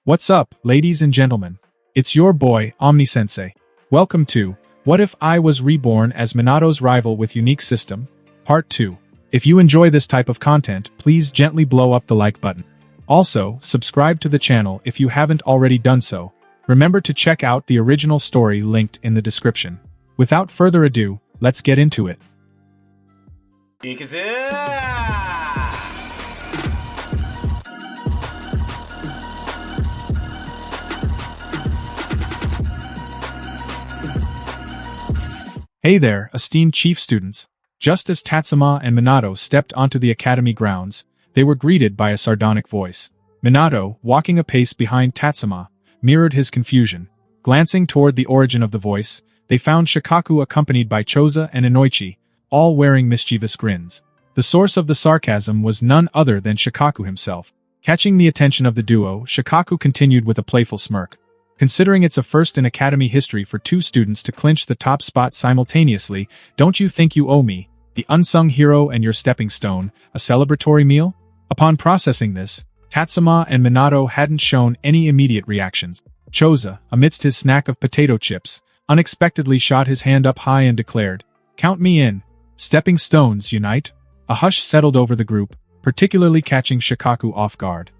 What's up, ladies and gentlemen? It's your boy, Omni-sensei. Welcome to What If I Was Reborn as Minato's Rival with Unique System? Part 2. If you enjoy this type of content, please gently blow up the like button. Also, subscribe to the channel if you haven't already done so. Remember to check out the original story linked in the description. Without further ado, let's get into it. Hey there, esteemed chief students. Just as Tatsuma and Minato stepped onto the academy grounds, they were greeted by a sardonic voice. Minato, walking a pace behind Tatsuma, mirrored his confusion. Glancing toward the origin of the voice, they found Shikaku accompanied by Choza and Inoichi, all wearing mischievous grins. The source of the sarcasm was none other than Shikaku himself. Catching the attention of the duo, Shikaku continued with a playful smirk. Considering it's a first in academy history for two students to clinch the top spot simultaneously, don't you think you owe me, the unsung hero and your stepping stone, a celebratory meal? Upon processing this, Tatsuma and Minato hadn't shown any immediate reactions. Choza, amidst his snack of potato chips, unexpectedly shot his hand up high and declared, "Count me in. Stepping stones unite." A hush settled over the group, particularly catching Shikaku off guard.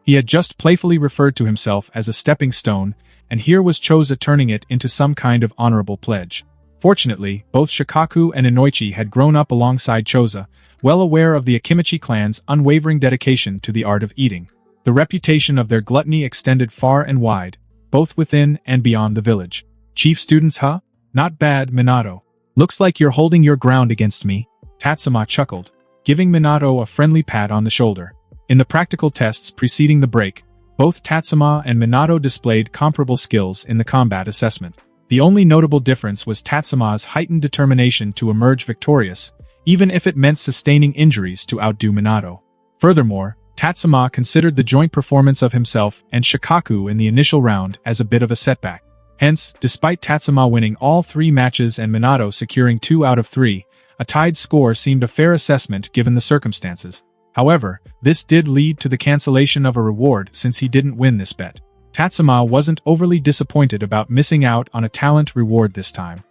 He had just playfully referred to himself as a stepping stone, and here was Choza turning it into some kind of honorable pledge. Fortunately, both Shikaku and Inoichi had grown up alongside Choza, well aware of the Akimichi clan's unwavering dedication to the art of eating. The reputation of their gluttony extended far and wide, both within and beyond the village. "Chief students, huh? Not bad, Minato. Looks like you're holding your ground against me," Tatsuma chuckled, giving Minato a friendly pat on the shoulder. In the practical tests preceding the break, both Tatsuma and Minato displayed comparable skills in the combat assessment. The only notable difference was Tatsuma's heightened determination to emerge victorious, even if it meant sustaining injuries to outdo Minato. Furthermore, Tatsuma considered the joint performance of himself and Shikaku in the initial round as a bit of a setback. Hence, despite Tatsuma winning all 3 matches and Minato securing 2 out of 3, a tied score seemed a fair assessment given the circumstances. However, this did lead to the cancellation of a reward since he didn't win this bet. Tatsuma wasn't overly disappointed about missing out on a talent reward this time.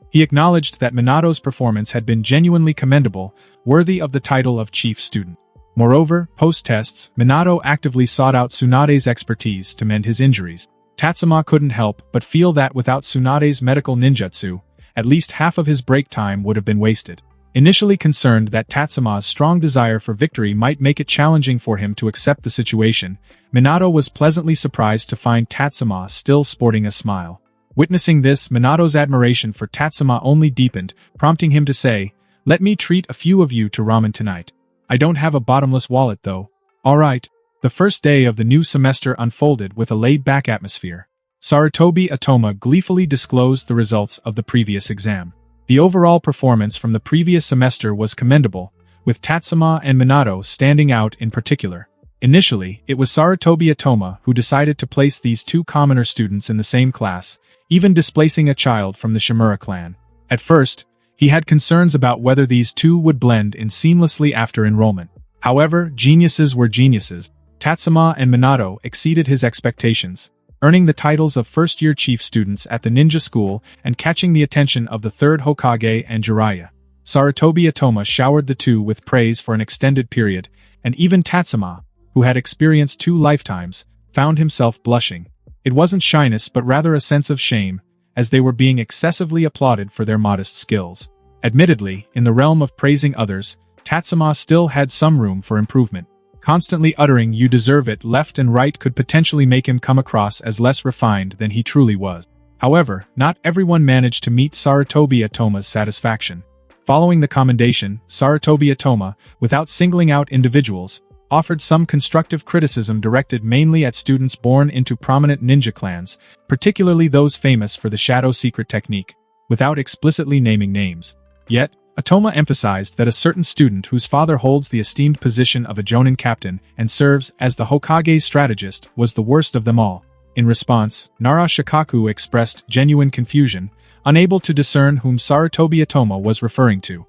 He acknowledged that Minato's performance had been genuinely commendable, worthy of the title of chief student. Moreover, post-tests, Minato actively sought out Tsunade's expertise to mend his injuries. Tatsuma couldn't help but feel that without Tsunade's medical ninjutsu, at least half of his break time would have been wasted. Initially concerned that Tatsuma's strong desire for victory might make it challenging for him to accept the situation, Minato was pleasantly surprised to find Tatsuma still sporting a smile. Witnessing this, Minato's admiration for Tatsuma only deepened, prompting him to say, "Let me treat a few of you to ramen tonight. I don't have a bottomless wallet though." Alright. The first day of the new semester unfolded with a laid-back atmosphere. Sarutobi Atoma gleefully disclosed the results of the previous exam. The overall performance from the previous semester was commendable, with Tatsuma and Minato standing out in particular. Initially, it was Sarutobi Atoma who decided to place these two commoner students in the same class, even displacing a child from the Shimura clan. At first, he had concerns about whether these two would blend in seamlessly after enrollment. However, geniuses were geniuses. Tatsuma and Minato exceeded his expectations, earning the titles of first-year chief students at the ninja school and catching the attention of the third Hokage and Jiraiya. Sarutobi Atoma showered the two with praise for an extended period, and even Tatsuma, who had experienced 2 lifetimes, found himself blushing. It wasn't shyness but rather a sense of shame, as they were being excessively applauded for their modest skills. Admittedly, in the realm of praising others, Tatsuma still had some room for improvement. Constantly uttering "you deserve it" left and right could potentially make him come across as less refined than he truly was. However, not everyone managed to meet Sarutobi Atoma's satisfaction. Following the commendation, Sarutobi Atoma, without singling out individuals, offered some constructive criticism directed mainly at students born into prominent ninja clans, particularly those famous for the shadow secret technique, without explicitly naming names. Yet, Atoma emphasized that a certain student whose father holds the esteemed position of a Jonin captain and serves as the Hokage's strategist was the worst of them all. In response, Nara Shikaku expressed genuine confusion, unable to discern whom Sarutobi Atoma was referring to.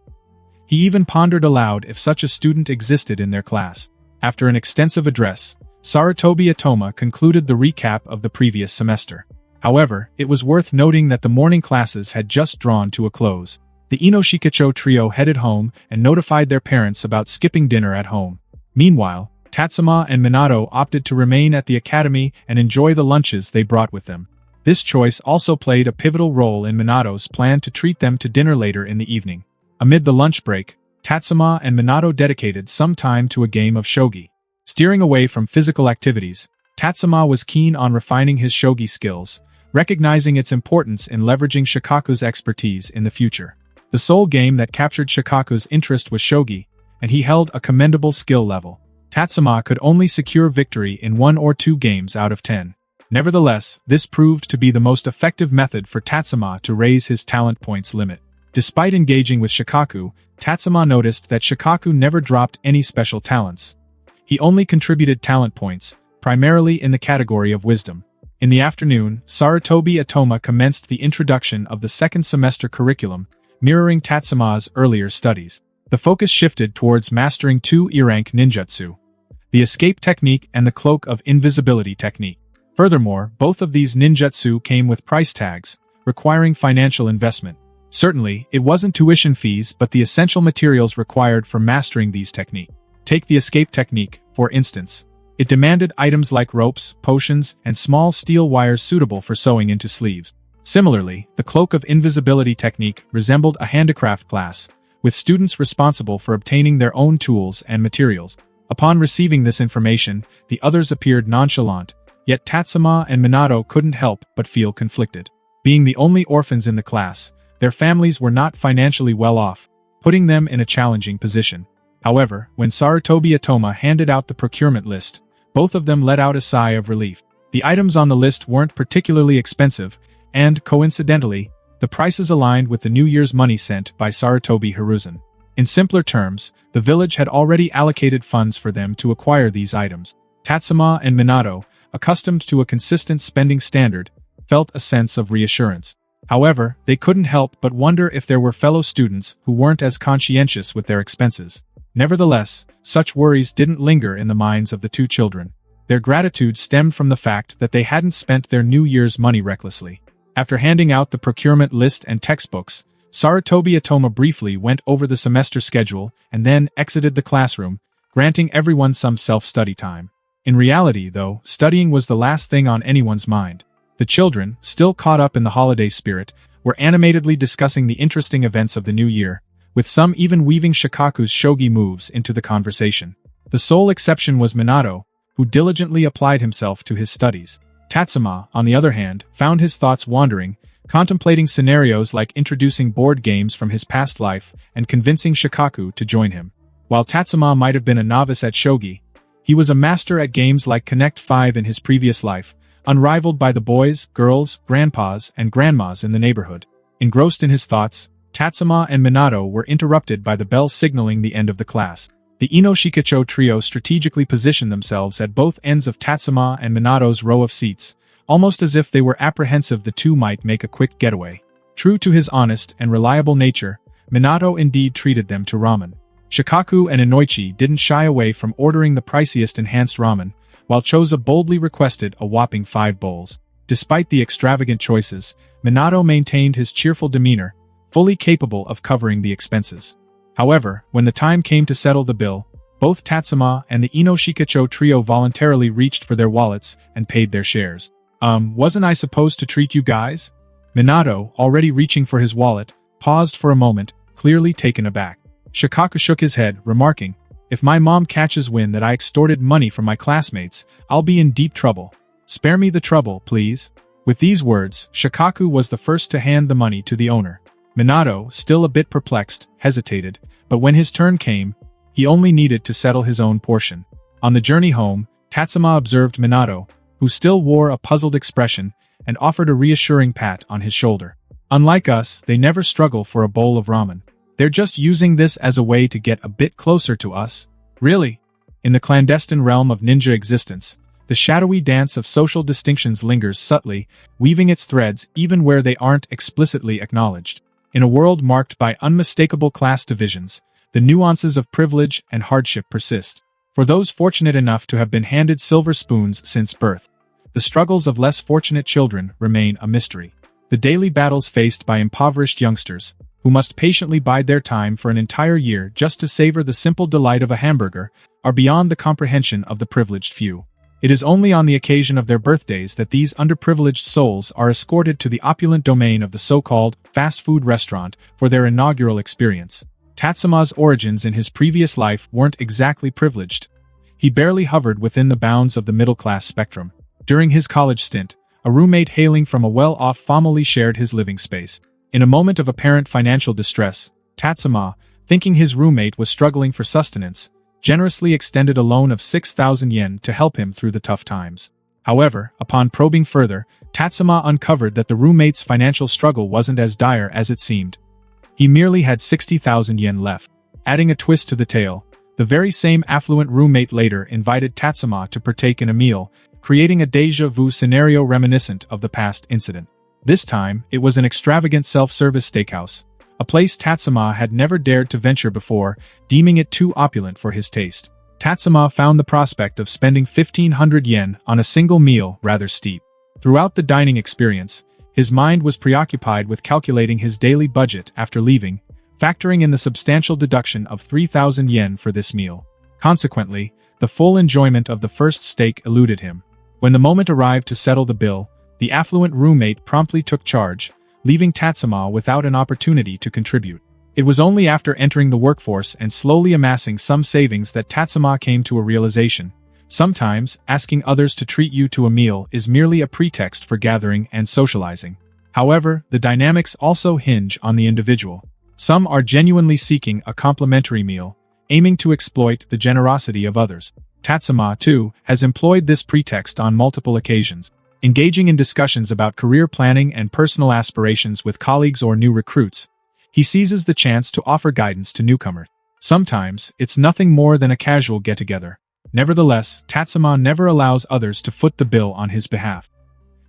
He even pondered aloud if such a student existed in their class. After an extensive address, Sarutobi Atoma concluded the recap of the previous semester. However, it was worth noting that the morning classes had just drawn to a close. The Inoshikacho trio headed home and notified their parents about skipping dinner at home. Meanwhile, Tatsuma and Minato opted to remain at the academy and enjoy the lunches they brought with them. This choice also played a pivotal role in Minato's plan to treat them to dinner later in the evening. Amid the lunch break, Tatsuma and Minato dedicated some time to a game of shogi. Steering away from physical activities, Tatsuma was keen on refining his shogi skills, recognizing its importance in leveraging Shikaku's expertise in the future. The sole game that captured Shikaku's interest was shogi, and he held a commendable skill level. Tatsuma could only secure victory in 1 or 2 games out of 10. Nevertheless, this proved to be the most effective method for Tatsuma to raise his talent points limit. Despite engaging with Shikaku, Tatsuma noticed that Shikaku never dropped any special talents. He only contributed talent points, primarily in the category of wisdom. In the afternoon, Sarutobi Atoma commenced the introduction of the second semester curriculum, mirroring Tatsuma's earlier studies. The focus shifted towards mastering 2 E-rank ninjutsu, the escape technique and the cloak of invisibility technique. Furthermore, both of these ninjutsu came with price tags, requiring financial investment. Certainly, it wasn't tuition fees but the essential materials required for mastering these techniques. Take the escape technique, for instance. It demanded items like ropes, potions, and small steel wires suitable for sewing into sleeves. Similarly, the cloak of invisibility technique resembled a handicraft class, with students responsible for obtaining their own tools and materials. Upon receiving this information, the others appeared nonchalant, yet Tatsuma and Minato couldn't help but feel conflicted. Being the only orphans in the class, their families were not financially well off, putting them in a challenging position. However, when Sarutobi Atoma handed out the procurement list, both of them let out a sigh of relief. The items on the list weren't particularly expensive, and, coincidentally, the prices aligned with the New Year's money sent by Sarutobi Hiruzen. In simpler terms, the village had already allocated funds for them to acquire these items. Tatsuma and Minato, accustomed to a consistent spending standard, felt a sense of reassurance. However, they couldn't help but wonder if there were fellow students who weren't as conscientious with their expenses. Nevertheless, such worries didn't linger in the minds of the 2 children. Their gratitude stemmed from the fact that they hadn't spent their New Year's money recklessly. After handing out the procurement list and textbooks, Sarutobi Atoma briefly went over the semester schedule and then exited the classroom, granting everyone some self-study time. In reality, though, studying was the last thing on anyone's mind. The children, still caught up in the holiday spirit, were animatedly discussing the interesting events of the new year, with some even weaving Shikaku's shogi moves into the conversation. The sole exception was Minato, who diligently applied himself to his studies. Tatsuma, on the other hand, found his thoughts wandering, contemplating scenarios like introducing board games from his past life and convincing Shikaku to join him. While Tatsuma might have been a novice at shogi, he was a master at games like Connect 5 in his previous life, unrivaled by the boys, girls, grandpas, and grandmas in the neighborhood. Engrossed in his thoughts, Tatsuma and Minato were interrupted by the bell signaling the end of the class. The Inoshikacho trio strategically positioned themselves at both ends of Tatsuma and Minato's row of seats, almost as if they were apprehensive the two might make a quick getaway. True to his honest and reliable nature, Minato indeed treated them to ramen. Shikaku and Inoichi didn't shy away from ordering the priciest enhanced ramen, while Choza boldly requested a whopping 5 bowls. Despite the extravagant choices, Minato maintained his cheerful demeanor, fully capable of covering the expenses. However, when the time came to settle the bill, both Tatsuma and the Inoshikacho trio voluntarily reached for their wallets and paid their shares. Wasn't I supposed to treat you guys? Minato, already reaching for his wallet, paused for a moment, clearly taken aback. Shikaku shook his head, remarking, "If my mom catches wind that I extorted money from my classmates, I'll be in deep trouble. Spare me the trouble, please." With these words, Shikaku was the first to hand the money to the owner. Minato, still a bit perplexed, hesitated, but when his turn came, he only needed to settle his own portion. On the journey home, Tatsuma observed Minato, who still wore a puzzled expression, and offered a reassuring pat on his shoulder. "Unlike us, they never struggle for a bowl of ramen. They're just using this as a way to get a bit closer to us." Really? In the clandestine realm of ninja existence, the shadowy dance of social distinctions lingers subtly, weaving its threads even where they aren't explicitly acknowledged. In a world marked by unmistakable class divisions, the nuances of privilege and hardship persist. For those fortunate enough to have been handed silver spoons since birth, the struggles of less fortunate children remain a mystery. The daily battles faced by impoverished youngsters, who must patiently bide their time for an entire year just to savor the simple delight of a hamburger, are beyond the comprehension of the privileged few. It is only on the occasion of their birthdays that these underprivileged souls are escorted to the opulent domain of the so-called fast food restaurant for their inaugural experience. Tatsuma's origins in his previous life weren't exactly privileged. He barely hovered within the bounds of the middle-class spectrum. During his college stint, a roommate hailing from a well-off family shared his living space. In a moment of apparent financial distress, Tatsuma, thinking his roommate was struggling for sustenance, generously extended a loan of 6,000 yen to help him through the tough times. However, upon probing further, Tatsuma uncovered that the roommate's financial struggle wasn't as dire as it seemed. He merely had 60,000 yen left. Adding a twist to the tale, the very same affluent roommate later invited Tatsuma to partake in a meal, creating a déjà vu scenario reminiscent of the past incident. This time, it was an extravagant self-service steakhouse, a place Tatsuma had never dared to venture before, deeming it too opulent for his taste. Tatsuma found the prospect of spending 1,500 yen on a single meal rather steep. Throughout the dining experience, his mind was preoccupied with calculating his daily budget after leaving, factoring in the substantial deduction of 3,000 yen for this meal. Consequently, the full enjoyment of the first steak eluded him. When the moment arrived to settle the bill, the affluent roommate promptly took charge, leaving Tatsuma without an opportunity to contribute. It was only after entering the workforce and slowly amassing some savings that Tatsuma came to a realization. Sometimes, asking others to treat you to a meal is merely a pretext for gathering and socializing. However, the dynamics also hinge on the individual. Some are genuinely seeking a complimentary meal, aiming to exploit the generosity of others. Tatsuma, too, has employed this pretext on multiple occasions. Engaging in discussions about career planning and personal aspirations with colleagues or new recruits, he seizes the chance to offer guidance to newcomers. Sometimes, it's nothing more than a casual get-together. Nevertheless, Tatsuma never allows others to foot the bill on his behalf.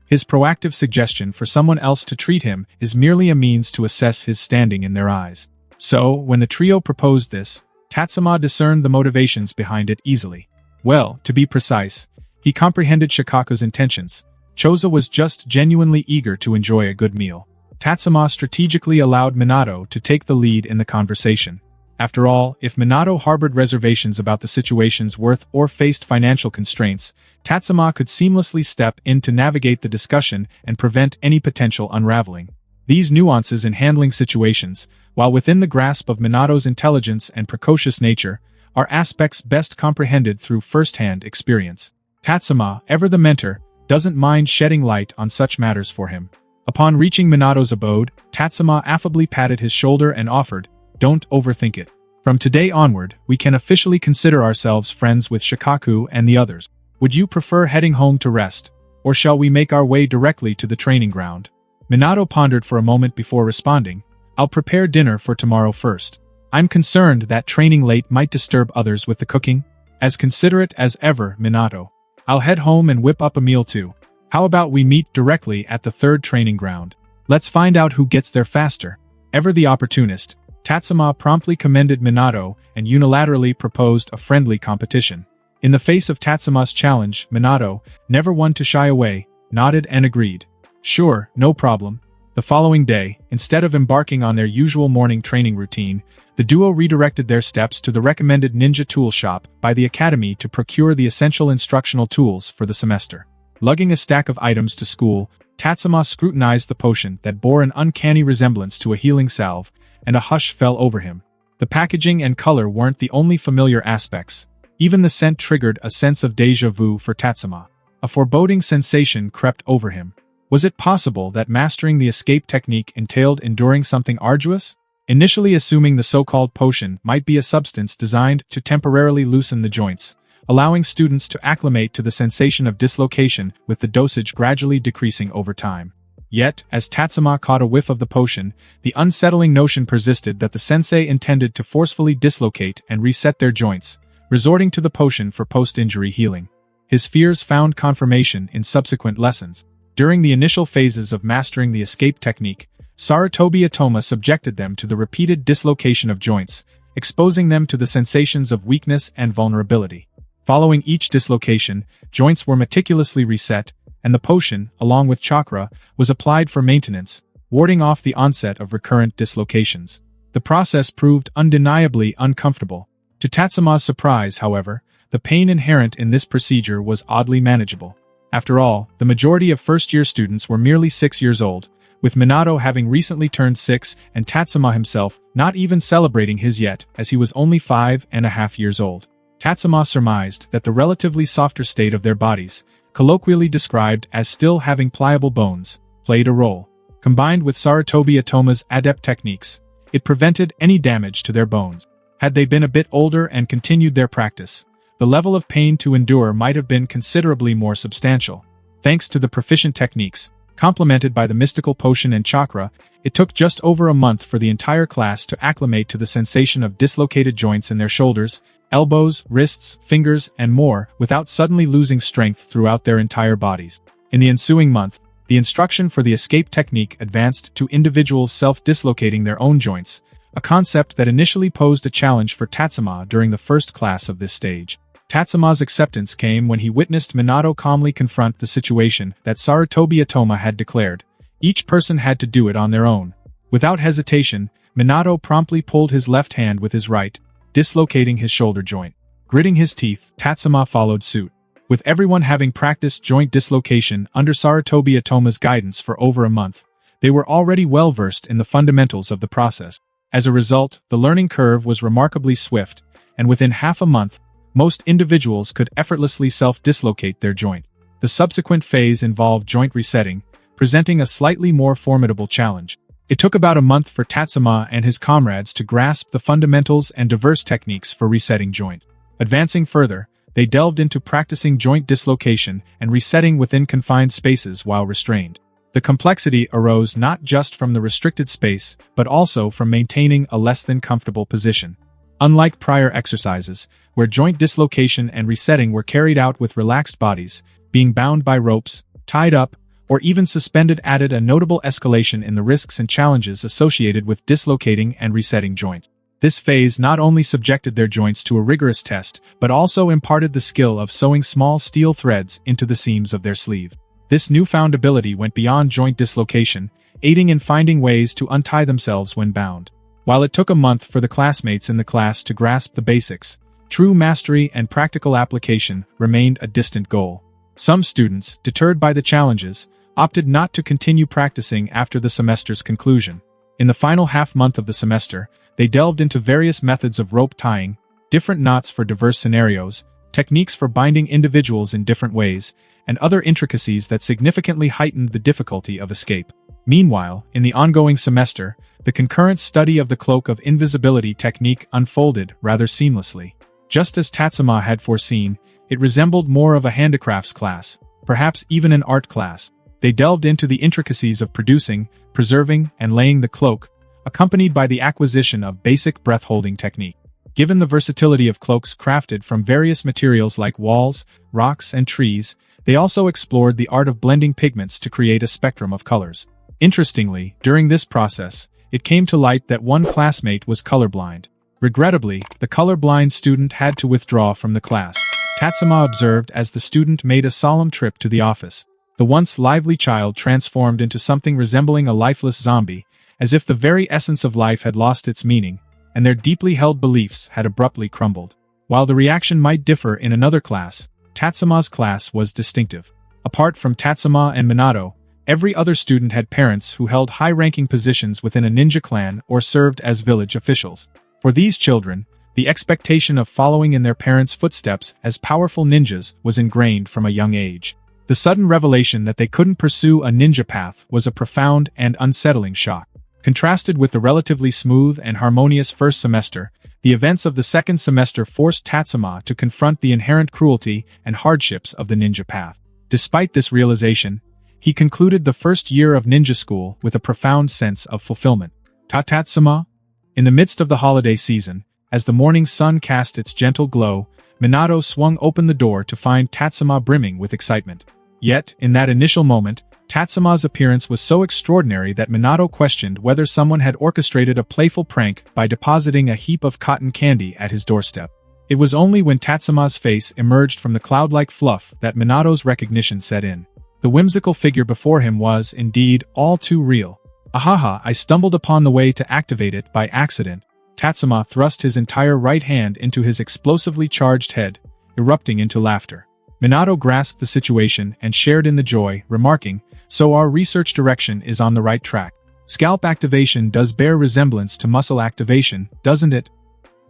His proactive suggestion for someone else to treat him is merely a means to assess his standing in their eyes. So, when the trio proposed this, Tatsuma discerned the motivations behind it easily. Well, to be precise, he comprehended Shikaku's intentions. Choza was just genuinely eager to enjoy a good meal. Tatsuma strategically allowed Minato to take the lead in the conversation. After all, if Minato harbored reservations about the situation's worth or faced financial constraints, Tatsuma could seamlessly step in to navigate the discussion and prevent any potential unraveling. These nuances in handling situations, while within the grasp of Minato's intelligence and precocious nature, are aspects best comprehended through first-hand experience. Tatsuma, ever the mentor, doesn't mind shedding light on such matters for him. Upon reaching Minato's abode, Tatsuma affably patted his shoulder and offered, "Don't overthink it. From today onward, we can officially consider ourselves friends with Shikaku and the others. Would you prefer heading home to rest, or shall we make our way directly to the training ground?" Minato pondered for a moment before responding, "I'll prepare dinner for tomorrow first. I'm concerned that training late might disturb others with the cooking." "As considerate as ever, Minato. I'll head home and whip up a meal too. How about we meet directly at the third training ground? Let's find out who gets there faster." Ever the opportunist, Tatsuma promptly commended Minato and unilaterally proposed a friendly competition. In the face of Tatsuma's challenge, Minato, never one to shy away, nodded and agreed. "Sure, no problem." The following day, instead of embarking on their usual morning training routine, the duo redirected their steps to the recommended ninja tool shop by the academy to procure the essential instructional tools for the semester. Lugging a stack of items to school, Tatsuma scrutinized the potion that bore an uncanny resemblance to a healing salve, and a hush fell over him. The packaging and color weren't the only familiar aspects. Even the scent triggered a sense of déjà vu for Tatsuma. A foreboding sensation crept over him. Was it possible that mastering the escape technique entailed enduring something arduous? Initially assuming the so-called potion might be a substance designed to temporarily loosen the joints, allowing students to acclimate to the sensation of dislocation with the dosage gradually decreasing over time. Yet, as Tatsuma caught a whiff of the potion, the unsettling notion persisted that the sensei intended to forcefully dislocate and reset their joints, resorting to the potion for post-injury healing. His fears found confirmation in subsequent lessons. During the initial phases of mastering the escape technique, Sarutobi Atoma subjected them to the repeated dislocation of joints, exposing them to the sensations of weakness and vulnerability. Following each dislocation, joints were meticulously reset, and the potion, along with chakra, was applied for maintenance, warding off the onset of recurrent dislocations. The process proved undeniably uncomfortable. To Tatsuma's surprise, however, the pain inherent in this procedure was oddly manageable. After all, the majority of first-year students were merely 6 years old, with Minato having recently turned 6 and Tatsuma himself not even celebrating his yet, as he was only 5.5 years old. Tatsuma surmised that the relatively softer state of their bodies, colloquially described as still having pliable bones, played a role. Combined with Sarutobi Atoma's adept techniques, it prevented any damage to their bones. Had they been a bit older and continued their practice, the level of pain to endure might have been considerably more substantial. Thanks to the proficient techniques, complemented by the mystical potion and chakra, it took just over a month for the entire class to acclimate to the sensation of dislocated joints in their shoulders, elbows, wrists, fingers, and more, without suddenly losing strength throughout their entire bodies. In the ensuing month, the instruction for the escape technique advanced to individuals self-dislocating their own joints, a concept that initially posed a challenge for Tatsuma during the first class of this stage. Tatsuma's acceptance came when he witnessed Minato calmly confront the situation that Sarutobi Atoma had declared. Each person had to do it on their own. Without hesitation, Minato promptly pulled his left hand with his right, dislocating his shoulder joint. Gritting his teeth, Tatsuma followed suit. With everyone having practiced joint dislocation under Sarutobi Atoma's guidance for over a month, they were already well versed in the fundamentals of the process. As a result, the learning curve was remarkably swift, and within half a month, most individuals could effortlessly self-dislocate their joint. The subsequent phase involved joint resetting, presenting a slightly more formidable challenge. It took about a month for Tatsuma and his comrades to grasp the fundamentals and diverse techniques for resetting joint. Advancing further, they delved into practicing joint dislocation and resetting within confined spaces while restrained. The complexity arose not just from the restricted space, but also from maintaining a less than comfortable position. Unlike prior exercises, where joint dislocation and resetting were carried out with relaxed bodies, being bound by ropes, tied up, or even suspended added a notable escalation in the risks and challenges associated with dislocating and resetting joints. This phase not only subjected their joints to a rigorous test, but also imparted the skill of sewing small steel threads into the seams of their sleeve. This newfound ability went beyond joint dislocation, aiding in finding ways to untie themselves when bound. While it took a month for the classmates in the class to grasp the basics, true mastery and practical application remained a distant goal. Some students, deterred by the challenges, opted not to continue practicing after the semester's conclusion. In the final half-month of the semester, they delved into various methods of rope tying, different knots for diverse scenarios, techniques for binding individuals in different ways, and other intricacies that significantly heightened the difficulty of escape. Meanwhile, in the ongoing semester, the concurrent study of the cloak of invisibility technique unfolded rather seamlessly. Just as Tatsuma had foreseen, it resembled more of a handicrafts class, perhaps even an art class. They delved into the intricacies of producing, preserving, and laying the cloak, accompanied by the acquisition of basic breath-holding technique. Given the versatility of cloaks crafted from various materials like walls, rocks, and trees, they also explored the art of blending pigments to create a spectrum of colors. Interestingly, during this process, it came to light that one classmate was colorblind. Regrettably, the colorblind student had to withdraw from the class. Tatsuma observed as the student made a solemn trip to the office. The once lively child transformed into something resembling a lifeless zombie, as if the very essence of life had lost its meaning, and their deeply held beliefs had abruptly crumbled. While the reaction might differ in another class, Tatsuma's class was distinctive. Apart from Tatsuma and Minato, every other student had parents who held high-ranking positions within a ninja clan or served as village officials. For these children, the expectation of following in their parents' footsteps as powerful ninjas was ingrained from a young age. The sudden revelation that they couldn't pursue a ninja path was a profound and unsettling shock. Contrasted with the relatively smooth and harmonious first semester, the events of the second semester forced Tatsuma to confront the inherent cruelty and hardships of the ninja path. Despite this realization, he concluded the first year of ninja school with a profound sense of fulfillment. Tatsuma? In the midst of the holiday season, as the morning sun cast its gentle glow, Minato swung open the door to find Tatsuma brimming with excitement. Yet, in that initial moment, Tatsuma's appearance was so extraordinary that Minato questioned whether someone had orchestrated a playful prank by depositing a heap of cotton candy at his doorstep. It was only when Tatsuma's face emerged from the cloud-like fluff that Minato's recognition set in. The whimsical figure before him was, indeed, all too real. Ahaha, I stumbled upon the way to activate it by accident. Tatsuma thrust his entire right hand into his explosively charged head, erupting into laughter. Minato grasped the situation and shared in the joy, remarking, "So our research direction is on the right track. Scalp activation does bear resemblance to muscle activation, doesn't it?"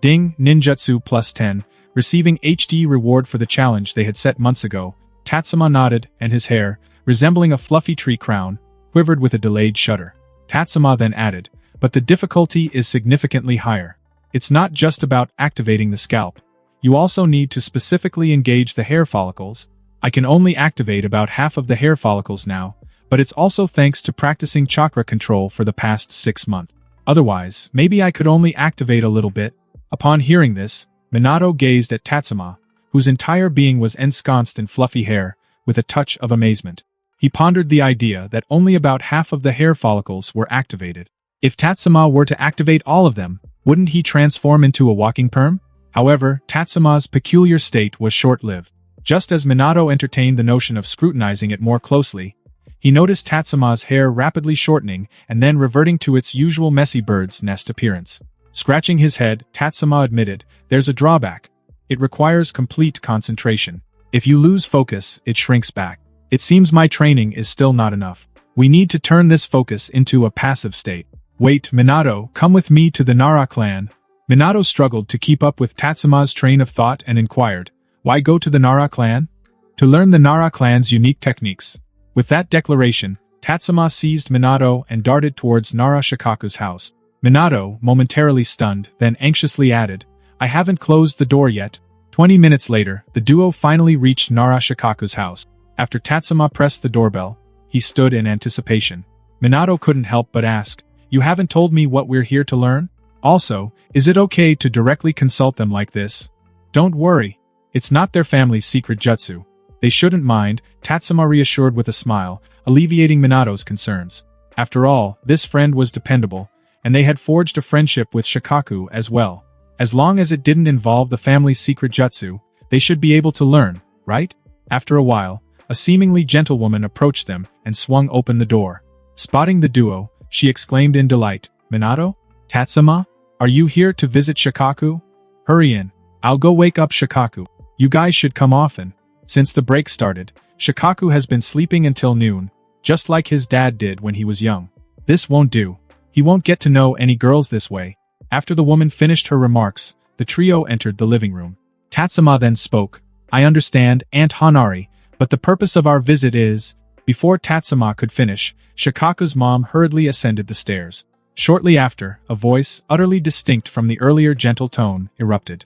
Ding, ninjutsu plus 10, receiving HD reward for the challenge they had set months ago. Tatsuma nodded, and his hair, resembling a fluffy tree crown, quivered with a delayed shudder. Tatsuma then added, "But the difficulty is significantly higher. It's not just about activating the scalp. You also need to specifically engage the hair follicles. I can only activate about half of the hair follicles now, but it's also thanks to practicing chakra control for the past 6 months. Otherwise, maybe I could only activate a little bit." Upon hearing this, Minato gazed at Tatsuma, whose entire being was ensconced in fluffy hair, with a touch of amazement. He pondered the idea that only about half of the hair follicles were activated. If Tatsuma were to activate all of them, wouldn't he transform into a walking perm? However, Tatsuma's peculiar state was short-lived. Just as Minato entertained the notion of scrutinizing it more closely, he noticed Tatsuma's hair rapidly shortening and then reverting to its usual messy bird's nest appearance. Scratching his head, Tatsuma admitted, "There's a drawback. It requires complete concentration. If you lose focus, it shrinks back. It seems my training is still not enough. We need to turn this focus into a passive state." "Wait, Minato, come with me to the Nara clan." Minato struggled to keep up with Tatsuma's train of thought and inquired, "Why go to the Nara clan?" "To learn the Nara clan's unique techniques." With that declaration, Tatsuma seized Minato and darted towards Nara Shikaku's house. Minato, momentarily stunned, then anxiously added, "I haven't closed the door yet." 20 minutes later, the duo finally reached Nara Shikaku's house. After Tatsuma pressed the doorbell, he stood in anticipation. Minato couldn't help but ask, "You haven't told me what we're here to learn? Also, is it okay to directly consult them like this?" "Don't worry. It's not their family's secret jutsu. They shouldn't mind," Tatsuma reassured with a smile, alleviating Minato's concerns. After all, this friend was dependable, and they had forged a friendship with Shikaku as well. As long as it didn't involve the family's secret jutsu, they should be able to learn, right? After a while, a seemingly gentle woman approached them and swung open the door. Spotting the duo, she exclaimed in delight, "Minato? Tatsuma? Are you here to visit Shikaku? Hurry in. I'll go wake up Shikaku. You guys should come often." Since the break started, Shikaku has been sleeping until noon, just like his dad did when he was young. This won't do. He won't get to know any girls this way. After the woman finished her remarks, the trio entered the living room. Tatsuma then spoke, "I understand, Aunt Hanari, but the purpose of our visit is..." Before Tatsuma could finish, Shikaku's mom hurriedly ascended the stairs. Shortly after, a voice, utterly distinct from the earlier gentle tone, erupted.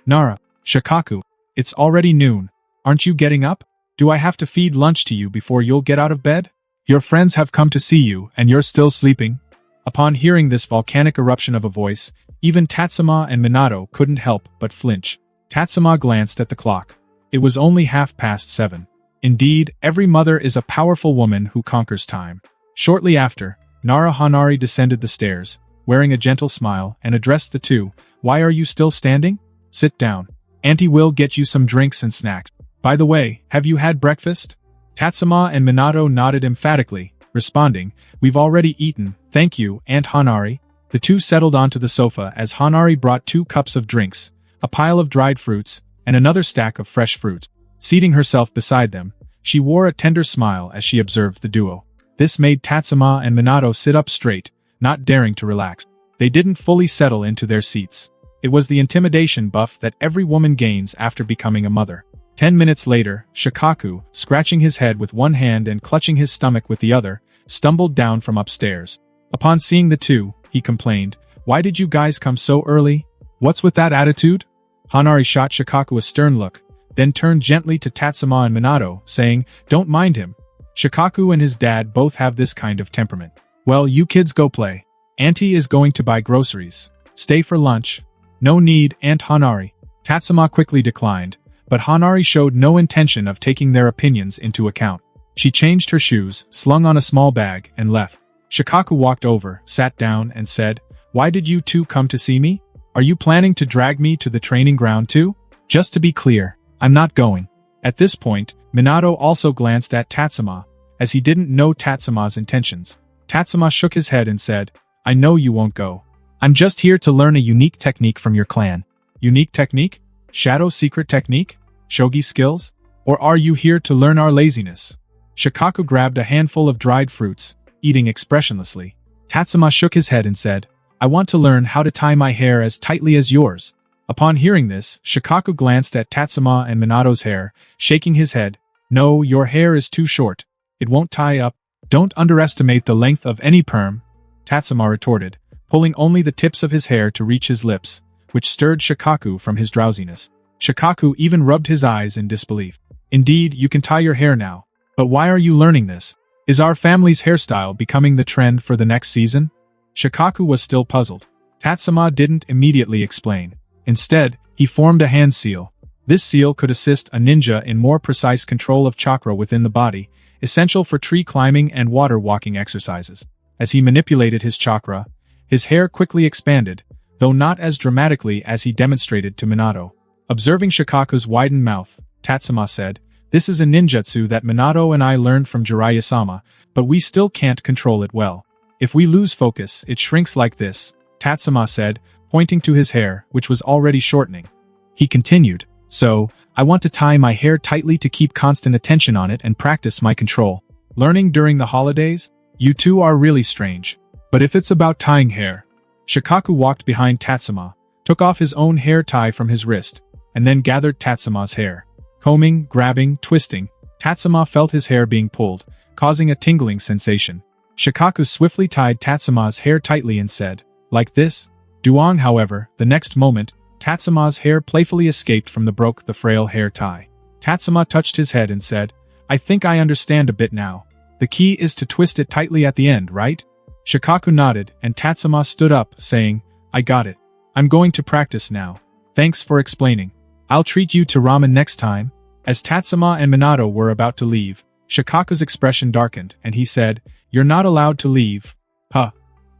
"Nara, Shikaku, it's already noon. Aren't you getting up? Do I have to feed lunch to you before you'll get out of bed? Your friends have come to see you, and you're still sleeping?" Upon hearing this volcanic eruption of a voice, even Tatsuma and Minato couldn't help but flinch. Tatsuma glanced at the clock. It was only 7:30. Indeed, every mother is a powerful woman who conquers time. Shortly after, Nara Hanari descended the stairs, wearing a gentle smile, and addressed the two, "Why are you still standing? Sit down. Auntie will get you some drinks and snacks. By the way, have you had breakfast?" Tatsuma and Minato nodded emphatically, responding, "We've already eaten, thank you, Aunt Hanari." The two settled onto the sofa as Hanari brought 2 cups of drinks, a pile of dried fruits, and another stack of fresh fruits. Seating herself beside them, she wore a tender smile as she observed the duo. This made Tatsuma and Minato sit up straight, not daring to relax. They didn't fully settle into their seats. It was the intimidation buff that every woman gains after becoming a mother. 10 minutes later, Shikaku, scratching his head with one hand and clutching his stomach with the other, stumbled down from upstairs. Upon seeing the two, he complained, "Why did you guys come so early? What's with that attitude?" Hanari shot Shikaku a stern look, then turned gently to Tatsuma and Minato, saying, "Don't mind him. Shikaku and his dad both have this kind of temperament. Well, you kids go play. Auntie is going to buy groceries. Stay for lunch." "No need, Aunt Hanari." Tatsuma quickly declined, but Hanari showed no intention of taking their opinions into account. She changed her shoes, slung on a small bag, and left. Shikaku walked over, sat down, and said, "Why did you two come to see me? Are you planning to drag me to the training ground too? Just to be clear, I'm not going. At this point, Minato also glanced at Tatsuma, as he didn't know Tatsuma's intentions. Tatsuma shook his head and said, I know you won't go. I'm just here to learn a unique technique from your clan. Unique technique? Shadow secret technique? Shogi skills? Or are you here to learn our laziness? Shikaku grabbed a handful of dried fruits, eating expressionlessly. Tatsuma shook his head and said, I want to learn how to tie my hair as tightly as yours. Upon hearing this, Shikaku glanced at Tatsuma and Minato's hair, shaking his head. No, your hair is too short. It won't tie up. Don't underestimate the length of any perm, Tatsuma retorted, pulling only the tips of his hair to reach his lips, which stirred Shikaku from his drowsiness. Shikaku even rubbed his eyes in disbelief. Indeed, you can tie your hair now. But why are you learning this? Is our family's hairstyle becoming the trend for the next season? Shikaku was still puzzled. Tatsuma didn't immediately explain. Instead, he formed a hand seal. This seal could assist a ninja in more precise control of chakra within the body, essential for tree climbing and water walking exercises. As he manipulated his chakra, his hair quickly expanded, though not as dramatically as he demonstrated to Minato. Observing Shikaku's widened mouth, Tatsuma said, This is a ninjutsu that Minato and I learned from Jiraiya-sama, but we still can't control it well. If we lose focus, it shrinks like this, Tatsuma said, pointing to his hair, which was already shortening. He continued, So, I want to tie my hair tightly to keep constant attention on it and practice my control. Learning during the holidays? You two are really strange. But if it's about tying hair... Shikaku walked behind Tatsuma, took off his own hair tie from his wrist, and then gathered Tatsuma's hair. Combing, grabbing, twisting, Tatsuma felt his hair being pulled, causing a tingling sensation. Shikaku swiftly tied Tatsuma's hair tightly and said, Like this? Duong, however, the next moment, Tatsuma's hair playfully escaped from the frail hair tie. Tatsuma touched his head and said, I think I understand a bit now. The key is to twist it tightly at the end, right? Shikaku nodded, and Tatsuma stood up, saying, I got it. I'm going to practice now. Thanks for explaining. I'll treat you to ramen next time. As Tatsuma and Minato were about to leave, Shikaku's expression darkened, and he said, You're not allowed to leave. Huh.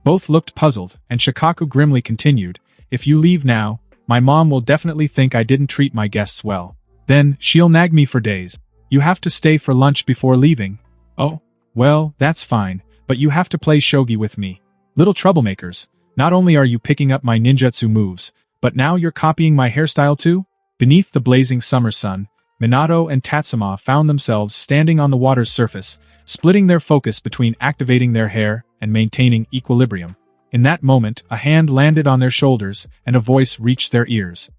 Both looked puzzled, and Shikaku grimly continued, If you leave now, my mom will definitely think I didn't treat my guests well. Then, she'll nag me for days. You have to stay for lunch before leaving. Oh, well, that's fine, but you have to play shogi with me. Little troublemakers, not only are you picking up my ninjutsu moves, but now you're copying my hairstyle too? Beneath the blazing summer sun, Minato and Tatsuma found themselves standing on the water's surface, splitting their focus between activating their hair and maintaining equilibrium. In that moment, a hand landed on their shoulders, and a voice reached their ears.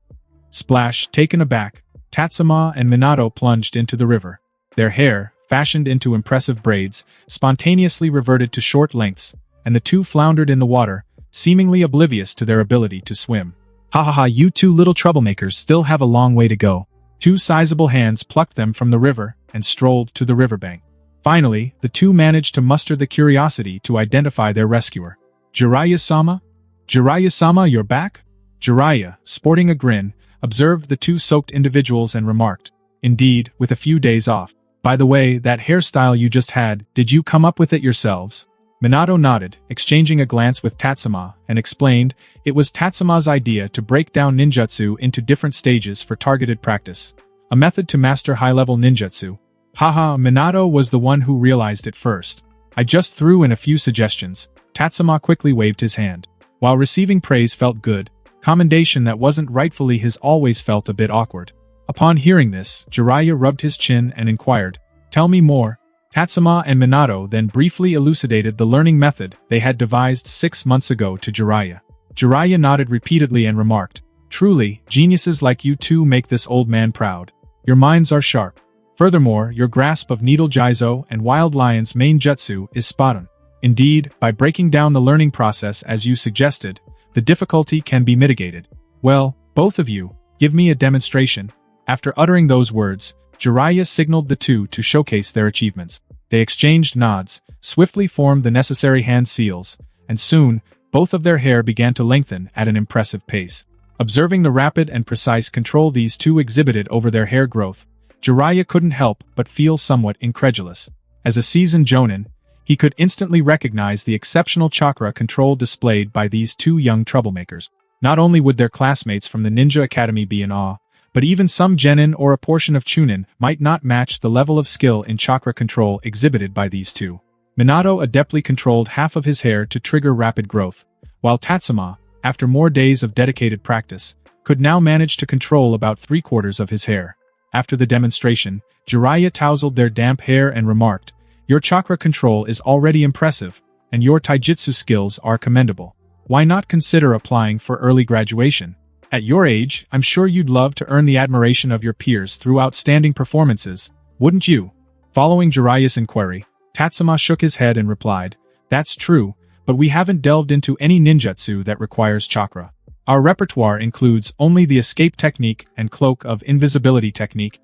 Splash, taken aback, Tatsuma and Minato plunged into the river. Their hair, fashioned into impressive braids, spontaneously reverted to short lengths, and the two floundered in the water, seemingly oblivious to their ability to swim. Ha ha ha, you two little troublemakers still have a long way to go. Two sizable hands plucked them from the river and strolled to the riverbank. Finally, the two managed to muster the curiosity to identify their rescuer. Jiraiya-sama? Jiraiya-sama, you're back? Jiraiya, sporting a grin, observed the two soaked individuals and remarked, Indeed, with a few days off. By the way, that hairstyle you just had, did you come up with it yourselves? Minato nodded, exchanging a glance with Tatsuma, and explained, it was Tatsuma's idea to break down ninjutsu into different stages for targeted practice. A method to master high-level ninjutsu. Haha, Minato was the one who realized it first. I just threw in a few suggestions. Tatsuma quickly waved his hand. While receiving praise felt good, commendation that wasn't rightfully his always felt a bit awkward. Upon hearing this, Jiraiya rubbed his chin and inquired, Tell me more. Tatsuma and Minato then briefly elucidated the learning method they had devised 6 months ago to Jiraiya. Jiraiya nodded repeatedly and remarked, Truly, geniuses like you two make this old man proud. Your minds are sharp. Furthermore, your grasp of Needle Jizo and Wild Lion's main jutsu is spot on. Indeed, by breaking down the learning process as you suggested, the difficulty can be mitigated. Well, both of you, give me a demonstration. After uttering those words, Jiraiya signaled the two to showcase their achievements. They exchanged nods, swiftly formed the necessary hand seals, and soon, both of their hair began to lengthen at an impressive pace. Observing the rapid and precise control these two exhibited over their hair growth, Jiraiya couldn't help but feel somewhat incredulous. As a seasoned jonin, he could instantly recognize the exceptional chakra control displayed by these two young troublemakers. Not only would their classmates from the Ninja Academy be in awe, but even some genin or a portion of chunin might not match the level of skill in chakra control exhibited by these two. Minato adeptly controlled half of his hair to trigger rapid growth, while Tatsuma, after more days of dedicated practice, could now manage to control about 3/4 of his hair. After the demonstration, Jiraiya tousled their damp hair and remarked, "Your chakra control is already impressive, and your taijutsu skills are commendable. Why not consider applying for early graduation? At your age, I'm sure you'd love to earn the admiration of your peers through outstanding performances, wouldn't you?" Following Jiraiya's inquiry, Tatsuma shook his head and replied, "That's true, but we haven't delved into any ninjutsu that requires chakra. Our repertoire includes only the escape technique and cloak of invisibility technique."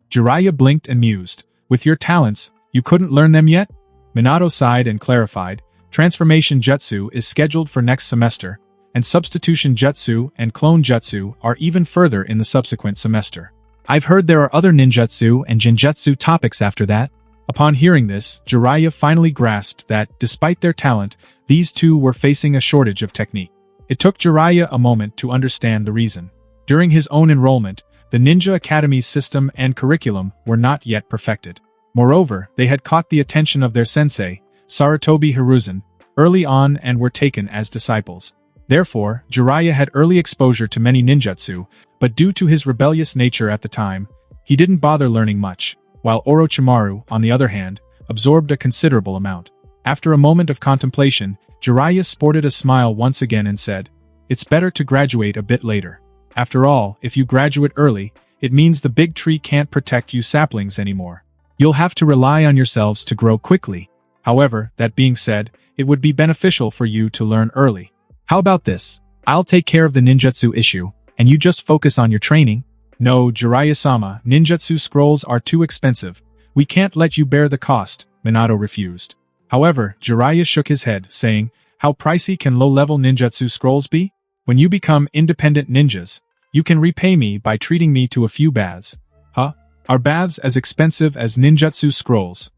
Jiraiya blinked and mused. "With your talents, you couldn't learn them yet?" Minato sighed and clarified, "Transformation jutsu is scheduled for next semester, and substitution jutsu and clone jutsu are even further in the subsequent semester. I've heard there are other ninjutsu and genjutsu topics after that." Upon hearing this, Jiraiya finally grasped that, despite their talent, these two were facing a shortage of technique. It took Jiraiya a moment to understand the reason. During his own enrollment, the Ninja Academy's system and curriculum were not yet perfected. Moreover, they had caught the attention of their sensei, Sarutobi Hiruzen, early on and were taken as disciples. Therefore, Jiraiya had early exposure to many ninjutsu, but due to his rebellious nature at the time, he didn't bother learning much, while Orochimaru, on the other hand, absorbed a considerable amount. After a moment of contemplation, Jiraiya sported a smile once again and said, "It's better to graduate a bit later. After all, if you graduate early, it means the big tree can't protect you saplings anymore. You'll have to rely on yourselves to grow quickly. However, that being said, it would be beneficial for you to learn early. How about this? I'll take care of the ninjutsu issue, and you just focus on your training." "No, Jiraiya-sama, ninjutsu scrolls are too expensive. We can't let you bear the cost," Minato refused. However, Jiraiya shook his head, saying, "How pricey can low-level ninjutsu scrolls be? When you become independent ninjas, you can repay me by treating me to a few baths." "Huh? Are baths as expensive as ninjutsu scrolls?"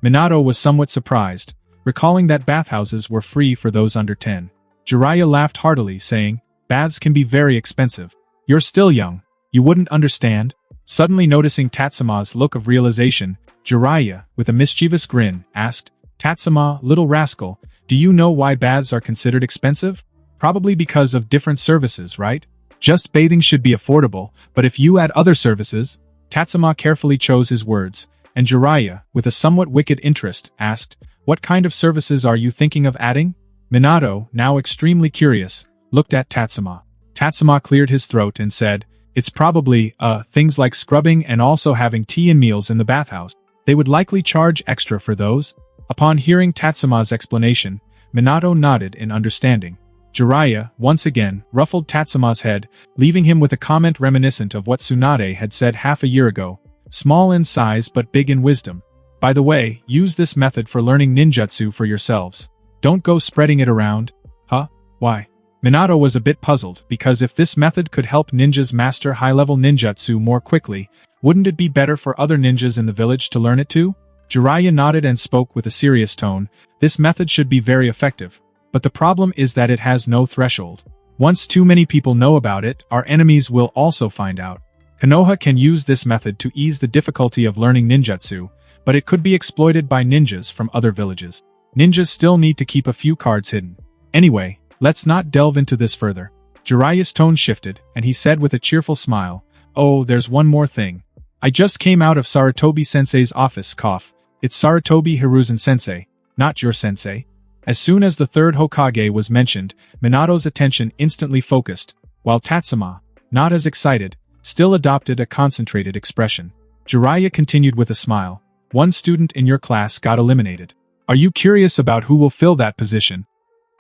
Minato was somewhat surprised, recalling that bathhouses were free for those under 10. Jiraiya laughed heartily, saying, "Baths can be very expensive. You're still young. You wouldn't understand." Suddenly noticing Tatsuma's look of realization, Jiraiya, with a mischievous grin, asked, "Tatsuma, little rascal, do you know why baths are considered expensive? Probably because of different services, right? Just bathing should be affordable, but if you add other services..." Tatsuma carefully chose his words, and Jiraiya, with a somewhat wicked interest, asked, "What kind of services are you thinking of adding?" Minato, now extremely curious, looked at Tatsuma. Tatsuma cleared his throat and said, "It's probably, things like scrubbing and also having tea and meals in the bathhouse. They would likely charge extra for those." Upon hearing Tatsuma's explanation, Minato nodded in understanding. Jiraiya, once again, ruffled Tatsuma's head, leaving him with a comment reminiscent of what Tsunade had said half a year ago, "Small in size but big in wisdom. By the way, use this method for learning ninjutsu for yourselves. Don't go spreading it around." "Huh? Why?" Minato was a bit puzzled, because if this method could help ninjas master high-level ninjutsu more quickly, wouldn't it be better for other ninjas in the village to learn it too? Jiraiya nodded and spoke with a serious tone, "This method should be very effective. But the problem is that it has no threshold. Once too many people know about it, our enemies will also find out. Konoha can use this method to ease the difficulty of learning ninjutsu, but it could be exploited by ninjas from other villages. Ninjas still need to keep a few cards hidden. Anyway, let's not delve into this further." Jiraiya's tone shifted, and he said with a cheerful smile, "Oh, there's one more thing. I just came out of Sarutobi-sensei's office, cough. It's Sarutobi Hiruzen-sensei, not your sensei." As soon as the third Hokage was mentioned, Minato's attention instantly focused, while Tatsuma, not as excited, still adopted a concentrated expression. Jiraiya continued with a smile, "One student in your class got eliminated. Are you curious about who will fill that position?"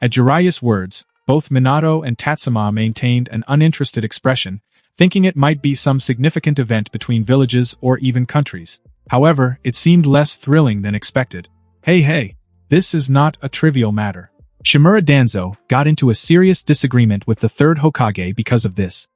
At Jiraiya's words, both Minato and Tatsuma maintained an uninterested expression, thinking it might be some significant event between villages or even countries. However, it seemed less thrilling than expected. Hey, this is not a trivial matter. Shimura Danzo got into a serious disagreement with the third Hokage because of this.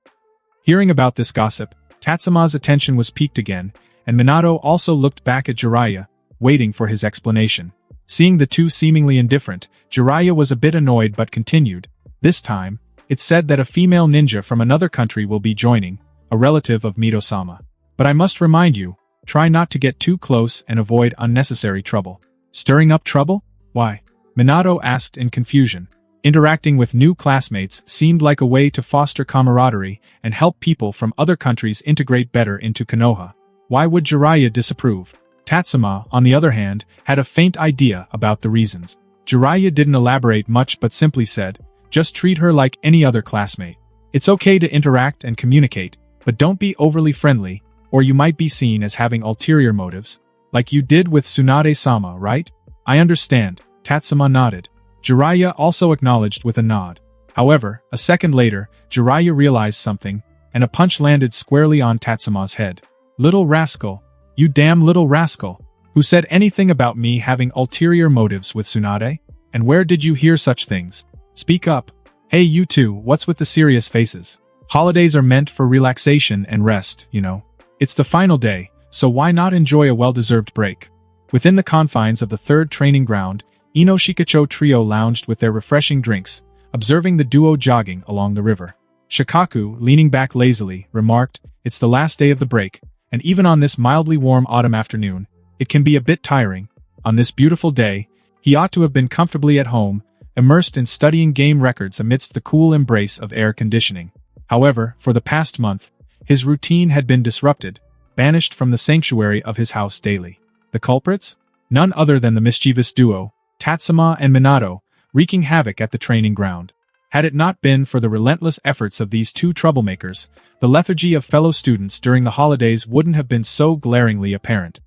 Hearing about this gossip, Tatsuma's attention was piqued again, and Minato also looked back at Jiraiya, waiting for his explanation. Seeing the two seemingly indifferent, Jiraiya was a bit annoyed but continued, "This time, It's said that a female ninja from another country will be joining, a relative of Mito-sama. But I must remind you, try not to get too close and avoid unnecessary trouble. Stirring up trouble? Why? Minato asked in confusion. Interacting with new classmates seemed like a way to foster camaraderie and help people from other countries integrate better into Konoha. Why would Jiraiya disapprove? Tatsuma, on the other hand, had a faint idea about the reasons. Jiraiya didn't elaborate much but simply said, just treat her like any other classmate. It's okay to interact and communicate, but don't be overly friendly, or you might be seen as having ulterior motives. Like you did with Tsunade-sama, right? I understand, Tatsuma nodded. Jiraiya also acknowledged with a nod. However, a second later, Jiraiya realized something, and a punch landed squarely on Tatsuma's head. Little rascal. You damn little rascal. Who said anything about me having ulterior motives with Tsunade? And where did you hear such things? Speak up. Hey you two, what's with the serious faces? Holidays are meant for relaxation and rest, you know. It's the final day, so why not enjoy a well-deserved break? Within the confines of the third training ground, Ino Shikacho trio lounged with their refreshing drinks, observing the duo jogging along the river. Shikaku, leaning back lazily, remarked, it's the last day of the break, and even on this mildly warm autumn afternoon, it can be a bit tiring. On this beautiful day, he ought to have been comfortably at home, immersed in studying game records amidst the cool embrace of air conditioning. However, for the past month, his routine had been disrupted, banished from the sanctuary of his house daily. The culprits? None other than the mischievous duo, Tatsuma and Minato, wreaking havoc at the training ground. Had it not been for the relentless efforts of these two troublemakers, the lethargy of fellow students during the holidays wouldn't have been so glaringly apparent.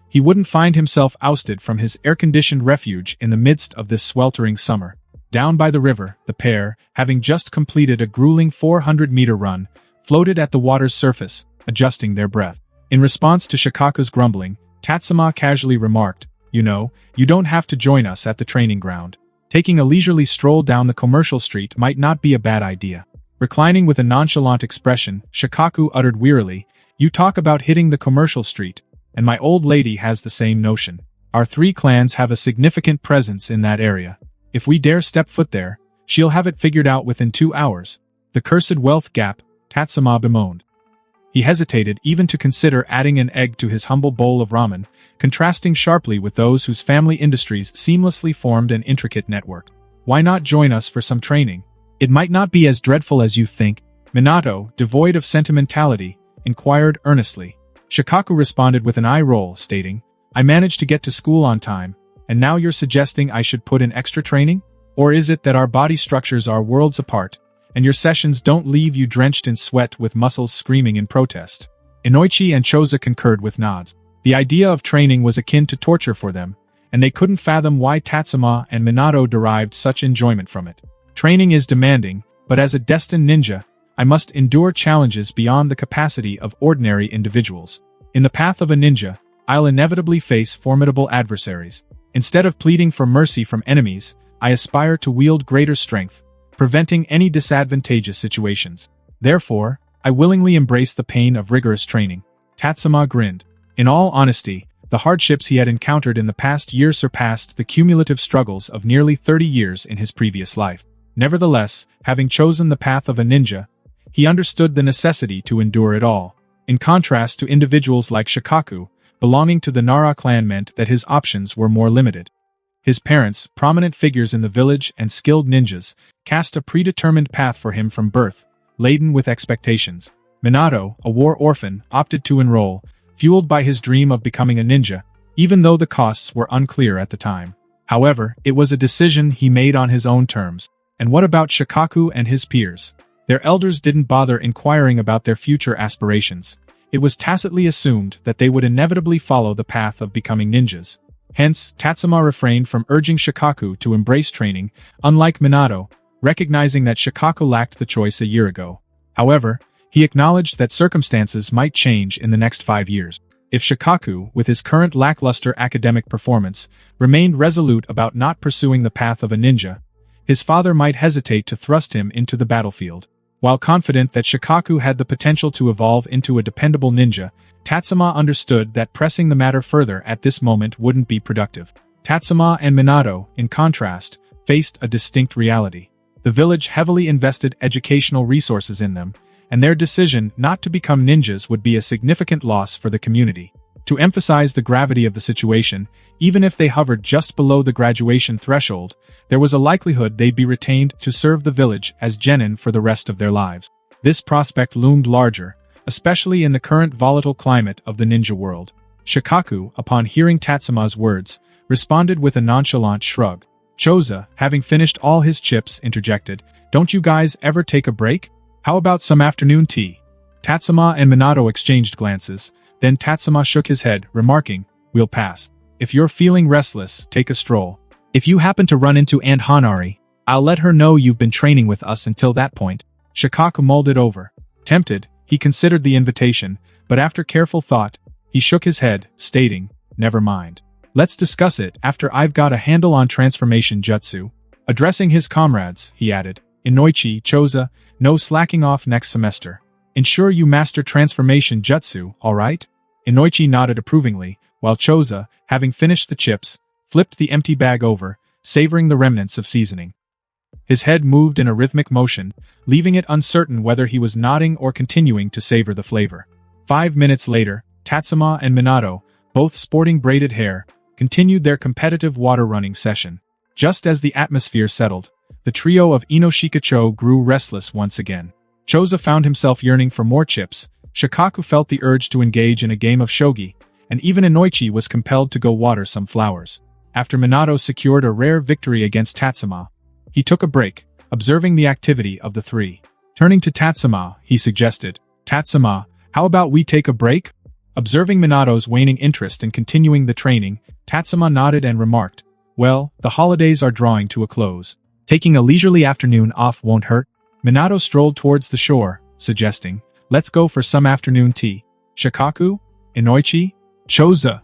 He wouldn't find himself ousted from his air-conditioned refuge in the midst of this sweltering summer. Down by the river, the pair, having just completed a grueling 400-meter run, floated at the water's surface, adjusting their breath. In response to Shikaku's grumbling, Tatsuma casually remarked, you know, you don't have to join us at the training ground. Taking a leisurely stroll down the commercial street might not be a bad idea. Reclining with a nonchalant expression, Shikaku uttered wearily, you talk about hitting the commercial street, and my old lady has the same notion. Our three clans have a significant presence in that area. If we dare step foot there, she'll have it figured out within 2 hours. The cursed wealth gap, Tatsuma bemoaned. He hesitated even to consider adding an egg to his humble bowl of ramen, contrasting sharply with those whose family industries seamlessly formed an intricate network. Why not join us for some training? It might not be as dreadful as you think, Minato, devoid of sentimentality, inquired earnestly. Shikaku responded with an eye roll, stating, I managed to get to school on time, and now you're suggesting I should put in extra training? Or is it that our body structures are worlds apart, and your sessions don't leave you drenched in sweat with muscles screaming in protest? Inoichi and Choza concurred with nods. The idea of training was akin to torture for them, and they couldn't fathom why Tatsuma and Minato derived such enjoyment from it. Training is demanding, but as a destined ninja, I must endure challenges beyond the capacity of ordinary individuals. In the path of a ninja, I'll inevitably face formidable adversaries. Instead of pleading for mercy from enemies, I aspire to wield greater strength, preventing any disadvantageous situations. Therefore, I willingly embrace the pain of rigorous training. Tatsuma grinned. In all honesty, the hardships he had encountered in the past year surpassed the cumulative struggles of nearly 30 years in his previous life. Nevertheless, having chosen the path of a ninja, he understood the necessity to endure it all. In contrast to individuals like Shikaku, belonging to the Nara clan meant that his options were more limited. His parents, prominent figures in the village and skilled ninjas, cast a predetermined path for him from birth, laden with expectations. Minato, a war orphan, opted to enroll, fueled by his dream of becoming a ninja, even though the costs were unclear at the time. However, it was a decision he made on his own terms. And what about Shikaku and his peers? Their elders didn't bother inquiring about their future aspirations. It was tacitly assumed that they would inevitably follow the path of becoming ninjas. Hence, Tatsuma refrained from urging Shikaku to embrace training, unlike Minato, recognizing that Shikaku lacked the choice a year ago. However, he acknowledged that circumstances might change in the next 5 years. If Shikaku, with his current lackluster academic performance, remained resolute about not pursuing the path of a ninja, his father might hesitate to thrust him into the battlefield. While confident that Shikaku had the potential to evolve into a dependable ninja, Tatsuma understood that pressing the matter further at this moment wouldn't be productive. Tatsuma and Minato, in contrast, faced a distinct reality. The village heavily invested educational resources in them, and their decision not to become ninjas would be a significant loss for the community. To emphasize the gravity of the situation, even if they hovered just below the graduation threshold, there was a likelihood they'd be retained to serve the village as genin for the rest of their lives. This prospect loomed larger, especially in the current volatile climate of the ninja world. Shikaku, upon hearing Tatsuma's words, responded with a nonchalant shrug. Choza, having finished all his chips, interjected, "Don't you guys ever take a break? How about some afternoon tea?" Tatsuma and Minato exchanged glances, then Tatsuma shook his head, remarking, "We'll pass. If you're feeling restless, take a stroll. If you happen to run into Aunt Hanari, I'll let her know you've been training with us until that point." Shikaku mulled it over. Tempted, he considered the invitation, but after careful thought, he shook his head, stating, "Never mind. Let's discuss it after I've got a handle on transformation jutsu." Addressing his comrades, he added, "Inoichi, Choza, no slacking off next semester. Ensure you master transformation jutsu, alright?" Inoichi nodded approvingly, while Choza, having finished the chips, flipped the empty bag over, savoring the remnants of seasoning. His head moved in a rhythmic motion, leaving it uncertain whether he was nodding or continuing to savor the flavor. 5 minutes later, Tatsuma and Minato, both sporting braided hair, continued their competitive water-running session. Just as the atmosphere settled, the trio of Inoshikacho grew restless once again. Choza found himself yearning for more chips, Shikaku felt the urge to engage in a game of shogi, and even Inoichi was compelled to go water some flowers. After Minato secured a rare victory against Tatsuma, he took a break, observing the activity of the three. Turning to Tatsuma, he suggested, "Tatsuma, how about we take a break?" Observing Minato's waning interest in continuing the training, Tatsuma nodded and remarked, "Well, the holidays are drawing to a close. Taking a leisurely afternoon off won't hurt." Minato strolled towards the shore, suggesting, "Let's go for some afternoon tea." Shikaku? Inoichi? Choza?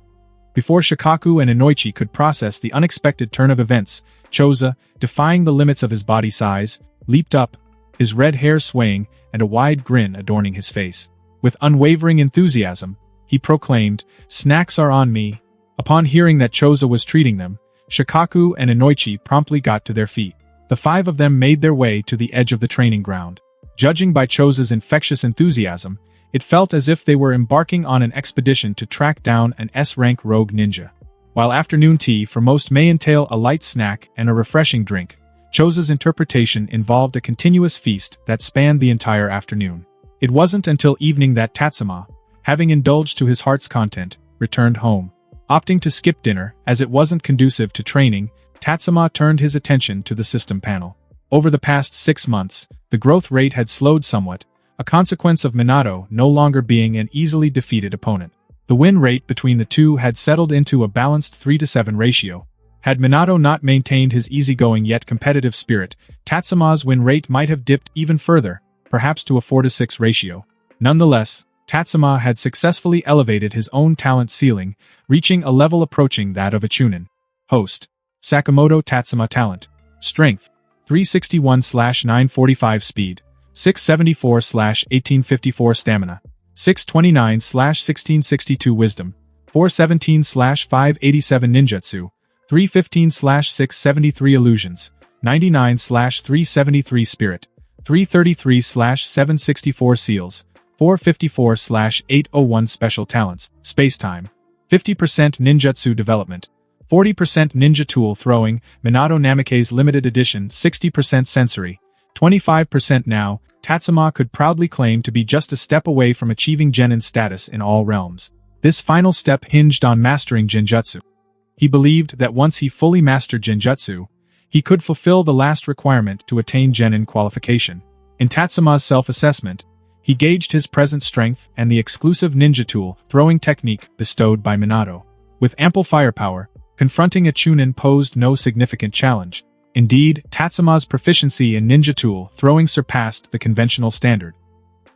Before Shikaku and Inoichi could process the unexpected turn of events, Choza, defying the limits of his body size, leaped up, his red hair swaying and a wide grin adorning his face. With unwavering enthusiasm, he proclaimed, "Snacks are on me." Upon hearing that Choza was treating them, Shikaku and Inoichi promptly got to their feet. The five of them made their way to the edge of the training ground. Judging by Choza's infectious enthusiasm, it felt as if they were embarking on an expedition to track down an S-rank rogue ninja. While afternoon tea for most may entail a light snack and a refreshing drink, Choza's interpretation involved a continuous feast that spanned the entire afternoon. It wasn't until evening that Tatsuma, having indulged to his heart's content, returned home. Opting to skip dinner, as it wasn't conducive to training, Tatsuma turned his attention to the system panel. Over the past 6 months, the growth rate had slowed somewhat, a consequence of Minato no longer being an easily defeated opponent. The win rate between the two had settled into a balanced 3-to-7 ratio. Had Minato not maintained his easygoing yet competitive spirit, Tatsuma's win rate might have dipped even further, perhaps to a 4-to-6 ratio. Nonetheless, Tatsuma had successfully elevated his own talent ceiling, reaching a level approaching that of a Chunin. Host. Sakamoto Tatsuma Talent. Strength. 361/945 Speed. 674/1854 Stamina. 629/1662 Wisdom. 417/587 Ninjutsu. 315/673 Illusions. 99/373 Spirit. 333/764 Seals. 454/801 Special Talents. Spacetime. 50% Ninjutsu Development. 40% Ninja Tool Throwing, Minato Namike's Limited Edition. 60% Sensory. 25% now. Tatsuma could proudly claim to be just a step away from achieving Genin status in all realms. This final step hinged on mastering Genjutsu. He believed that once he fully mastered Genjutsu, he could fulfill the last requirement to attain Genin qualification. In Tatsuma's self-assessment, he gauged his present strength and the exclusive ninja tool throwing technique bestowed by Minato. With ample firepower, confronting a Chunin posed no significant challenge. Indeed, Tatsuma's proficiency in ninja tool throwing surpassed the conventional standard.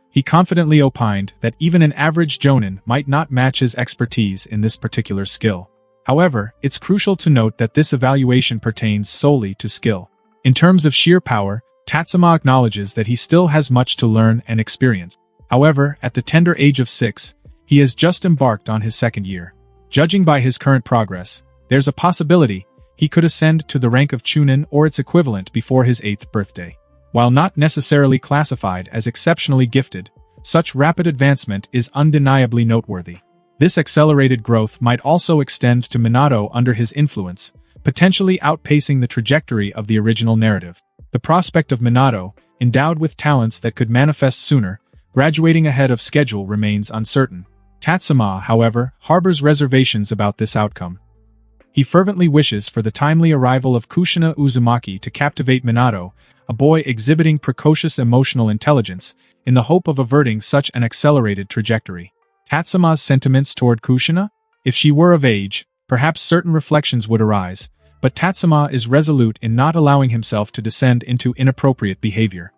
He confidently opined that even an average Jonin might not match his expertise in this particular skill. However, it's crucial to note that this evaluation pertains solely to skill. In terms of sheer power, Tatsuma acknowledges that he still has much to learn and experience. However, at the tender age of 6, he has just embarked on his second year. Judging by his current progress, there's a possibility he could ascend to the rank of Chunin or its equivalent before his 8th birthday. While not necessarily classified as exceptionally gifted, such rapid advancement is undeniably noteworthy. This accelerated growth might also extend to Minato under his influence, potentially outpacing the trajectory of the original narrative. The prospect of Minato, endowed with talents that could manifest sooner, graduating ahead of schedule remains uncertain. Tatsuma, however, harbors reservations about this outcome. He fervently wishes for the timely arrival of Kushina Uzumaki to captivate Minato, a boy exhibiting precocious emotional intelligence, in the hope of averting such an accelerated trajectory. Tatsuma's sentiments toward Kushina? If she were of age, perhaps certain reflections would arise, but Tatsuma is resolute in not allowing himself to descend into inappropriate behavior.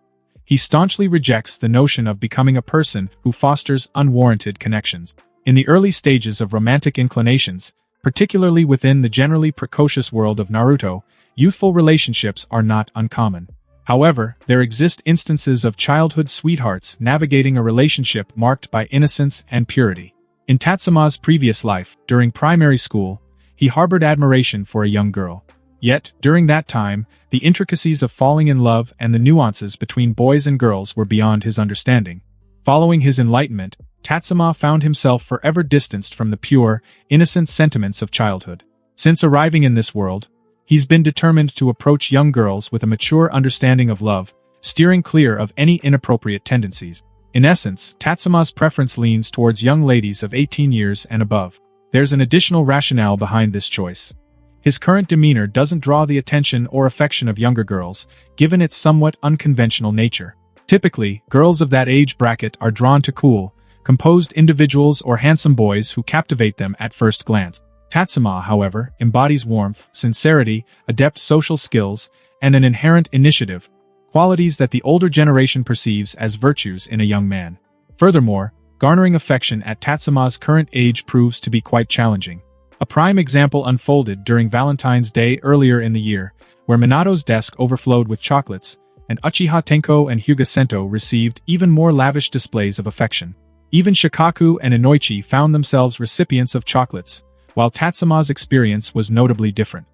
He staunchly rejects the notion of becoming a person who fosters unwarranted connections. In the early stages of romantic inclinations, particularly within the generally precocious world of Naruto, youthful relationships are not uncommon. However, there exist instances of childhood sweethearts navigating a relationship marked by innocence and purity. In Tatsuma's previous life, during primary school, he harbored admiration for a young girl. Yet, during that time, the intricacies of falling in love and the nuances between boys and girls were beyond his understanding. Following his enlightenment, Tatsuma found himself forever distanced from the pure, innocent sentiments of childhood. Since arriving in this world, he's been determined to approach young girls with a mature understanding of love, steering clear of any inappropriate tendencies. In essence, Tatsuma's preference leans towards young ladies of 18 years and above. There's an additional rationale behind this choice. His current demeanor doesn't draw the attention or affection of younger girls, given its somewhat unconventional nature. Typically, girls of that age bracket are drawn to cool, composed individuals or handsome boys who captivate them at first glance. Tatsuma, however, embodies warmth, sincerity, adept social skills, and an inherent initiative, qualities that the older generation perceives as virtues in a young man. Furthermore, garnering affection at Tatsuma's current age proves to be quite challenging. A prime example unfolded during Valentine's Day earlier in the year, where Minato's desk overflowed with chocolates, and Uchiha Tenko and Hyuga Sento received even more lavish displays of affection. Even Shikaku and Inoichi found themselves recipients of chocolates, while Tatsuma's experience was notably different.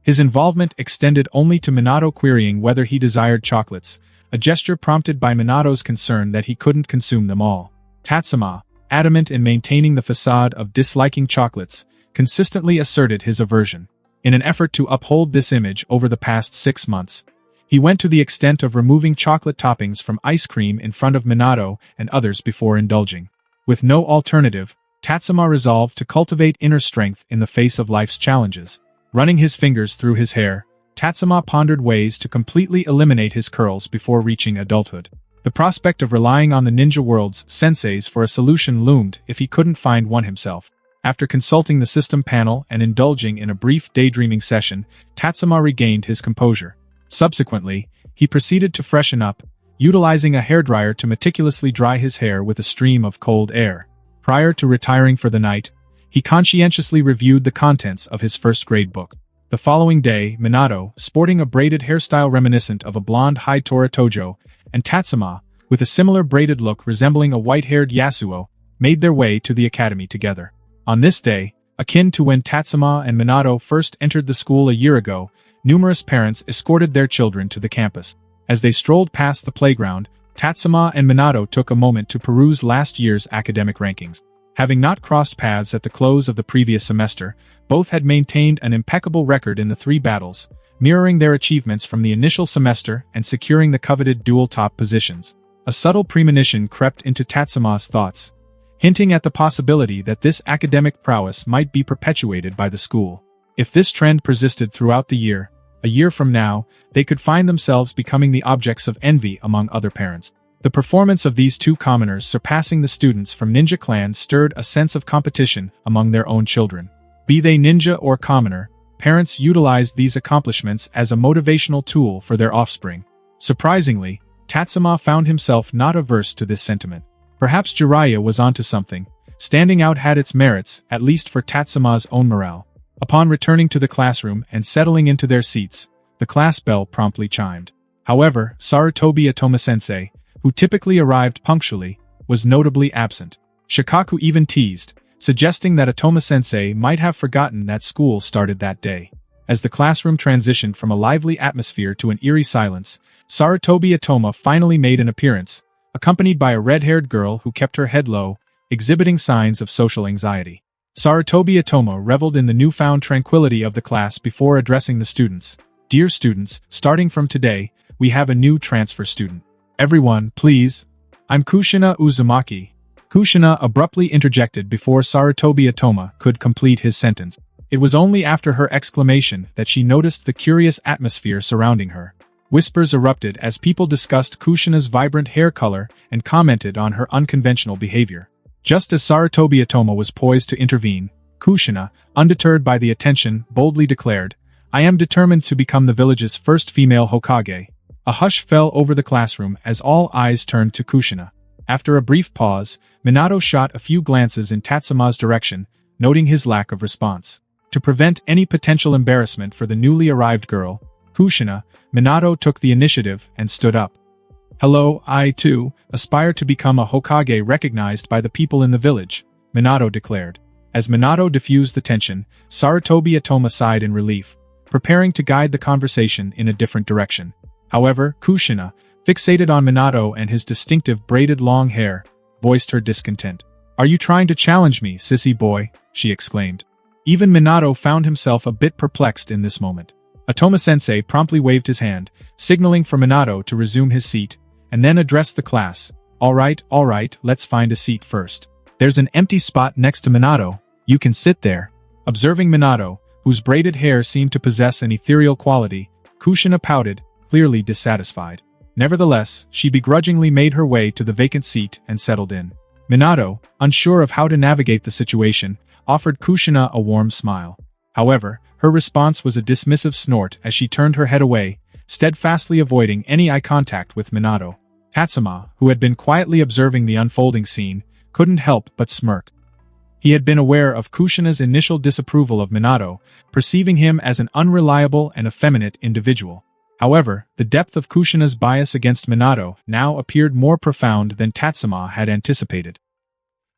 His involvement extended only to Minato querying whether he desired chocolates, a gesture prompted by Minato's concern that he couldn't consume them all. Tatsuma, adamant in maintaining the facade of disliking chocolates, consistently asserted his aversion. In an effort to uphold this image over the past 6 months, he went to the extent of removing chocolate toppings from ice cream in front of Minato and others before indulging. With no alternative, Tatsuma resolved to cultivate inner strength in the face of life's challenges. Running his fingers through his hair, Tatsuma pondered ways to completely eliminate his curls before reaching adulthood. The prospect of relying on the ninja world's senseis for a solution loomed if he couldn't find one himself. After consulting the system panel and indulging in a brief daydreaming session, Tatsuma regained his composure. Subsequently, he proceeded to freshen up, utilizing a hairdryer to meticulously dry his hair with a stream of cold air. Prior to retiring for the night, he conscientiously reviewed the contents of his first-grade book. The following day, Minato, sporting a braided hairstyle reminiscent of a blonde Haitora Tojo, and Tatsuma, with a similar braided look resembling a white-haired Yasuo, made their way to the academy together. On this day, akin to when Tatsuma and Minato first entered the school a year ago, numerous parents escorted their children to the campus. As they strolled past the playground, Tatsuma and Minato took a moment to peruse last year's academic rankings. Having not crossed paths at the close of the previous semester, both had maintained an impeccable record in the 3 battles, mirroring their achievements from the initial semester and securing the coveted dual top positions. A subtle premonition crept into Tatsuma's thoughts, hinting at the possibility that this academic prowess might be perpetuated by the school. If this trend persisted throughout the year, a year from now, they could find themselves becoming the objects of envy among other parents. The performance of these 2 commoners surpassing the students from Ninja Clan stirred a sense of competition among their own children. Be they ninja or commoner, parents utilized these accomplishments as a motivational tool for their offspring. Surprisingly, Tatsuma found himself not averse to this sentiment. Perhaps Jiraiya was onto something. Standing out had its merits, at least for Tatsuma's own morale. Upon returning to the classroom and settling into their seats, the class bell promptly chimed. However, Sarutobi Omni-sensei, who typically arrived punctually, was notably absent. Shikaku even teased, suggesting that Omni-sensei might have forgotten that school started that day. As the classroom transitioned from a lively atmosphere to an eerie silence, Sarutobi Atoma finally made an appearance, accompanied by a red-haired girl who kept her head low, exhibiting signs of social anxiety. Sarutobi Atoma reveled in the newfound tranquility of the class before addressing the students. Dear students, starting from today, we have a new transfer student. Everyone, please. I'm Kushina Uzumaki. Kushina abruptly interjected before Sarutobi Atoma could complete his sentence. It was only after her exclamation that she noticed the curious atmosphere surrounding her. Whispers erupted as people discussed Kushina's vibrant hair color and commented on her unconventional behavior. Just as Sarutobi Atoma was poised to intervene, Kushina, undeterred by the attention, boldly declared, "I am determined to become the village's first female Hokage." A hush fell over the classroom as all eyes turned to Kushina. After a brief pause, Minato shot a few glances in Tatsuma's direction, noting his lack of response. To prevent any potential embarrassment for the newly arrived girl, Kushina, Minato took the initiative and stood up. "Hello, I, too, aspire to become a Hokage recognized by the people in the village," Minato declared. As Minato diffused the tension, Sarutobi Atoma sighed in relief, preparing to guide the conversation in a different direction. However, Kushina, fixated on Minato and his distinctive braided long hair, voiced her discontent. "Are you trying to challenge me, sissy boy?" she exclaimed. Even Minato found himself a bit perplexed in this moment. Atoma-sensei promptly waved his hand, signaling for Minato to resume his seat, and then addressed the class. All right, let's find a seat first. There's an empty spot next to Minato. You can sit there." Observing Minato, whose braided hair seemed to possess an ethereal quality, Kushina pouted, clearly dissatisfied. Nevertheless, she begrudgingly made her way to the vacant seat and settled in. Minato, unsure of how to navigate the situation, offered Kushina a warm smile. However, her response was a dismissive snort as she turned her head away, steadfastly avoiding any eye contact with Minato. Tatsuma, who had been quietly observing the unfolding scene, couldn't help but smirk. He had been aware of Kushina's initial disapproval of Minato, perceiving him as an unreliable and effeminate individual. However, the depth of Kushina's bias against Minato now appeared more profound than Tatsuma had anticipated.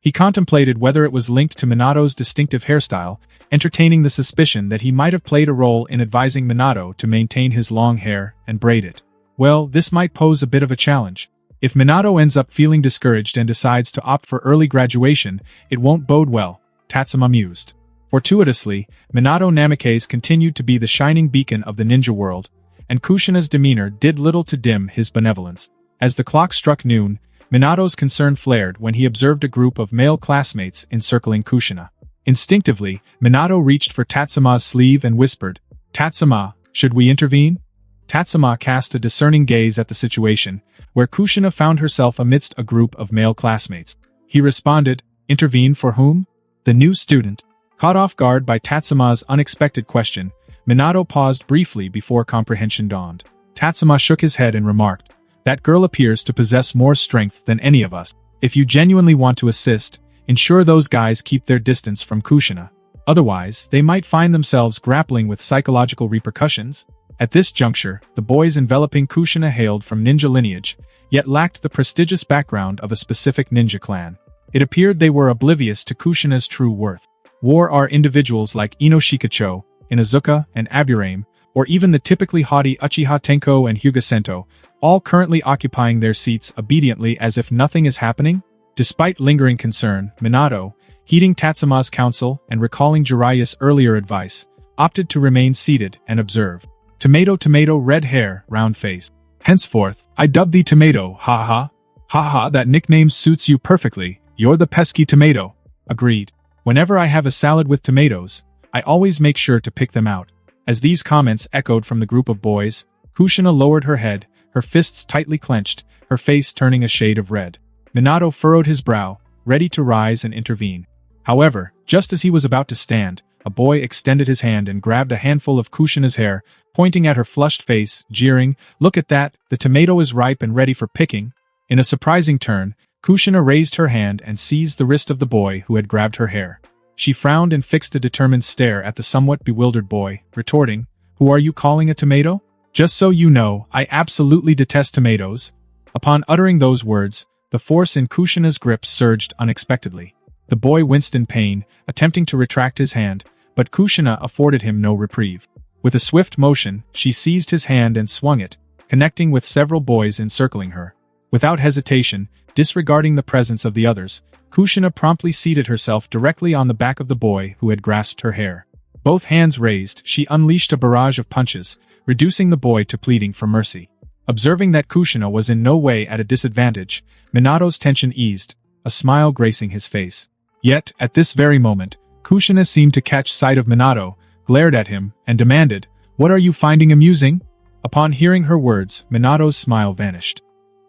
He contemplated whether it was linked to Minato's distinctive hairstyle, entertaining the suspicion that he might have played a role in advising Minato to maintain his long hair and braid it. Well, this might pose a bit of a challenge. If Minato ends up feeling discouraged and decides to opt for early graduation, it won't bode well, Tatsuma mused. Fortuitously, Minato Namikaze continued to be the shining beacon of the ninja world, and Kushina's demeanor did little to dim his benevolence. As the clock struck noon, Minato's concern flared when he observed a group of male classmates encircling Kushina. Instinctively, Minato reached for Tatsuma's sleeve and whispered, "Tatsuma, should we intervene?" Tatsuma cast a discerning gaze at the situation, where Kushina found herself amidst a group of male classmates. He responded, "Intervene for whom?" The new student. Caught off guard by Tatsuma's unexpected question, Minato paused briefly before comprehension dawned. Tatsuma shook his head and remarked, "That girl appears to possess more strength than any of us. If you genuinely want to assist, ensure those guys keep their distance from Kushina. Otherwise, they might find themselves grappling with psychological repercussions." At this juncture, the boys enveloping Kushina hailed from ninja lineage, yet lacked the prestigious background of a specific ninja clan. It appeared they were oblivious to Kushina's true worth. War are individuals like Ino Shikacho, Inazuka, and Aburame, or even the typically haughty Uchiha Tenko and Hyuga Sento, all currently occupying their seats obediently as if nothing is happening? Despite lingering concern, Minato, heeding Tatsuma's counsel and recalling Jiraiya's earlier advice, opted to remain seated and observe. Tomato, red hair, round face. Henceforth, I dub thee Tomato, ha ha. Ha ha, that nickname suits you perfectly, you're the pesky tomato. Agreed. Whenever I have a salad with tomatoes, I always make sure to pick them out. As these comments echoed from the group of boys, Kushina lowered her head, her fists tightly clenched, her face turning a shade of red. Minato furrowed his brow, ready to rise and intervene. However, just as he was about to stand, a boy extended his hand and grabbed a handful of Kushina's hair, pointing at her flushed face, jeering, "Look at that, the tomato is ripe and ready for picking." In a surprising turn, Kushina raised her hand and seized the wrist of the boy who had grabbed her hair. She frowned and fixed a determined stare at the somewhat bewildered boy, retorting, "Who are you calling a tomato? Just so you know, I absolutely detest tomatoes." Upon uttering those words, the force in Kushina's grip surged unexpectedly. The boy winced in pain, attempting to retract his hand, but Kushina afforded him no reprieve. With a swift motion, she seized his hand and swung it, connecting with several boys encircling her. Without hesitation, disregarding the presence of the others, Kushina promptly seated herself directly on the back of the boy who had grasped her hair. Both hands raised, she unleashed a barrage of punches, reducing the boy to pleading for mercy. Observing that Kushina was in no way at a disadvantage, Minato's tension eased, a smile gracing his face. Yet, at this very moment, Kushina seemed to catch sight of Minato, glared at him, and demanded, "What are you finding amusing?" Upon hearing her words, Minato's smile vanished.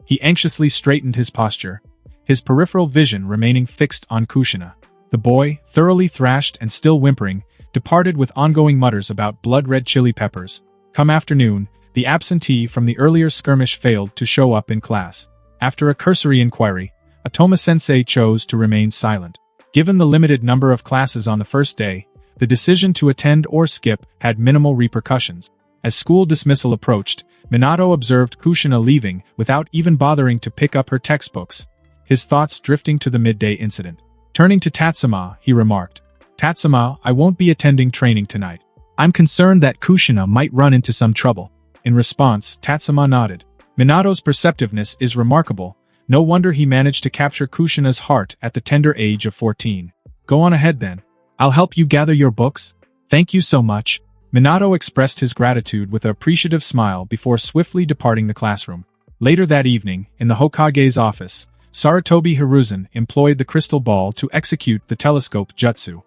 He anxiously straightened his posture, his peripheral vision remaining fixed on Kushina. The boy, thoroughly thrashed and still whimpering, departed with ongoing mutters about blood-red chili peppers. Come afternoon, the absentee from the earlier skirmish failed to show up in class. After a cursory inquiry, Omni-sensei chose to remain silent. Given the limited number of classes on the first day, the decision to attend or skip had minimal repercussions. As school dismissal approached, Minato observed Kushina leaving without even bothering to pick up her textbooks, his thoughts drifting to the midday incident. Turning to Tatsuma, he remarked, "Tatsuma, I won't be attending training tonight. I'm concerned that Kushina might run into some trouble." In response, Tatsuma nodded. Minato's perceptiveness is remarkable. No wonder he managed to capture Kushina's heart at the tender age of 14. "Go on ahead then. I'll help you gather your books." "Thank you so much." Minato expressed his gratitude with an appreciative smile before swiftly departing the classroom. Later that evening, in the Hokage's office, Sarutobi Hiruzen employed the crystal ball to execute the telescope jutsu.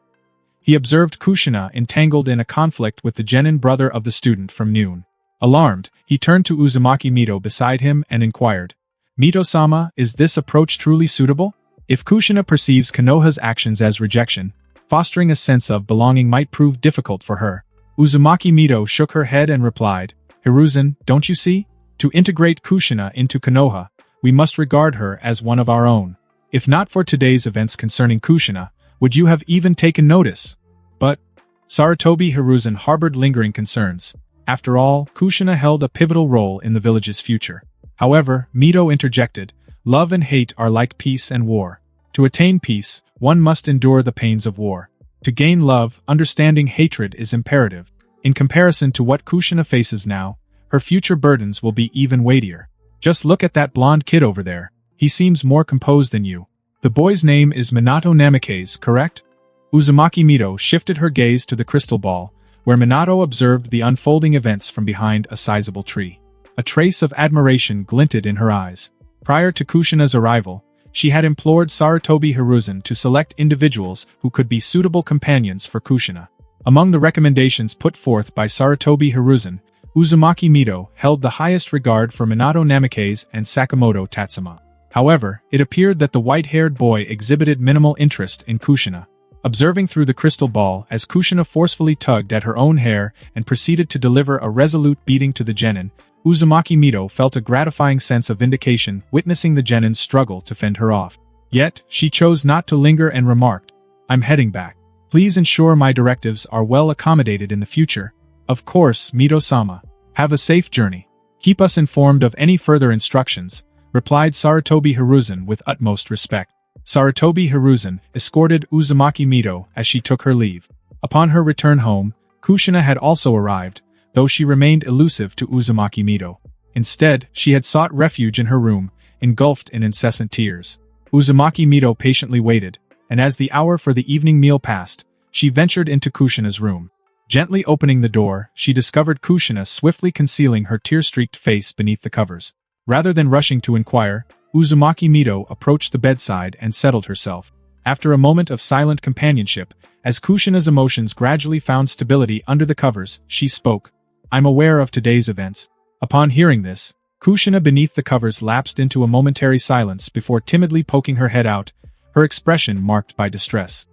He observed Kushina entangled in a conflict with the genin brother of the student from noon. Alarmed, he turned to Uzumaki Mito beside him and inquired, "Mito-sama, is this approach truly suitable?" If Kushina perceives Konoha's actions as rejection, fostering a sense of belonging might prove difficult for her. Uzumaki Mito shook her head and replied, "Hiruzen, don't you see? To integrate Kushina into Konoha, we must regard her as one of our own. If not for today's events concerning Kushina, would you have even taken notice?" But Sarutobi Hiruzen harbored lingering concerns. After all, Kushina held a pivotal role in the village's future. However, Mito interjected, "Love and hate are like peace and war. To attain peace, one must endure the pains of war. To gain love, understanding hatred is imperative. In comparison to what Kushina faces now, her future burdens will be even weightier. Just look at that blonde kid over there. He seems more composed than you. The boy's name is Minato Namikaze, correct?" Uzumaki Mito shifted her gaze to the crystal ball, where Minato observed the unfolding events from behind a sizable tree. A trace of admiration glinted in her eyes. Prior to Kushina's arrival, she had implored Sarutobi Hiruzen to select individuals who could be suitable companions for Kushina. Among the recommendations put forth by Sarutobi Hiruzen, Uzumaki Mito held the highest regard for Minato Namikaze and Sakamoto Tatsuma. However, it appeared that the white-haired boy exhibited minimal interest in Kushina. Observing through the crystal ball as Kushina forcefully tugged at her own hair and proceeded to deliver a resolute beating to the genin, Uzumaki Mito felt a gratifying sense of vindication witnessing the genin's struggle to fend her off. Yet, she chose not to linger and remarked, "I'm heading back. Please ensure my directives are well accommodated in the future." "Of course, Mito-sama. Have a safe journey. Keep us informed of any further instructions," replied Sarutobi Hiruzen with utmost respect. Sarutobi Hiruzen escorted Uzumaki Mito as she took her leave. Upon her return home, Kushina had also arrived, though she remained elusive to Uzumaki Mito. Instead, she had sought refuge in her room, engulfed in incessant tears. Uzumaki Mito patiently waited, and as the hour for the evening meal passed, she ventured into Kushina's room. Gently opening the door, she discovered Kushina swiftly concealing her tear-streaked face beneath the covers. Rather than rushing to inquire, Uzumaki Mito approached the bedside and settled herself. After a moment of silent companionship, as Kushina's emotions gradually found stability under the covers, she spoke, "I'm aware of today's events." Upon hearing this, Kushina beneath the covers lapsed into a momentary silence before timidly poking her head out, her expression marked by distress.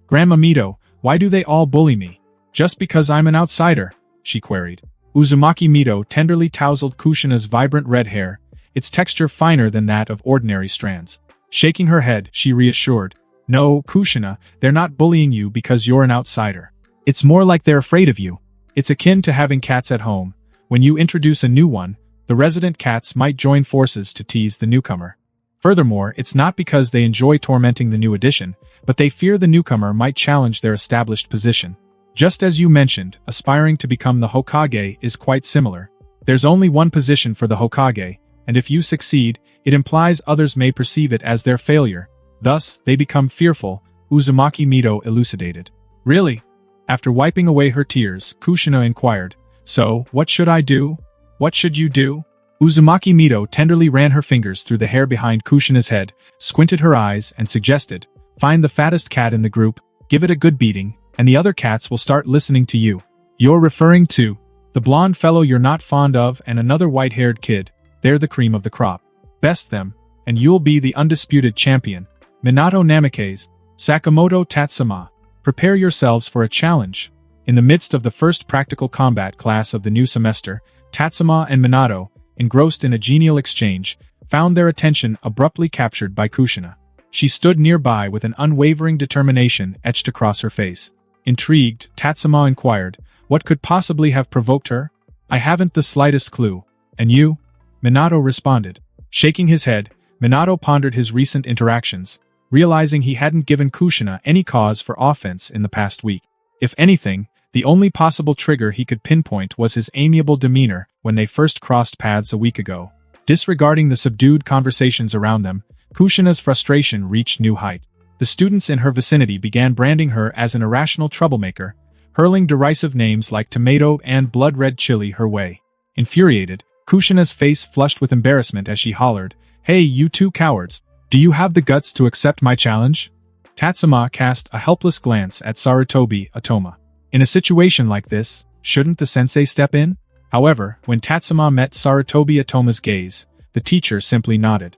"Grandma Mito, why do they all bully me? Just because I'm an outsider?" she queried. Uzumaki Mito tenderly tousled Kushina's vibrant red hair, its texture finer than that of ordinary strands. Shaking her head, she reassured, "No, Kushina, they're not bullying you because you're an outsider. It's more like they're afraid of you. It's akin to having cats at home. When you introduce a new one, the resident cats might join forces to tease the newcomer. Furthermore, it's not because they enjoy tormenting the new addition, but they fear the newcomer might challenge their established position." Just as you mentioned, aspiring to become the Hokage is quite similar. There's only one position for the Hokage, and if you succeed, it implies others may perceive it as their failure. Thus, they become fearful, Uzumaki Mito elucidated. Really? After wiping away her tears, Kushina inquired, "So, what should I do? What should you do?" Uzumaki Mito tenderly ran her fingers through the hair behind Kushina's head, squinted her eyes, and suggested, "Find the fattest cat in the group, give it a good beating, and the other cats will start listening to you." "You're referring to the blonde fellow you're not fond of and another white-haired kid. They're the cream of the crop. Best them, and you'll be the undisputed champion." Minato Namikaze, Sakamoto Tatsuma, prepare yourselves for a challenge. In the midst of the first practical combat class of the new semester, Tatsuma and Minato, engrossed in a genial exchange, found their attention abruptly captured by Kushina. She stood nearby with an unwavering determination etched across her face. Intrigued, Tatsuma inquired, "What could possibly have provoked her?" "I haven't the slightest clue. And you?" Minato responded. Shaking his head, Minato pondered his recent interactions, realizing he hadn't given Kushina any cause for offense in the past week. If anything, the only possible trigger he could pinpoint was his amiable demeanor when they first crossed paths a week ago. Disregarding the subdued conversations around them, Kushina's frustration reached new height. The students in her vicinity began branding her as an irrational troublemaker, hurling derisive names like tomato and blood-red chili her way. Infuriated, Kushina's face flushed with embarrassment as she hollered, "Hey, you two cowards! Do you have the guts to accept my challenge?" Tatsuma cast a helpless glance at Sarutobi Atoma. In a situation like this, shouldn't the sensei step in? However, when Tatsuma met Sarutobi Atoma's gaze, the teacher simply nodded.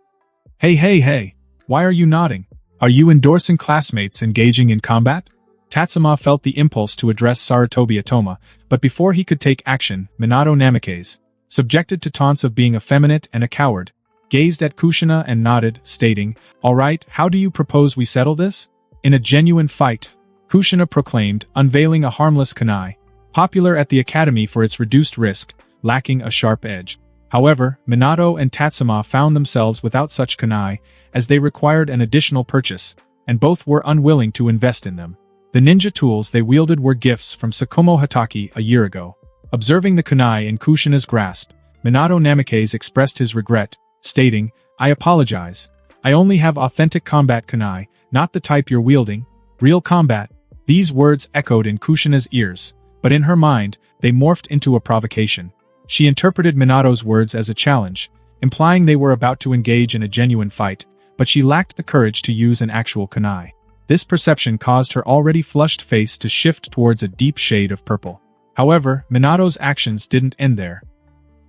Hey, why are you nodding? Are you endorsing classmates engaging in combat?" Tatsuma felt the impulse to address Sarutobi Atoma, but before he could take action, Minato Namikaze, subjected to taunts of being effeminate and a coward, gazed at Kushina and nodded, stating, "All right, how do you propose we settle this?" "In a genuine fight," Kushina proclaimed, unveiling a harmless kunai, popular at the academy for its reduced risk, lacking a sharp edge. However, Minato and Tatsuma found themselves without such kunai, as they required an additional purchase, and both were unwilling to invest in them. The ninja tools they wielded were gifts from Sakumo Hatake a year ago. Observing the kunai in Kushina's grasp, Minato Namikaze expressed his regret, stating, "I apologize. I only have authentic combat kunai, not the type you're wielding. Real combat." These words echoed in Kushina's ears, but in her mind, they morphed into a provocation. She interpreted Minato's words as a challenge, implying they were about to engage in a genuine fight, but she lacked the courage to use an actual kunai. This perception caused her already flushed face to shift towards a deep shade of purple. However, Minato's actions didn't end there.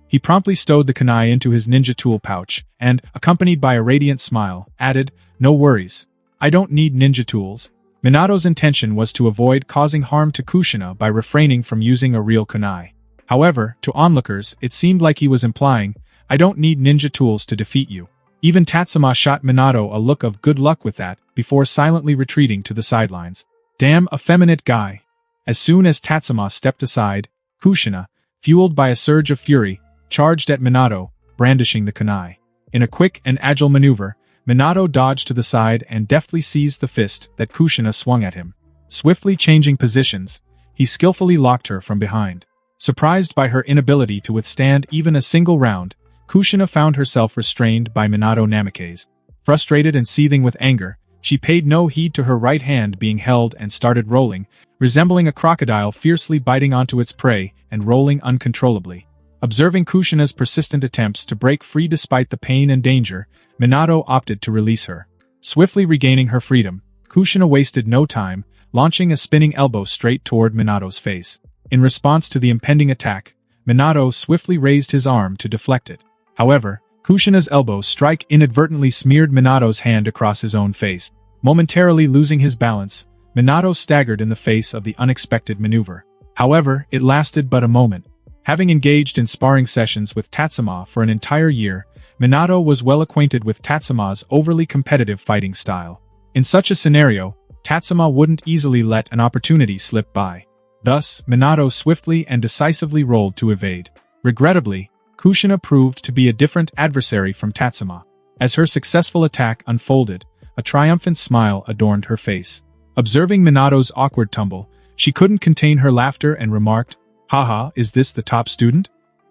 He promptly stowed the kunai into his ninja tool pouch, and, accompanied by a radiant smile, added, "No worries. I don't need ninja tools." Minato's intention was to avoid causing harm to Kushina by refraining from using a real kunai. However, to onlookers, it seemed like he was implying, "I don't need ninja tools to defeat you." Even Tatsuma shot Minato a look of good luck with that, before silently retreating to the sidelines. Damn effeminate guy. As soon as Tatsuma stepped aside, Kushina, fueled by a surge of fury, charged at Minato, brandishing the kunai. In a quick and agile maneuver, Minato dodged to the side and deftly seized the fist that Kushina swung at him. Swiftly changing positions, he skillfully locked her from behind. Surprised by her inability to withstand even a single round, Kushina found herself restrained by Minato Namikaze. Frustrated and seething with anger, she paid no heed to her right hand being held and started rolling, resembling a crocodile fiercely biting onto its prey and rolling uncontrollably. Observing Kushina's persistent attempts to break free despite the pain and danger, Minato opted to release her. Swiftly regaining her freedom, Kushina wasted no time, launching a spinning elbow straight toward Minato's face. In response to the impending attack, Minato swiftly raised his arm to deflect it. However, Kushina's elbow strike inadvertently smeared Minato's hand across his own face. Momentarily losing his balance, Minato staggered in the face of the unexpected maneuver. However, it lasted but a moment. Having engaged in sparring sessions with Tatsuma for an entire year, Minato was well acquainted with Tatsuma's overly competitive fighting style. In such a scenario, Tatsuma wouldn't easily let an opportunity slip by. Thus, Minato swiftly and decisively rolled to evade. Regrettably, Kushina proved to be a different adversary from Tatsuma. As her successful attack unfolded, a triumphant smile adorned her face. Observing Minato's awkward tumble, She couldn't contain her laughter and remarked, "Haha, is this the top student?"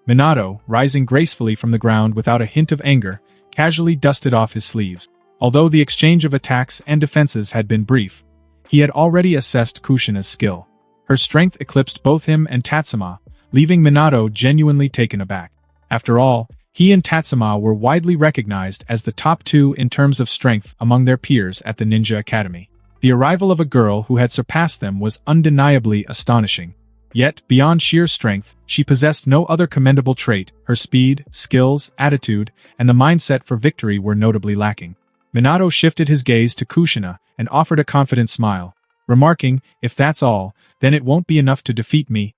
Minato, rising gracefully from the ground without a hint of anger, casually dusted off his sleeves. Although the exchange of attacks and defenses had been brief, he had already assessed Kushina's skill. Her strength eclipsed both him and Tatsuma, leaving Minato genuinely taken aback. After all, he and Tatsuma were widely recognized as the top two in terms of strength among their peers at the Ninja Academy. The arrival of a girl who had surpassed them was undeniably astonishing. Yet, beyond sheer strength, she possessed no other commendable trait. Her speed, skills, attitude, and the mindset for victory were notably lacking. Minato shifted his gaze to Kushina and offered a confident smile, remarking, "If that's all, then it won't be enough to defeat me."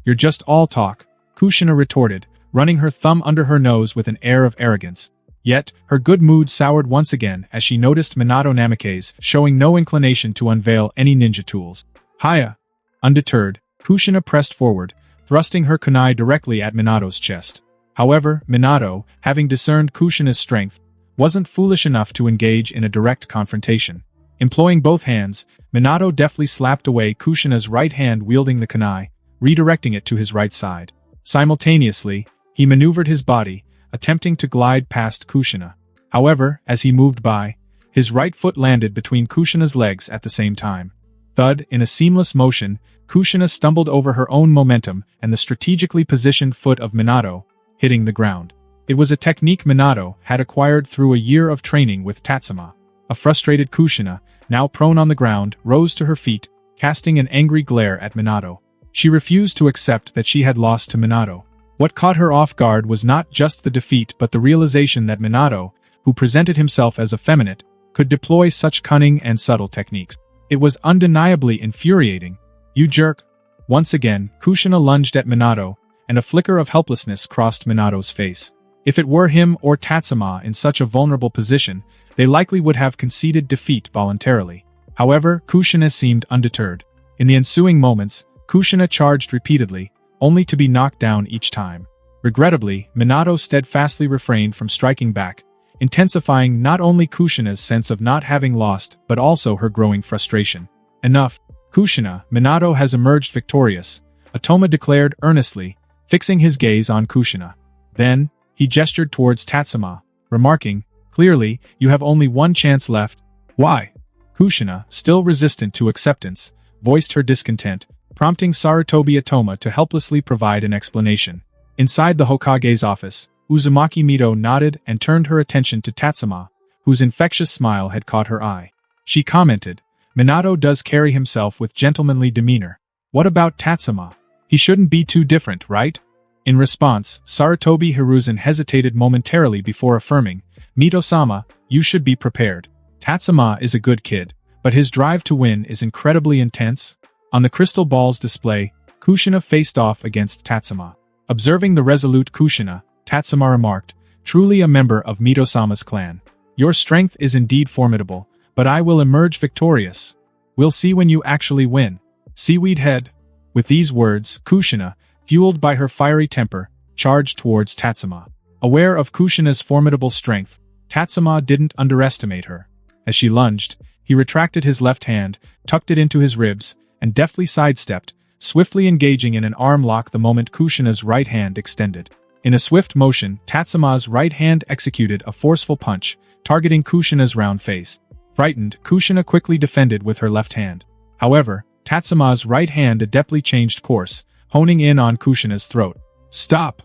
"You're just all talk," Kushina retorted, running her thumb under her nose with an air of arrogance. Yet, her good mood soured once again as she noticed Minato Namake's showing no inclination to unveil any ninja tools. "Hiya!" Undeterred, Kushina pressed forward, thrusting her kunai directly at Minato's chest. However, Minato, having discerned Kushina's strength, wasn't foolish enough to engage in a direct confrontation. Employing both hands, Minato deftly slapped away Kushina's right hand wielding the kunai, redirecting it to his right side. Simultaneously, he maneuvered his body, attempting to glide past Kushina. However, as he moved by, his right foot landed between Kushina's legs at the same time. Thud, in a seamless motion, Kushina stumbled over her own momentum and the strategically positioned foot of Minato, hitting the ground. It was a technique Minato had acquired through a year of training with Tatsuma. A frustrated Kushina, now prone on the ground, rose to her feet, casting an angry glare at Minato. She refused to accept that she had lost to Minato. What caught her off guard was not just the defeat but the realization that Minato, who presented himself as effeminate, could deploy such cunning and subtle techniques. It was undeniably infuriating. "You jerk!" Once again, Kushina lunged at Minato, and a flicker of helplessness crossed Minato's face. If it were him or Tatsuma in such a vulnerable position, they likely would have conceded defeat voluntarily. However, Kushina seemed undeterred. In the ensuing moments, Kushina charged repeatedly, only to be knocked down each time. Regrettably, Minato steadfastly refrained from striking back, intensifying not only Kushina's sense of not having lost but also her growing frustration. "Enough, Kushina, Minato has emerged victorious," Otoma declared earnestly, fixing his gaze on Kushina. Then, he gestured towards Tatsuma, remarking, "Clearly, you have only one chance left." "Why?" Kushina, still resistant to acceptance, voiced her discontent, prompting Sarutobi Otoma to helplessly provide an explanation. Inside the Hokage's office, Uzumaki Mito nodded and turned her attention to Tatsuma, whose infectious smile had caught her eye. She commented, "Minato does carry himself with gentlemanly demeanor. What about Tatsuma? He shouldn't be too different, right?" In response, Sarutobi Hiruzen hesitated momentarily before affirming, "Mito-sama, you should be prepared. Tatsuma is a good kid, but his drive to win is incredibly intense." On the crystal ball's display, Kushina faced off against Tatsuma. Observing the resolute Kushina, Tatsuma remarked, "Truly a member of Mito-sama's clan. Your strength is indeed formidable, but I will emerge victorious. We'll see when you actually win. Seaweed head." With these words, Kushina, fueled by her fiery temper, charged towards Tatsuma. Aware of Kushina's formidable strength, Tatsuma didn't underestimate her. As she lunged, he retracted his left hand, tucked it into his ribs, and deftly sidestepped, swiftly engaging in an arm lock the moment Kushina's right hand extended. In a swift motion, Tatsuma's right hand executed a forceful punch, targeting Kushina's round face. Frightened, Kushina quickly defended with her left hand. However, Tatsuma's right hand adeptly changed course, honing in on Kushina's throat. "Stop!"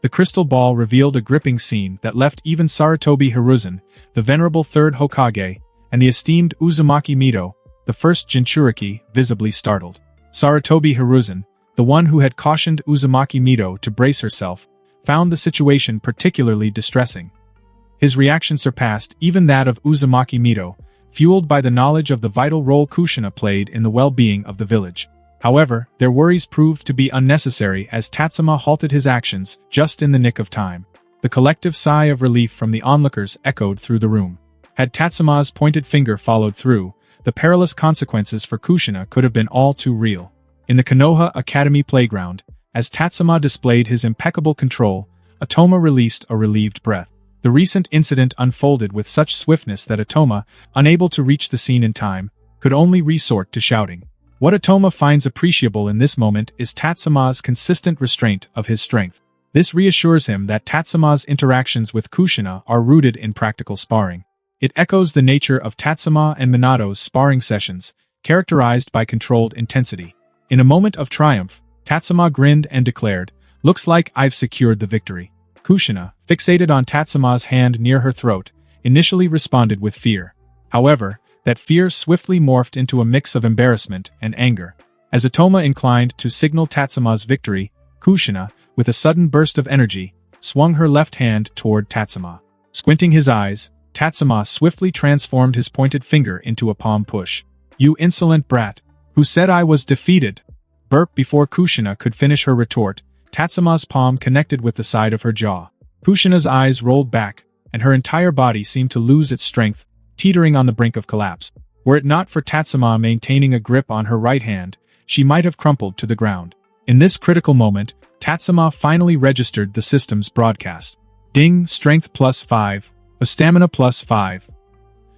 The crystal ball revealed a gripping scene that left even Sarutobi Hiruzen, the venerable third Hokage, and the esteemed Uzumaki Mito, the first Jinchuriki, visibly startled. Sarutobi Hiruzen, the one who had cautioned Uzumaki Mito to brace herself, found the situation particularly distressing. His reaction surpassed even that of Uzumaki Mito, fueled by the knowledge of the vital role Kushina played in the well-being of the village. However, their worries proved to be unnecessary as Tatsuma halted his actions just in the nick of time. The collective sigh of relief from the onlookers echoed through the room. Had Tatsuma's pointed finger followed through, the perilous consequences for Kushina could have been all too real. In the Konoha Academy playground, as Tatsuma displayed his impeccable control, Otoma released a relieved breath. The recent incident unfolded with such swiftness that Otoma, unable to reach the scene in time, could only resort to shouting. What Otoma finds appreciable in this moment is Tatsuma's consistent restraint of his strength. This reassures him that Tatsuma's interactions with Kushina are rooted in practical sparring. It echoes the nature of Tatsuma and Minato's sparring sessions, characterized by controlled intensity. In a moment of triumph, Tatsuma grinned and declared, "Looks like I've secured the victory." Kushina, fixated on Tatsuma's hand near her throat, initially responded with fear. However, that fear swiftly morphed into a mix of embarrassment and anger. As Otoma inclined to signal Tatsuma's victory, Kushina, with a sudden burst of energy, swung her left hand toward Tatsuma. Squinting his eyes, Tatsuma swiftly transformed his pointed finger into a palm push. "You insolent brat! Who said I was defeated?" Burp! Before Kushina could finish her retort, Tatsuma's palm connected with the side of her jaw. Kushina's eyes rolled back, and her entire body seemed to lose its strength, teetering on the brink of collapse. Were it not for Tatsuma maintaining a grip on her right hand, she might have crumpled to the ground. In this critical moment, Tatsuma finally registered the system's broadcast. Ding! Strength +5, a stamina +5.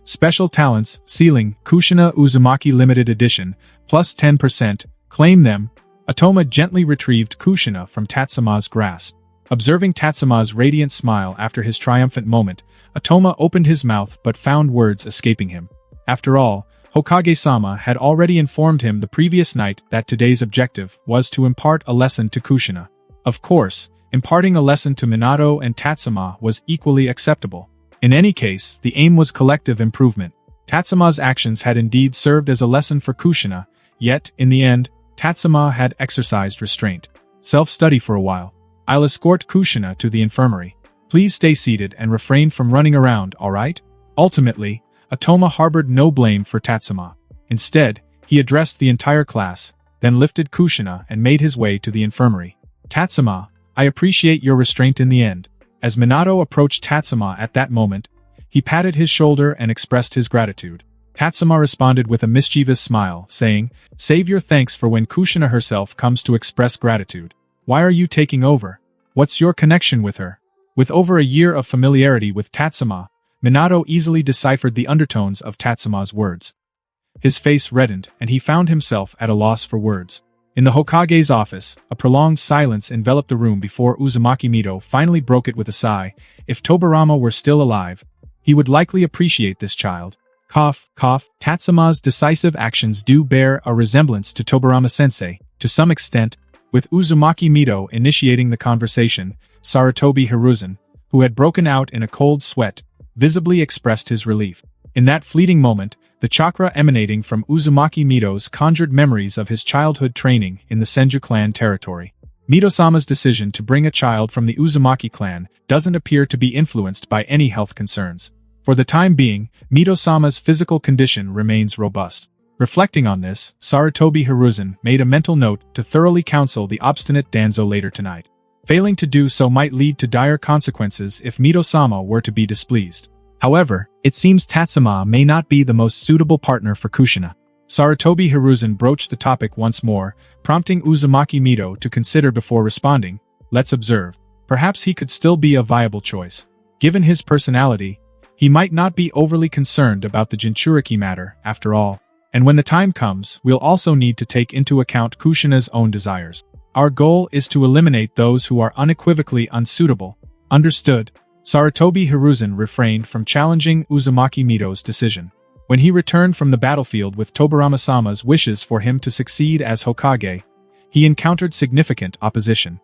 Special talents, ceiling, Kushina Uzumaki Limited Edition, +10%, claim them. Otoma gently retrieved Kushina from Tatsuma's grasp. Observing Tatsuma's radiant smile after his triumphant moment, Otoma opened his mouth but found words escaping him. After all, Hokage-sama had already informed him the previous night that today's objective was to impart a lesson to Kushina. Of course, imparting a lesson to Minato and Tatsuma was equally acceptable. In any case, the aim was collective improvement. Tatsuma's actions had indeed served as a lesson for Kushina, yet, in the end, Tatsuma had exercised restraint. Self-study for a while. I'll escort Kushina to the infirmary. Please stay seated and refrain from running around, alright? Ultimately, Otoma harbored no blame for Tatsuma. Instead, he addressed the entire class, then lifted Kushina and made his way to the infirmary. Tatsuma, I appreciate your restraint in the end. As Minato approached Tatsuma at that moment, he patted his shoulder and expressed his gratitude. Tatsuma responded with a mischievous smile, saying, "Save your thanks for when Kushina herself comes to express gratitude. Why are you taking over? What's your connection with her?" With over a year of familiarity with Tatsuma, Minato easily deciphered the undertones of Tatsuma's words. His face reddened, and he found himself at a loss for words. In the Hokage's office, a prolonged silence enveloped the room before Uzumaki Mito finally broke it with a sigh. If Tobirama were still alive, he would likely appreciate this child. Cough, cough. Tatsuma's decisive actions do bear a resemblance to Tobirama-sensei, to some extent, with Uzumaki Mito initiating the conversation. Sarutobi Hiruzen, who had broken out in a cold sweat, visibly expressed his relief. In that fleeting moment, the chakra emanating from Uzumaki Mito's conjured memories of his childhood training in the Senju clan territory. Mito-sama's decision to bring a child from the Uzumaki clan doesn't appear to be influenced by any health concerns. For the time being, Mito-sama's physical condition remains robust. Reflecting on this, Sarutobi Hiruzen made a mental note to thoroughly counsel the obstinate Danzo later tonight. Failing to do so might lead to dire consequences if Mito-sama were to be displeased. However, it seems Tatsuma may not be the most suitable partner for Kushina. Sarutobi Hiruzen broached the topic once more, prompting Uzumaki Mito to consider before responding. Let's observe. Perhaps he could still be a viable choice. Given his personality, he might not be overly concerned about the Jinchuriki matter, after all. And when the time comes, we'll also need to take into account Kushina's own desires. Our goal is to eliminate those who are unequivocally unsuitable. Understood. Sarutobi Hiruzen refrained from challenging Uzumaki Mito's decision. When he returned from the battlefield with Tobirama-sama's wishes for him to succeed as Hokage, he encountered significant opposition.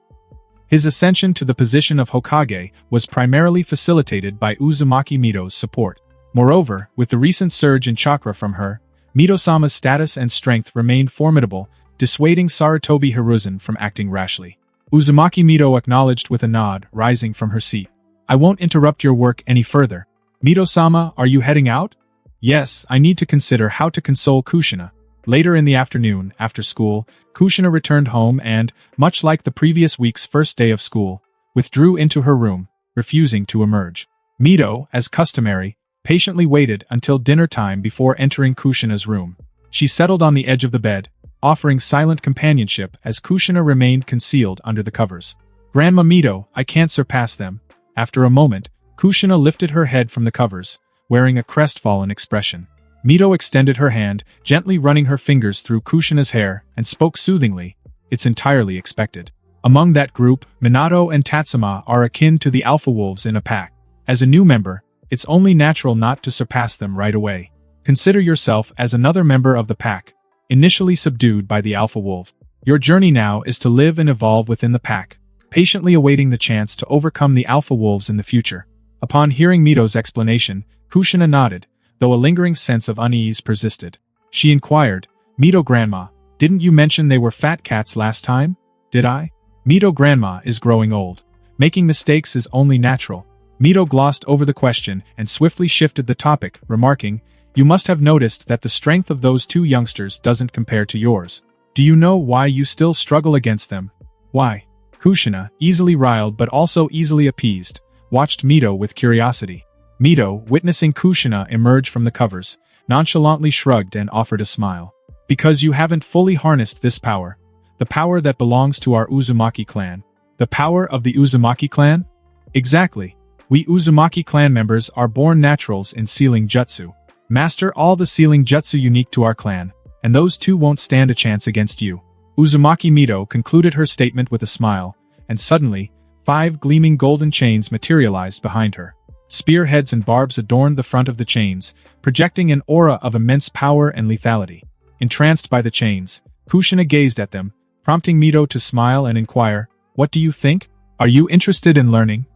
His ascension to the position of Hokage was primarily facilitated by Uzumaki Mito's support. Moreover, with the recent surge in chakra from her, Mito-sama's status and strength remained formidable, dissuading Sarutobi Hiruzen from acting rashly. Uzumaki Mito acknowledged with a nod, rising from her seat. I won't interrupt your work any further. Mito-sama, are you heading out? Yes, I need to consider how to console Kushina. Later in the afternoon, after school, Kushina returned home and, much like the previous week's first day of school, withdrew into her room, refusing to emerge. Mito, as customary, patiently waited until dinner time before entering Kushina's room. She settled on the edge of the bed, offering silent companionship as Kushina remained concealed under the covers. Grandma Mito, I can't surpass them. After a moment, Kushina lifted her head from the covers, wearing a crestfallen expression. Mito extended her hand, gently running her fingers through Kushina's hair, and spoke soothingly. It's entirely expected. Among that group, Minato and Tatsuma are akin to the alpha wolves in a pack. As a new member, it's only natural not to surpass them right away. Consider yourself as another member of the pack, initially subdued by the alpha wolf. Your journey now is to live and evolve within the pack, patiently awaiting the chance to overcome the alpha wolves in the future. Upon hearing Mito's explanation, Kushina nodded, though a lingering sense of unease persisted. She inquired, Mito grandma, didn't you mention they were fat cats last time? Did I? Mito grandma is growing old. Making mistakes is only natural. Mito glossed over the question and swiftly shifted the topic, remarking, you must have noticed that the strength of those two youngsters doesn't compare to yours. Do you know why you still struggle against them? Why? Kushina, easily riled but also easily appeased, watched Mito with curiosity. Mito, witnessing Kushina emerge from the covers, nonchalantly shrugged and offered a smile. Because you haven't fully harnessed this power. The power that belongs to our Uzumaki clan. The power of the Uzumaki clan? Exactly. We Uzumaki clan members are born naturals in sealing jutsu. Master all the sealing jutsu unique to our clan, and those two won't stand a chance against you. Uzumaki Mito concluded her statement with a smile, and suddenly, 5 gleaming golden chains materialized behind her. Spearheads and barbs adorned the front of the chains, projecting an aura of immense power and lethality. Entranced by the chains, Kushina gazed at them, prompting Mito to smile and inquire, what do you think? Are you interested in learning?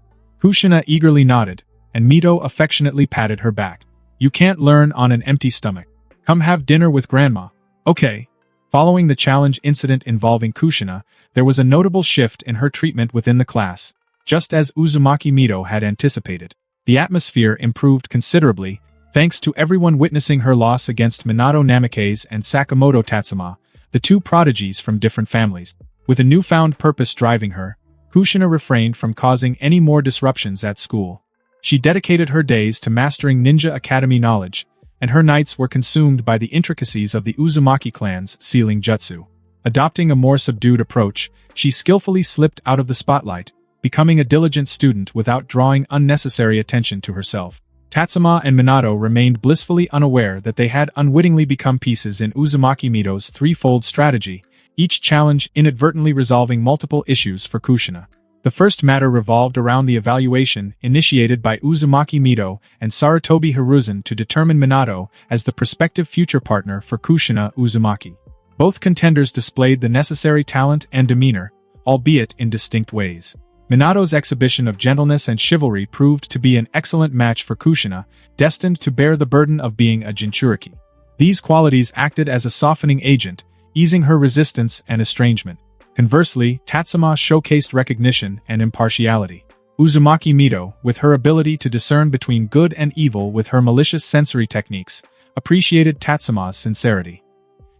Kushina eagerly nodded, and Mito affectionately patted her back. You can't learn on an empty stomach. Come have dinner with Grandma. Okay. Following the challenge incident involving Kushina, there was a notable shift in her treatment within the class, just as Uzumaki Mito had anticipated. The atmosphere improved considerably, thanks to everyone witnessing her loss against Minato Namikaze and Sakamoto Tatsuma, the two prodigies from different families. With a newfound purpose driving her, Kushina refrained from causing any more disruptions at school. She dedicated her days to mastering Ninja Academy knowledge, and her nights were consumed by the intricacies of the Uzumaki clan's sealing jutsu. Adopting a more subdued approach, she skillfully slipped out of the spotlight, becoming a diligent student without drawing unnecessary attention to herself. Tatsuma and Minato remained blissfully unaware that they had unwittingly become pieces in Uzumaki Mito's threefold strategy, each challenge inadvertently resolving multiple issues for Kushina. The first matter revolved around the evaluation initiated by Uzumaki Mito and Sarutobi Hiruzen to determine Minato as the prospective future partner for Kushina Uzumaki. Both contenders displayed the necessary talent and demeanor, albeit in distinct ways. Minato's exhibition of gentleness and chivalry proved to be an excellent match for Kushina, destined to bear the burden of being a Jinchuriki. These qualities acted as a softening agent, easing her resistance and estrangement. Conversely, Tatsuma showcased recognition and impartiality. Uzumaki Mito, with her ability to discern between good and evil with her malicious sensory techniques, appreciated Tatsuma's sincerity.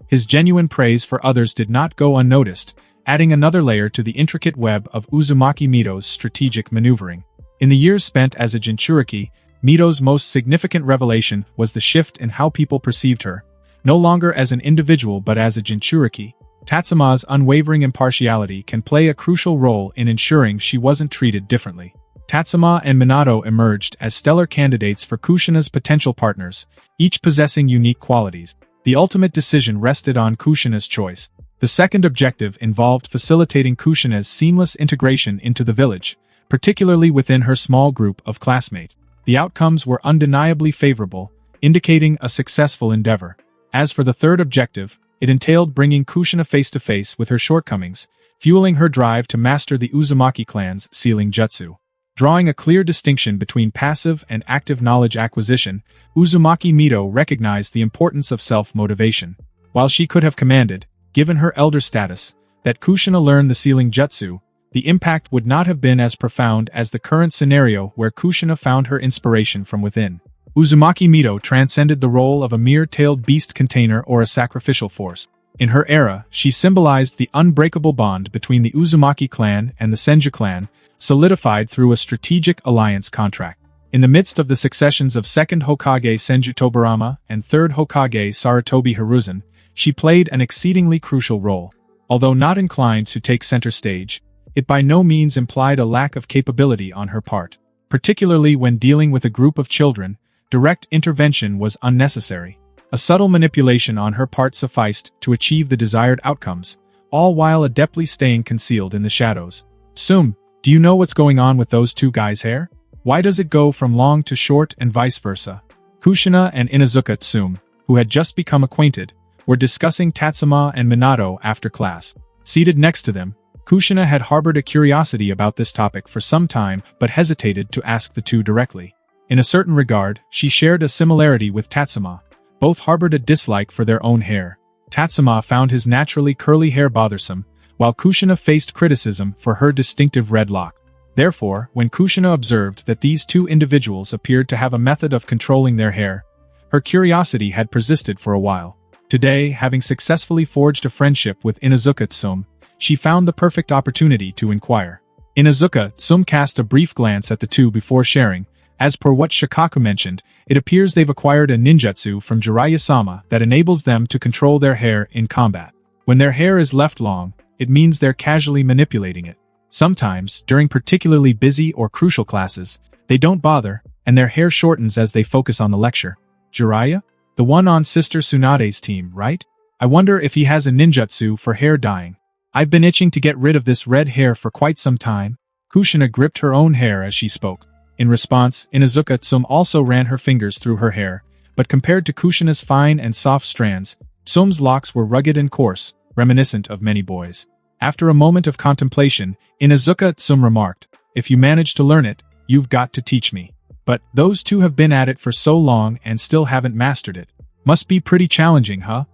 His genuine praise for others did not go unnoticed, adding another layer to the intricate web of Uzumaki Mito's strategic maneuvering. In the years spent as a Jinchuriki, Mito's most significant revelation was the shift in how people perceived her, no longer as an individual but as a Jinchuriki. Tatsuma's unwavering impartiality can play a crucial role in ensuring she wasn't treated differently. Tatsuma and Minato emerged as stellar candidates for Kushina's potential partners, each possessing unique qualities. The ultimate decision rested on Kushina's choice. The second objective involved facilitating Kushina's seamless integration into the village, particularly within her small group of classmates. The outcomes were undeniably favorable, indicating a successful endeavor. As for the third objective, it entailed bringing Kushina face-to-face with her shortcomings, fueling her drive to master the Uzumaki clan's sealing jutsu. Drawing a clear distinction between passive and active knowledge acquisition, Uzumaki Mito recognized the importance of self-motivation. While she could have commanded, given her elder status, that Kushina learn the sealing jutsu, the impact would not have been as profound as the current scenario where Kushina found her inspiration from within. Uzumaki Mito transcended the role of a mere-tailed beast container or a sacrificial force. In her era, she symbolized the unbreakable bond between the Uzumaki clan and the Senju clan, solidified through a strategic alliance contract. In the midst of the successions of 2nd Hokage Senju Tobarama and 3rd Hokage Sarutobi Hiruzen, she played an exceedingly crucial role. Although not inclined to take center stage, it by no means implied a lack of capability on her part. Particularly when dealing with a group of children, direct intervention was unnecessary. A subtle manipulation on her part sufficed to achieve the desired outcomes, all while adeptly staying concealed in the shadows. "Tsum, do you know what's going on with those two guys' hair? Why does it go from long to short and vice versa?" Kushina and Inuzuka Tsum, who had just become acquainted, were discussing Tatsuma and Minato after class. Seated next to them, Kushina had harbored a curiosity about this topic for some time but hesitated to ask the two directly. In a certain regard, she shared a similarity with Tatsuma. Both harbored a dislike for their own hair. Tatsuma found his naturally curly hair bothersome, while Kushina faced criticism for her distinctive red lock. Therefore, when Kushina observed that these two individuals appeared to have a method of controlling their hair, her curiosity had persisted for a while. Today, having successfully forged a friendship with Inuzuka Tsum, she found the perfect opportunity to inquire. Inuzuka Tsum cast a brief glance at the two before sharing. As per what Shikaku mentioned, it appears they've acquired a ninjutsu from Jiraiya-sama that enables them to control their hair in combat. When their hair is left long, it means they're casually manipulating it. Sometimes, during particularly busy or crucial classes, they don't bother, and their hair shortens as they focus on the lecture. Jiraiya? The one on Sister Tsunade's team, right? I wonder if he has a ninjutsu for hair dyeing. I've been itching to get rid of this red hair for quite some time. Kushina gripped her own hair as she spoke. In response, Inuzuka Tsum also ran her fingers through her hair, but compared to Kushina's fine and soft strands, Tsum's locks were rugged and coarse, reminiscent of many boys. After a moment of contemplation, Inuzuka Tsum remarked, "If you manage to learn it, you've got to teach me. But those two have been at it for so long and still haven't mastered it. Must be pretty challenging, huh?"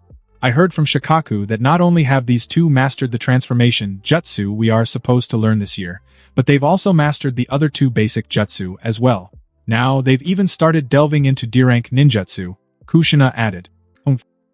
I heard from Shikaku that not only have these two mastered the transformation jutsu we are supposed to learn this year, but they've also mastered the other two basic jutsu as well. Now they've even started delving into D-rank ninjutsu, Kushina added.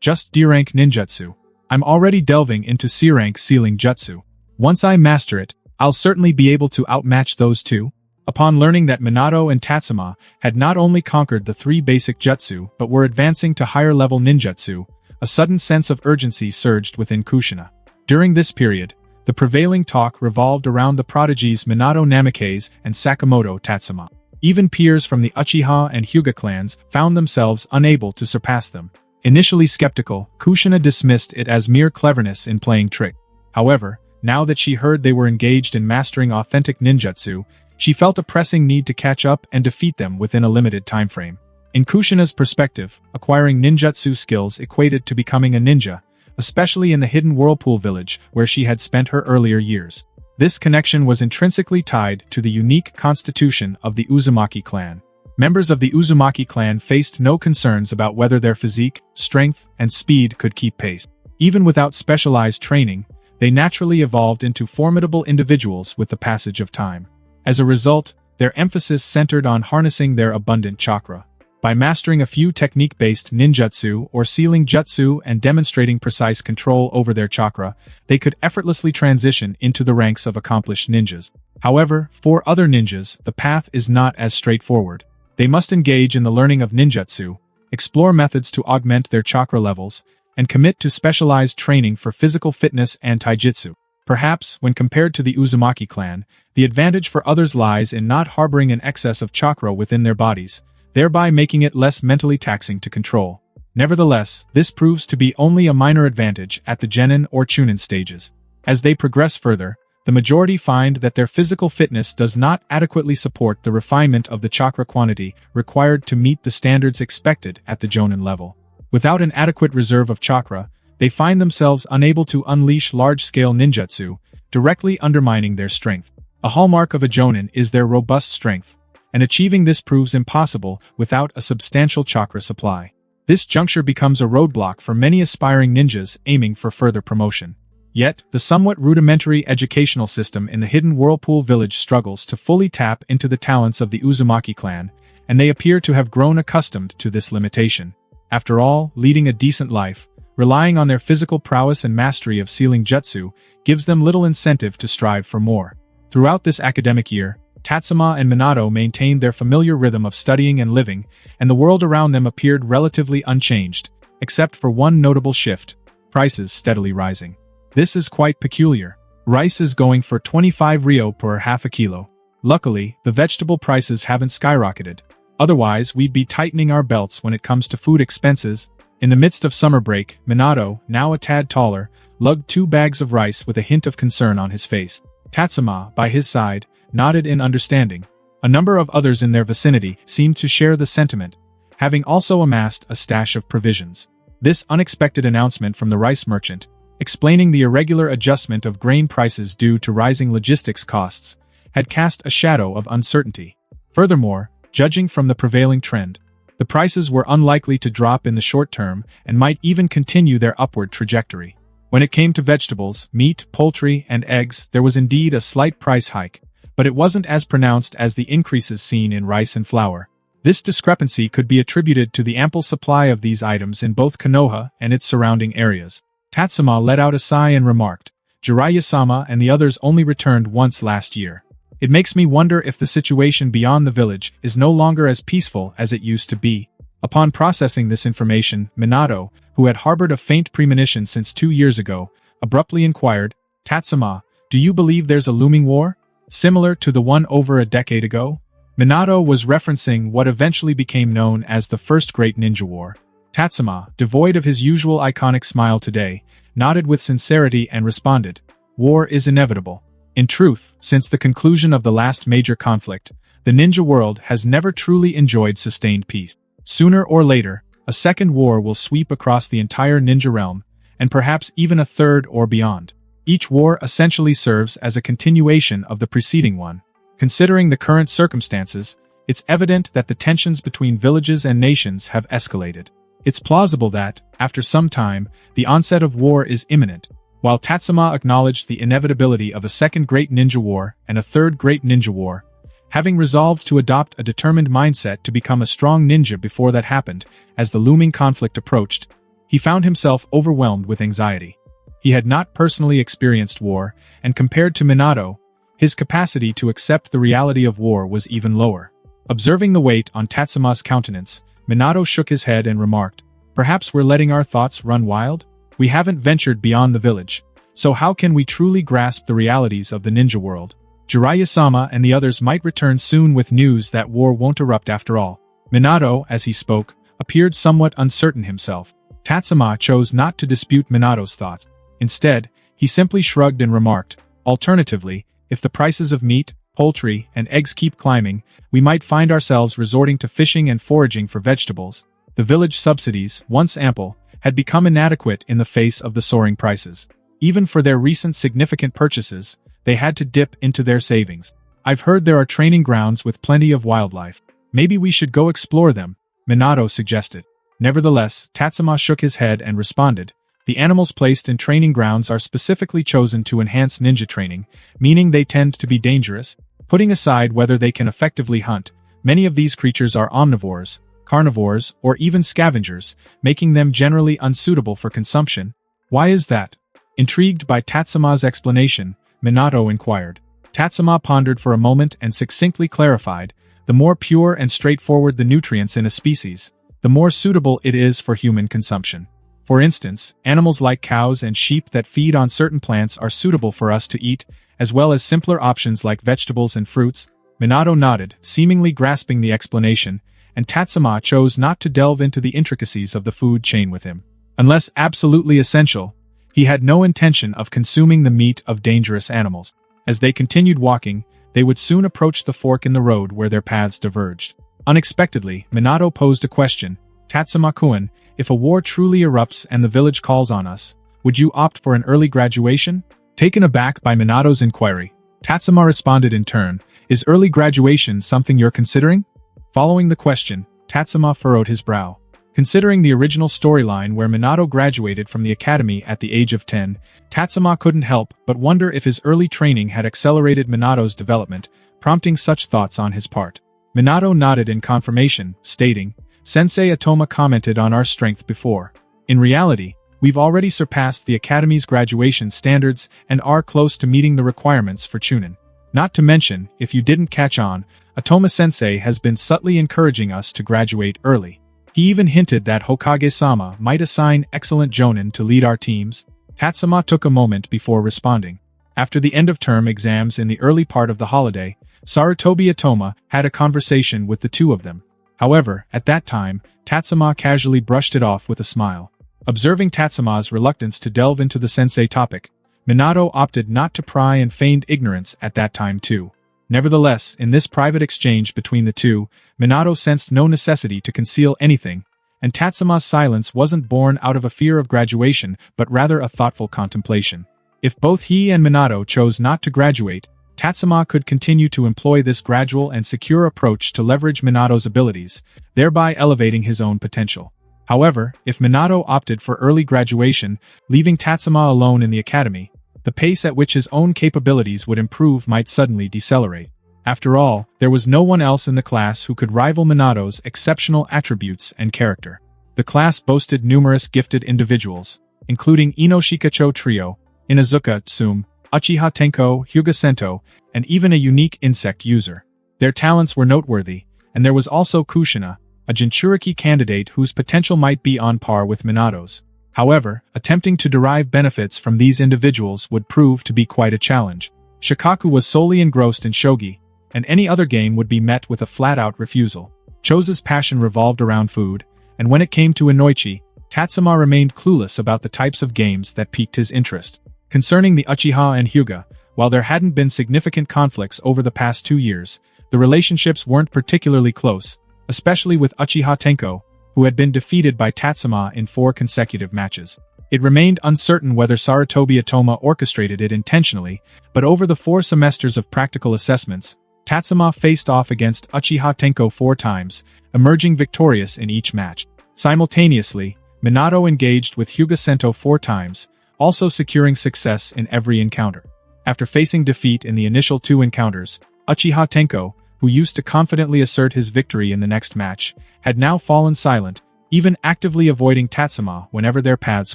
Just D-rank ninjutsu. I'm already delving into C-rank sealing jutsu. Once I master it, I'll certainly be able to outmatch those two. Upon learning that Minato and Tatsuma had not only conquered the three basic jutsu but were advancing to higher-level ninjutsu, a sudden sense of urgency surged within Kushina. During this period, the prevailing talk revolved around the prodigies Minato Namikaze and Sakamoto Tatsuma. Even peers from the Uchiha and Hyuga clans found themselves unable to surpass them. Initially skeptical, Kushina dismissed it as mere cleverness in playing trick. However, now that she heard they were engaged in mastering authentic ninjutsu, she felt a pressing need to catch up and defeat them within a limited time frame. In Kushina's perspective, acquiring ninjutsu skills equated to becoming a ninja, especially in the hidden whirlpool village where she had spent her earlier years. This connection was intrinsically tied to the unique constitution of the Uzumaki clan. Members of the Uzumaki clan faced no concerns about whether their physique, strength, and speed could keep pace. Even without specialized training, they naturally evolved into formidable individuals with the passage of time. As a result, their emphasis centered on harnessing their abundant chakra. By mastering a few technique-based ninjutsu or sealing jutsu and demonstrating precise control over their chakra, they could effortlessly transition into the ranks of accomplished ninjas. However, for other ninjas, the path is not as straightforward. They must engage in the learning of ninjutsu, explore methods to augment their chakra levels, and commit to specialized training for physical fitness and taijutsu. Perhaps, when compared to the Uzumaki clan, the advantage for others lies in not harboring an excess of chakra within their bodies, thereby making it less mentally taxing to control. Nevertheless, this proves to be only a minor advantage at the Genin or Chunin stages. As they progress further, the majority find that their physical fitness does not adequately support the refinement of the chakra quantity required to meet the standards expected at the Jonin level. Without an adequate reserve of chakra, they find themselves unable to unleash large-scale ninjutsu, directly undermining their strength. A hallmark of a Jonin is their robust strength, and achieving this proves impossible without a substantial chakra supply. This juncture becomes a roadblock for many aspiring ninjas aiming for further promotion. Yet, the somewhat rudimentary educational system in the hidden whirlpool village struggles to fully tap into the talents of the Uzumaki clan, and they appear to have grown accustomed to this limitation. After all, leading a decent life, relying on their physical prowess and mastery of sealing jutsu, gives them little incentive to strive for more. Throughout this academic year, Tatsuma and Minato maintained their familiar rhythm of studying and living, and the world around them appeared relatively unchanged, except for one notable shift: prices steadily rising. This is quite peculiar. Rice is going for 25 ryo per half a kilo. Luckily, the vegetable prices haven't skyrocketed. Otherwise, we'd be tightening our belts when it comes to food expenses. In the midst of summer break, Minato, now a tad taller, lugged 2 bags of rice with a hint of concern on his face. Tatsuma, by his side, nodded in understanding. A number of others in their vicinity seemed to share the sentiment, having also amassed a stash of provisions. This unexpected announcement from the rice merchant, explaining the irregular adjustment of grain prices due to rising logistics costs, had cast a shadow of uncertainty. Furthermore, judging from the prevailing trend, the prices were unlikely to drop in the short term and might even continue their upward trajectory. When it came to vegetables, meat, poultry, and eggs, there was indeed a slight price hike, but it wasn't as pronounced as the increases seen in rice and flour. This discrepancy could be attributed to the ample supply of these items in both Konoha and its surrounding areas. Tatsuma let out a sigh and remarked, "Jiraiya-sama and the others only returned once last year. It makes me wonder if the situation beyond the village is no longer as peaceful as it used to be." Upon processing this information, Minato, who had harbored a faint premonition since 2 years ago, abruptly inquired, "Tatsuma, do you believe there's a looming war, similar to the one over a decade ago?" Minato was referencing what eventually became known as the First Great Ninja War. Tatsuma, devoid of his usual iconic smile today, nodded with sincerity and responded, "War is inevitable. In truth, since the conclusion of the last major conflict, the ninja world has never truly enjoyed sustained peace. Sooner or later, a second war will sweep across the entire ninja realm, and perhaps even a third or beyond. Each war essentially serves as a continuation of the preceding one. Considering the current circumstances, it's evident that the tensions between villages and nations have escalated. It's plausible that, after some time, the onset of war is imminent." While Tatsuma acknowledged the inevitability of a second Great Ninja War and a third Great Ninja War, having resolved to adopt a determined mindset to become a strong ninja before that happened, as the looming conflict approached, he found himself overwhelmed with anxiety. He had not personally experienced war, and compared to Minato, his capacity to accept the reality of war was even lower. Observing the weight on Tatsuma's countenance, Minato shook his head and remarked, "Perhaps we're letting our thoughts run wild? We haven't ventured beyond the village, so how can we truly grasp the realities of the ninja world? Jiraiya-sama and the others might return soon with news that war won't erupt after all." Minato, as he spoke, appeared somewhat uncertain himself. Tatsuma chose not to dispute Minato's thoughts. Instead, he simply shrugged and remarked, "Alternatively, if the prices of meat, poultry, and eggs keep climbing, we might find ourselves resorting to fishing and foraging for vegetables." The village subsidies, once ample, had become inadequate in the face of the soaring prices. Even for their recent significant purchases, they had to dip into their savings. "I've heard there are training grounds with plenty of wildlife. Maybe we should go explore them," Minato suggested. Nevertheless, Tatsuma shook his head and responded, "The animals placed in training grounds are specifically chosen to enhance ninja training, meaning they tend to be dangerous. Putting aside whether they can effectively hunt, many of these creatures are omnivores, carnivores, or even scavengers, making them generally unsuitable for consumption." "Why is that?" Intrigued by Tatsuma's explanation, Minato inquired. Tatsuma pondered for a moment and succinctly clarified, "The more pure and straightforward the nutrients in a species, the more suitable it is for human consumption. For instance, animals like cows and sheep that feed on certain plants are suitable for us to eat, as well as simpler options like vegetables and fruits." Minato nodded, seemingly grasping the explanation, and Tatsuma chose not to delve into the intricacies of the food chain with him. Unless absolutely essential, he had no intention of consuming the meat of dangerous animals. As they continued walking, they would soon approach the fork in the road where their paths diverged. Unexpectedly, Minato posed a question, "Tatsuma-kun, if a war truly erupts and the village calls on us, would you opt for an early graduation?" Taken aback by Minato's inquiry, Tatsuma responded in turn, "Is early graduation something you're considering?" Following the question, Tatsuma furrowed his brow. Considering the original storyline where Minato graduated from the academy at the age of 10, Tatsuma couldn't help but wonder if his early training had accelerated Minato's development, prompting such thoughts on his part. Minato nodded in confirmation, stating, "Sensei Atoma commented on our strength before. In reality, we've already surpassed the academy's graduation standards and are close to meeting the requirements for Chunin. Not to mention, if you didn't catch on, Atoma-sensei has been subtly encouraging us to graduate early. He even hinted that Hokage-sama might assign excellent jonin to lead our teams." Tatsuma took a moment before responding. After the end-of-term exams in the early part of the holiday, Sarutobi Atoma had a conversation with the two of them. However, at that time, Tatsuma casually brushed it off with a smile. Observing Tatsuma's reluctance to delve into the sensei topic, Minato opted not to pry and feigned ignorance at that time too. Nevertheless, in this private exchange between the two, Minato sensed no necessity to conceal anything, and Tatsuma's silence wasn't born out of a fear of graduation but rather a thoughtful contemplation. If both he and Minato chose not to graduate, Tatsuma could continue to employ this gradual and secure approach to leverage Minato's abilities, thereby elevating his own potential. However, if Minato opted for early graduation, leaving Tatsuma alone in the academy, the pace at which his own capabilities would improve might suddenly decelerate. After all, there was no one else in the class who could rival Minato's exceptional attributes and character. The class boasted numerous gifted individuals, including Inoshikacho Trio, Inazuka Tsume, Uchiha Tenko, Hyuga Sento, and even a unique insect user. Their talents were noteworthy, and there was also Kushina, a Jinchuriki candidate whose potential might be on par with Minato's. However, attempting to derive benefits from these individuals would prove to be quite a challenge. Shikaku was solely engrossed in shogi, and any other game would be met with a flat-out refusal. Chose's passion revolved around food, and when it came to Inoichi, Tatsuma remained clueless about the types of games that piqued his interest. Concerning the Uchiha and Hyuga, while there hadn't been significant conflicts over the past 2 years, the relationships weren't particularly close, especially with Uchiha Tenko, who had been defeated by Tatsuma in 4 consecutive matches. It remained uncertain whether Sarutobi Atoma orchestrated it intentionally, but over the 4 semesters of practical assessments, Tatsuma faced off against Uchiha Tenko 4 times, emerging victorious in each match. Simultaneously, Minato engaged with Hyuga Sento 4 times, also securing success in every encounter. After facing defeat in the initial 2 encounters, Uchiha Tenko, who used to confidently assert his victory in the next match, had now fallen silent, even actively avoiding Tatsuma whenever their paths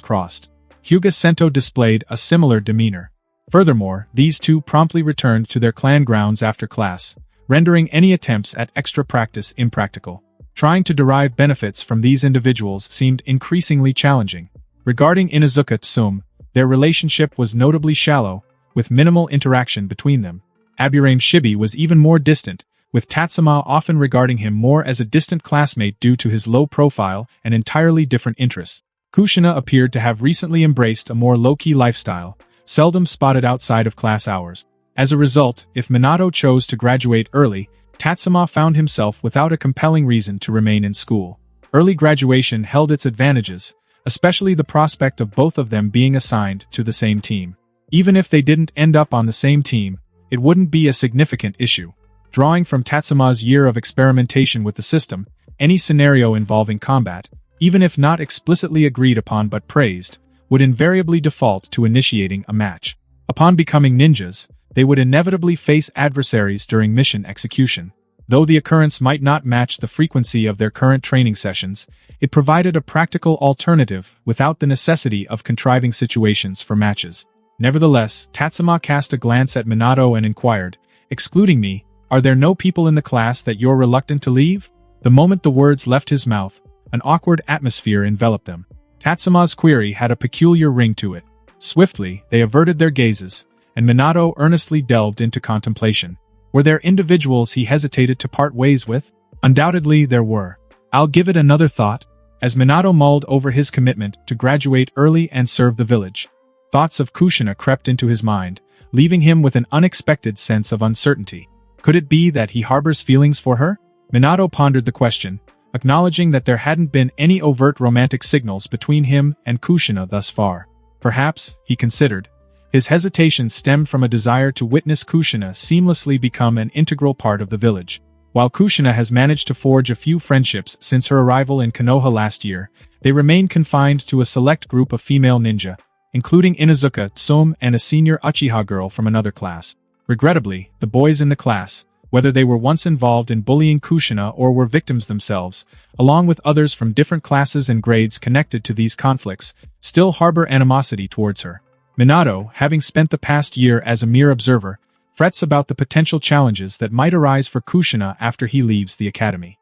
crossed. Hyuga Sento displayed a similar demeanor. Furthermore, these two promptly returned to their clan grounds after class, rendering any attempts at extra practice impractical. Trying to derive benefits from these individuals seemed increasingly challenging. Regarding Inazuka Tsume, their relationship was notably shallow, with minimal interaction between them. Aburame Shibi was even more distant, with Tatsuma often regarding him more as a distant classmate due to his low profile and entirely different interests. Kushina appeared to have recently embraced a more low-key lifestyle, seldom spotted outside of class hours. As a result, if Minato chose to graduate early, Tatsuma found himself without a compelling reason to remain in school. Early graduation held its advantages, especially the prospect of both of them being assigned to the same team. Even if they didn't end up on the same team, it wouldn't be a significant issue. Drawing from Tatsuma's year of experimentation with the system, any scenario involving combat, even if not explicitly agreed upon but praised, would invariably default to initiating a match. Upon becoming ninjas, they would inevitably face adversaries during mission execution. Though the occurrence might not match the frequency of their current training sessions, it provided a practical alternative without the necessity of contriving situations for matches. Nevertheless, Tatsuma cast a glance at Minato and inquired, "Excluding me, are there no people in the class that you're reluctant to leave?" The moment the words left his mouth, an awkward atmosphere enveloped them. Tatsuma's query had a peculiar ring to it. Swiftly, they averted their gazes, and Minato earnestly delved into contemplation. Were there individuals he hesitated to part ways with? Undoubtedly there were. "I'll give it another thought," as Minato mulled over his commitment to graduate early and serve the village. Thoughts of Kushina crept into his mind, leaving him with an unexpected sense of uncertainty. Could it be that he harbors feelings for her? Minato pondered the question, acknowledging that there hadn't been any overt romantic signals between him and Kushina thus far. Perhaps, he considered, his hesitation stemmed from a desire to witness Kushina seamlessly become an integral part of the village. While Kushina has managed to forge a few friendships since her arrival in Konoha last year, they remain confined to a select group of female ninja, including Inazuka Tsume and a senior Uchiha girl from another class. Regrettably, the boys in the class, whether they were once involved in bullying Kushina or were victims themselves, along with others from different classes and grades connected to these conflicts, still harbor animosity towards her. Minato, having spent the past year as a mere observer, frets about the potential challenges that might arise for Kushina after he leaves the academy.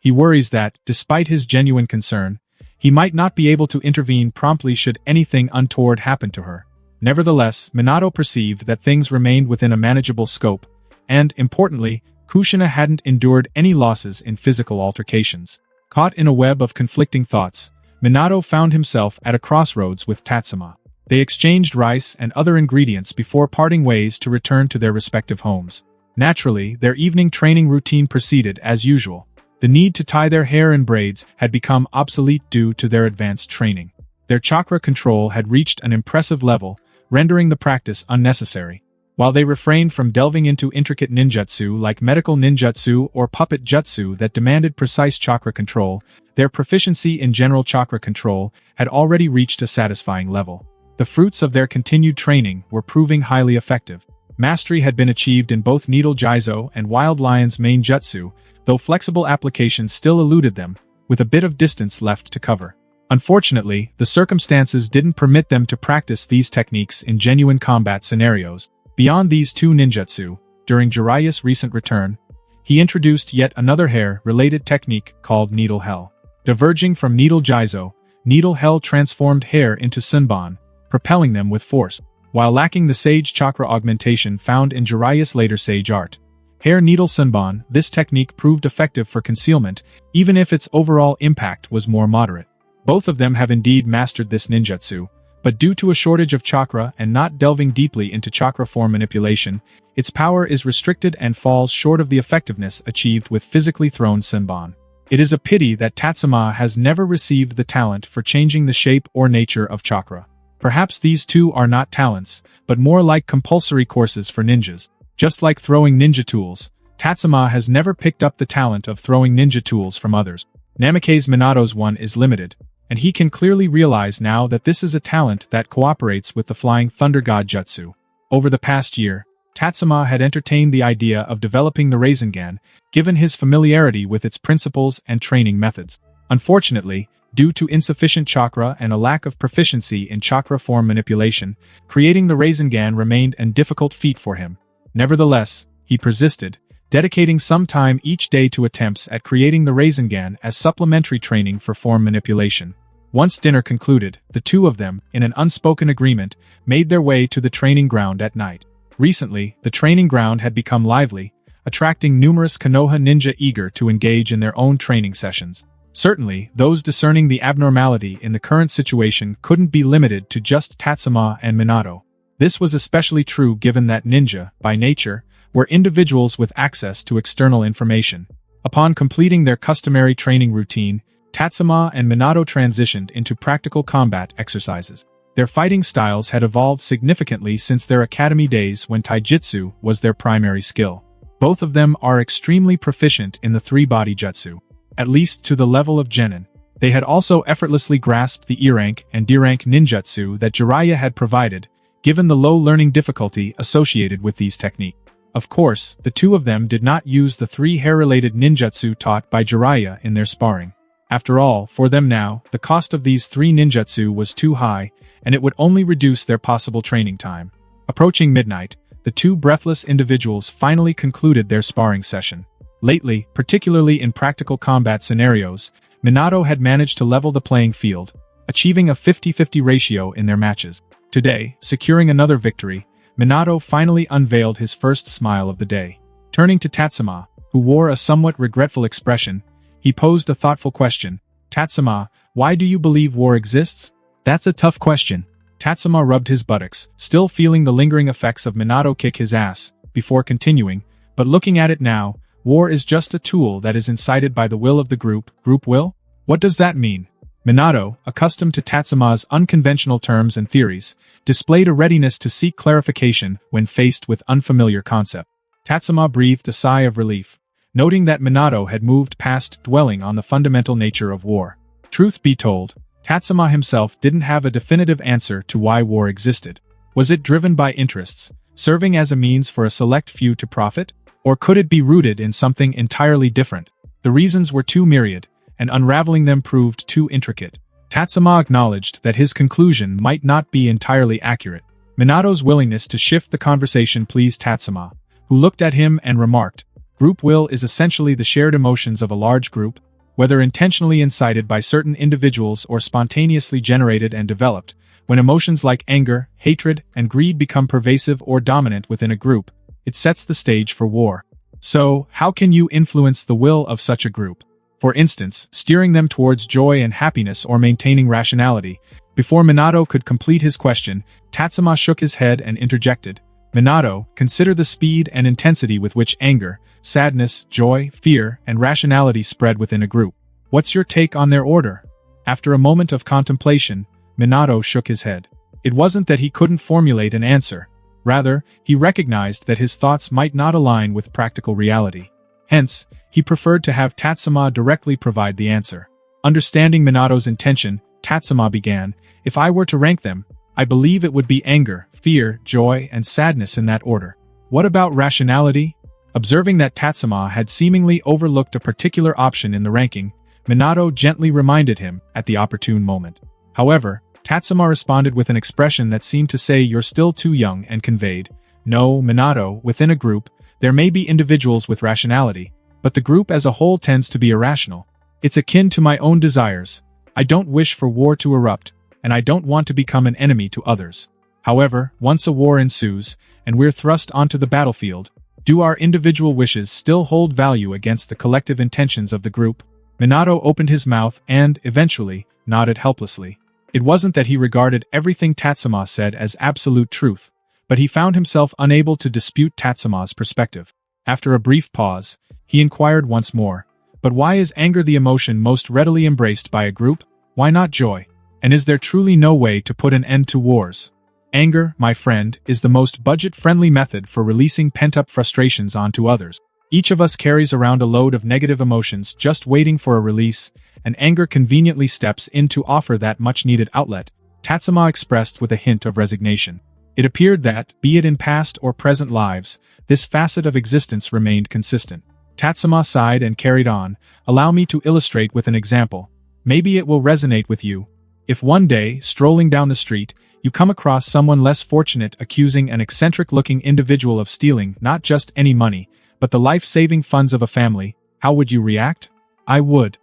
He worries that, despite his genuine concern, he might not be able to intervene promptly should anything untoward happen to her. Nevertheless, Minato perceived that things remained within a manageable scope, and, importantly, Kushina hadn't endured any losses in physical altercations. Caught in a web of conflicting thoughts, Minato found himself at a crossroads with Tatsuma. They exchanged rice and other ingredients before parting ways to return to their respective homes. Naturally, their evening training routine proceeded as usual. The need to tie their hair in braids had become obsolete due to their advanced training. Their chakra control had reached an impressive level, rendering the practice unnecessary. While they refrained from delving into intricate ninjutsu like medical ninjutsu or puppet jutsu that demanded precise chakra control, their proficiency in general chakra control had already reached a satisfying level. The fruits of their continued training were proving highly effective. Mastery had been achieved in both Needle Jizo and Wild Lion's main jutsu, though flexible applications still eluded them, with a bit of distance left to cover. Unfortunately, the circumstances didn't permit them to practice these techniques in genuine combat scenarios. Beyond these two ninjutsu, during Jiraiya's recent return, he introduced yet another hair-related technique called Needle Hell. Diverging from Needle Jizo, Needle Hell transformed hair into Senbon, propelling them with force. While lacking the Sage Chakra augmentation found in Jiraiya's later Sage art, Hair Needle Senbon, this technique proved effective for concealment, even if its overall impact was more moderate. Both of them have indeed mastered this ninjutsu, but due to a shortage of chakra and not delving deeply into chakra form manipulation, its power is restricted and falls short of the effectiveness achieved with physically thrown Senbon. It is a pity that Tatsuma has never received the talent for changing the shape or nature of chakra. Perhaps these two are not talents, but more like compulsory courses for ninjas. Just like throwing ninja tools, Tatsuma has never picked up the talent of throwing ninja tools from others. Namake's MINATO'S one is limited, and he can clearly realize now that this is a talent that cooperates with the Flying Thunder God Jutsu. Over the past year, Tatsuma had entertained the idea of developing the Rasengan, given his familiarity with its principles and training methods. Unfortunately, due to insufficient chakra and a lack of proficiency in chakra form manipulation, creating the Rasengan remained a difficult feat for him. Nevertheless, he persisted, dedicating some time each day to attempts at creating the Rasengan as supplementary training for form manipulation. Once dinner concluded, the two of them, in an unspoken agreement, made their way to the training ground at night. Recently, the training ground had become lively, attracting numerous Konoha ninja eager to engage in their own training sessions. Certainly, those discerning the abnormality in the current situation couldn't be limited to just Tatsuma and Minato. This was especially true given that ninja, by nature, were individuals with access to external information. Upon completing their customary training routine, Tatsuma and Minato transitioned into practical combat exercises. Their fighting styles had evolved significantly since their academy days when taijutsu was their primary skill. Both of them are extremely proficient in the three-body jutsu, at least to the level of genin. They had also effortlessly grasped the E-rank and D-rank ninjutsu that Jiraiya had provided, given the low learning difficulty associated with these techniques. Of course, the two of them did not use the three hair-related ninjutsu taught by Jiraiya in their sparring. After all, for them now, the cost of these three ninjutsu was too high, and it would only reduce their possible training time. Approaching midnight, the two breathless individuals finally concluded their sparring session. Lately, particularly in practical combat scenarios, Minato had managed to level the playing field, achieving a 50-50 ratio in their matches. Today, securing another victory, Minato finally unveiled his first smile of the day. Turning to Tatsuma, who wore a somewhat regretful expression, he posed a thoughtful question. "Tatsuma, why do you believe war exists?" "That's a tough question." Tatsuma rubbed his buttocks, still feeling the lingering effects of Minato kick his ass, before continuing, "But looking at it now, war is just a tool that is incited by the will of the group." "Group will? What does that mean?" Minato, accustomed to Tatsuma's unconventional terms and theories, displayed a readiness to seek clarification when faced with unfamiliar concepts. Tatsuma breathed a sigh of relief, noting that Minato had moved past dwelling on the fundamental nature of war. Truth be told, Tatsuma himself didn't have a definitive answer to why war existed. Was it driven by interests, serving as a means for a select few to profit? Or could it be rooted in something entirely different? The reasons were too myriad, and unraveling them proved too intricate. Tatsuma acknowledged that his conclusion might not be entirely accurate. Minato's willingness to shift the conversation pleased Tatsuma, who looked at him and remarked, "Group will is essentially the shared emotions of a large group, whether intentionally incited by certain individuals or spontaneously generated and developed. When emotions like anger, hatred, and greed become pervasive or dominant within a group, it sets the stage for war." So, how can you influence the will of such a group? For instance, steering them towards joy and happiness or maintaining rationality. Before Minato could complete his question, Tatsuma shook his head and interjected. Minato, consider the speed and intensity with which anger, sadness, joy, fear, and rationality spread within a group. What's your take on their order? After a moment of contemplation, Minato shook his head. It wasn't that he couldn't formulate an answer. Rather, he recognized that his thoughts might not align with practical reality. Hence, he preferred to have Tatsuma directly provide the answer. Understanding Minato's intention, Tatsuma began, if I were to rank them, I believe it would be anger, fear, joy, and sadness in that order. What about rationality? Observing that Tatsuma had seemingly overlooked a particular option in the ranking, Minato gently reminded him at the opportune moment. However, Tatsuma responded with an expression that seemed to say you're still too young and conveyed, no, Minato, within a group, there may be individuals with rationality, but the group as a whole tends to be irrational. It's akin to my own desires. I don't wish for war to erupt, and I don't want to become an enemy to others. However, once a war ensues, and we're thrust onto the battlefield, do our individual wishes still hold value against the collective intentions of the group? Minato opened his mouth and, eventually, nodded helplessly. It wasn't that he regarded everything Tatsuma said as absolute truth, but he found himself unable to dispute Tatsuma's perspective. After a brief pause, he inquired once more, but why is anger the emotion most readily embraced by a group? Why not joy? And is there truly no way to put an end to wars? Anger, my friend, is the most budget-friendly method for releasing pent-up frustrations onto others. Each of us carries around a load of negative emotions just waiting for a release, and anger conveniently steps in to offer that much-needed outlet, Tatsuma expressed with a hint of resignation. It appeared that, be it in past or present lives, this facet of existence remained consistent. Tatsuma sighed and carried on, allow me to illustrate with an example. Maybe it will resonate with you. If one day, strolling down the street, you come across someone less fortunate accusing an eccentric-looking individual of stealing not just any money, but the life-saving funds of a family, how would you react? I would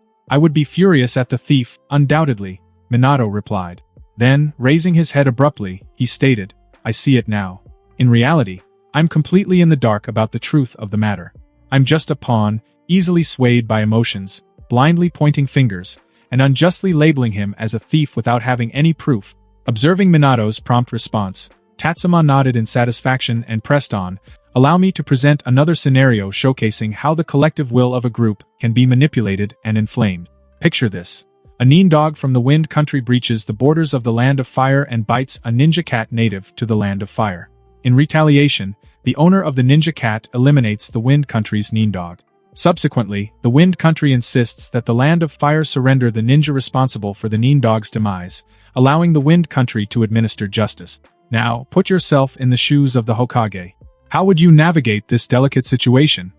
be furious at the thief, undoubtedly, Minato replied. Then, raising his head abruptly, he stated, I see it now. In reality, I'm completely in the dark about the truth of the matter. I'm just a pawn, easily swayed by emotions, blindly pointing fingers, and unjustly labeling him as a thief without having any proof. Observing Minato's prompt response, Tatsuma nodded in satisfaction and pressed on, allow me to present another scenario showcasing how the collective will of a group can be manipulated and inflamed. Picture this. A nin dog from the Wind Country breaches the borders of the Land of Fire and bites a ninja cat native to the Land of Fire. In retaliation, the owner of the ninja cat eliminates the Wind Country's nin dog. Subsequently, the Wind Country insists that the Land of Fire surrender the ninja responsible for the nin dog's demise, allowing the Wind Country to administer justice. Now, put yourself in the shoes of the Hokage. How would you navigate this delicate situation?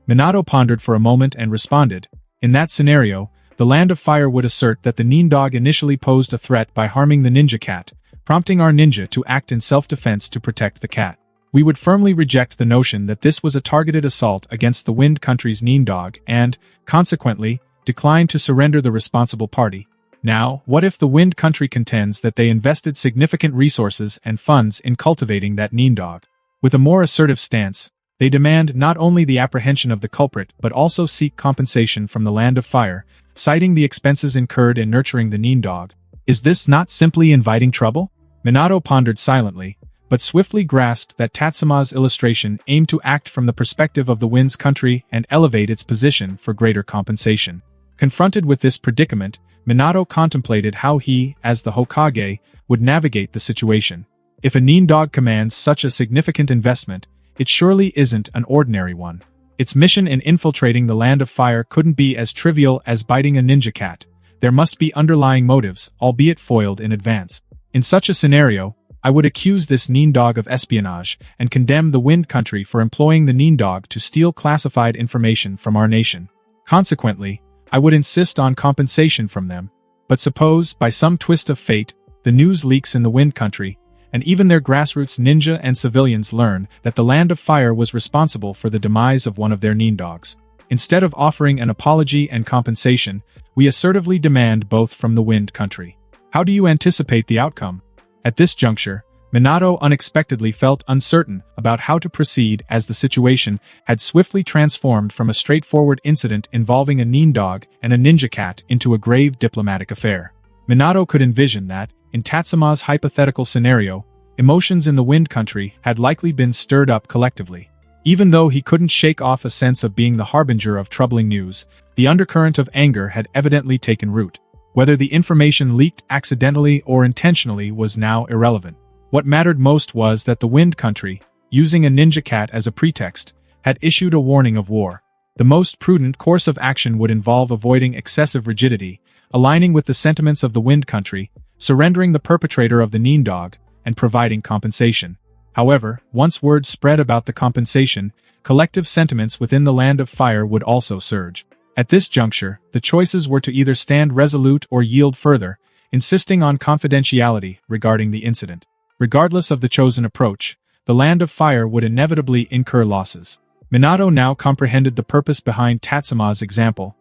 Minato pondered for a moment and responded, in that scenario, the Land of Fire would assert that the nin dog initially posed a threat by harming the ninja cat, prompting our ninja to act in self-defense to protect the cat. We would firmly reject the notion that this was a targeted assault against the Wind Country's nin dog and, consequently, decline to surrender the responsible party. Now, what if the Wind Country contends that they invested significant resources and funds in cultivating that nin dog? With a more assertive stance, they demand not only the apprehension of the culprit but also seek compensation from the Land of Fire, citing the expenses incurred in nurturing the nin dog. Is this not simply inviting trouble? Minato pondered silently, but swiftly grasped that Tatsuma's illustration aimed to act from the perspective of the Wind's Country and elevate its position for greater compensation. Confronted with this predicament, Minato contemplated how he, as the Hokage, would navigate the situation. If a nin dog commands such a significant investment, it surely isn't an ordinary one. Its mission in infiltrating the Land of Fire couldn't be as trivial as biting a ninja cat. There must be underlying motives, albeit foiled in advance. In such a scenario, I would accuse this nin dog of espionage and condemn the Wind Country for employing the nin dog to steal classified information from our nation. Consequently, I would insist on compensation from them. But suppose, by some twist of fate, the news leaks in the Wind Country, and even their grassroots ninja and civilians learn that the Land of Fire was responsible for the demise of one of their nin dogs. Instead of offering an apology and compensation, we assertively demand both from the Wind Country. How do you anticipate the outcome? At this juncture, Minato unexpectedly felt uncertain about how to proceed as the situation had swiftly transformed from a straightforward incident involving a nin dog and a ninja cat into a grave diplomatic affair. Minato could envision that, in Tatsuma's hypothetical scenario, emotions in the Wind Country had likely been stirred up collectively. Even though he couldn't shake off a sense of being the harbinger of troubling news, the undercurrent of anger had evidently taken root. Whether the information leaked accidentally or intentionally was now irrelevant. What mattered most was that the Wind Country, using a ninja cat as a pretext, had issued a warning of war. The most prudent course of action would involve avoiding excessive rigidity, aligning with the sentiments of the Wind Country, surrendering the perpetrator of the nin dog, and providing compensation. However, once word spread about the compensation, collective sentiments within the Land of Fire would also surge. At this juncture, the choices were to either stand resolute or yield further, insisting on confidentiality regarding the incident. Regardless of the chosen approach, the Land of Fire would inevitably incur losses. Minato now comprehended the purpose behind Tatsuma's example.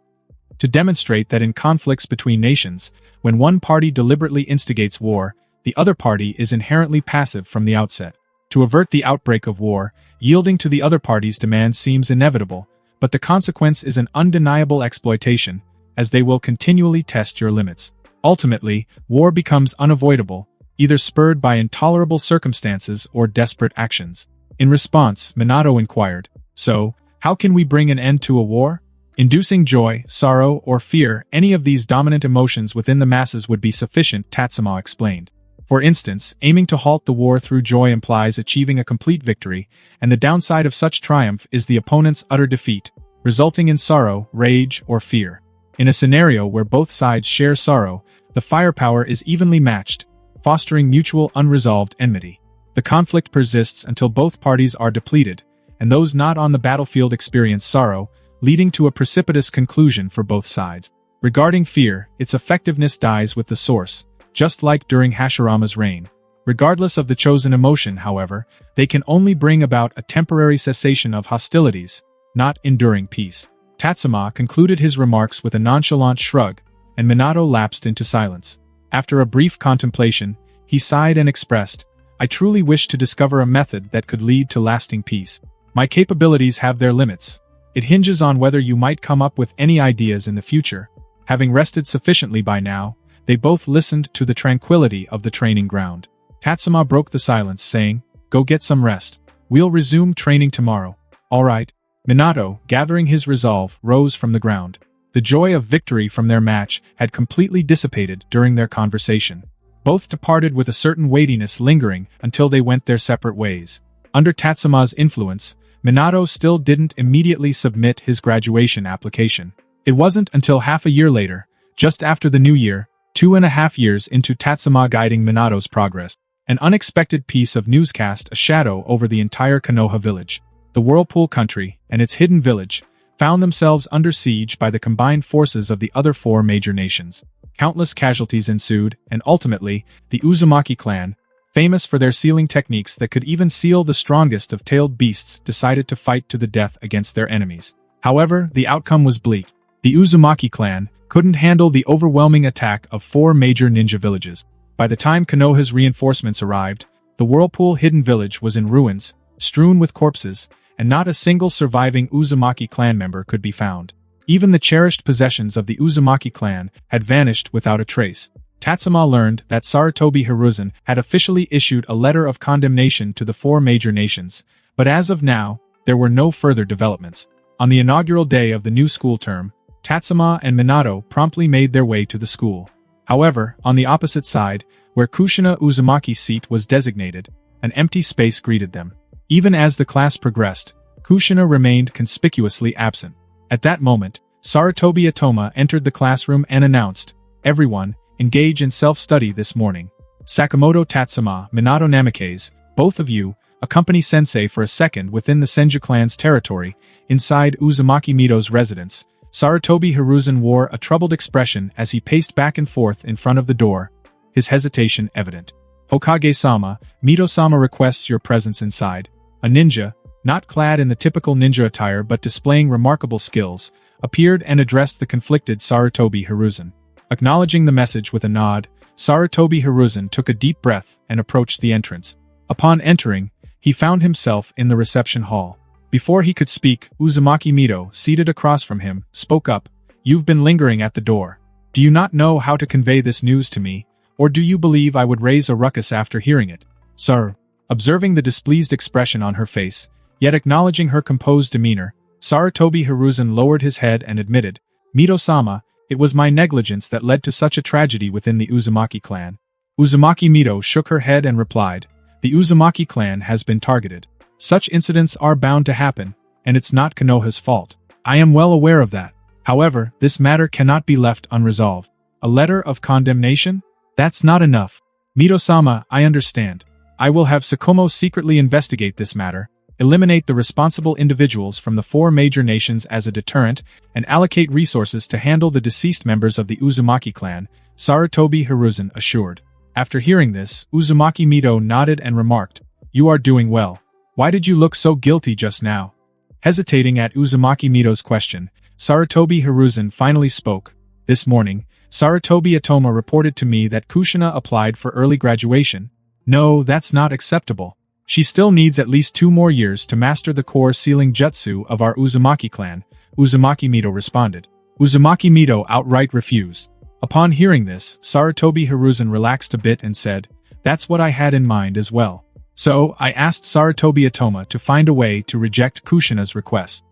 To demonstrate that in conflicts between nations, when one party deliberately instigates war, the other party is inherently passive from the outset. To avert the outbreak of war, yielding to the other party's demands seems inevitable, but the consequence is an undeniable exploitation, as they will continually test your limits. Ultimately, war becomes unavoidable, either spurred by intolerable circumstances or desperate actions. In response, Minato inquired, "So, how can we bring an end to a war?" Inducing joy, sorrow, or fear, any of these dominant emotions within the masses would be sufficient, Tatsuma explained. For instance, aiming to halt the war through joy implies achieving a complete victory, and the downside of such triumph is the opponent's utter defeat, resulting in sorrow, rage, or fear. In a scenario where both sides share sorrow, the firepower is evenly matched, fostering mutual unresolved enmity. The conflict persists until both parties are depleted, and those not on the battlefield experience sorrow, leading to a precipitous conclusion for both sides. Regarding fear, its effectiveness dies with the source, just like during Hashirama's reign. Regardless of the chosen emotion, however, they can only bring about a temporary cessation of hostilities, not enduring peace. Tatsuma concluded his remarks with a nonchalant shrug, and Minato lapsed into silence. After a brief contemplation, he sighed and expressed, "I truly wish to discover a method that could lead to lasting peace. My capabilities have their limits. It hinges on whether you might come up with any ideas in the future." Having rested sufficiently by now, they both listened to the tranquility of the training ground. Tatsuma broke the silence, saying, "Go get some rest. We'll resume training tomorrow." "All right." Minato, gathering his resolve, rose from the ground. The joy of victory from their match had completely dissipated during their conversation. Both departed with a certain weightiness lingering until they went their separate ways. Under Tatsuma's influence, Minato still didn't immediately submit his graduation application. It wasn't until half a year later, just after the new year, 2.5 years into Tatsuma guiding Minato's progress, an unexpected piece of news cast a shadow over the entire Konoha village. The Whirlpool Country, and its hidden village, found themselves under siege by the combined forces of the other 4 major nations. Countless casualties ensued, and ultimately, the Uzumaki clan, famous for their sealing techniques that could even seal the strongest of tailed beasts, decided to fight to the death against their enemies. However, the outcome was bleak. The Uzumaki clan couldn't handle the overwhelming attack of 4 major ninja villages. By the time Konoha's reinforcements arrived, the Whirlpool hidden village was in ruins, strewn with corpses, and not a single surviving Uzumaki clan member could be found. Even the cherished possessions of the Uzumaki clan had vanished without a trace. Tatsuma learned that Sarutobi Hiruzen had officially issued a letter of condemnation to the 4 major nations, but as of now, there were no further developments. On the inaugural day of the new school term, Tatsuma and Minato promptly made their way to the school. However, on the opposite side, where Kushina Uzumaki's seat was designated, an empty space greeted them. Even as the class progressed, Kushina remained conspicuously absent. At that moment, Sarutobi Atoma entered the classroom and announced, "Everyone, engage in self-study this morning. Sakamoto Tatsuma, Minato Namikaze, both of you, accompany Sensei for a second within the Senju clan's territory, inside Uzumaki Mito's residence." Sarutobi Hiruzen wore a troubled expression as he paced back and forth in front of the door, his hesitation evident. "Hokage-sama, Mito-sama requests your presence inside." A ninja, not clad in the typical ninja attire but displaying remarkable skills, appeared and addressed the conflicted Sarutobi Hiruzen. Acknowledging the message with a nod, Sarutobi Hiruzen took a deep breath and approached the entrance. Upon entering, he found himself in the reception hall. Before he could speak, Uzumaki Mito, seated across from him, spoke up. "You've been lingering at the door. Do you not know how to convey this news to me, or do you believe I would raise a ruckus after hearing it?" "Sir." Observing the displeased expression on her face, yet acknowledging her composed demeanor, Sarutobi Hiruzen lowered his head and admitted, "Mito-sama, it was my negligence that led to such a tragedy within the Uzumaki clan." Uzumaki Mito shook her head and replied, "The Uzumaki clan has been targeted. Such incidents are bound to happen, and it's not Konoha's fault. I am well aware of that. However, this matter cannot be left unresolved. A letter of condemnation? That's not enough. Mito-sama, I understand. I will have Tsukumo secretly investigate this matter, eliminate the responsible individuals from the 4 major nations as a deterrent, and allocate resources to handle the deceased members of the Uzumaki clan," Sarutobi Hiruzen assured. After hearing this, Uzumaki Mito nodded and remarked, "You are doing well. Why did you look so guilty just now?" Hesitating at Uzumaki Mito's question, Sarutobi Hiruzen finally spoke. "This morning, Sarutobi Atoma reported to me that Kushina applied for early graduation. No, that's not acceptable. She still needs at least 2 more years to master the core sealing jutsu of our Uzumaki clan," Uzumaki Mito responded. Uzumaki Mito outright refused. Upon hearing this, Sarutobi Hiruzen relaxed a bit and said, "That's what I had in mind as well. So, I asked Sarutobi Atoma to find a way to reject Kushina's request.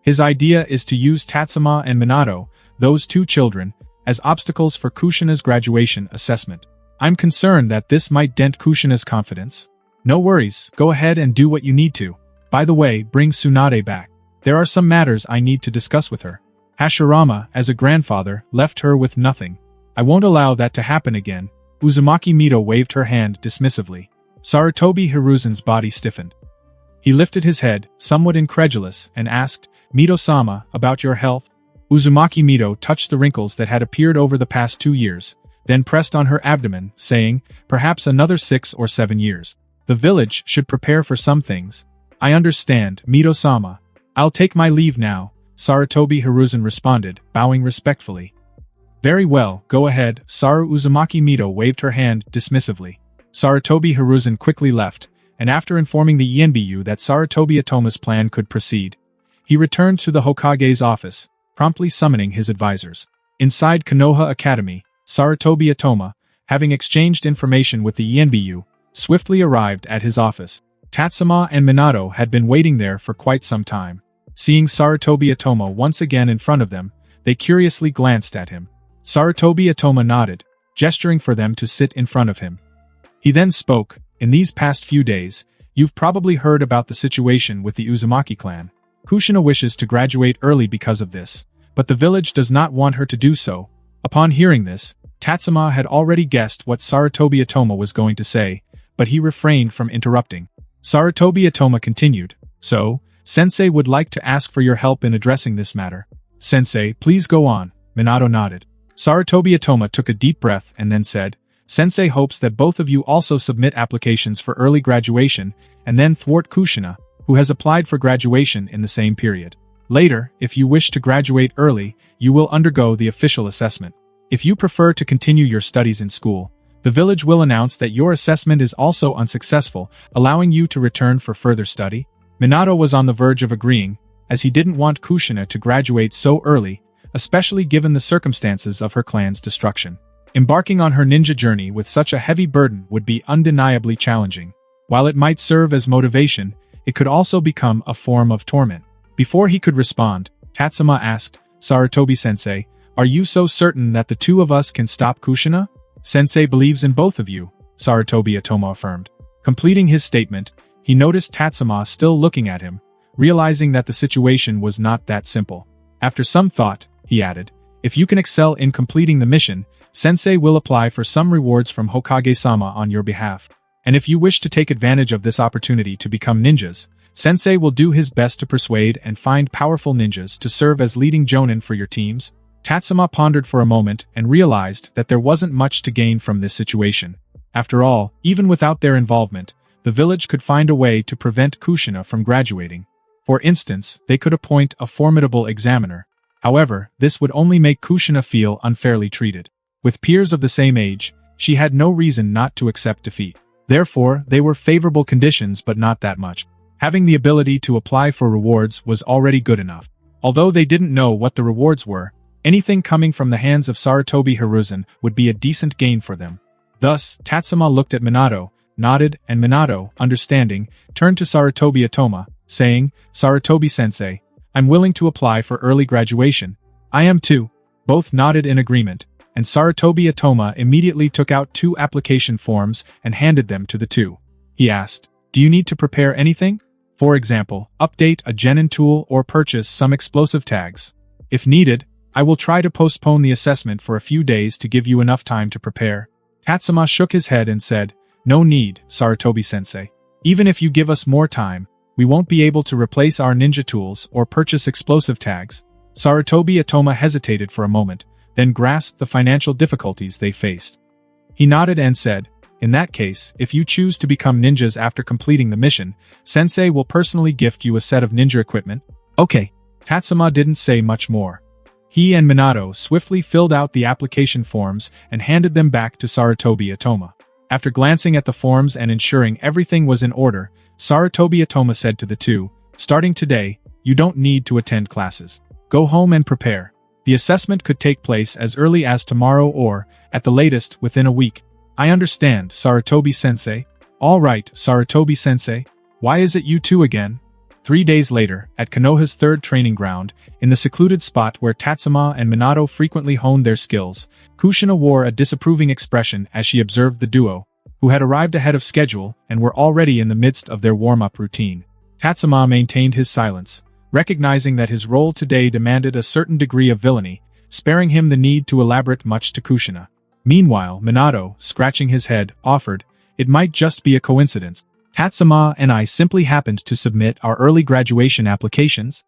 His idea is to use Tatsuma and Minato, those 2 children, as obstacles for Kushina's graduation assessment. I'm concerned that this might dent Kushina's confidence. No worries, go ahead and do what you need to. By the way, bring Tsunade back. There are some matters I need to discuss with her. Hashirama, as a grandfather, left her with nothing. I won't allow that to happen again." Uzumaki Mito waved her hand dismissively. Sarutobi Hiruzen's body stiffened. He lifted his head, somewhat incredulous, and asked, "Mito-sama, about your health?" Uzumaki Mito touched the wrinkles that had appeared over the past 2 years, then pressed on her abdomen, saying, "Perhaps another 6 or 7 years. The village should prepare for some things." "I understand, Mito-sama. I'll take my leave now," Sarutobi Hiruzen responded, bowing respectfully. "Very well, go ahead." Uzumaki Mito waved her hand dismissively. Sarutobi Hiruzen quickly left, and after informing the Yenbyu that Sarutobi Atoma's plan could proceed, he returned to the Hokage's office, promptly summoning his advisors. Inside Konoha Academy, Sarutobi Atoma, having exchanged information with the Yenbyu, swiftly arrived at his office. Tatsuma and Minato had been waiting there for quite some time. Seeing Sarutobi Atoma once again in front of them, they curiously glanced at him. Sarutobi Atoma nodded, gesturing for them to sit in front of him. He then spoke, "In these past few days, you've probably heard about the situation with the Uzumaki clan. Kushina wishes to graduate early because of this, but the village does not want her to do so." Upon hearing this, Tatsuma had already guessed what Sarutobi Atoma was going to say, but he refrained from interrupting. Sarutobi Atoma continued, "So, Sensei would like to ask for your help in addressing this matter." "Sensei, please go on," Minato nodded. Sarutobi Atoma took a deep breath and then said, "Sensei hopes that both of you also submit applications for early graduation and then thwart Kushina, who has applied for graduation in the same period. Later, if you wish to graduate early, you will undergo the official assessment. If you prefer to continue your studies in school, the village will announce that your assessment is also unsuccessful, allowing you to return for further study." Minato was on the verge of agreeing, as he didn't want Kushina to graduate so early, especially given the circumstances of her clan's destruction. Embarking on her ninja journey with such a heavy burden would be undeniably challenging. While it might serve as motivation, it could also become a form of torment. Before he could respond, Tatsuma asked, "Sarutobi-sensei, are you so certain that the 2 of us can stop Kushina?" "Sensei believes in both of you," Sarutobi Atoma affirmed. Completing his statement, he noticed Tatsuma still looking at him, realizing that the situation was not that simple. After some thought, he added, "If you can excel in completing the mission, Sensei will apply for some rewards from Hokage-sama on your behalf. And if you wish to take advantage of this opportunity to become ninjas, Sensei will do his best to persuade and find powerful ninjas to serve as leading jonin for your teams." Tatsuma pondered for a moment and realized that there wasn't much to gain from this situation. After all, even without their involvement, the village could find a way to prevent Kushina from graduating. For instance, they could appoint a formidable examiner. However, this would only make Kushina feel unfairly treated. With peers of the same age, she had no reason not to accept defeat. Therefore, they were favorable conditions but not that much. Having the ability to apply for rewards was already good enough. Although they didn't know what the rewards were, anything coming from the hands of Sarutobi Hiruzen would be a decent gain for them. Thus, Tatsuma looked at Minato, nodded, and Minato, understanding, turned to Sarutobi Atoma, saying, "Sarutobi-sensei, I'm willing to apply for early graduation." "I am too." Both nodded in agreement, and Sarutobi Atoma immediately took out 2 application forms and handed them to the two. He asked, "Do you need to prepare anything? For example, update a genin tool or purchase some explosive tags? If needed, I will try to postpone the assessment for a few days to give you enough time to prepare." Tatsuma shook his head and said, "No need, Sarutobi-sensei. Even if you give us more time, we won't be able to replace our ninja tools or purchase explosive tags." Sarutobi Atoma hesitated for a moment, then grasped the financial difficulties they faced. He nodded and said, "In that case, if you choose to become ninjas after completing the mission, Sensei will personally gift you a set of ninja equipment." "Okay." Tatsuma didn't say much more. He and Minato swiftly filled out the application forms and handed them back to Sarutobi Atoma. After glancing at the forms and ensuring everything was in order, Sarutobi Atoma said to the two, "Starting today, you don't need to attend classes. Go home and prepare. The assessment could take place as early as tomorrow or, at the latest, within a week." "I understand, Sarutobi-sensei." "All right, Sarutobi-sensei. Why is it you two again?" 3 days later, at Konoha's third training ground, in the secluded spot where Tatsuma and Minato frequently honed their skills, Kushina wore a disapproving expression as she observed the duo, who had arrived ahead of schedule and were already in the midst of their warm-up routine. Tatsuma maintained his silence, recognizing that his role today demanded a certain degree of villainy, sparing him the need to elaborate much to Kushina. Meanwhile, Minato, scratching his head, offered, "It might just be a coincidence. Tatsuma and I simply happened to submit our early graduation applications.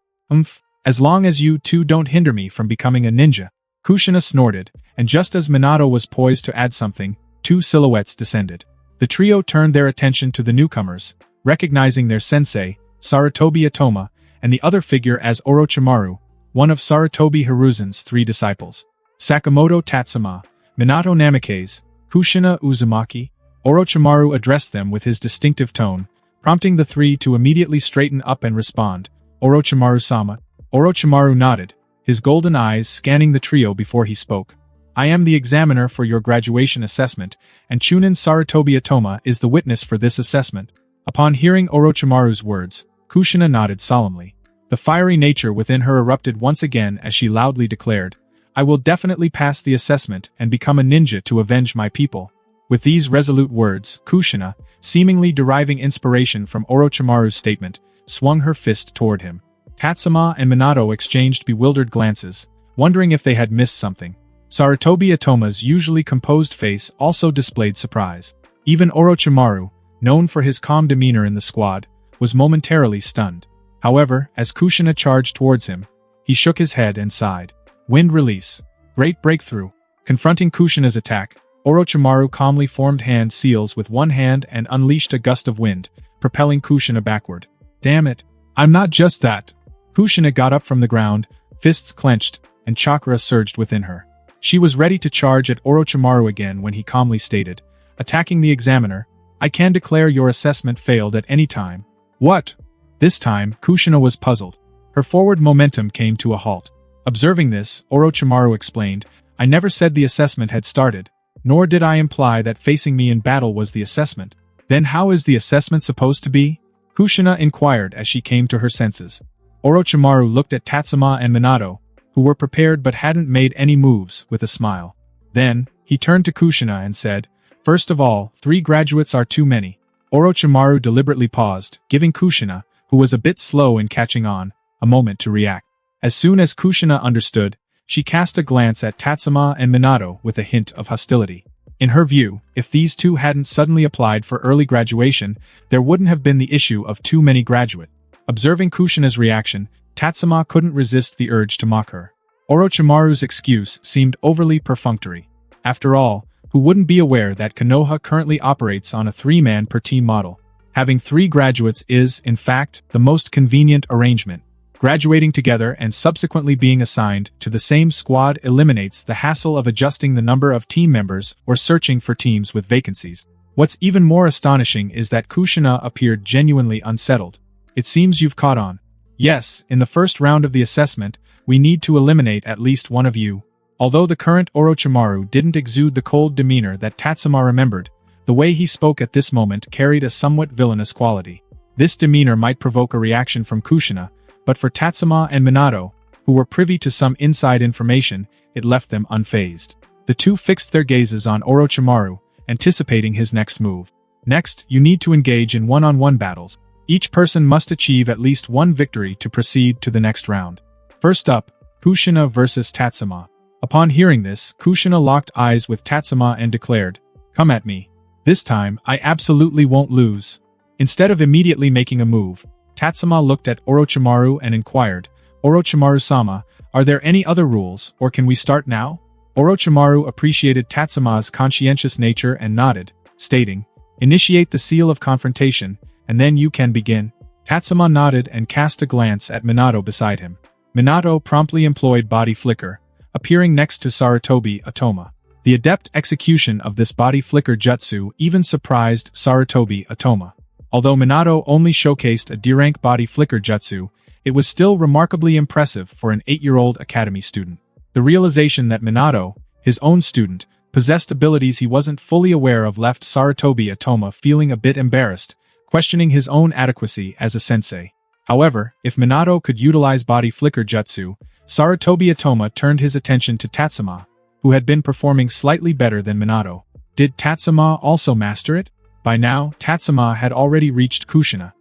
As long as you two don't hinder me from becoming a ninja." Kushina snorted, and just as Minato was poised to add something, 2 silhouettes descended. The trio turned their attention to the newcomers, recognizing their sensei, Sarutobi Atoma, and the other figure as Orochimaru, one of Sarutobi Hiruzen's 3 disciples. Sakamoto Tatsuma, Minato Namikaze, Kushina Uzumaki. Orochimaru addressed them with his distinctive tone, prompting the 3 to immediately straighten up and respond, "Orochimaru-sama." Orochimaru nodded, his golden eyes scanning the trio before he spoke. "I am the examiner for your graduation assessment, and Chunin Sarutobi Atoma is the witness for this assessment." Upon hearing Orochimaru's words, Kushina nodded solemnly. The fiery nature within her erupted once again as she loudly declared, "I will definitely pass the assessment and become a ninja to avenge my people." With these resolute words, Kushina, seemingly deriving inspiration from Orochimaru's statement, swung her fist toward him. Tatsuma and Minato exchanged bewildered glances, wondering if they had missed something. Sarutobi Atoma's usually composed face also displayed surprise. Even Orochimaru, known for his calm demeanor in the squad, was momentarily stunned. However, as Kushina charged towards him, he shook his head and sighed. Wind release. Great breakthrough. Confronting Kushina's attack, Orochimaru calmly formed hand seals with one hand and unleashed a gust of wind, propelling Kushina backward. "Damn it. I'm not just that." Kushina got up from the ground, fists clenched, and chakra surged within her. She was ready to charge at Orochimaru again when he calmly stated, attacking the examiner, "I can declare your assessment failed at any time." "What?" This time, Kushina was puzzled. Her forward momentum came to a halt. Observing this, Orochimaru explained, "I never said the assessment had started. Nor did I imply that facing me in battle was the assessment." "Then how is the assessment supposed to be?" Kushina inquired as she came to her senses. Orochimaru looked at Tatsuma and Minato, who were prepared but hadn't made any moves, with a smile. Then, he turned to Kushina and said, "First of all, 3 graduates are too many." Orochimaru deliberately paused, giving Kushina, who was a bit slow in catching on, a moment to react. As soon as Kushina understood, she cast a glance at Tatsuma and Minato with a hint of hostility. In her view, if these two hadn't suddenly applied for early graduation, there wouldn't have been the issue of too many graduate. Observing Kushina's reaction, Tatsuma couldn't resist the urge to mock her. Orochimaru's excuse seemed overly perfunctory. After all, who wouldn't be aware that Konoha currently operates on a 3-man per team model? Having 3 graduates is, in fact, the most convenient arrangement. Graduating together and subsequently being assigned to the same squad eliminates the hassle of adjusting the number of team members or searching for teams with vacancies. What's even more astonishing is that Kushina appeared genuinely unsettled. It seems you've caught on. Yes, in the first round of the assessment, we need to eliminate at least one of you. Although the current Orochimaru didn't exude the cold demeanor that Tatsuma remembered, the way he spoke at this moment carried a somewhat villainous quality. This demeanor might provoke a reaction from Kushina, but for Tatsuma and Minato, who were privy to some inside information, it left them unfazed. The two fixed their gazes on Orochimaru, anticipating his next move. Next, you need to engage in one-on-one battles. Each person must achieve at least one victory to proceed to the next round. First up, Kushina versus Tatsuma. Upon hearing this, Kushina locked eyes with Tatsuma and declared, "Come at me. This time, I absolutely won't lose." Instead of immediately making a move, Tatsuma looked at Orochimaru and inquired, "Orochimaru-sama, are there any other rules, or can we start now?" Orochimaru appreciated Tatsuma's conscientious nature and nodded, stating, "Initiate the seal of confrontation, and then you can begin." Tatsuma nodded and cast a glance at Minato beside him. Minato promptly employed Body Flicker, appearing next to Sarutobi Otoma. The adept execution of this Body Flicker jutsu even surprised Sarutobi Otoma. Although Minato only showcased a D-rank Body Flicker jutsu, it was still remarkably impressive for an 8-year-old academy student. The realization that Minato, his own student, possessed abilities he wasn't fully aware of left Sarutobi Otoma feeling a bit embarrassed, questioning his own adequacy as a sensei. However, if Minato could utilize Body Flicker jutsu, Sarutobi Otoma turned his attention to Tatsuma, who had been performing slightly better than Minato. Did Tatsuma also master it? By now, Tatsuma had already reached Kushina.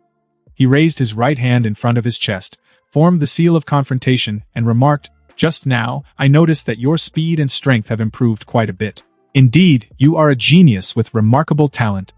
He raised his right hand in front of his chest, formed the seal of confrontation, and remarked, "Just now, I noticed that your speed and strength have improved quite a bit. Indeed, you are a genius with remarkable talent.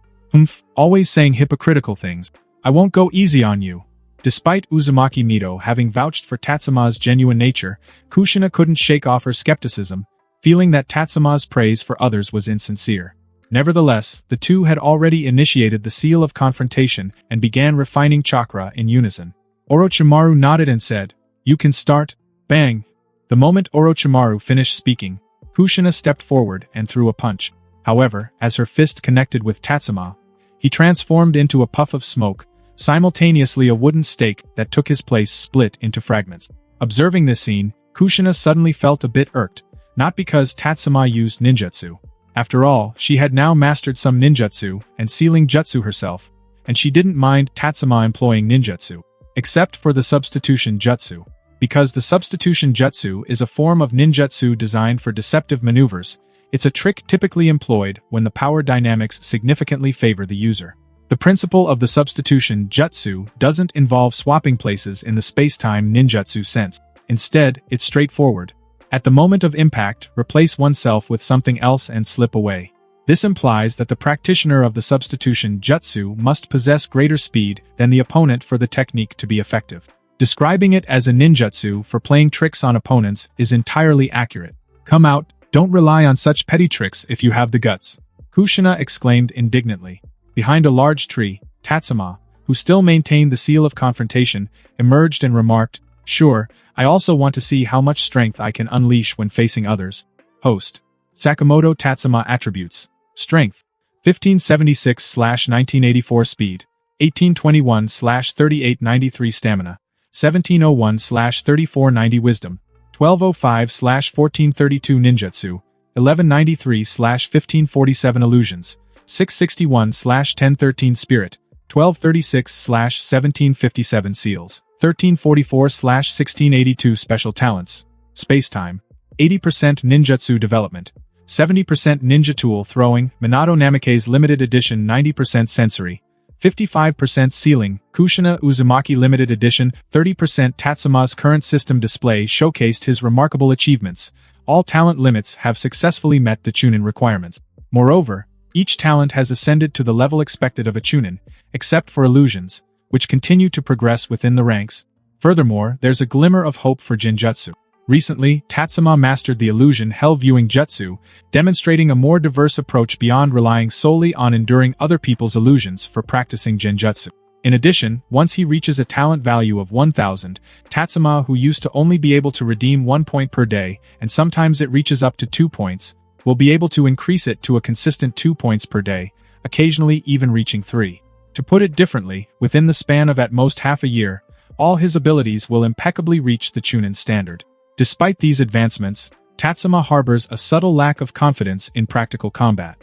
Always saying hypocritical things. I won't go easy on you." Despite Uzumaki Mito having vouched for Tatsuma's genuine nature, Kushina couldn't shake off her skepticism, feeling that Tatsuma's praise for others was insincere. Nevertheless, the two had already initiated the seal of confrontation and began refining chakra in unison. Orochimaru nodded and said, "You can start." Bang! The moment Orochimaru finished speaking, Kushina stepped forward and threw a punch. However, as her fist connected with Tatsuma, he transformed into a puff of smoke, simultaneously a wooden stake that took his place split into fragments. Observing this scene, Kushina suddenly felt a bit irked, not because Tatsuma used ninjutsu. After all, she had now mastered some ninjutsu and sealing jutsu herself, and she didn't mind Tatsuma employing ninjutsu, except for the substitution jutsu. Because the substitution jutsu is a form of ninjutsu designed for deceptive maneuvers, it's a trick typically employed when the power dynamics significantly favor the user. The principle of the substitution jutsu doesn't involve swapping places in the space-time ninjutsu sense. Instead, it's straightforward. At the moment of impact, replace oneself with something else and slip away. This implies that the practitioner of the substitution jutsu must possess greater speed than the opponent for the technique to be effective. Describing it as a ninjutsu for playing tricks on opponents is entirely accurate. "Come out, don't rely on such petty tricks if you have the guts," Kushina exclaimed indignantly. Behind a large tree, Tatsuma, who still maintained the seal of confrontation, emerged and remarked, "Sure, I also want to see how much strength I can unleash when facing others." Host. Sakamoto Tatsuma Attributes. Strength. 1576/1984 Speed. 1821/3893 Stamina. 1701/3490 Wisdom. 1205/1432 Ninjutsu. 1193/1547 Illusions. 661/1013 Spirit. 1236/1757 Seals. 1344/1682 Special Talents. Spacetime. 80% Ninjutsu Development. 70% Ninja Tool Throwing, Minato Namikaze Limited Edition 90% Sensory. 55% Sealing, Kushina Uzumaki Limited Edition 30% Tatsuma's current system display showcased his remarkable achievements. All talent limits have successfully met the Chunin requirements. Moreover, each talent has ascended to the level expected of a Chunin, except for illusions, which continue to progress within the ranks. Furthermore, there's a glimmer of hope for Jinjutsu. Recently, Tatsuma mastered the illusion Hell Viewing Jutsu, demonstrating a more diverse approach beyond relying solely on enduring other people's illusions for practicing Genjutsu. In addition, once he reaches a talent value of 1000, Tatsuma, who used to only be able to redeem 1 point per day, and sometimes it reaches up to 2 points, will be able to increase it to a consistent 2 points per day, occasionally even reaching 3. To put it differently, within the span of at most half a year, all his abilities will impeccably reach the Chunin standard. Despite these advancements, Tatsuma harbors a subtle lack of confidence in practical combat.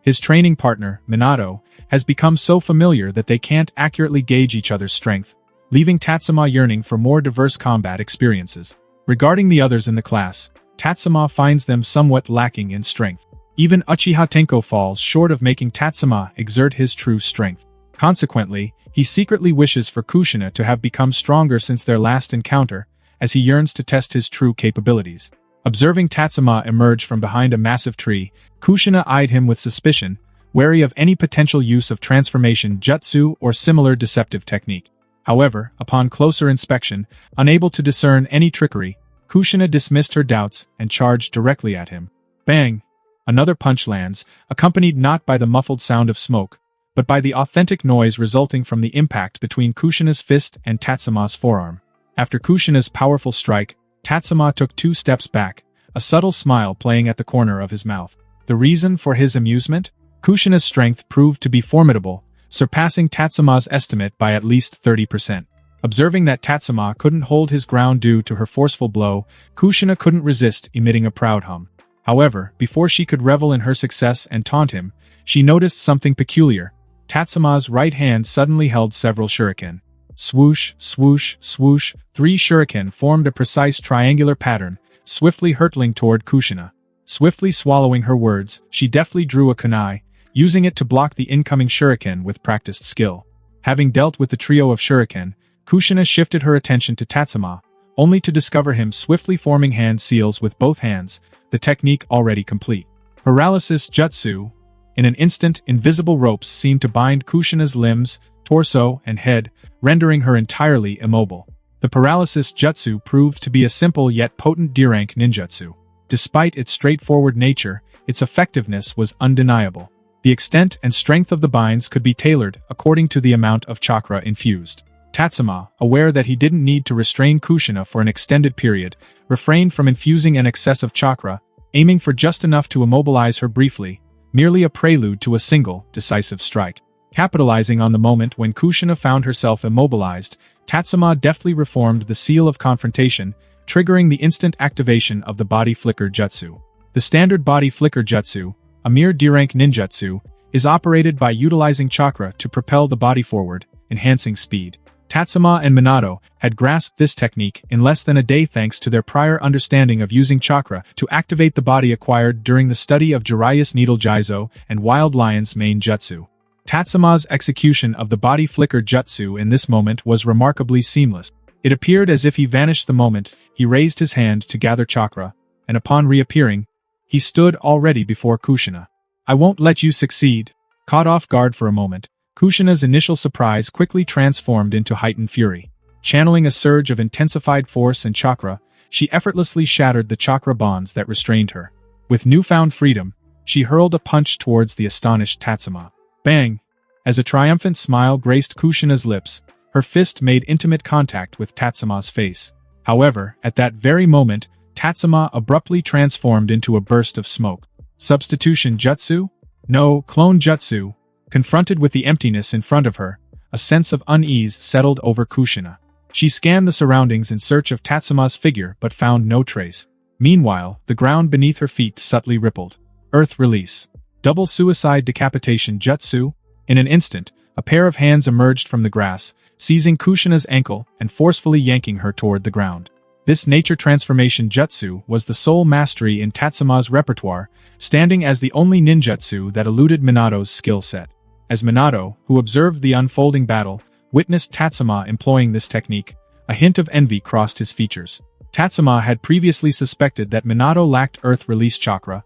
His training partner, Minato, has become so familiar that they can't accurately gauge each other's strength, leaving Tatsuma yearning for more diverse combat experiences. Regarding the others in the class, Tatsuma finds them somewhat lacking in strength. Even Uchiha Tenko falls short of making Tatsuma exert his true strength. Consequently, he secretly wishes for Kushina to have become stronger since their last encounter, as he yearns to test his true capabilities. Observing Tatsuma emerge from behind a massive tree, Kushina eyed him with suspicion, wary of any potential use of transformation jutsu or similar deceptive technique. However, upon closer inspection, unable to discern any trickery, Kushina dismissed her doubts and charged directly at him. Bang! Another punch lands, accompanied not by the muffled sound of smoke, but by the authentic noise resulting from the impact between Kushina's fist and Tatsuma's forearm. After Kushina's powerful strike, Tatsuma took 2 steps back, a subtle smile playing at the corner of his mouth. The reason for his amusement? Kushina's strength proved to be formidable, surpassing Tatsuma's estimate by at least 30%. Observing that Tatsuma couldn't hold his ground due to her forceful blow, Kushina couldn't resist emitting a proud hum. However, before she could revel in her success and taunt him, she noticed something peculiar. Tatsuma's right hand suddenly held several shuriken. Swoosh, swoosh, swoosh, 3 shuriken formed a precise triangular pattern, swiftly hurtling toward Kushina. Swiftly swallowing her words, she deftly drew a kunai, using it to block the incoming shuriken with practiced skill. Having dealt with the trio of shuriken, Kushina shifted her attention to Tatsuma, only to discover him swiftly forming hand seals with both hands, the technique already complete. Paralysis Jutsu. In an instant, invisible ropes seemed to bind Kushina's limbs, torso, and head, rendering her entirely immobile. The paralysis jutsu proved to be a simple yet potent D-rank ninjutsu. Despite its straightforward nature, its effectiveness was undeniable. The extent and strength of the binds could be tailored according to the amount of chakra infused. Tatsuma, aware that he didn't need to restrain Kushina for an extended period, refrained from infusing an excess of chakra, aiming for just enough to immobilize her briefly, merely a prelude to a single, decisive strike. Capitalizing on the moment when Kushina found herself immobilized, Tatsuma deftly reformed the seal of confrontation, triggering the instant activation of the body flicker jutsu. The standard body flicker jutsu, a mere D-rank ninjutsu, is operated by utilizing chakra to propel the body forward, enhancing speed. Tatsuma and Minato had grasped this technique in less than a day thanks to their prior understanding of using chakra to activate the body acquired during the study of Jiraiya's Needle Jizo and Wild Lion's main jutsu. Tatsuma's execution of the body flicker jutsu in this moment was remarkably seamless. It appeared as if he vanished the moment he raised his hand to gather chakra, and upon reappearing, he stood already before Kushina. "I won't let you succeed." Caught off guard for a moment, Kushina's initial surprise quickly transformed into heightened fury. Channeling a surge of intensified force and chakra, she effortlessly shattered the chakra bonds that restrained her. With newfound freedom, she hurled a punch towards the astonished Tatsuma. Bang! As a triumphant smile graced Kushina's lips, her fist made intimate contact with Tatsuma's face. However, at that very moment, Tatsuma abruptly transformed into a burst of smoke. Substitution jutsu? No, clone jutsu. Confronted with the emptiness in front of her, a sense of unease settled over Kushina. She scanned the surroundings in search of Tatsuma's figure but found no trace. Meanwhile, the ground beneath her feet subtly rippled. Earth release. Double suicide decapitation jutsu? In an instant, a pair of hands emerged from the grass, seizing Kushina's ankle and forcefully yanking her toward the ground. This nature transformation jutsu was the sole mastery in Tatsuma's repertoire, standing as the only ninjutsu that eluded Minato's skill set. As Minato, who observed the unfolding battle, witnessed Tatsuma employing this technique, a hint of envy crossed his features. Tatsuma had previously suspected that Minato lacked earth release chakra,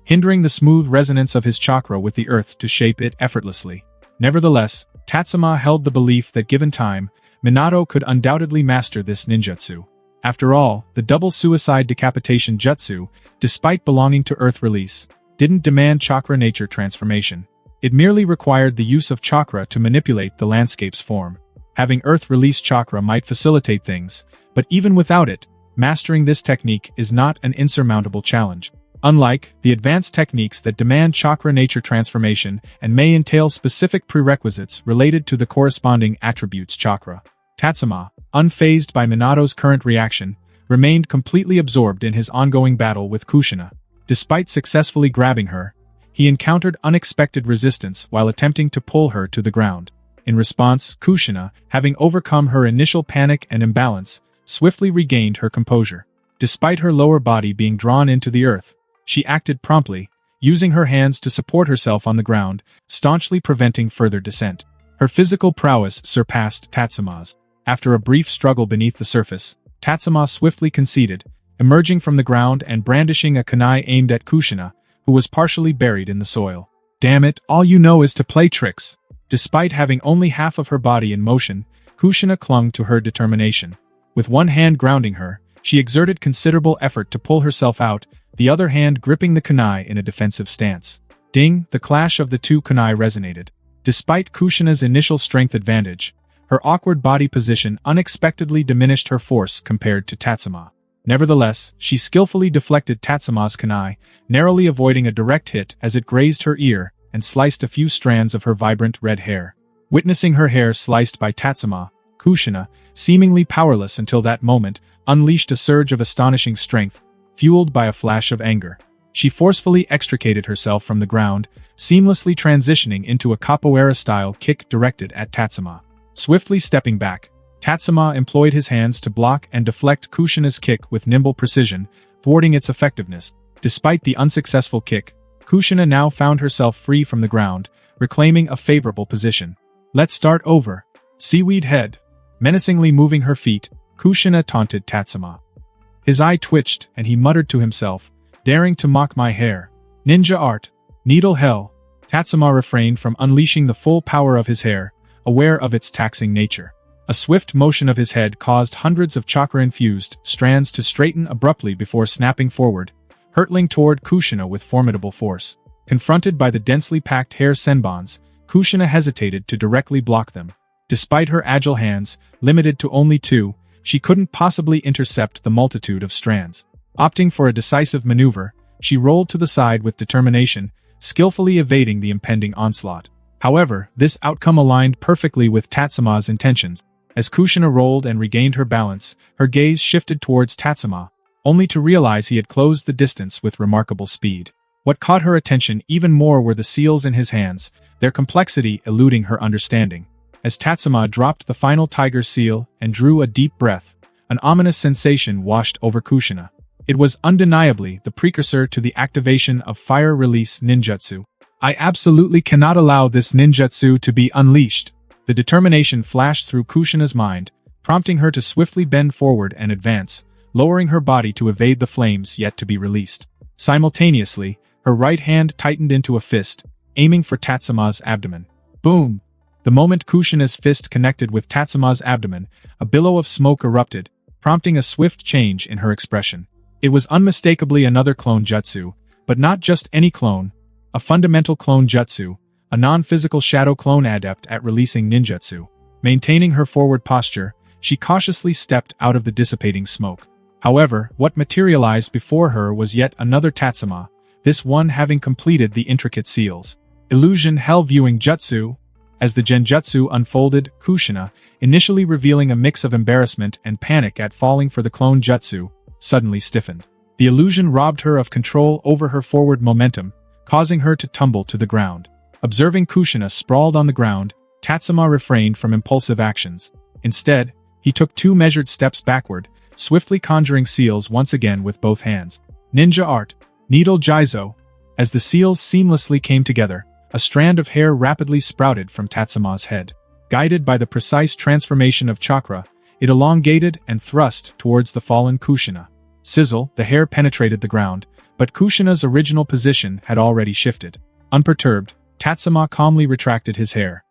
hindering the smooth resonance of his chakra with the earth to shape it effortlessly. Nevertheless, Tatsuma held the belief that given time, Minato could undoubtedly master this ninjutsu. After all, the double suicide decapitation jutsu, despite belonging to earth release, didn't demand chakra nature transformation. It merely required the use of chakra to manipulate the landscape's form. Having earth release chakra might facilitate things, but even without it, mastering this technique is not an insurmountable challenge. Unlike the advanced techniques that demand chakra nature transformation and may entail specific prerequisites related to the corresponding attributes chakra, Tatsuma, unfazed by Minato's current reaction, remained completely absorbed in his ongoing battle with Kushina. Despite successfully grabbing her, he encountered unexpected resistance while attempting to pull her to the ground. In response, Kushina, having overcome her initial panic and imbalance, swiftly regained her composure. Despite her lower body being drawn into the earth, she acted promptly, using her hands to support herself on the ground, staunchly preventing further descent. Her physical prowess surpassed Tatsuma's. After a brief struggle beneath the surface, Tatsuma swiftly conceded, emerging from the ground and brandishing a kunai aimed at Kushina, who was partially buried in the soil. "Damn it, all you know is to play tricks." Despite having only half of her body in motion, Kushina clung to her determination. With one hand grounding her, she exerted considerable effort to pull herself out, the other hand gripping the kunai in a defensive stance. Ding! The clash of the two kunai resonated. Despite Kushina's initial strength advantage, her awkward body position unexpectedly diminished her force compared to Tatsuma. Nevertheless, she skillfully deflected Tatsuma's kunai, narrowly avoiding a direct hit as it grazed her ear and sliced a few strands of her vibrant red hair. Witnessing her hair sliced by Tatsuma, Kushina, seemingly powerless until that moment, unleashed a surge of astonishing strength, fueled by a flash of anger. She forcefully extricated herself from the ground, seamlessly transitioning into a capoeira-style kick directed at Tatsuma. Swiftly stepping back, Tatsuma employed his hands to block and deflect Kushina's kick with nimble precision, thwarting its effectiveness. Despite the unsuccessful kick, Kushina now found herself free from the ground, reclaiming a favorable position. "Let's start over." Seaweed head. Menacingly moving her feet, Kushina taunted Tatsuma. His eye twitched and he muttered to himself, "Daring to mock my hair. Ninja art. Needle hell." Tatsuma refrained from unleashing the full power of his hair, aware of its taxing nature. A swift motion of his head caused hundreds of chakra-infused strands to straighten abruptly before snapping forward, hurtling toward Kushina with formidable force. Confronted by the densely packed hair senbons, Kushina hesitated to directly block them. Despite her agile hands, limited to only two, she couldn't possibly intercept the multitude of strands. Opting for a decisive maneuver, she rolled to the side with determination, skillfully evading the impending onslaught. However, this outcome aligned perfectly with Tatsuma's intentions. As Kushina rolled and regained her balance, her gaze shifted towards Tatsuma, only to realize he had closed the distance with remarkable speed. What caught her attention even more were the seals in his hands, their complexity eluding her understanding. As Tatsuma dropped the final tiger seal and drew a deep breath, an ominous sensation washed over Kushina. It was undeniably the precursor to the activation of fire release ninjutsu. "I absolutely cannot allow this ninjutsu to be unleashed." The determination flashed through Kushina's mind, prompting her to swiftly bend forward and advance, lowering her body to evade the flames yet to be released. Simultaneously, her right hand tightened into a fist, aiming for Tatsuma's abdomen. Boom! The moment Kushina's fist connected with Tatsuma's abdomen, a billow of smoke erupted, prompting a swift change in her expression. It was unmistakably another clone jutsu, but not just any clone, a fundamental clone jutsu, a non-physical shadow clone adept at releasing ninjutsu. Maintaining her forward posture, she cautiously stepped out of the dissipating smoke. However, what materialized before her was yet another Tatsuma, this one having completed the intricate seals. Illusion Hell Viewing Jutsu. As the genjutsu unfolded, Kushina, initially revealing a mix of embarrassment and panic at falling for the clone jutsu, suddenly stiffened. The illusion robbed her of control over her forward momentum, causing her to tumble to the ground. Observing Kushina sprawled on the ground, Tatsuma refrained from impulsive actions. Instead, he took 2 measured steps backward, swiftly conjuring seals once again with both hands. Ninja art. Needle Jizo. As the seals seamlessly came together, a strand of hair rapidly sprouted from Tatsuma's head. Guided by the precise transformation of chakra, it elongated and thrust towards the fallen Kushina. Sizzle, the hair penetrated the ground, but Kushina's original position had already shifted. Unperturbed, Tatsuma calmly retracted his hair.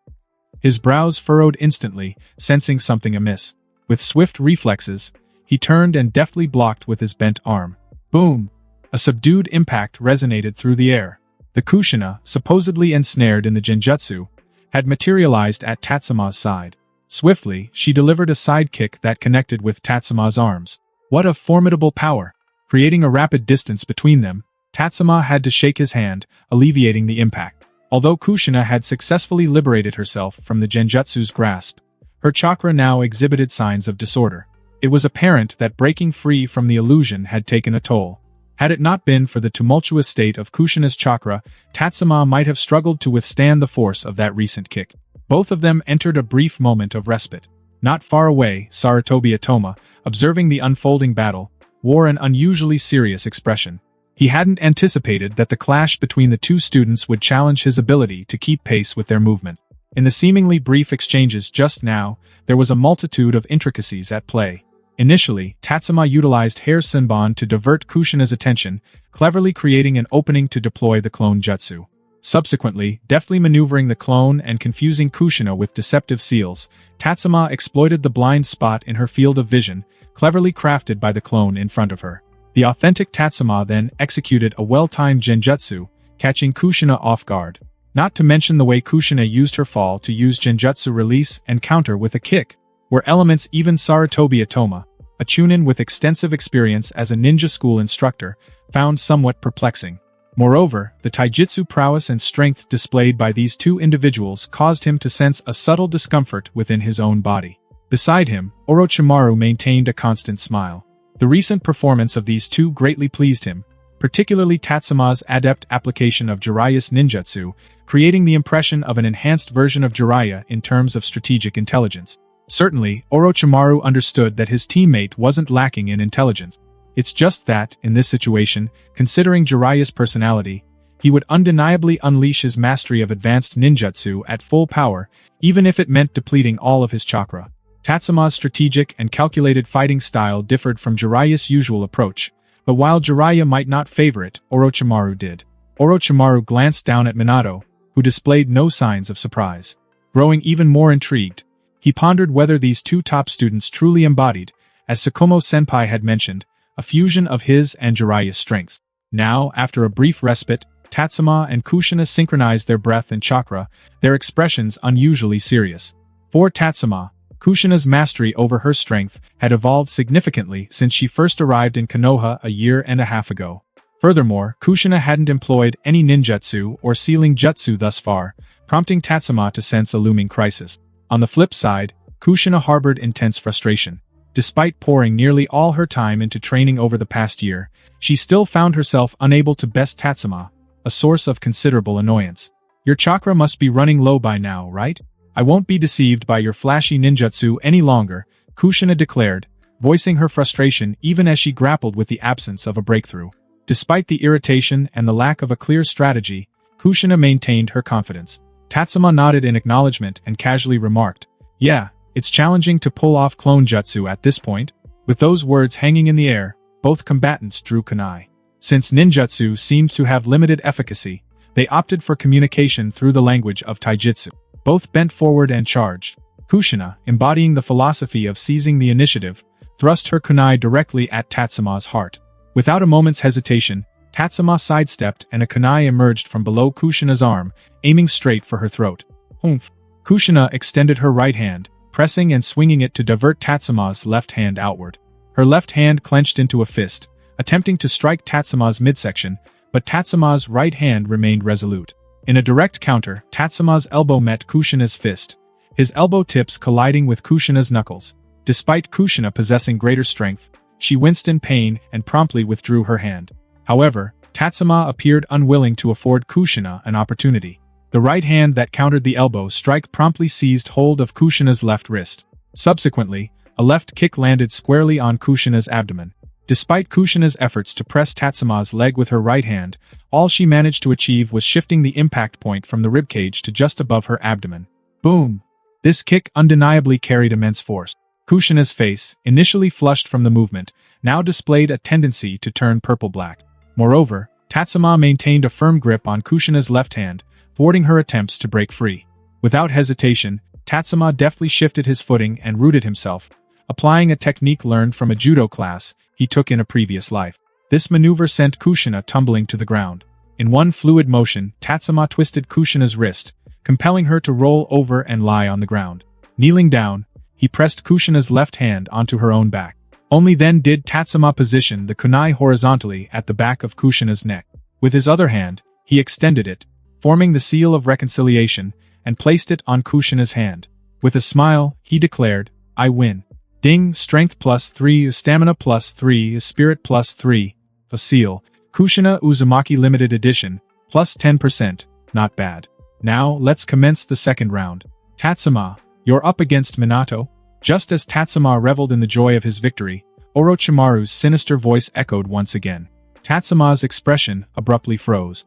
His brows furrowed instantly, sensing something amiss. With swift reflexes, he turned and deftly blocked with his bent arm. Boom! A subdued impact resonated through the air. The Kushina, supposedly ensnared in the genjutsu, had materialized at Tatsuma's side. Swiftly, she delivered a side kick that connected with Tatsuma's arms. What a formidable power! Creating a rapid distance between them, Tatsuma had to shake his hand, alleviating the impact. Although Kushina had successfully liberated herself from the genjutsu's grasp, her chakra now exhibited signs of disorder. It was apparent that breaking free from the illusion had taken a toll. Had it not been for the tumultuous state of Kushina's chakra, Tatsuma might have struggled to withstand the force of that recent kick. Both of them entered a brief moment of respite. Not far away, Sarutobi Atoma, observing the unfolding battle, wore an unusually serious expression. He hadn't anticipated that the clash between the two students would challenge his ability to keep pace with their movement. In the seemingly brief exchanges just now, there was a multitude of intricacies at play. Initially, Tatsuma utilized Hair Senbon to divert Kushina's attention, cleverly creating an opening to deploy the clone jutsu. Subsequently, deftly maneuvering the clone and confusing Kushina with deceptive seals, Tatsuma exploited the blind spot in her field of vision, cleverly crafted by the clone in front of her. The authentic Tatsuma then executed a well-timed genjutsu, catching Kushina off guard. Not to mention the way Kushina used her fall to use genjutsu release and counter with a kick, were elements even Sarutobi Atoma, a chunin with extensive experience as a ninja school instructor, found somewhat perplexing. Moreover, the taijutsu prowess and strength displayed by these two individuals caused him to sense a subtle discomfort within his own body. Beside him, Orochimaru maintained a constant smile. The recent performance of these two greatly pleased him, particularly Tatsuma's adept application of Jiraiya's ninjutsu, creating the impression of an enhanced version of Jiraiya in terms of strategic intelligence. Certainly, Orochimaru understood that his teammate wasn't lacking in intelligence. It's just that, in this situation, considering Jiraiya's personality, he would undeniably unleash his mastery of advanced ninjutsu at full power, even if it meant depleting all of his chakra. Tatsuma's strategic and calculated fighting style differed from Jiraiya's usual approach, but while Jiraiya might not favor it, Orochimaru did. Orochimaru glanced down at Minato, who displayed no signs of surprise. Growing even more intrigued, he pondered whether these two top students truly embodied, as Tsukumo-senpai had mentioned, a fusion of his and Jiraiya's strengths. Now, after a brief respite, Tatsuma and Kushina synchronized their breath and chakra, their expressions unusually serious. For Tatsuma, Kushina's mastery over her strength had evolved significantly since she first arrived in Konoha a year and a half ago. Furthermore, Kushina hadn't employed any ninjutsu or sealing jutsu thus far, prompting Tatsuma to sense a looming crisis. On the flip side, Kushina harbored intense frustration. Despite pouring nearly all her time into training over the past year, she still found herself unable to best Tatsuma, a source of considerable annoyance. Your chakra must be running low by now, right? I won't be deceived by your flashy ninjutsu any longer, Kushina declared, voicing her frustration even as she grappled with the absence of a breakthrough. Despite the irritation and the lack of a clear strategy, Kushina maintained her confidence. Tatsuma nodded in acknowledgement and casually remarked, "Yeah, it's challenging to pull off clone jutsu at this point." With those words hanging in the air, both combatants drew kunai. Since ninjutsu seemed to have limited efficacy, they opted for communication through the language of taijutsu. Both bent forward and charged. Kushina, embodying the philosophy of seizing the initiative, thrust her kunai directly at Tatsuma's heart. Without a moment's hesitation, Tatsuma sidestepped and a kunai emerged from below Kushina's arm, aiming straight for her throat. Humph! Kushina extended her right hand, pressing and swinging it to divert Tatsuma's left hand outward. Her left hand clenched into a fist, attempting to strike Tatsuma's midsection, but Tatsuma's right hand remained resolute. In a direct counter, Tatsuma's elbow met Kushina's fist, his elbow tips colliding with Kushina's knuckles. Despite Kushina possessing greater strength, she winced in pain and promptly withdrew her hand. However, Tatsuma appeared unwilling to afford Kushina an opportunity. The right hand that countered the elbow strike promptly seized hold of Kushina's left wrist. Subsequently, a left kick landed squarely on Kushina's abdomen. Despite Kushina's efforts to press Tatsuma's leg with her right hand, all she managed to achieve was shifting the impact point from the ribcage to just above her abdomen. Boom! This kick undeniably carried immense force. Kushina's face, initially flushed from the movement, now displayed a tendency to turn purple-black. Moreover, Tatsuma maintained a firm grip on Kushina's left hand, thwarting her attempts to break free. Without hesitation, Tatsuma deftly shifted his footing and rooted himself, applying a technique learned from a judo class he took in a previous life. This maneuver sent Kushina tumbling to the ground. In one fluid motion, Tatsuma twisted Kushina's wrist, compelling her to roll over and lie on the ground. Kneeling down, he pressed Kushina's left hand onto her own back. Only then did Tatsuma position the kunai horizontally at the back of Kushina's neck. With his other hand, he extended it, forming the seal of reconciliation, and placed it on Kushina's hand. With a smile, he declared, "I win. Ding, strength +3, stamina +3, spirit +3. A seal. Kushina Uzumaki Limited Edition, plus 10%, not bad. Now, let's commence the second round. Tatsuma, you're up against Minato." Just as Tatsuma reveled in the joy of his victory, Orochimaru's sinister voice echoed once again. Tatsuma's expression abruptly froze.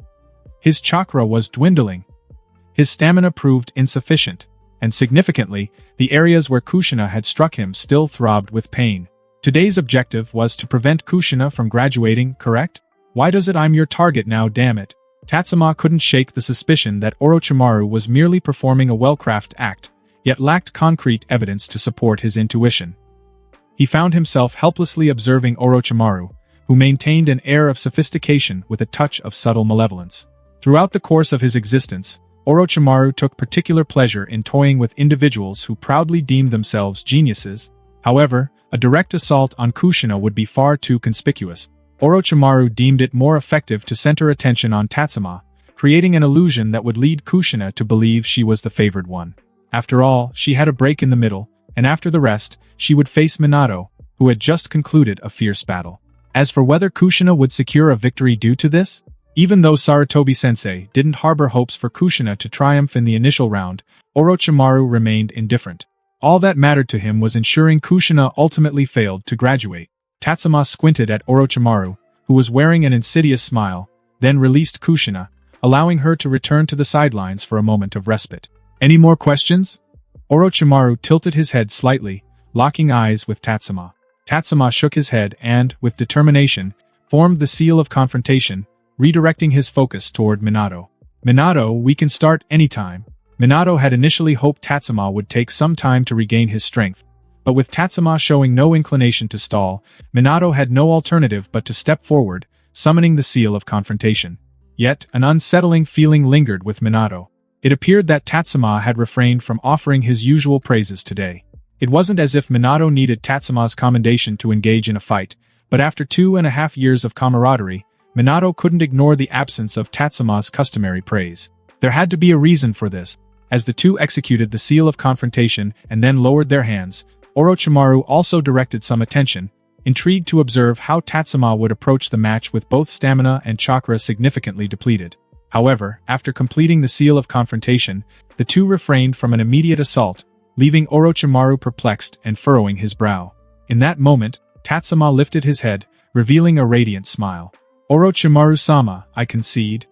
His chakra was dwindling. His stamina proved insufficient, and significantly, the areas where Kushina had struck him still throbbed with pain. Today's objective was to prevent Kushina from graduating, correct? Why does it I'm your target now, damn it? Tatsuma couldn't shake the suspicion that Orochimaru was merely performing a well-crafted act, yet lacked concrete evidence to support his intuition. He found himself helplessly observing Orochimaru, who maintained an air of sophistication with a touch of subtle malevolence. Throughout the course of his existence, Orochimaru took particular pleasure in toying with individuals who proudly deemed themselves geniuses. However, a direct assault on Kushina would be far too conspicuous. Orochimaru deemed it more effective to center attention on Tatsuma, creating an illusion that would lead Kushina to believe she was the favored one. After all, she had a break in the middle, and after the rest, she would face Minato, who had just concluded a fierce battle. As for whether Kushina would secure a victory due to this, even though Sarutobi-sensei didn't harbor hopes for Kushina to triumph in the initial round, Orochimaru remained indifferent. All that mattered to him was ensuring Kushina ultimately failed to graduate. Tatsuma squinted at Orochimaru, who was wearing an insidious smile, then released Kushina, allowing her to return to the sidelines for a moment of respite. "Any more questions?" Orochimaru tilted his head slightly, locking eyes with Tatsuma. Tatsuma shook his head and, with determination, formed the seal of confrontation, redirecting his focus toward Minato. "Minato, we can start anytime." Minato had initially hoped Tatsuma would take some time to regain his strength, but with Tatsuma showing no inclination to stall, Minato had no alternative but to step forward, summoning the seal of confrontation. Yet, an unsettling feeling lingered with Minato. It appeared that Tatsuma had refrained from offering his usual praises today. It wasn't as if Minato needed Tatsuma's commendation to engage in a fight, but after 2.5 years of camaraderie, Minato couldn't ignore the absence of Tatsuma's customary praise. There had to be a reason for this. As the two executed the seal of confrontation and then lowered their hands, Orochimaru also directed some attention, intrigued to observe how Tatsuma would approach the match with both stamina and chakra significantly depleted. However, after completing the seal of confrontation, the two refrained from an immediate assault, leaving Orochimaru perplexed and furrowing his brow. In that moment, Tatsuma lifted his head, revealing a radiant smile. "Orochimaru-sama, I concede."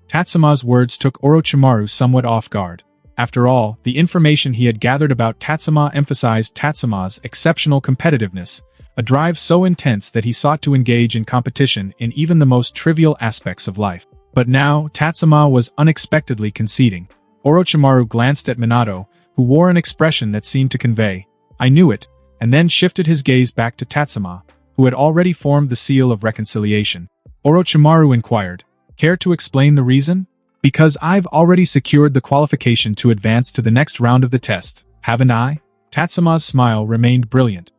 Tatsuma's words took Orochimaru somewhat off guard. After all, the information he had gathered about Tatsuma emphasized Tatsuma's exceptional competitiveness, a drive so intense that he sought to engage in competition in even the most trivial aspects of life. But now, Tatsuma was unexpectedly conceding. Orochimaru glanced at Minato, who wore an expression that seemed to convey, "I knew it," and then shifted his gaze back to Tatsuma, who had already formed the seal of reconciliation. Orochimaru inquired, "Care to explain the reason?" "Because I've already secured the qualification to advance to the next round of the test, haven't I?" Tatsuma's smile remained brilliant.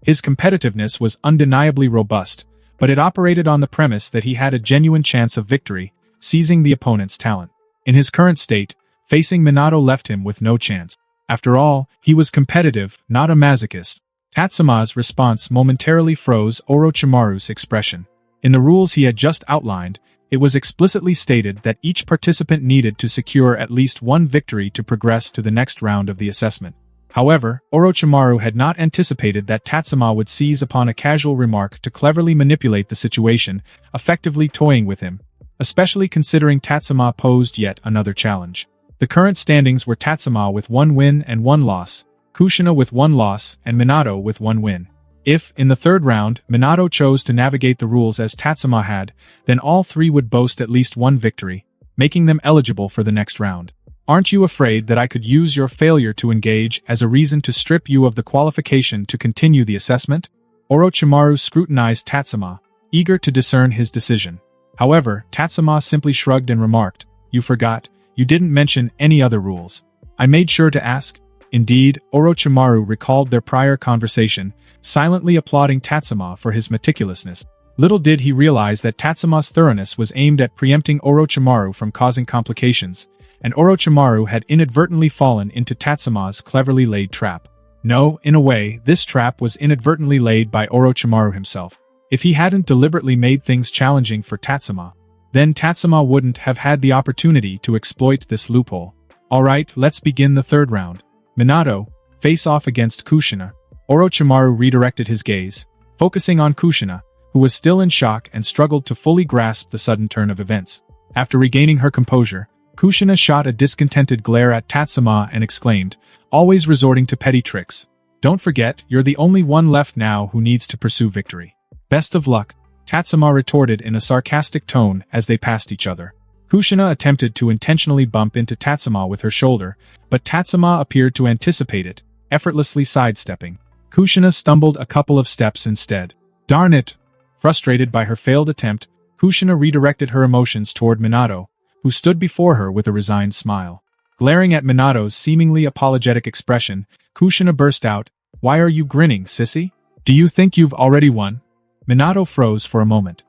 His competitiveness was undeniably robust, but it operated on the premise that he had a genuine chance of victory, seizing the opponent's talent. In his current state, facing Minato left him with no chance. After all, he was competitive, not a masochist. Tatsuma's response momentarily froze Orochimaru's expression. In the rules he had just outlined, it was explicitly stated that each participant needed to secure at least one victory to progress to the next round of the assessment. However, Orochimaru had not anticipated that Tatsuma would seize upon a casual remark to cleverly manipulate the situation, effectively toying with him, especially considering Tatsuma posed yet another challenge. The current standings were Tatsuma with 1 win and 1 loss, Kushina with 1 loss, and Minato with 1 win. If, in the third round, Minato chose to navigate the rules as Tatsuma had, then all three would boast at least 1 victory, making them eligible for the next round. "Aren't you afraid that I could use your failure to engage as a reason to strip you of the qualification to continue the assessment?" Orochimaru scrutinized Tatsuma, eager to discern his decision. However, Tatsuma simply shrugged and remarked, "You forgot, you didn't mention any other rules." "I made sure to ask." Indeed, Orochimaru recalled their prior conversation, silently applauding Tatsuma for his meticulousness. Little did he realize that Tatsuma's thoroughness was aimed at preempting Orochimaru from causing complications, and Orochimaru had inadvertently fallen into Tatsuma's cleverly laid trap. No, in a way, this trap was inadvertently laid by Orochimaru himself. If he hadn't deliberately made things challenging for Tatsuma, then Tatsuma wouldn't have had the opportunity to exploit this loophole. Alright, let's begin the third round. Minato, face off against Kushina. Orochimaru redirected his gaze, focusing on Kushina, who was still in shock and struggled to fully grasp the sudden turn of events. After regaining her composure, Kushina shot a discontented glare at Tatsuma and exclaimed, always resorting to petty tricks. Don't forget, you're the only one left now who needs to pursue victory. Best of luck, Tatsuma retorted in a sarcastic tone as they passed each other. Kushina attempted to intentionally bump into Tatsuma with her shoulder, but Tatsuma appeared to anticipate it, effortlessly sidestepping. Kushina stumbled a couple of steps instead. Darn it! Frustrated by her failed attempt, Kushina redirected her emotions toward Minato, who stood before her with a resigned smile. Glaring at Minato's seemingly apologetic expression, Kushina burst out, "Why are you grinning, sissy? Do you think you've already won?" Minato froze for a moment.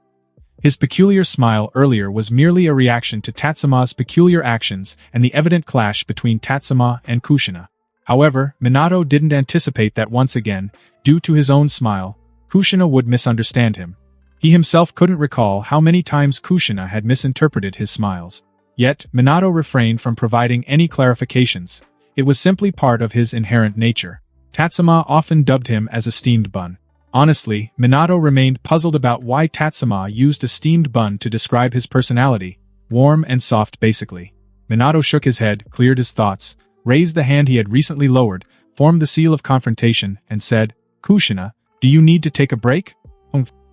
His peculiar smile earlier was merely a reaction to Tatsuma's peculiar actions and the evident clash between Tatsuma and Kushina. However, Minato didn't anticipate that once again, due to his own smile, Kushina would misunderstand him. He himself couldn't recall how many times Kushina had misinterpreted his smiles. Yet, Minato refrained from providing any clarifications. It was simply part of his inherent nature. Tatsuma often dubbed him as a steamed bun. Honestly, Minato remained puzzled about why Tatsuma used a steamed bun to describe his personality, warm and soft basically. Minato shook his head, cleared his thoughts, raised the hand he had recently lowered, formed the seal of confrontation, and said, "Kushina, do you need to take a break?"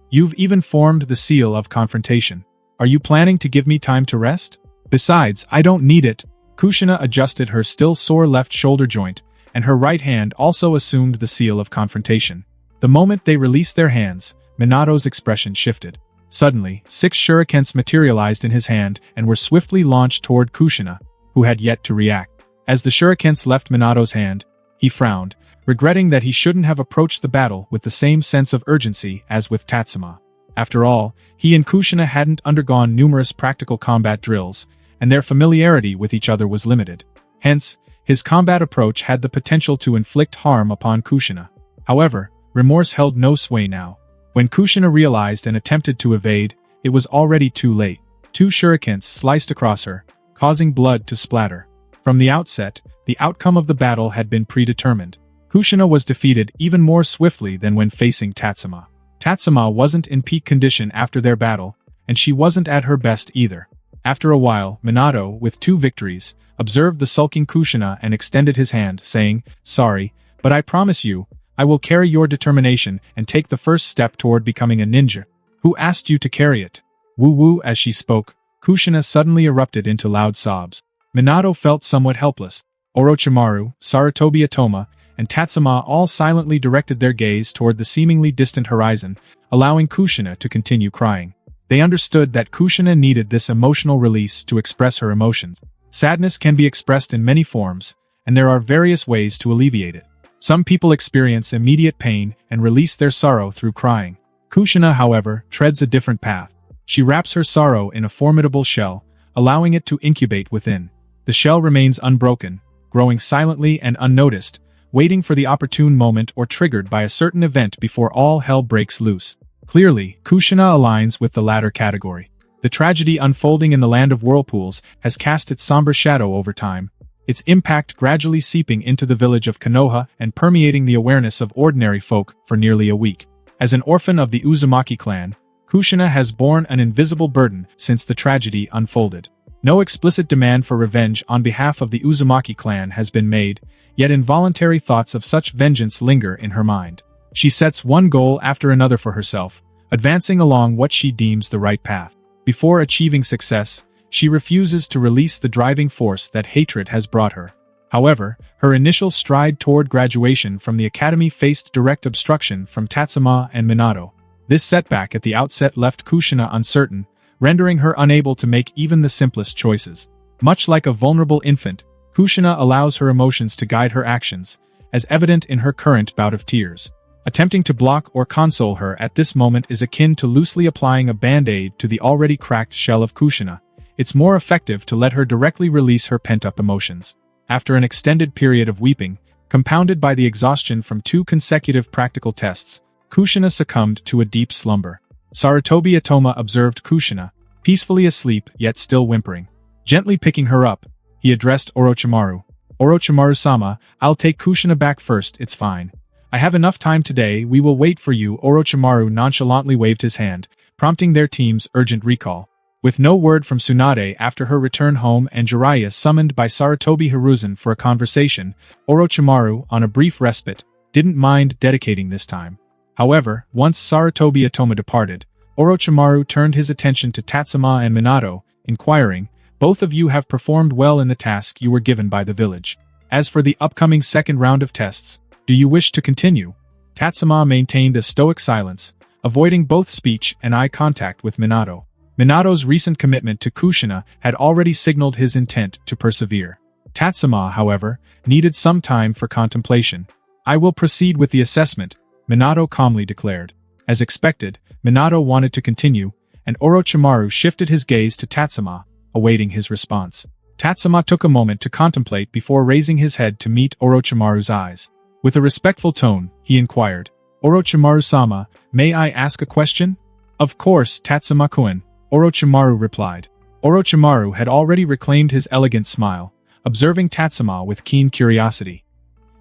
"You've even formed the seal of confrontation. Are you planning to give me time to rest?" "Besides, I don't need it." Kushina adjusted her still sore left shoulder joint, and her right hand also assumed the seal of confrontation. The moment they released their hands, Minato's expression shifted. Suddenly, 6 shurikens materialized in his hand and were swiftly launched toward Kushina, who had yet to react. As the shurikens left Minato's hand, he frowned, regretting that he shouldn't have approached the battle with the same sense of urgency as with Tatsuma. After all, he and Kushina hadn't undergone numerous practical combat drills, and their familiarity with each other was limited. Hence, his combat approach had the potential to inflict harm upon Kushina. However, remorse held no sway now. When Kushina realized and attempted to evade, it was already too late. 2 shurikens sliced across her, causing blood to splatter. From the outset, the outcome of the battle had been predetermined. Kushina was defeated even more swiftly than when facing Tatsuma. Tatsuma wasn't in peak condition after their battle, and she wasn't at her best either. After a while, Minato, with 2 victories, observed the sulking Kushina and extended his hand, saying, "Sorry, but I promise you, I will carry your determination and take the first step toward becoming a ninja." "Who asked you to carry it?" Woo-woo. As she spoke, Kushina suddenly erupted into loud sobs. Minato felt somewhat helpless. Orochimaru, Sarutobi Atoma, and Tatsuma all silently directed their gaze toward the seemingly distant horizon, allowing Kushina to continue crying. They understood that Kushina needed this emotional release to express her emotions. Sadness can be expressed in many forms, and there are various ways to alleviate it. Some people experience immediate pain and release their sorrow through crying. Kushina, however, treads a different path. She wraps her sorrow in a formidable shell, allowing it to incubate within. The shell remains unbroken, growing silently and unnoticed, waiting for the opportune moment or triggered by a certain event before all hell breaks loose. Clearly, Kushina aligns with the latter category. The tragedy unfolding in the land of whirlpools has cast its somber shadow over time, its impact gradually seeping into the village of Konoha and permeating the awareness of ordinary folk for nearly a week. As an orphan of the Uzumaki clan, Kushina has borne an invisible burden since the tragedy unfolded. No explicit demand for revenge on behalf of the Uzumaki clan has been made, yet involuntary thoughts of such vengeance linger in her mind. She sets one goal after another for herself, advancing along what she deems the right path. Before achieving success, she refuses to release the driving force that hatred has brought her. However, her initial stride toward graduation from the academy faced direct obstruction from Tatsuma and Minato. This setback at the outset left Kushina uncertain, rendering her unable to make even the simplest choices. Much like a vulnerable infant, Kushina allows her emotions to guide her actions, as evident in her current bout of tears. Attempting to block or console her at this moment is akin to loosely applying a band-aid to the already cracked shell of Kushina. It's more effective to let her directly release her pent-up emotions. After an extended period of weeping, compounded by the exhaustion from 2 consecutive practical tests, Kushina succumbed to a deep slumber. Sarutobi Atoma observed Kushina, peacefully asleep yet still whimpering. Gently picking her up, he addressed Orochimaru. Orochimaru-sama, I'll take Kushina back first, it's fine. I have enough time today, we will wait for you. Orochimaru nonchalantly waved his hand, prompting their team's urgent recall. With no word from Tsunade after her return home and Jiraiya summoned by Sarutobi Hiruzen for a conversation, Orochimaru, on a brief respite, didn't mind dedicating this time. However, once Sarutobi Atoma departed, Orochimaru turned his attention to Tatsuma and Minato, inquiring, both of you have performed well in the task you were given by the village. As for the upcoming second round of tests, do you wish to continue? Tatsuma maintained a stoic silence, avoiding both speech and eye contact with Minato. Minato's recent commitment to Kushina had already signaled his intent to persevere. Tatsuma, however, needed some time for contemplation. I will proceed with the assessment, Minato calmly declared. As expected, Minato wanted to continue, and Orochimaru shifted his gaze to Tatsuma, awaiting his response. Tatsuma took a moment to contemplate before raising his head to meet Orochimaru's eyes. With a respectful tone, he inquired, Orochimaru-sama, may I ask a question? Of course, Tatsuma-kun, Orochimaru replied. Orochimaru had already reclaimed his elegant smile, observing Tatsuma with keen curiosity.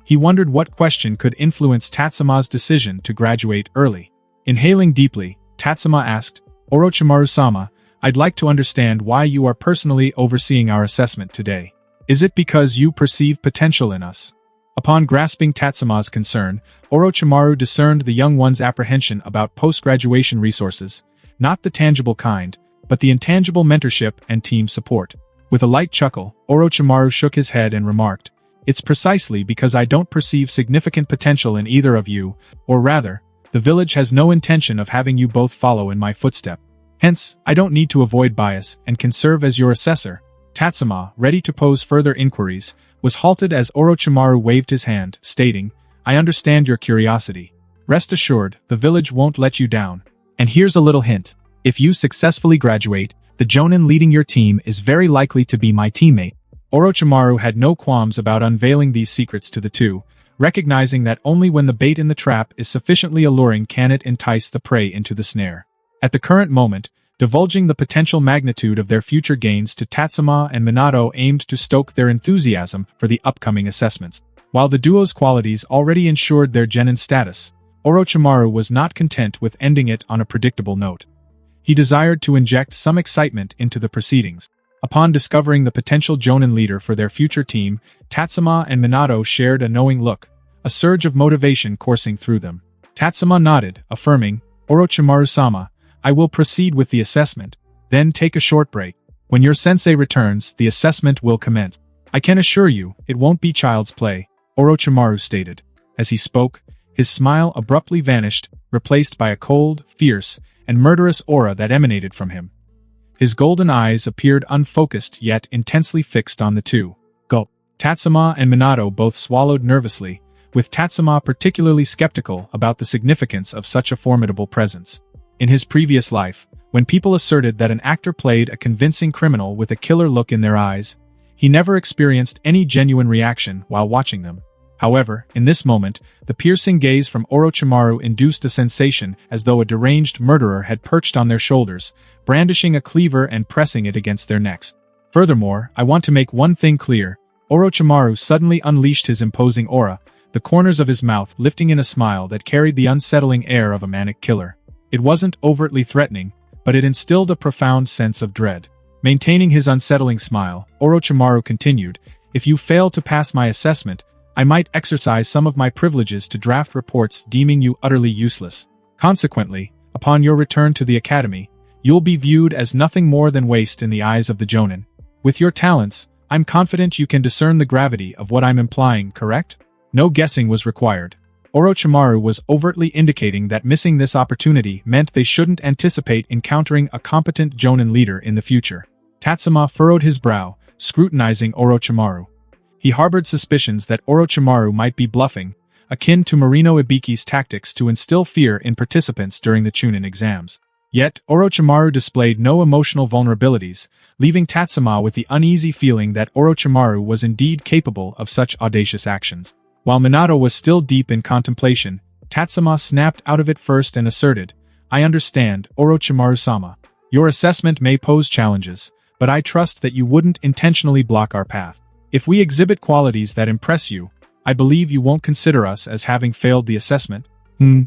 He wondered what question could influence Tatsuma's decision to graduate early. Inhaling deeply, Tatsuma asked, Orochimaru-sama, I'd like to understand why you are personally overseeing our assessment today. Is it because you perceive potential in us? Upon grasping Tatsuma's concern, Orochimaru discerned the young one's apprehension about post-graduation resources, not the tangible kind, but the intangible mentorship and team support. With a light chuckle, Orochimaru shook his head and remarked, It's precisely because I don't perceive significant potential in either of you, or rather, the village has no intention of having you both follow in my footstep. Hence, I don't need to avoid bias and can serve as your assessor. Tatsuma, ready to pose further inquiries, was halted as Orochimaru waved his hand, stating, I understand your curiosity. Rest assured, the village won't let you down. And here's a little hint. If you successfully graduate, the Jonin leading your team is very likely to be my teammate. Orochimaru had no qualms about unveiling these secrets to the two, recognizing that only when the bait in the trap is sufficiently alluring can it entice the prey into the snare. At the current moment, divulging the potential magnitude of their future gains to Tatsuma and Minato aimed to stoke their enthusiasm for the upcoming assessments. While the duo's qualities already ensured their genin status, Orochimaru was not content with ending it on a predictable note. He desired to inject some excitement into the proceedings. Upon discovering the potential Jonin leader for their future team, Tatsuma and Minato shared a knowing look, a surge of motivation coursing through them. Tatsuma nodded, affirming, Orochimaru-sama, I will proceed with the assessment, then take a short break. When your sensei returns, the assessment will commence. I can assure you, it won't be child's play, Orochimaru stated. As he spoke, his smile abruptly vanished, replaced by a cold, fierce, and murderous aura that emanated from him. His golden eyes appeared unfocused yet intensely fixed on the two. Gulp. Tatsuma and Minato both swallowed nervously, with Tatsuma particularly skeptical about the significance of such a formidable presence. In his previous life, when people asserted that an actor played a convincing criminal with a killer look in their eyes, he never experienced any genuine reaction while watching them. However, in this moment, the piercing gaze from Orochimaru induced a sensation as though a deranged murderer had perched on their shoulders, brandishing a cleaver and pressing it against their necks. Furthermore, I want to make one thing clear. Orochimaru suddenly unleashed his imposing aura, the corners of his mouth lifting in a smile that carried the unsettling air of a manic killer. It wasn't overtly threatening, but it instilled a profound sense of dread. Maintaining his unsettling smile, Orochimaru continued, If you fail to pass my assessment, I might exercise some of my privileges to draft reports deeming you utterly useless. Consequently, upon your return to the academy, you'll be viewed as nothing more than waste in the eyes of the Jonin. With your talents, I'm confident you can discern the gravity of what I'm implying, correct? No guessing was required. Orochimaru was overtly indicating that missing this opportunity meant they shouldn't anticipate encountering a competent Jonin leader in the future. Tatsuma furrowed his brow, scrutinizing Orochimaru. He harbored suspicions that Orochimaru might be bluffing, akin to Marino Ibiki's tactics to instill fear in participants during the Chunin exams. Yet, Orochimaru displayed no emotional vulnerabilities, leaving Tatsuma with the uneasy feeling that Orochimaru was indeed capable of such audacious actions. While Minato was still deep in contemplation, Tatsuma snapped out of it first and asserted, "I understand, Orochimaru-sama. Your assessment may pose challenges, but I trust that you wouldn't intentionally block our path. If we exhibit qualities that impress you, I believe you won't consider us as having failed the assessment."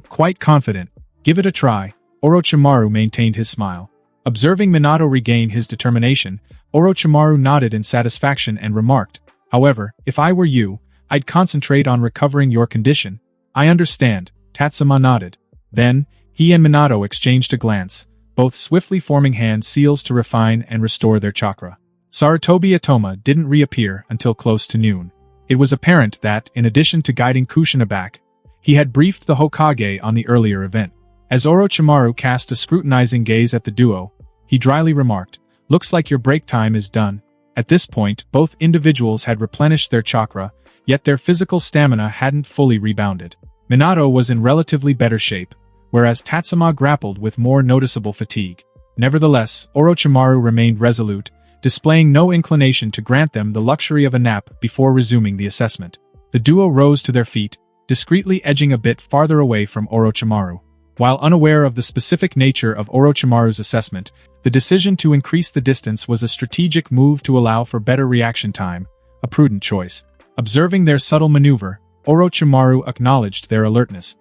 Quite confident. Give it a try. Orochimaru maintained his smile. Observing Minato regain his determination, Orochimaru nodded in satisfaction and remarked, "However, if I were you, I'd concentrate on recovering your condition." "I understand," Tatsuma nodded. Then, he and Minato exchanged a glance, both swiftly forming hand seals to refine and restore their chakra. Sarutobi Atoma didn't reappear until close to noon. It was apparent that, in addition to guiding Kushina back, he had briefed the Hokage on the earlier event. As Orochimaru cast a scrutinizing gaze at the duo, he dryly remarked, "Looks like your break time is done." At this point, both individuals had replenished their chakra, yet their physical stamina hadn't fully rebounded. Minato was in relatively better shape, whereas Tatsuma grappled with more noticeable fatigue. Nevertheless, Orochimaru remained resolute, displaying no inclination to grant them the luxury of a nap before resuming the assessment. The duo rose to their feet, discreetly edging a bit farther away from Orochimaru. While unaware of the specific nature of Orochimaru's assessment, the decision to increase the distance was a strategic move to allow for better reaction time, a prudent choice. Observing their subtle maneuver, Orochimaru acknowledged their alertness.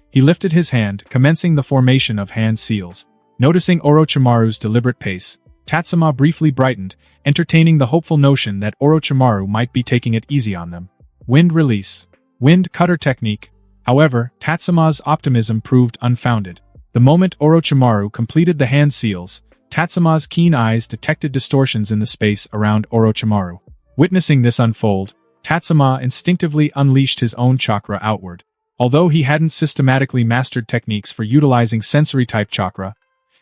He lifted his hand, commencing the formation of hand seals. Noticing Orochimaru's deliberate pace, Tatsuma briefly brightened, entertaining the hopeful notion that Orochimaru might be taking it easy on them. Wind release. Wind cutter technique. However, Tatsuma's optimism proved unfounded. The moment Orochimaru completed the hand seals, Tatsuma's keen eyes detected distortions in the space around Orochimaru. Witnessing this unfold, Tatsuma instinctively unleashed his own chakra outward. Although he hadn't systematically mastered techniques for utilizing sensory-type chakra,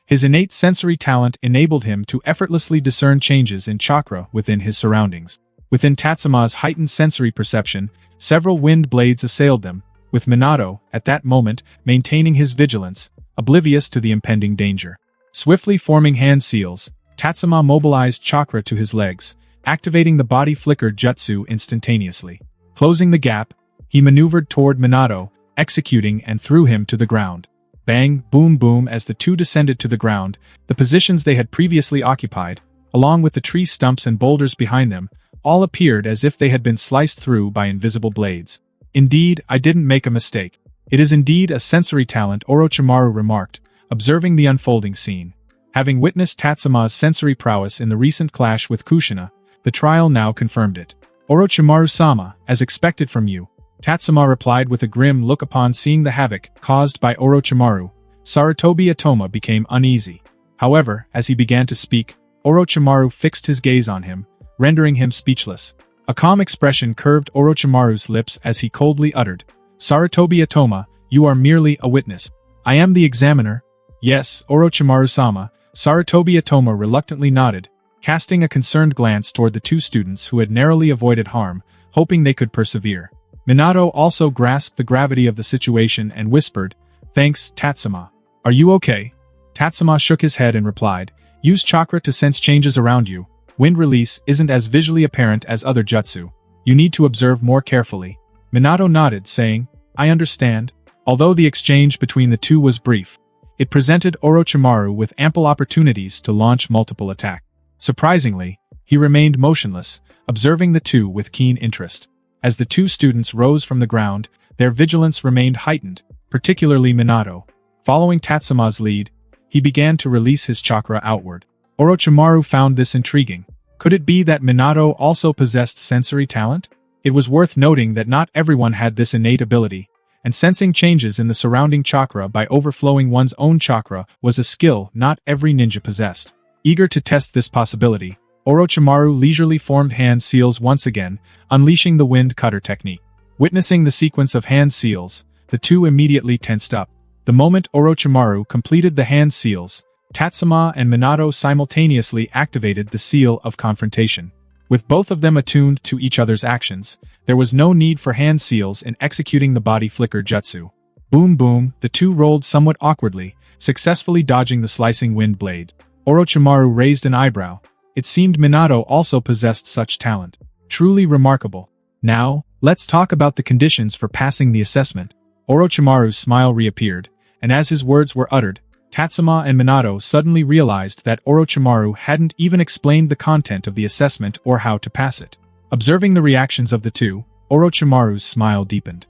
his innate sensory talent enabled him to effortlessly discern changes in chakra within his surroundings. Within Tatsuma's heightened sensory perception, several wind blades assailed them, with Minato, at that moment, maintaining his vigilance, oblivious to the impending danger. Swiftly forming hand seals, Tatsuma mobilized chakra to his legs, activating the body flicker jutsu instantaneously. Closing the gap, he maneuvered toward Minato, executing and threw him to the ground. Bang, boom boom as the two descended to the ground, the positions they had previously occupied, along with the tree stumps and boulders behind them, all appeared as if they had been sliced through by invisible blades. "Indeed, I didn't make a mistake. It is indeed a sensory talent," Orochimaru remarked, observing the unfolding scene. Having witnessed Tatsuma's sensory prowess in the recent clash with Kushina, the trial now confirmed it. "Orochimaru-sama, as expected from you," Tatsuma replied with a grim look. Upon seeing the havoc caused by Orochimaru, Sarutobi Atoma became uneasy. However, as he began to speak, Orochimaru fixed his gaze on him, rendering him speechless. A calm expression curved Orochimaru's lips as he coldly uttered, "Sarutobi Atoma, you are merely a witness. I am the examiner." "Yes, Orochimaru-sama," Sarutobi Atoma reluctantly nodded, casting a concerned glance toward the two students who had narrowly avoided harm, hoping they could persevere. Minato also grasped the gravity of the situation and whispered, "Thanks, Tatsuma. Are you okay?" Tatsuma shook his head and replied, "Use chakra to sense changes around you. Wind release isn't as visually apparent as other jutsu. You need to observe more carefully." Minato nodded, saying, "I understand." Although the exchange between the two was brief, it presented Orochimaru with ample opportunities to launch multiple attacks. Surprisingly, he remained motionless, observing the two with keen interest. As the two students rose from the ground, their vigilance remained heightened, particularly Minato. Following Tatsuma's lead, he began to release his chakra outward. Orochimaru found this intriguing. Could it be that Minato also possessed sensory talent? It was worth noting that not everyone had this innate ability, and sensing changes in the surrounding chakra by overflowing one's own chakra was a skill not every ninja possessed. Eager to test this possibility, Orochimaru leisurely formed hand seals once again, unleashing the wind cutter technique. Witnessing the sequence of hand seals, the two immediately tensed up. The moment Orochimaru completed the hand seals, Tatsuma and Minato simultaneously activated the seal of confrontation. With both of them attuned to each other's actions, there was no need for hand seals in executing the body flicker jutsu. Boom boom, the two rolled somewhat awkwardly, successfully dodging the slicing wind blade. Orochimaru raised an eyebrow. It seemed Minato also possessed such talent. Truly remarkable. Now, let's talk about the conditions for passing the assessment. Orochimaru's smile reappeared, and as his words were uttered, Tatsuma and Minato suddenly realized that Orochimaru hadn't even explained the content of the assessment or how to pass it. Observing the reactions of the two, Orochimaru's smile deepened.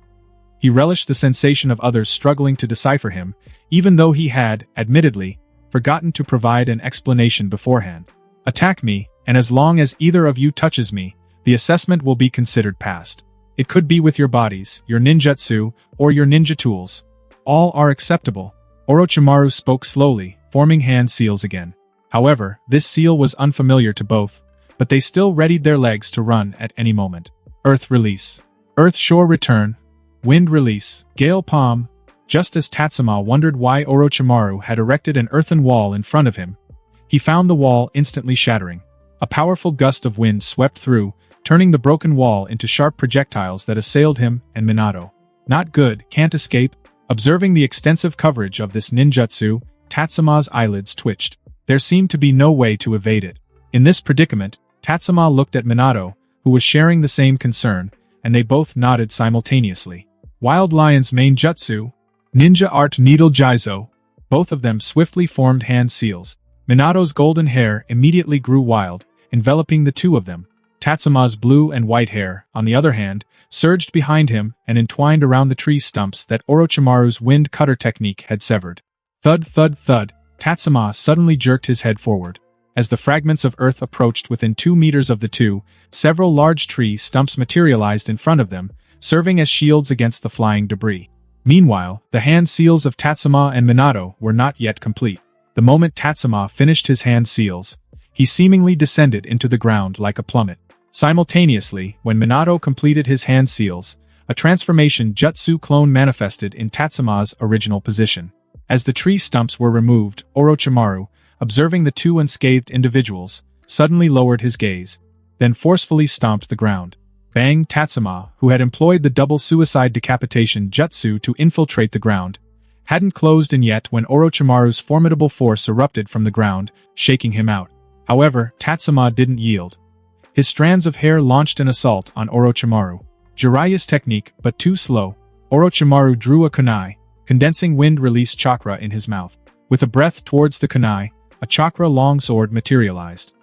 He relished the sensation of others struggling to decipher him, even though he had, admittedly, forgotten to provide an explanation beforehand. Attack me, and as long as either of you touches me, the assessment will be considered passed. It could be with your bodies, your ninjutsu, or your ninja tools. All are acceptable. Orochimaru spoke slowly, forming hand seals again. However, this seal was unfamiliar to both, but they still readied their legs to run at any moment. Earth release. Earth shore return. Wind release. Gale palm. Just as Tatsuma wondered why Orochimaru had erected an earthen wall in front of him, he found the wall instantly shattering. A powerful gust of wind swept through, turning the broken wall into sharp projectiles that assailed him and Minato. Not good, can't escape. Observing the extensive coverage of this ninjutsu, Tatsuma's eyelids twitched. There seemed to be no way to evade it. In this predicament, Tatsuma looked at Minato, who was sharing the same concern, and they both nodded simultaneously. Wild Lion's main jutsu, Ninja Art Needle Jizo. Both of them swiftly formed hand seals. Minato's golden hair immediately grew wild, enveloping the two of them. Tatsuma's blue and white hair, on the other hand, surged behind him and entwined around the tree stumps that Orochimaru's wind cutter technique had severed. Thud thud thud, Tatsuma suddenly jerked his head forward. As the fragments of earth approached within 2 meters of the two, several large tree stumps materialized in front of them, serving as shields against the flying debris. Meanwhile, the hand seals of Tatsuma and Minato were not yet complete. The moment Tatsuma finished his hand seals, he seemingly descended into the ground like a plummet. Simultaneously, when Minato completed his hand seals, a transformation jutsu clone manifested in Tatsuma's original position. As the tree stumps were removed, Orochimaru, observing the two unscathed individuals, suddenly lowered his gaze, then forcefully stomped the ground. Bang! Tatsuma, who had employed the double suicide decapitation jutsu to infiltrate the ground, hadn't closed in yet when Orochimaru's formidable force erupted from the ground, shaking him out. However, Tatsuma didn't yield. His strands of hair launched an assault on Orochimaru. Jiraiya's technique, but too slow. Orochimaru drew a kunai, condensing wind-release chakra in his mouth. With a breath towards the kunai, a chakra longsword materialized.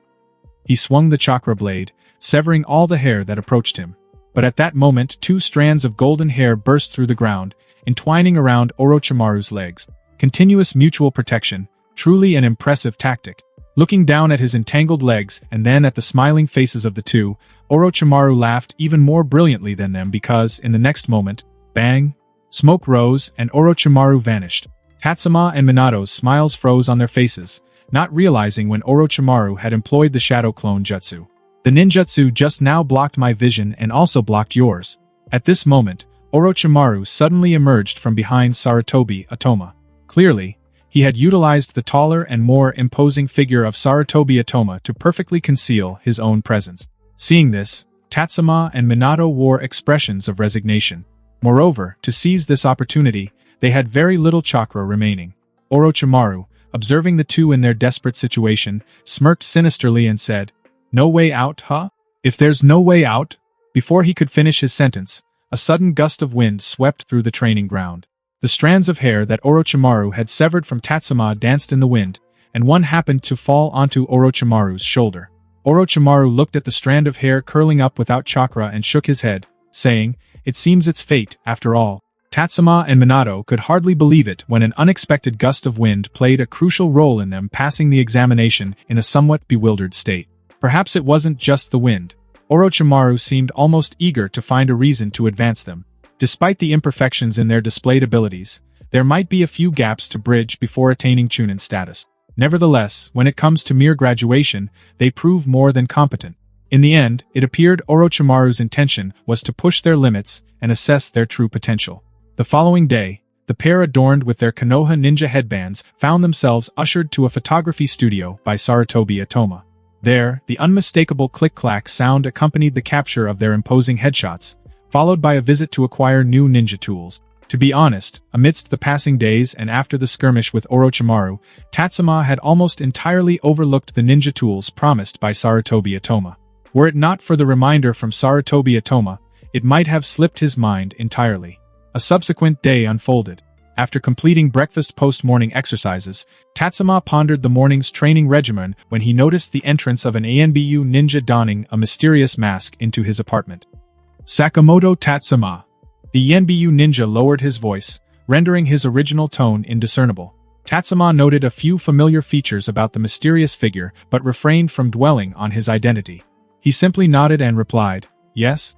He swung the chakra blade, severing all the hair that approached him. But at that moment 2 strands of golden hair burst through the ground, entwining around Orochimaru's legs. Continuous mutual protection, truly an impressive tactic. Looking down at his entangled legs and then at the smiling faces of the two, Orochimaru laughed even more brilliantly than them because, in the next moment, bang! Smoke rose and Orochimaru vanished. Tatsuma and Minato's smiles froze on their faces, not realizing when Orochimaru had employed the shadow clone jutsu. The ninjutsu just now blocked my vision and also blocked yours. At this moment, Orochimaru suddenly emerged from behind Sarutobi Atoma. Clearly, he had utilized the taller and more imposing figure of Sarutobi Atoma to perfectly conceal his own presence. Seeing this, Tatsuma and Minato wore expressions of resignation. Moreover, to seize this opportunity, they had very little chakra remaining. Orochimaru, observing the two in their desperate situation, smirked sinisterly and said, "No way out, huh? If there's no way out?" Before he could finish his sentence, a sudden gust of wind swept through the training ground. The strands of hair that Orochimaru had severed from Tatsuma danced in the wind, and one happened to fall onto Orochimaru's shoulder. Orochimaru looked at the strand of hair curling up without chakra and shook his head, saying, "It seems it's fate, after all." Tatsuma and Minato could hardly believe it when an unexpected gust of wind played a crucial role in them passing the examination in a somewhat bewildered state. Perhaps it wasn't just the wind. Orochimaru seemed almost eager to find a reason to advance them. Despite the imperfections in their displayed abilities, there might be a few gaps to bridge before attaining Chunin status. Nevertheless, when it comes to mere graduation, they prove more than competent. In the end, it appeared Orochimaru's intention was to push their limits and assess their true potential. The following day, the pair adorned with their Konoha ninja headbands found themselves ushered to a photography studio by Sarutobi Atoma. There, the unmistakable click-clack sound accompanied the capture of their imposing headshots, followed by a visit to acquire new ninja tools. To be honest, amidst the passing days and after the skirmish with Orochimaru, Tatsuma had almost entirely overlooked the ninja tools promised by Sarutobi Atoma. Were it not for the reminder from Sarutobi Atoma, it might have slipped his mind entirely. A subsequent day unfolded. After completing breakfast post-morning exercises, Tatsuma pondered the morning's training regimen when he noticed the entrance of an ANBU ninja donning a mysterious mask into his apartment. Sakamoto Tatsuma. The ANBU ninja lowered his voice, rendering his original tone indiscernible. Tatsuma noted a few familiar features about the mysterious figure but refrained from dwelling on his identity. He simply nodded and replied, "Yes?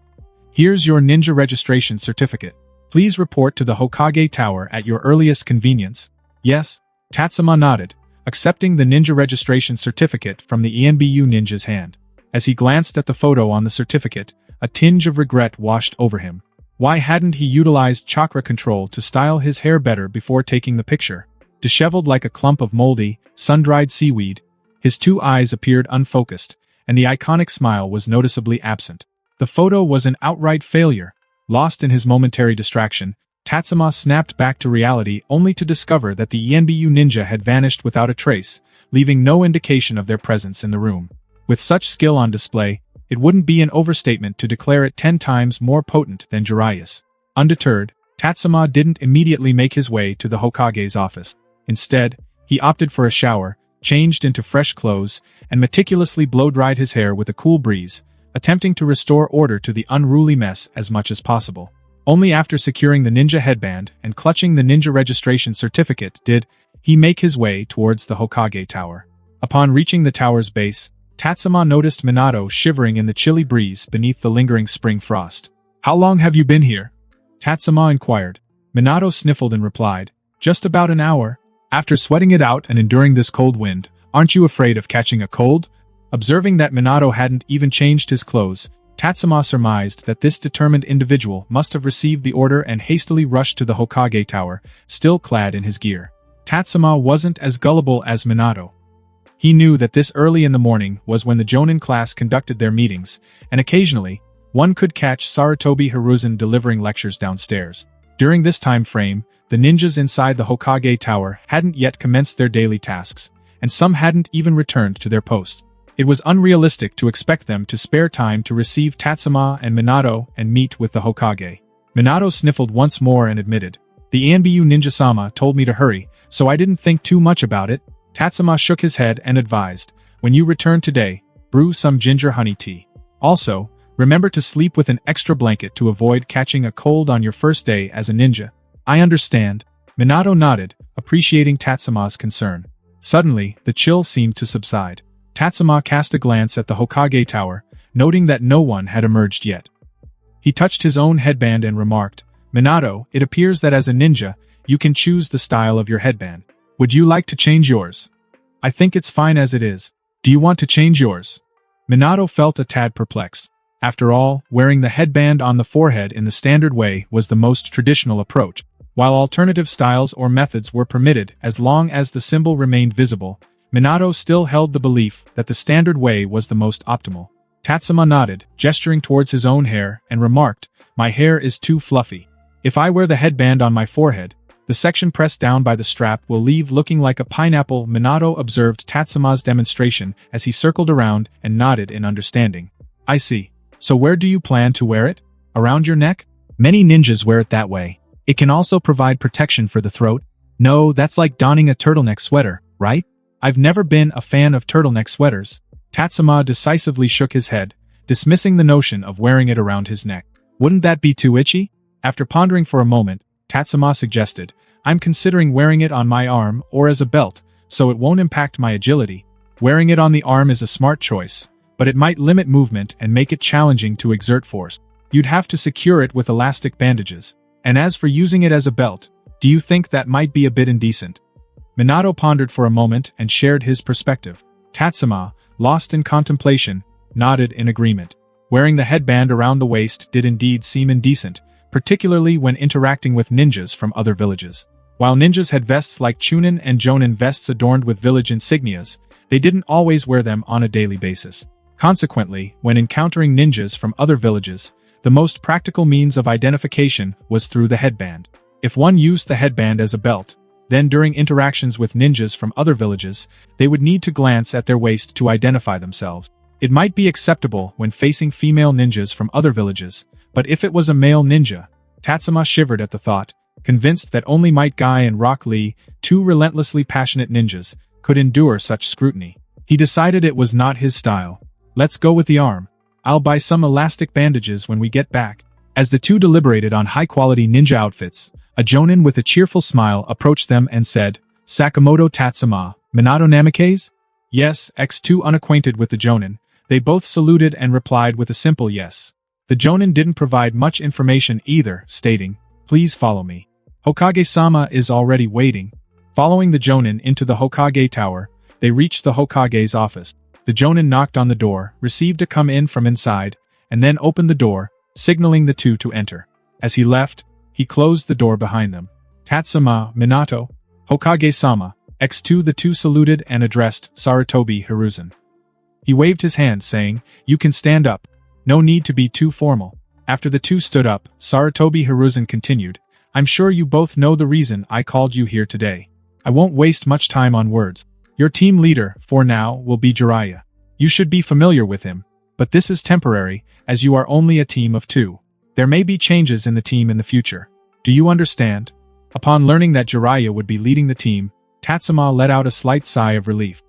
Here's your ninja registration certificate. Please report to the Hokage Tower at your earliest convenience." "Yes?" Tatsuma nodded, accepting the ninja registration certificate from the ANBU ninja's hand. As he glanced at the photo on the certificate, a tinge of regret washed over him. Why hadn't he utilized chakra control to style his hair better before taking the picture? Disheveled like a clump of moldy, sun-dried seaweed, his two eyes appeared unfocused, and the iconic smile was noticeably absent. The photo was an outright failure. Lost in his momentary distraction, Tatsuma snapped back to reality only to discover that the ANBU ninja had vanished without a trace, leaving no indication of their presence in the room. With such skill on display, it wouldn't be an overstatement to declare it 10 times more potent than Jiraiya's. Undeterred, Tatsuma didn't immediately make his way to the Hokage's office. Instead, he opted for a shower, changed into fresh clothes, and meticulously blow-dried his hair with a cool breeze, attempting to restore order to the unruly mess as much as possible. Only after securing the ninja headband and clutching the ninja registration certificate did he make his way towards the Hokage Tower. Upon reaching the tower's base, Tatsuma noticed Minato shivering in the chilly breeze beneath the lingering spring frost. "How long have you been here?" Tatsuma inquired. Minato sniffled and replied, "Just about an hour. After sweating it out and enduring this cold wind, aren't you afraid of catching a cold?" Observing that Minato hadn't even changed his clothes, Tatsuma surmised that this determined individual must have received the order and hastily rushed to the Hokage Tower, still clad in his gear. Tatsuma wasn't as gullible as Minato. He knew that this early in the morning was when the Jonin class conducted their meetings, and occasionally, one could catch Sarutobi Hiruzen delivering lectures downstairs. During this time frame, the ninjas inside the Hokage Tower hadn't yet commenced their daily tasks, and some hadn't even returned to their posts. It was unrealistic to expect them to spare time to receive Tatsuma and Minato and meet with the Hokage. Minato sniffled once more and admitted, "The ANBU ninja-sama told me to hurry, so I didn't think too much about it." Tatsuma shook his head and advised, "When you return today, brew some ginger honey tea. Also, remember to sleep with an extra blanket to avoid catching a cold on your first day as a ninja." "I understand." Minato nodded, appreciating Tatsuma's concern. Suddenly, the chill seemed to subside. Tatsuma cast a glance at the Hokage Tower, noting that no one had emerged yet. He touched his own headband and remarked, "Minato, it appears that as a ninja, you can choose the style of your headband. Would you like to change yours?" "I think it's fine as it is. Do you want to change yours?" Minato felt a tad perplexed. After all, wearing the headband on the forehead in the standard way was the most traditional approach. While alternative styles or methods were permitted as long as the symbol remained visible, Minato still held the belief that the standard way was the most optimal. Tatsuma nodded, gesturing towards his own hair, and remarked, "My hair is too fluffy. If I wear the headband on my forehead, the section pressed down by the strap will leave looking like a pineapple." Minato observed Tatsuma's demonstration as he circled around and nodded in understanding. "I see. So where do you plan to wear it? Around your neck?" "Many ninjas wear it that way. It can also provide protection for the throat." "No, that's like donning a turtleneck sweater, right?" "I've never been a fan of turtleneck sweaters." Tatsuma decisively shook his head, dismissing the notion of wearing it around his neck. "Wouldn't that be too itchy?" After pondering for a moment, Tatsuma suggested, "I'm considering wearing it on my arm or as a belt, so it won't impact my agility." Wearing it on the arm is a smart choice, but it might limit movement and make it challenging to exert force. You'd have to secure it with elastic bandages. And as for using it as a belt, do you think that might be a bit indecent? Minato pondered for a moment and shared his perspective. Tatsuma, lost in contemplation, nodded in agreement. Wearing the headband around the waist did indeed seem indecent, particularly when interacting with ninjas from other villages. While ninjas had vests like Chunin and Jonin vests adorned with village insignias, they didn't always wear them on a daily basis. Consequently, when encountering ninjas from other villages, the most practical means of identification was through the headband. If one used the headband as a belt, then during interactions with ninjas from other villages, they would need to glance at their waist to identify themselves. It might be acceptable when facing female ninjas from other villages, but if it was a male ninja, Tatsuma shivered at the thought, convinced that only Might Guy and Rock Lee, two relentlessly passionate ninjas, could endure such scrutiny. He decided it was not his style. Let's go with the arm. I'll buy some elastic bandages when we get back. As the two deliberated on high-quality ninja outfits, a jonin with a cheerful smile approached them and said, "Sakamoto Tatsuma, Minato Namikaze?" Yes, X2 unacquainted with the jonin, they both saluted and replied with a simple yes. The jonin didn't provide much information either, stating, "Please follow me. Hokage-sama is already waiting." Following the jonin into the Hokage tower, they reached the Hokage's office. The jonin knocked on the door, received a come-in from inside, and then opened the door, signaling the two to enter. As he left, he closed the door behind them. "Tatsuma, Minato, Hokage-sama." X2 The two saluted and addressed Sarutobi Hiruzen. He waved his hand saying, "You can stand up. No need to be too formal." After the two stood up, Sarutobi Hiruzen continued, "I'm sure you both know the reason I called you here today. I won't waste much time on words. Your team leader, for now, will be Jiraiya. You should be familiar with him, but this is temporary, as you are only a team of two. There may be changes in the team in the future. Do you understand?" Upon learning that Jiraiya would be leading the team, Tatsuma let out a slight sigh of relief.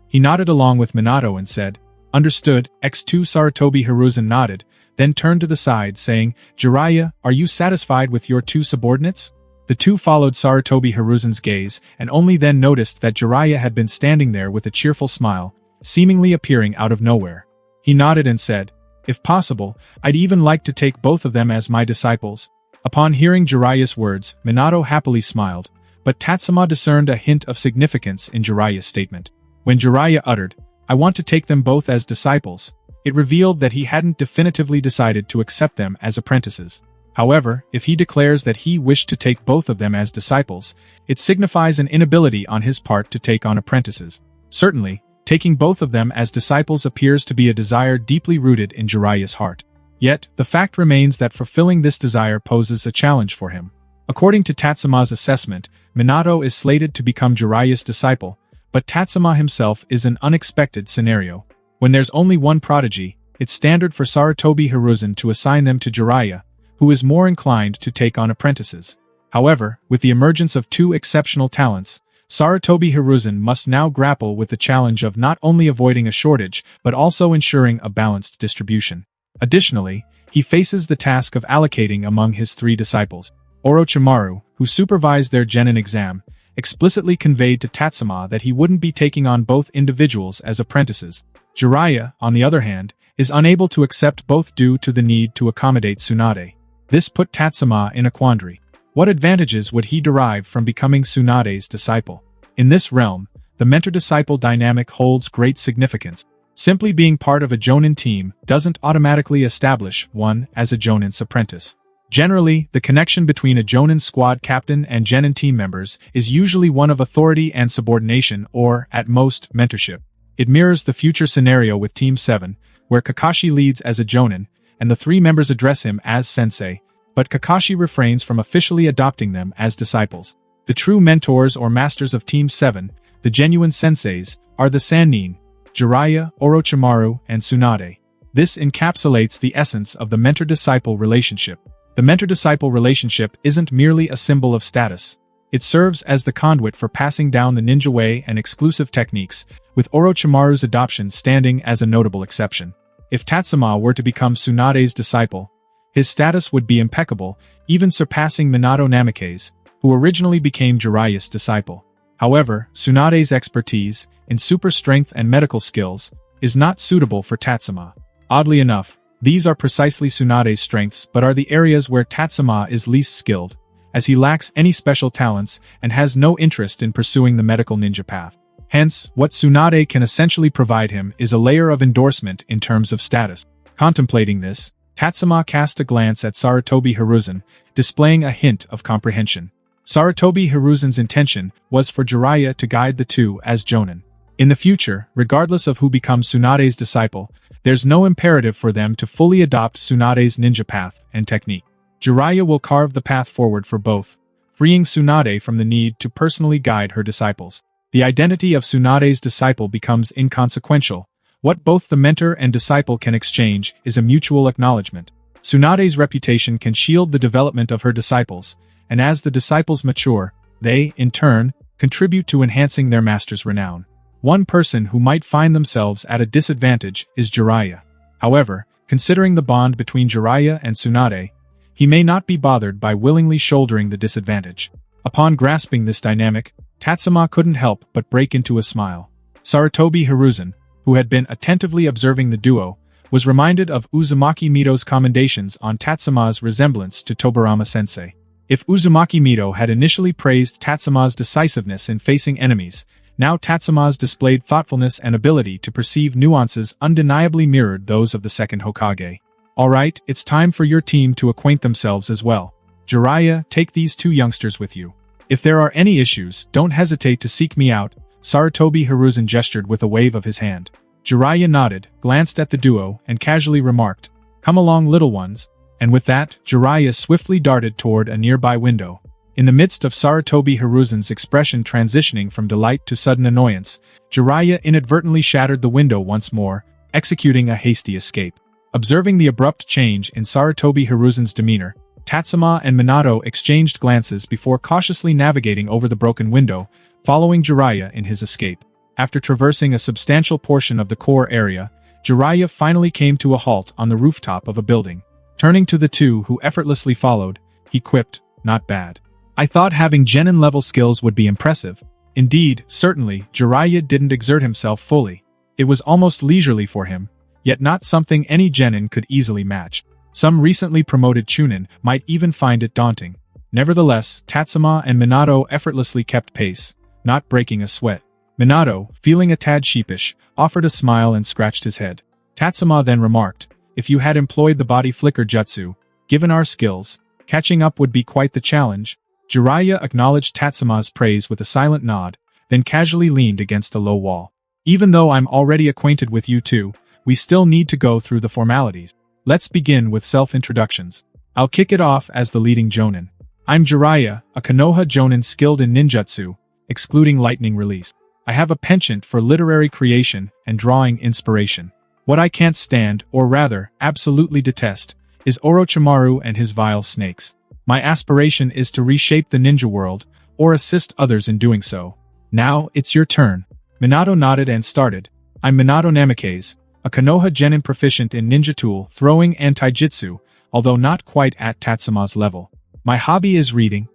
He nodded along with Minato and said, "Understood." X2 Sarutobi Hiruzen nodded, then turned to the side saying, "Jiraiya, are you satisfied with your two subordinates?" The two followed Sarutobi Hiruzen's gaze and only then noticed that Jiraiya had been standing there with a cheerful smile, seemingly appearing out of nowhere. He nodded and said, "If possible, I'd even like to take both of them as my disciples." Upon hearing Jiraiya's words, Minato happily smiled, but Tatsuma discerned a hint of significance in Jiraiya's statement. When Jiraiya uttered, "I want to take them both as disciples," it revealed that he hadn't definitively decided to accept them as apprentices. However, if he declares that he wished to take both of them as disciples, it signifies an inability on his part to take on apprentices. Certainly, taking both of them as disciples appears to be a desire deeply rooted in Jiraiya's heart. Yet, the fact remains that fulfilling this desire poses a challenge for him. According to Tatsuma's assessment, Minato is slated to become Jiraiya's disciple, but Tatsuma himself is an unexpected scenario. When there's only one prodigy, it's standard for Sarutobi Hiruzen to assign them to Jiraiya, who is more inclined to take on apprentices. However, with the emergence of two exceptional talents, Sarutobi Hiruzen must now grapple with the challenge of not only avoiding a shortage but also ensuring a balanced distribution. Additionally, he faces the task of allocating among his three disciples. Orochimaru, who supervised their genin exam, explicitly conveyed to Tatsuma that he wouldn't be taking on both individuals as apprentices. Jiraiya, on the other hand, is unable to accept both due to the need to accommodate Tsunade. This put Tatsuma in a quandary. What advantages would he derive from becoming Tsunade's disciple? In this realm, the mentor-disciple dynamic holds great significance. Simply being part of a Jonin team doesn't automatically establish one as a Jonin's apprentice. Generally, the connection between a Jonin squad captain and genin team members is usually one of authority and subordination or, at most, mentorship. It mirrors the future scenario with Team 7, where Kakashi leads as a Jonin, and the three members address him as sensei, but Kakashi refrains from officially adopting them as disciples. The true mentors or masters of Team 7, the genuine senseis, are the Sannin, Jiraiya, Orochimaru, and Tsunade. This encapsulates the essence of the mentor-disciple relationship. The mentor-disciple relationship isn't merely a symbol of status. It serves as the conduit for passing down the ninja way and exclusive techniques, with Orochimaru's adoption standing as a notable exception. If Tatsuma were to become Tsunade's disciple, his status would be impeccable, even surpassing Minato Namikaze, who originally became Jiraiya's disciple. However, Tsunade's expertise, in super strength and medical skills, is not suitable for Tatsuma. Oddly enough, these are precisely Tsunade's strengths but are the areas where Tatsuma is least skilled, as he lacks any special talents and has no interest in pursuing the medical ninja path. Hence, what Tsunade can essentially provide him is a layer of endorsement in terms of status. Contemplating this, Tatsuma cast a glance at Sarutobi Hiruzen, displaying a hint of comprehension. Sarutobi Hiruzen's intention was for Jiraiya to guide the two as Jonin. In the future, regardless of who becomes Tsunade's disciple, there's no imperative for them to fully adopt Tsunade's ninja path and technique. Jiraiya will carve the path forward for both, freeing Tsunade from the need to personally guide her disciples. The identity of Tsunade's disciple becomes inconsequential. What both the mentor and disciple can exchange is a mutual acknowledgement. Tsunade's reputation can shield the development of her disciples, and as the disciples mature, they, in turn, contribute to enhancing their master's renown. One person who might find themselves at a disadvantage is Jiraiya. However, considering the bond between Jiraiya and Tsunade, he may not be bothered by willingly shouldering the disadvantage. Upon grasping this dynamic, Tatsuma couldn't help but break into a smile. Sarutobi Hiruzen, who had been attentively observing the duo, was reminded of Uzumaki Mito's commendations on Tatsuma's resemblance to Tobirama-sensei. If Uzumaki Mito had initially praised Tatsuma's decisiveness in facing enemies, now Tatsuma's displayed thoughtfulness and ability to perceive nuances undeniably mirrored those of the second Hokage. Alright, it's time for your team to acquaint themselves as well. Jiraiya, take these two youngsters with you. If there are any issues, don't hesitate to seek me out. Sarutobi Hiruzen gestured with a wave of his hand. Jiraiya nodded, glanced at the duo, and casually remarked, "Come along, little ones." And with that, Jiraiya swiftly darted toward a nearby window. In the midst of Sarutobi Hiruzen's expression transitioning from delight to sudden annoyance, Jiraiya inadvertently shattered the window once more, executing a hasty escape. Observing the abrupt change in Sarutobi Hiruzen's demeanor, Tatsuma and Minato exchanged glances before cautiously navigating over the broken window, following Jiraiya in his escape. After traversing a substantial portion of the core area, Jiraiya finally came to a halt on the rooftop of a building. Turning to the two who effortlessly followed, he quipped, "Not bad. I thought having Genin-level skills would be impressive." Indeed, certainly, Jiraiya didn't exert himself fully. It was almost leisurely for him, yet not something any Genin could easily match. Some recently promoted Chunin might even find it daunting. Nevertheless, Tatsuma and Minato effortlessly kept pace, not breaking a sweat. Minato, feeling a tad sheepish, offered a smile and scratched his head. Tatsuma then remarked, "If you had employed the body flicker jutsu, given our skills, catching up would be quite the challenge." Jiraiya acknowledged Tatsuma's praise with a silent nod, then casually leaned against a low wall. "Even though I'm already acquainted with you two, we still need to go through the formalities. Let's begin with self-introductions. I'll kick it off as the leading Jonin. I'm Jiraiya, a Konoha Jonin skilled in ninjutsu, excluding lightning release. I have a penchant for literary creation and drawing inspiration. What I can't stand, or rather, absolutely detest, is Orochimaru and his vile snakes. My aspiration is to reshape the ninja world, or assist others in doing so. Now, it's your turn." Minato nodded and started. "I'm Minato Namikaze, a Konoha Genin proficient in ninja tool, throwing and taijutsu, although not quite at Tatsuma's level. My hobby is reading.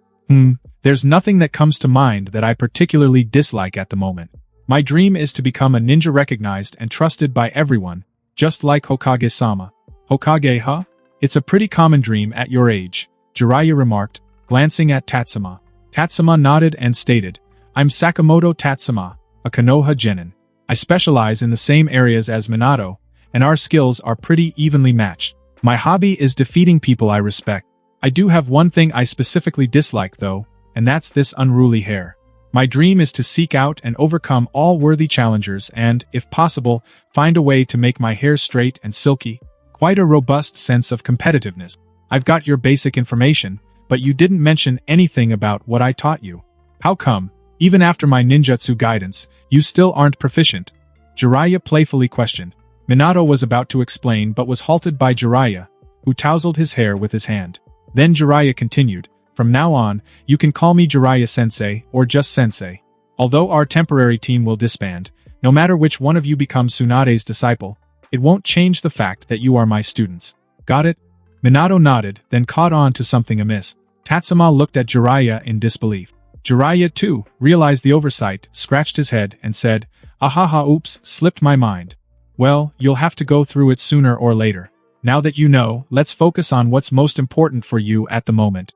There's nothing that comes to mind that I particularly dislike at the moment. My dream is to become a ninja recognized and trusted by everyone, just like Hokage-sama." "Hokage, huh? It's a pretty common dream at your age," Jiraiya remarked, glancing at Tatsuma. Tatsuma nodded and stated, "I'm Sakamoto Tatsuma, a Konoha Genin. I specialize in the same areas as Minato, and our skills are pretty evenly matched. My hobby is defeating people I respect. I do have one thing I specifically dislike though, and that's this unruly hair. My dream is to seek out and overcome all worthy challengers and, if possible, find a way to make my hair straight and silky. Quite a robust sense of competitiveness. I've got your basic information, but you didn't mention anything about what I taught you. How come, even after my ninjutsu guidance, you still aren't proficient?" Jiraiya playfully questioned. Minato was about to explain but was halted by Jiraiya, who tousled his hair with his hand. Then Jiraiya continued, "From now on, you can call me Jiraiya-sensei or just sensei. Although our temporary team will disband, no matter which one of you becomes Tsunade's disciple, it won't change the fact that you are my students. Got it?" Minato nodded, then caught on to something amiss. Tatsuma looked at Jiraiya in disbelief. Jiraiya, too, realized the oversight, scratched his head, and said, "Ahaha, oops, slipped my mind. Well, you'll have to go through it sooner or later. Now that you know, let's focus on what's most important for you at the moment.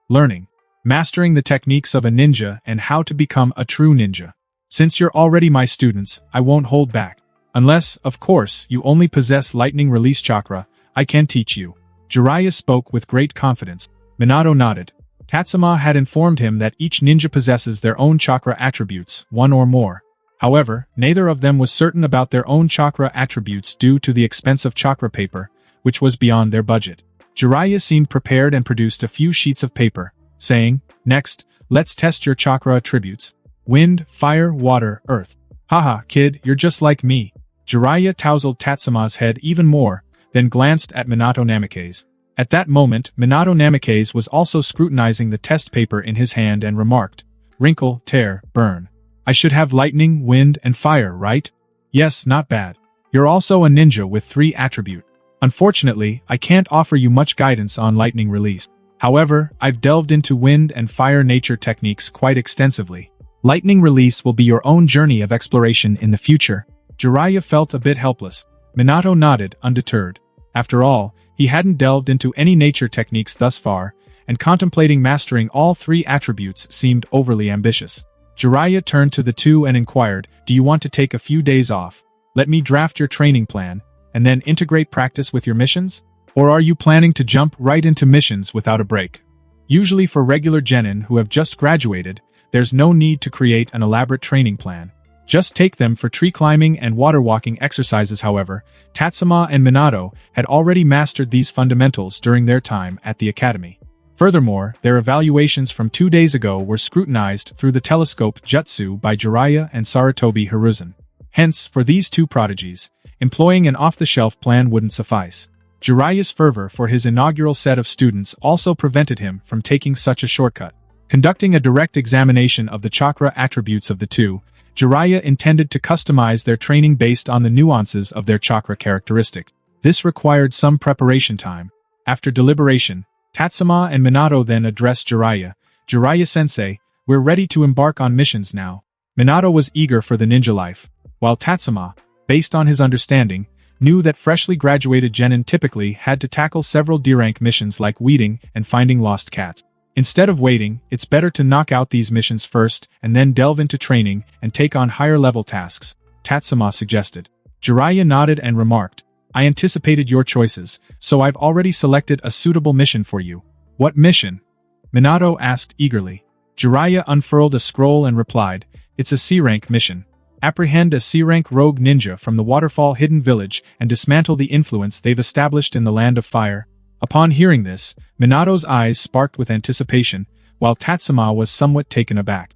Learning. Mastering the techniques of a ninja and how to become a true ninja. Since you're already my students, I won't hold back. Unless, of course, you only possess lightning release chakra, I can teach you." Jiraiya spoke with great confidence. Minato nodded. Tatsuma had informed him that each ninja possesses their own chakra attributes, one or more. However, neither of them was certain about their own chakra attributes due to the expense of chakra paper, which was beyond their budget. Jiraiya seemed prepared and produced a few sheets of paper, saying, "Next, let's test your chakra attributes. Wind, fire, water, earth." "Haha, kid, you're just like me." Jiraiya tousled Tatsuma's head even more, then glanced at Minato Namikaze. At that moment, Minato Namikaze was also scrutinizing the test paper in his hand and remarked, "Wrinkle, tear, burn. I should have lightning, wind, and fire, right? Yes, not bad. You're also a ninja with 3 attribute. Unfortunately, I can't offer you much guidance on lightning release. However, I've delved into wind and fire nature techniques quite extensively. Lightning release will be your own journey of exploration in the future." Jiraiya felt a bit helpless. Minato nodded, undeterred. After all, he hadn't delved into any nature techniques thus far, and contemplating mastering all 3 attributes seemed overly ambitious. Jiraiya turned to the two and inquired, "Do you want to take a few days off? Let me draft your training plan, and then integrate practice with your missions? Or are you planning to jump right into missions without a break?" Usually for regular genin who have just graduated, there's no need to create an elaborate training plan. Just take them for tree climbing and water walking exercises. However, Tatsuma and Minato had already mastered these fundamentals during their time at the academy. Furthermore, their evaluations from 2 days ago were scrutinized through the telescope jutsu by Jiraiya and Sarutobi Hiruzen. Hence, for these two prodigies, employing an off-the-shelf plan wouldn't suffice. Jiraiya's fervor for his inaugural set of students also prevented him from taking such a shortcut. Conducting a direct examination of the chakra attributes of the two, Jiraiya intended to customize their training based on the nuances of their chakra characteristic. This required some preparation time. After deliberation, Tatsuma and Minato then addressed Jiraiya. "Jiraiya-sensei, we're ready to embark on missions now." Minato was eager for the ninja life, while Tatsuma, based on his understanding, knew that freshly graduated genin typically had to tackle several D-rank missions like weeding and finding lost cats. Instead of waiting, it's better to knock out these missions first and then delve into training and take on higher-level tasks, Tatsuma suggested. Jiraiya nodded and remarked, "I anticipated your choices, so I've already selected a suitable mission for you." "What mission?" Minato asked eagerly. Jiraiya unfurled a scroll and replied, "It's a C-rank mission. Apprehend a C-rank rogue ninja from the Waterfall Hidden Village and dismantle the influence they've established in the Land of Fire." Upon hearing this, Minato's eyes sparked with anticipation, while Tatsuma was somewhat taken aback.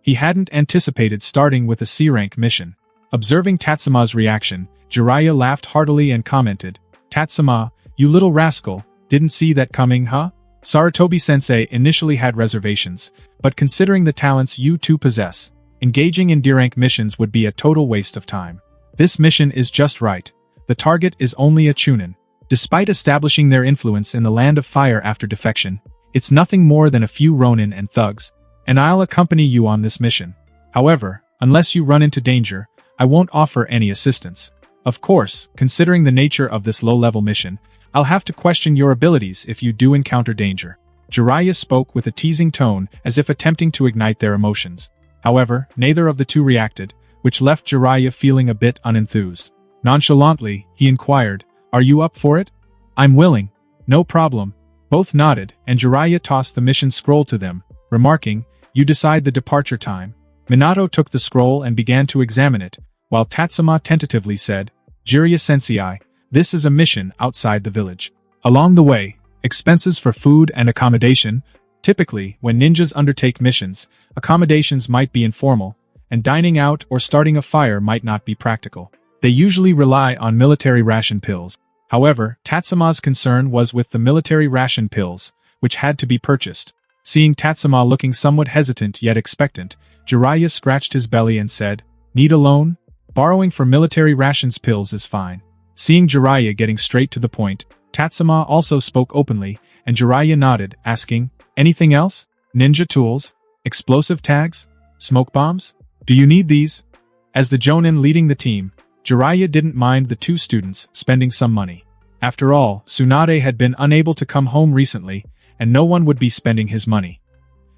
He hadn't anticipated starting with a C-rank mission. Observing Tatsuma's reaction, Jiraiya laughed heartily and commented, "Tatsuma, you little rascal, didn't see that coming, huh?" Sarutobi-sensei initially had reservations, but considering the talents you two possess, engaging in D-rank missions would be a total waste of time. This mission is just right. The target is only a chunin. Despite establishing their influence in the Land of Fire after defection, it's nothing more than a few ronin and thugs, and I'll accompany you on this mission. However, unless you run into danger, I won't offer any assistance. Of course, considering the nature of this low-level mission, I'll have to question your abilities if you do encounter danger. Jiraiya spoke with a teasing tone as if attempting to ignite their emotions. However, neither of the two reacted, which left Jiraiya feeling a bit unenthused. Nonchalantly, he inquired, "Are you up for it?" "I'm willing." "No problem." Both nodded, and Jiraiya tossed the mission scroll to them, remarking, "You decide the departure time." Minato took the scroll and began to examine it, while Tatsuma tentatively said, "Jiraiya-sensei, this is a mission outside the village. Along the way, expenses for food and accommodation. Typically, when ninjas undertake missions, accommodations might be informal, and dining out or starting a fire might not be practical. They usually rely on military ration pills. However, Tatsuma's concern was with the military ration pills, which had to be purchased. Seeing Tatsuma looking somewhat hesitant yet expectant, Jiraiya scratched his belly and said, "Need a loan? Borrowing for military rations pills is fine." Seeing Jiraiya getting straight to the point, Tatsuma also spoke openly, and Jiraiya nodded, asking, "Anything else? Ninja tools? Explosive tags? Smoke bombs? Do you need these?" As the jonin leading the team, Jiraiya didn't mind the two students spending some money. After all, Tsunade had been unable to come home recently, and no one would be spending his money.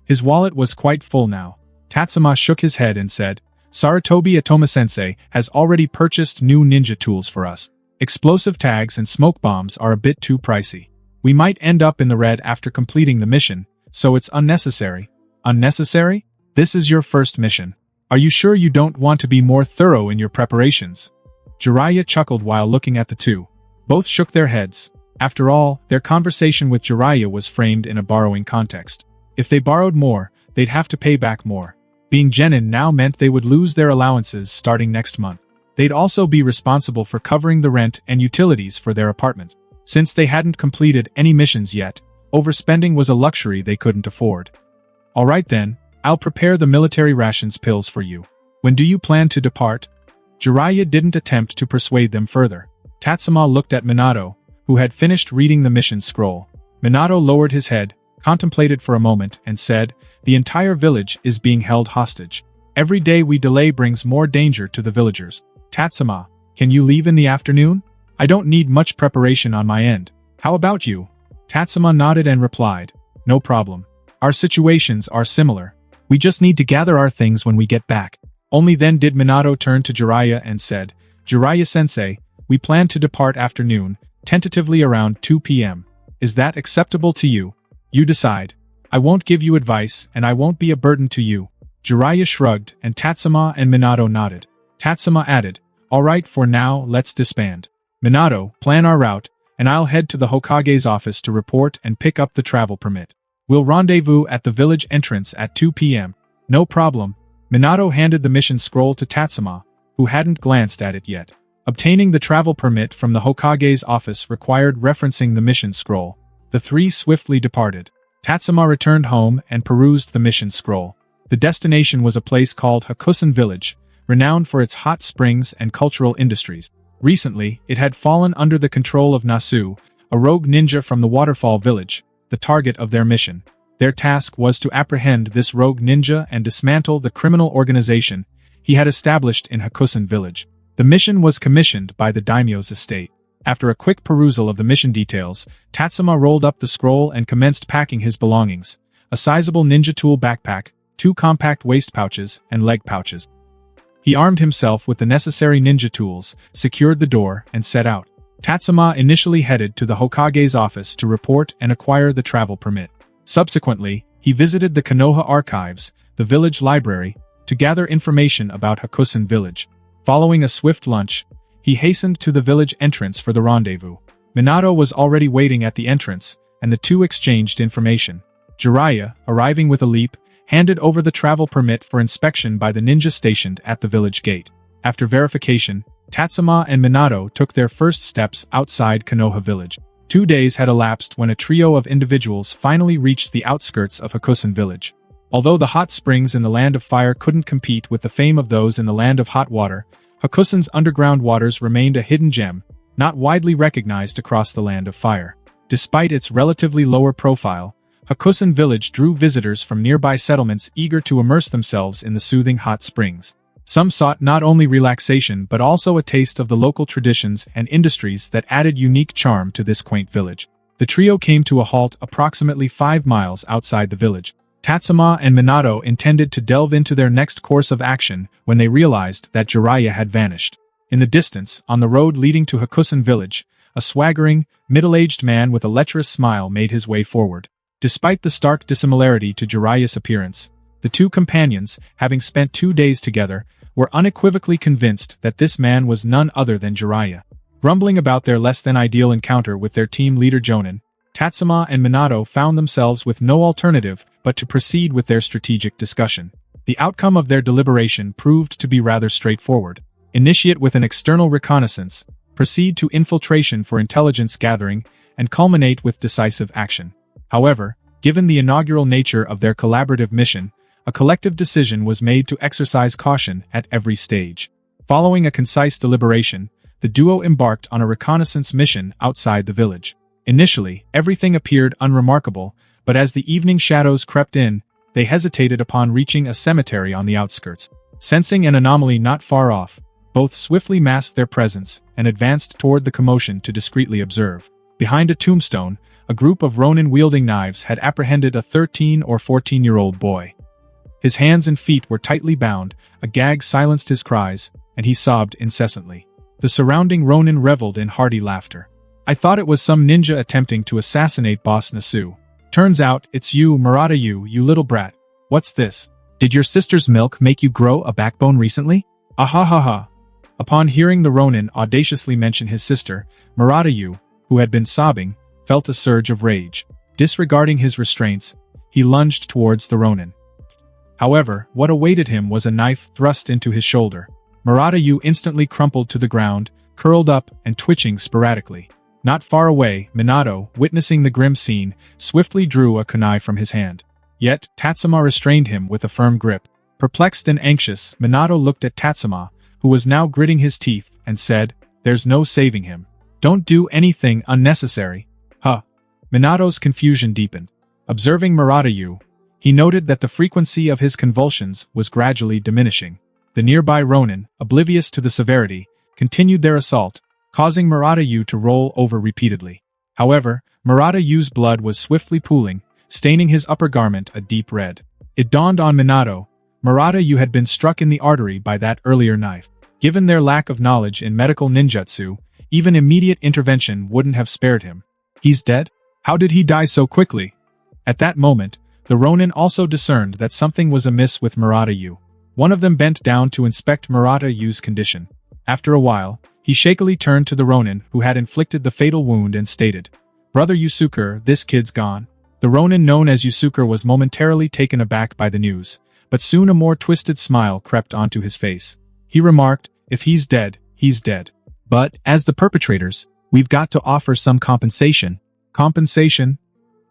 His wallet was quite full now. Tatsuma shook his head and said, "Sarutobi Atoma-sensei has already purchased new ninja tools for us. Explosive tags and smoke bombs are a bit too pricey. We might end up in the red after completing the mission, so it's unnecessary. Unnecessary? This is your first mission. Are you sure you don't want to be more thorough in your preparations? Jiraiya chuckled while looking at the two. Both shook their heads. After all, their conversation with Jiraiya was framed in a borrowing context. If they borrowed more, they'd have to pay back more. Being genin now meant they would lose their allowances starting next month. They'd also be responsible for covering the rent and utilities for their apartment. Since they hadn't completed any missions yet, overspending was a luxury they couldn't afford. Alright then, I'll prepare the military rations pills for you. When do you plan to depart? Jiraiya didn't attempt to persuade them further. Tatsuma looked at Minato, who had finished reading the mission scroll. Minato lowered his head, contemplated for a moment, and said, "The entire village is being held hostage. Every day we delay brings more danger to the villagers. Tatsuma, can you leave in the afternoon? I don't need much preparation on my end. How about you?" Tatsuma nodded and replied, "No problem. Our situations are similar. We just need to gather our things when we get back." Only then did Minato turn to Jiraiya and said, "Jiraiya-sensei, we plan to depart afternoon, tentatively around 2 p.m. Is that acceptable to you? You decide. I won't give you advice and I won't be a burden to you." Jiraiya shrugged and Tatsuma and Minato nodded. Tatsuma added, "Alright, for now, let's disband. Minato, plan our route, and I'll head to the Hokage's office to report and pick up the travel permit. We'll rendezvous at the village entrance at 2 p.m. No problem." Minato handed the mission scroll to Tatsuma, who hadn't glanced at it yet. Obtaining the travel permit from the Hokage's office required referencing the mission scroll. The three swiftly departed. Tatsuma returned home and perused the mission scroll. The destination was a place called Hakusen Village, renowned for its hot springs and cultural industries. Recently, it had fallen under the control of Nasu, a rogue ninja from the Waterfall Village, the target of their mission. Their task was to apprehend this rogue ninja and dismantle the criminal organization he had established in Hakusen Village. The mission was commissioned by the daimyo's estate. After a quick perusal of the mission details, Tatsuma rolled up the scroll and commenced packing his belongings: a sizable ninja tool backpack, 2 compact waist pouches, and leg pouches. He armed himself with the necessary ninja tools, secured the door, and set out. Tatsuma initially headed to the Hokage's office to report and acquire the travel permit. Subsequently, he visited the Konoha archives, the village library, to gather information about Hakusen Village. Following a swift lunch, he hastened to the village entrance for the rendezvous. Minato was already waiting at the entrance, and the two exchanged information. Jiraiya, arriving with a leap, handed over the travel permit for inspection by the ninja stationed at the village gate. After verification, Tatsuma and Minato took their first steps outside Konoha Village. 2 days had elapsed when a trio of individuals finally reached the outskirts of Hakusen Village. Although the hot springs in the Land of Fire couldn't compete with the fame of those in the Land of Hot Water, Hakusen's underground waters remained a hidden gem, not widely recognized across the Land of Fire. Despite its relatively lower profile, Hakusen Village drew visitors from nearby settlements eager to immerse themselves in the soothing hot springs. Some sought not only relaxation but also a taste of the local traditions and industries that added unique charm to this quaint village. The trio came to a halt approximately 5 miles outside the village. Tatsuma and Minato intended to delve into their next course of action when they realized that Jiraiya had vanished. In the distance, on the road leading to Hakusen Village, a swaggering, middle-aged man with a lecherous smile made his way forward. Despite the stark dissimilarity to Jiraiya's appearance, the two companions, having spent 2 days together, were unequivocally convinced that this man was none other than Jiraiya. Grumbling about their less-than-ideal encounter with their team leader Jonin, Tatsuma and Minato found themselves with no alternative but to proceed with their strategic discussion. The outcome of their deliberation proved to be rather straightforward. Initiate with an external reconnaissance, proceed to infiltration for intelligence gathering, and culminate with decisive action. However, given the inaugural nature of their collaborative mission, a collective decision was made to exercise caution at every stage. Following a concise deliberation, the duo embarked on a reconnaissance mission outside the village. Initially, everything appeared unremarkable, but as the evening shadows crept in, they hesitated upon reaching a cemetery on the outskirts. Sensing an anomaly not far off, both swiftly masked their presence and advanced toward the commotion to discreetly observe. Behind a tombstone, a group of Ronin wielding knives had apprehended a 13 or 14-year-old boy. His hands and feet were tightly bound, a gag silenced his cries, and he sobbed incessantly. The surrounding Ronin reveled in hearty laughter. "I thought it was some ninja attempting to assassinate Boss Nasu," Turns out, it's you, Murata, you little brat. What's this? Did your sister's milk make you grow a backbone recently? Ahahaha. Upon hearing the Ronin audaciously mention his sister, Murata, who had been sobbing, felt a surge of rage. Disregarding his restraints, he lunged towards the Ronin. However, what awaited him was a knife thrust into his shoulder. Murata instantly crumpled to the ground, curled up and twitching sporadically. Not far away, Minato, witnessing the grim scene, swiftly drew a kunai from his hand. Yet, Tatsuma restrained him with a firm grip. Perplexed and anxious, Minato looked at Tatsuma, who was now gritting his teeth, and said, "There's no saving him. Don't do anything unnecessary." Huh. Minato's confusion deepened. Observing Murata, he noted that the frequency of his convulsions was gradually diminishing. The nearby Ronin, oblivious to the severity, continued their assault, causing Murata to roll over repeatedly. However, Murata-U's blood was swiftly pooling, staining his upper garment a deep red. It dawned on Minato, Murata had been struck in the artery by that earlier knife. Given their lack of knowledge in medical ninjutsu, even immediate intervention wouldn't have spared him. He's dead? How did he die so quickly? At that moment, the Ronin also discerned that something was amiss with Murata. One of them bent down to inspect Murata-U's condition. After a while, he shakily turned to the Ronin who had inflicted the fatal wound and stated, "Brother Yusuke, this kid's gone." The Ronin known as Yusuke was momentarily taken aback by the news, but soon a more twisted smile crept onto his face. He remarked, "If he's dead, he's dead. But, as the perpetrators, we've got to offer some compensation." Compensation?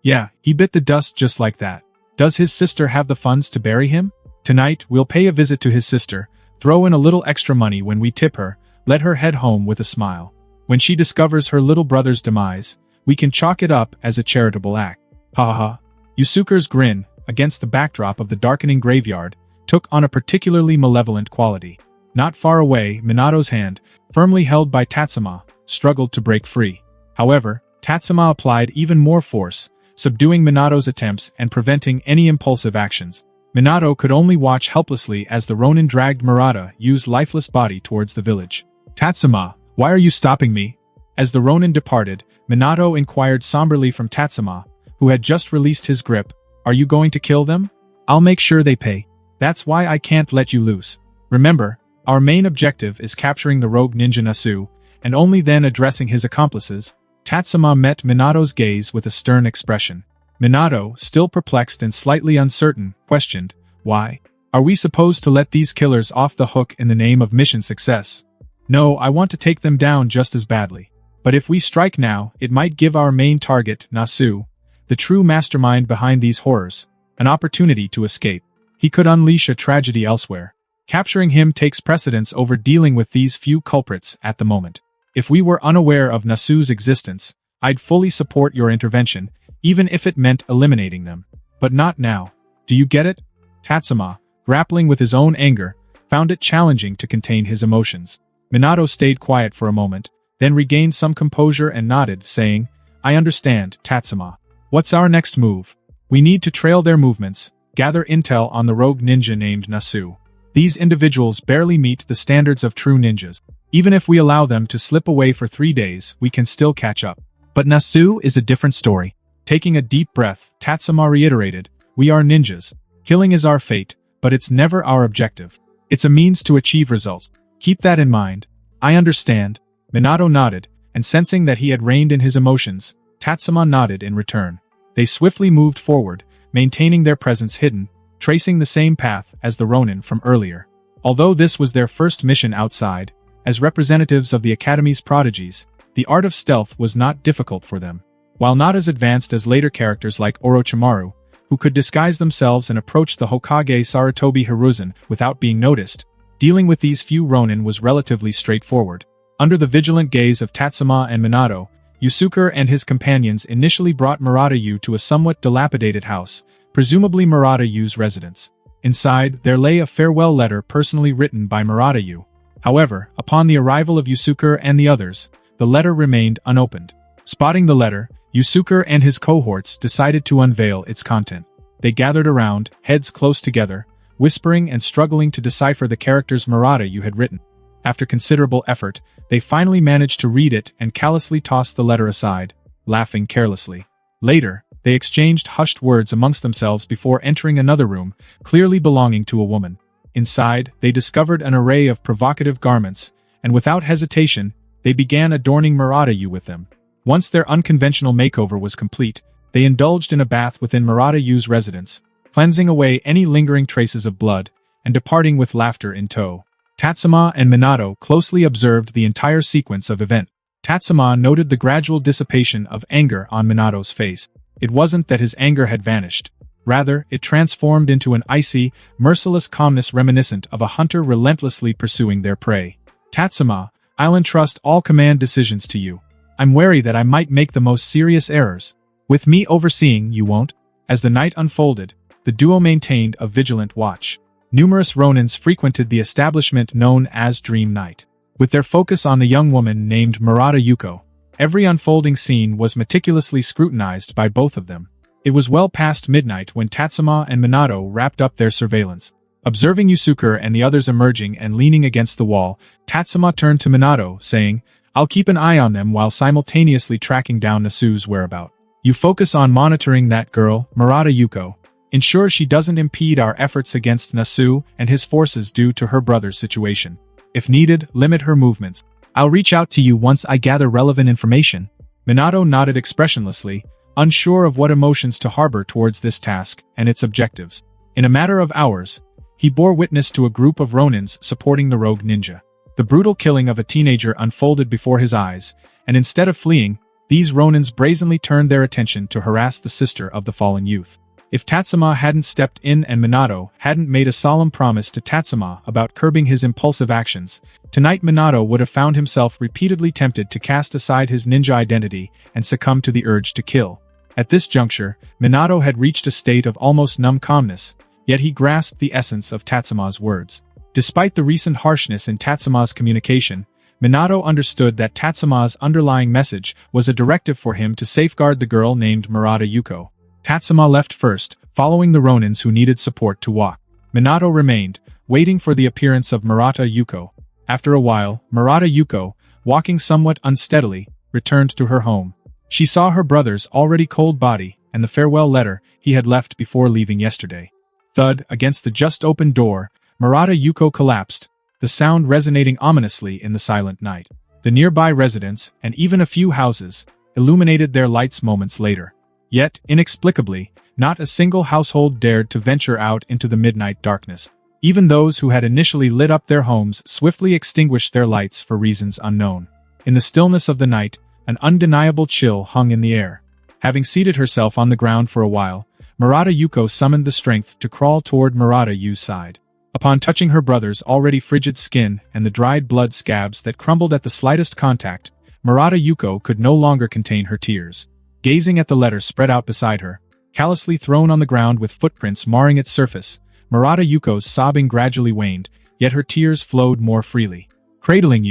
Yeah, he bit the dust just like that. Does his sister have the funds to bury him? Tonight, we'll pay a visit to his sister, throw in a little extra money when we tip her, let her head home with a smile. When she discovers her little brother's demise, we can chalk it up as a charitable act. Ha ha. Yusuke's grin, against the backdrop of the darkening graveyard, took on a particularly malevolent quality. Not far away, Minato's hand, firmly held by Tatsuma, struggled to break free. However, Tatsuma applied even more force, subduing Minato's attempts and preventing any impulsive actions. Minato could only watch helplessly as the Ronin dragged Murata-U's lifeless body towards the village. "Tatsuma, why are you stopping me?" As the Ronin departed, Minato inquired somberly from Tatsuma, who had just released his grip, "Are you going to kill them?" "I'll make sure they pay. That's why I can't let you loose. Remember, our main objective is capturing the rogue ninja Nasu, and only then addressing his accomplices." Tatsuma met Minato's gaze with a stern expression. Minato, still perplexed and slightly uncertain, questioned, "Why? Are we supposed to let these killers off the hook in the name of mission success?" "No, I want to take them down just as badly. But if we strike now, it might give our main target, Nasu, the true mastermind behind these horrors, an opportunity to escape. He could unleash a tragedy elsewhere. Capturing him takes precedence over dealing with these few culprits at the moment. If we were unaware of Nasu's existence, I'd fully support your intervention, even if it meant eliminating them. But not now. Do you get it?" Tatsuma, grappling with his own anger, found it challenging to contain his emotions. Minato stayed quiet for a moment, then regained some composure and nodded, saying, "I understand, Tatsuma. What's our next move?" "We need to trail their movements, gather intel on the rogue ninja named Nasu. These individuals barely meet the standards of true ninjas. Even if we allow them to slip away for 3 days, we can still catch up. But Nasu is a different story." Taking a deep breath, Tatsuma reiterated, "We are ninjas. Killing is our fate, but it's never our objective. It's a means to achieve results. Keep that in mind." "I understand." Minato nodded, and sensing that he had reined in his emotions, Tatsuma nodded in return. They swiftly moved forward, maintaining their presence hidden, tracing the same path as the Ronin from earlier. Although this was their first mission outside, as representatives of the Academy's prodigies, the art of stealth was not difficult for them. While not as advanced as later characters like Orochimaru, who could disguise themselves and approach the Hokage Sarutobi Hiruzen without being noticed, dealing with these few Ronin was relatively straightforward. Under the vigilant gaze of Tatsuma and Minato, Yusuke and his companions initially brought Murata-U to a somewhat dilapidated house, presumably Murata-U's residence. Inside, there lay a farewell letter personally written by Murata-U. However, upon the arrival of Yusuke and the others, the letter remained unopened. Spotting the letter, Yusuke and his cohorts decided to unveil its content. They gathered around, heads close together, whispering and struggling to decipher the characters Murata-U had written. After considerable effort, they finally managed to read it and callously tossed the letter aside, laughing carelessly. Later, They exchanged hushed words amongst themselves before entering another room, clearly belonging to a woman. Inside, they discovered an array of provocative garments, and without hesitation, they began adorning Murata-yu with them. Once their unconventional makeover was complete, they indulged in a bath within Murata-yu's residence, cleansing away any lingering traces of blood, and departing with laughter in tow. Tatsuma and Minato closely observed the entire sequence of events. Tatsuma noted the gradual dissipation of anger on Minato's face. It wasn't that his anger had vanished. Rather, it transformed into an icy, merciless calmness reminiscent of a hunter relentlessly pursuing their prey. Tatsuma, I'll entrust all command decisions to you. I'm wary that I might make the most serious errors. With me overseeing, you won't? As the night unfolded, the duo maintained a vigilant watch. Numerous Ronins frequented the establishment known as Dream Night. With their focus on the young woman named Murata Yuko, every unfolding scene was meticulously scrutinized by both of them. It was well past midnight when Tatsuma and Minato wrapped up their surveillance. Observing Yusuke and the others emerging and leaning against the wall, Tatsuma turned to Minato, saying, I'll keep an eye on them while simultaneously tracking down Nasu's whereabouts. You focus on monitoring that girl, Murata Yuko. Ensure she doesn't impede our efforts against Nasu and his forces due to her brother's situation. If needed, limit her movements. I'll reach out to you once I gather relevant information. Minato nodded expressionlessly, unsure of what emotions to harbor towards this task and its objectives. In a matter of hours, he bore witness to a group of Ronins supporting the rogue ninja. The brutal killing of a teenager unfolded before his eyes, and instead of fleeing, these Ronins brazenly turned their attention to harass the sister of the fallen youth. If Tatsuma hadn't stepped in and Minato hadn't made a solemn promise to Tatsuma about curbing his impulsive actions, tonight Minato would have found himself repeatedly tempted to cast aside his ninja identity and succumb to the urge to kill. At this juncture, Minato had reached a state of almost numb calmness, yet he grasped the essence of Tatsuma's words. Despite the recent harshness in Tatsuma's communication, Minato understood that Tatsuma's underlying message was a directive for him to safeguard the girl named Murata Yuko. Tatsuma left first, following the Ronins who needed support to walk. Minato remained, waiting for the appearance of Murata Yuko. After a while, Murata Yuko, walking somewhat unsteadily, returned to her home. She saw her brother's already cold body and the farewell letter he had left before leaving yesterday. Thud against the just-opened door, Murata Yuko collapsed, the sound resonating ominously in the silent night. The nearby residents, and even a few houses, illuminated their lights moments later. Yet, inexplicably, not a single household dared to venture out into the midnight darkness. Even those who had initially lit up their homes swiftly extinguished their lights for reasons unknown. In the stillness of the night, an undeniable chill hung in the air. Having seated herself on the ground for a while, Murata Yuko summoned the strength to crawl toward Murata Yu's side. Upon touching her brother's already frigid skin and the dried blood scabs that crumbled at the slightest contact, Murata Yuko could no longer contain her tears. Gazing at the letter spread out beside her, callously thrown on the ground with footprints marring its surface, Murata Yuko's sobbing gradually waned, yet her tears flowed more freely. Cradling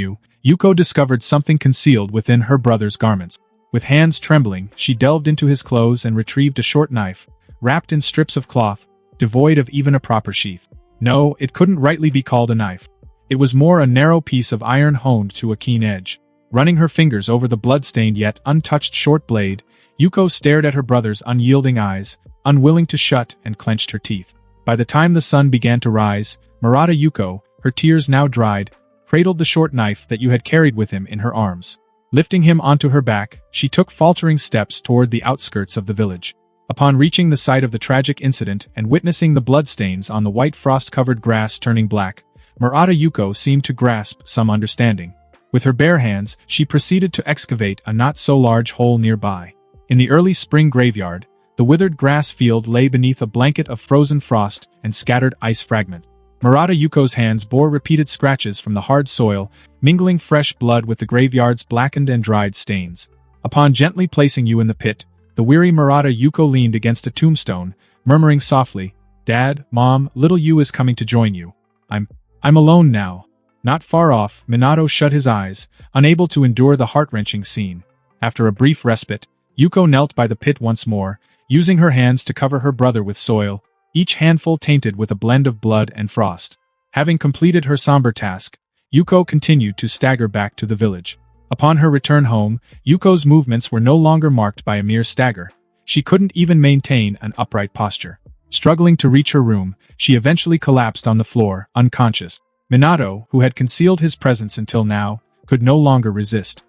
Yuko discovered something concealed within her brother's garments. With hands trembling, she delved into his clothes and retrieved a short knife, wrapped in strips of cloth, devoid of even a proper sheath. No, it couldn't rightly be called a knife. It was more a narrow piece of iron honed to a keen edge. Running her fingers over the blood-stained yet untouched short blade, Yuko stared at her brother's unyielding eyes, unwilling to shut, and clenched her teeth. By the time the sun began to rise, Murata Yuko, her tears now dried, cradled the short knife that you had carried with him in her arms. Lifting him onto her back, she took faltering steps toward the outskirts of the village. Upon reaching the site of the tragic incident and witnessing the bloodstains on the white frost-covered grass turning black, Murata Yuko seemed to grasp some understanding. With her bare hands, she proceeded to excavate a not-so-large hole nearby. In the early spring graveyard, the withered grass field lay beneath a blanket of frozen frost and scattered ice fragments. Murata Yuko's hands bore repeated scratches from the hard soil, mingling fresh blood with the graveyard's blackened and dried stains. Upon gently placing you in the pit, the weary Murata Yuko leaned against a tombstone, murmuring softly, "Dad, Mom, little Yu is coming to join you. I'm alone now." Not far off, Minato shut his eyes, unable to endure the heart-wrenching scene. After a brief respite, Yuko knelt by the pit once more, using her hands to cover her brother with soil, each handful tainted with a blend of blood and frost. Having completed her somber task, Yuko continued to stagger back to the village. Upon her return home, Yuko's movements were no longer marked by a mere stagger. she couldn't even maintain an upright posture. Struggling to reach her room, she eventually collapsed on the floor, unconscious. Minato, who had concealed his presence until now, could no longer resist.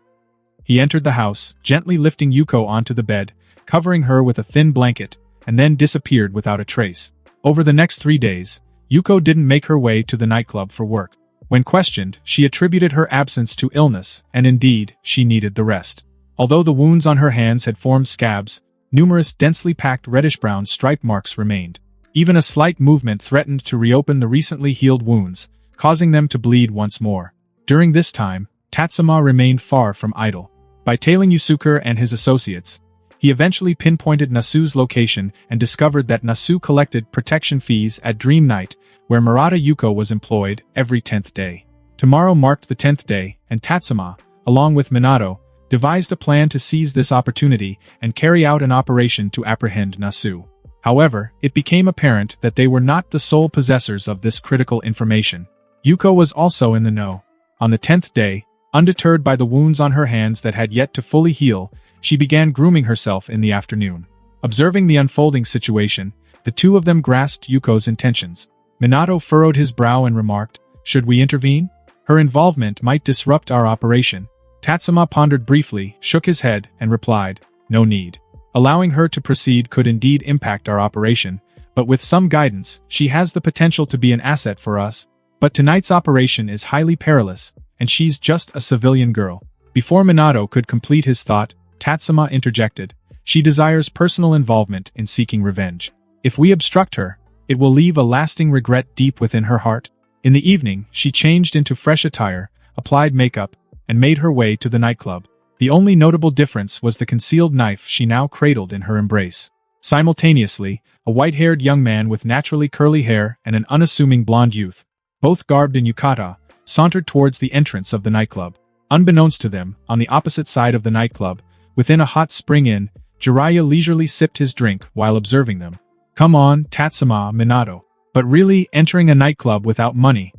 He entered the house, gently lifting Yuko onto the bed, covering her with a thin blanket, and then disappeared without a trace. Over the next 3 days, Yuko didn't make her way to the nightclub for work. When questioned, she attributed her absence to illness, and indeed, she needed the rest. Although the wounds on her hands had formed scabs, numerous densely packed reddish-brown stripe marks remained. Even a slight movement threatened to reopen the recently healed wounds, causing them to bleed once more. During this time, Tatsuma remained far from idle. By tailing Yusuke and his associates, he eventually pinpointed Nasu's location and discovered that Nasu collected protection fees at Dream Night, where Murata Yuko was employed, every 10th day. Tomorrow marked the 10th day, and Tatsuma, along with Minato, devised a plan to seize this opportunity and carry out an operation to apprehend Nasu. However, it became apparent that they were not the sole possessors of this critical information. Yuko was also in the know. On the 10th day, undeterred by the wounds on her hands that had yet to fully heal, she began grooming herself in the afternoon. Observing the unfolding situation, the two of them grasped Yuko's intentions. Minato furrowed his brow and remarked, "Should we intervene? Her involvement might disrupt our operation." Tatsuma pondered briefly, shook his head, and replied, "No need. Allowing her to proceed could indeed impact our operation, but with some guidance, she has the potential to be an asset for us. But tonight's operation is highly perilous, and she's just a civilian girl." Before Minato could complete his thought, Tatsuma interjected, "She desires personal involvement in seeking revenge. If we obstruct her, it will leave a lasting regret deep within her heart." In the evening, she changed into fresh attire, applied makeup, and made her way to the nightclub. The only notable difference was the concealed knife she now cradled in her embrace. Simultaneously, a white-haired young man with naturally curly hair and an unassuming blonde youth, both garbed in yukata, sauntered towards the entrance of the nightclub. Unbeknownst to them, on the opposite side of the nightclub, within a hot spring inn, Jiraiya leisurely sipped his drink while observing them. "Come on, Tatsuma, Minato. But really, entering a nightclub without money?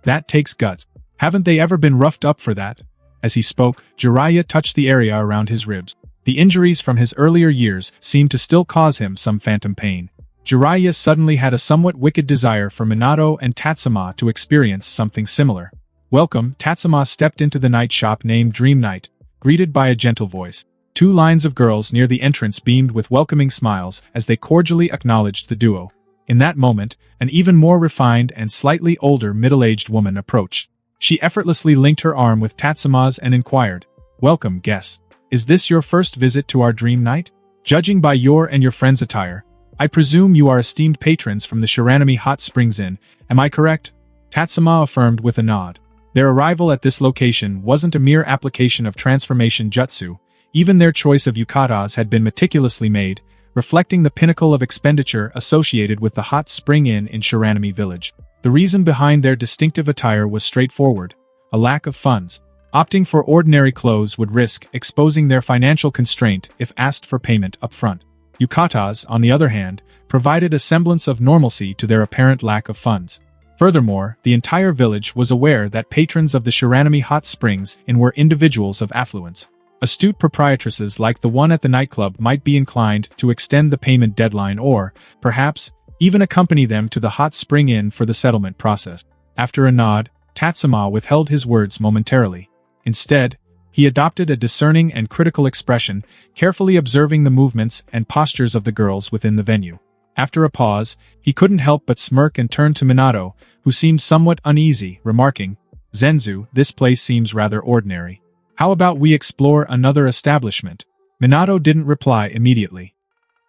That takes guts. Haven't they ever been roughed up for that?" As he spoke, Jiraiya touched the area around his ribs. The injuries from his earlier years seemed to still cause him some phantom pain. Jiraiya suddenly had a somewhat wicked desire for Minato and Tatsuma to experience something similar. "Welcome." Tatsuma stepped into the night shop named Dream Night, greeted by a gentle voice. 2 lines of girls near the entrance beamed with welcoming smiles as they cordially acknowledged the duo. In that moment, an even more refined and slightly older middle-aged woman approached. She effortlessly linked her arm with Tatsuma's and inquired, "Welcome, guests. Is this your first visit to our Dream Night? Judging by your and your friends' attire, I presume you are esteemed patrons from the Shiranami Hot Springs Inn, am I correct?" Tatsuma affirmed with a nod. Their arrival at this location wasn't a mere application of transformation jutsu. Even their choice of yukatas had been meticulously made, reflecting the pinnacle of expenditure associated with the Hot Spring Inn in Shiranami Village. The reason behind their distinctive attire was straightforward: a lack of funds. Opting for ordinary clothes would risk exposing their financial constraint if asked for payment upfront. Yukatas, on the other hand, provided a semblance of normalcy to their apparent lack of funds. Furthermore, the entire village was aware that patrons of the Shiranami Hot Springs Inn were individuals of affluence. Astute proprietresses like the one at the nightclub might be inclined to extend the payment deadline or, perhaps, even accompany them to the Hot Spring Inn for the settlement process. After a nod, Tatsuma withheld his words momentarily. Instead, he adopted a discerning and critical expression, carefully observing the movements and postures of the girls within the venue. After a pause, he couldn't help but smirk and turn to Minato, who seemed somewhat uneasy, remarking, "Zenzu, this place seems rather ordinary. How about we explore another establishment?" Minato didn't reply immediately.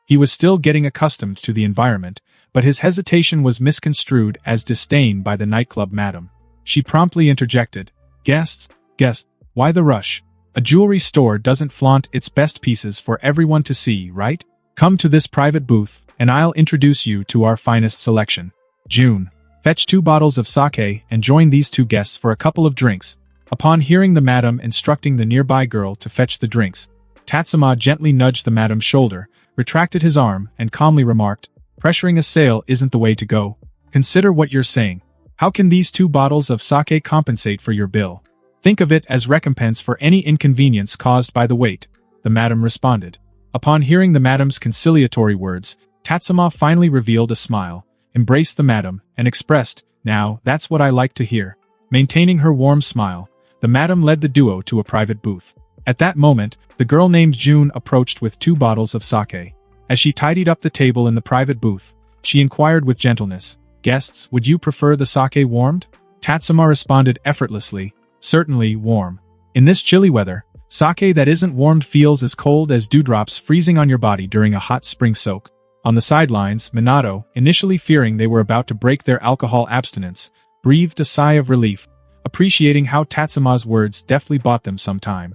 He was still getting accustomed to the environment, but his hesitation was misconstrued as disdain by the nightclub madam. She promptly interjected, Guests, why the rush? A jewelry store doesn't flaunt its best pieces for everyone to see, right? Come to this private booth, and I'll introduce you to our finest selection. June, fetch 2 bottles of sake and join these 2 guests for a couple of drinks." Upon hearing the madam instructing the nearby girl to fetch the drinks, Tatsuma gently nudged the madam's shoulder, retracted his arm, and calmly remarked, "Pressuring a sale isn't the way to go. Consider what you're saying. How can these 2 bottles of sake compensate for your bill? Think of it as recompense for any inconvenience caused by the wait," the madam responded. Upon hearing the madam's conciliatory words, Tatsuma finally revealed a smile, embraced the madam, and expressed, "Now, that's what I like to hear." Maintaining her warm smile, the madam led the duo to a private booth. At that moment, the girl named June approached with 2 bottles of sake. As she tidied up the table in the private booth, she inquired with gentleness, "Guests, would you prefer the sake warmed?" Tatsuma responded effortlessly, "Certainly, warm. In this chilly weather, sake that isn't warmed feels as cold as dewdrops freezing on your body during a hot spring soak." On the sidelines, Minato, initially fearing they were about to break their alcohol abstinence, breathed a sigh of relief, appreciating how Tatsuma's words deftly bought them some time.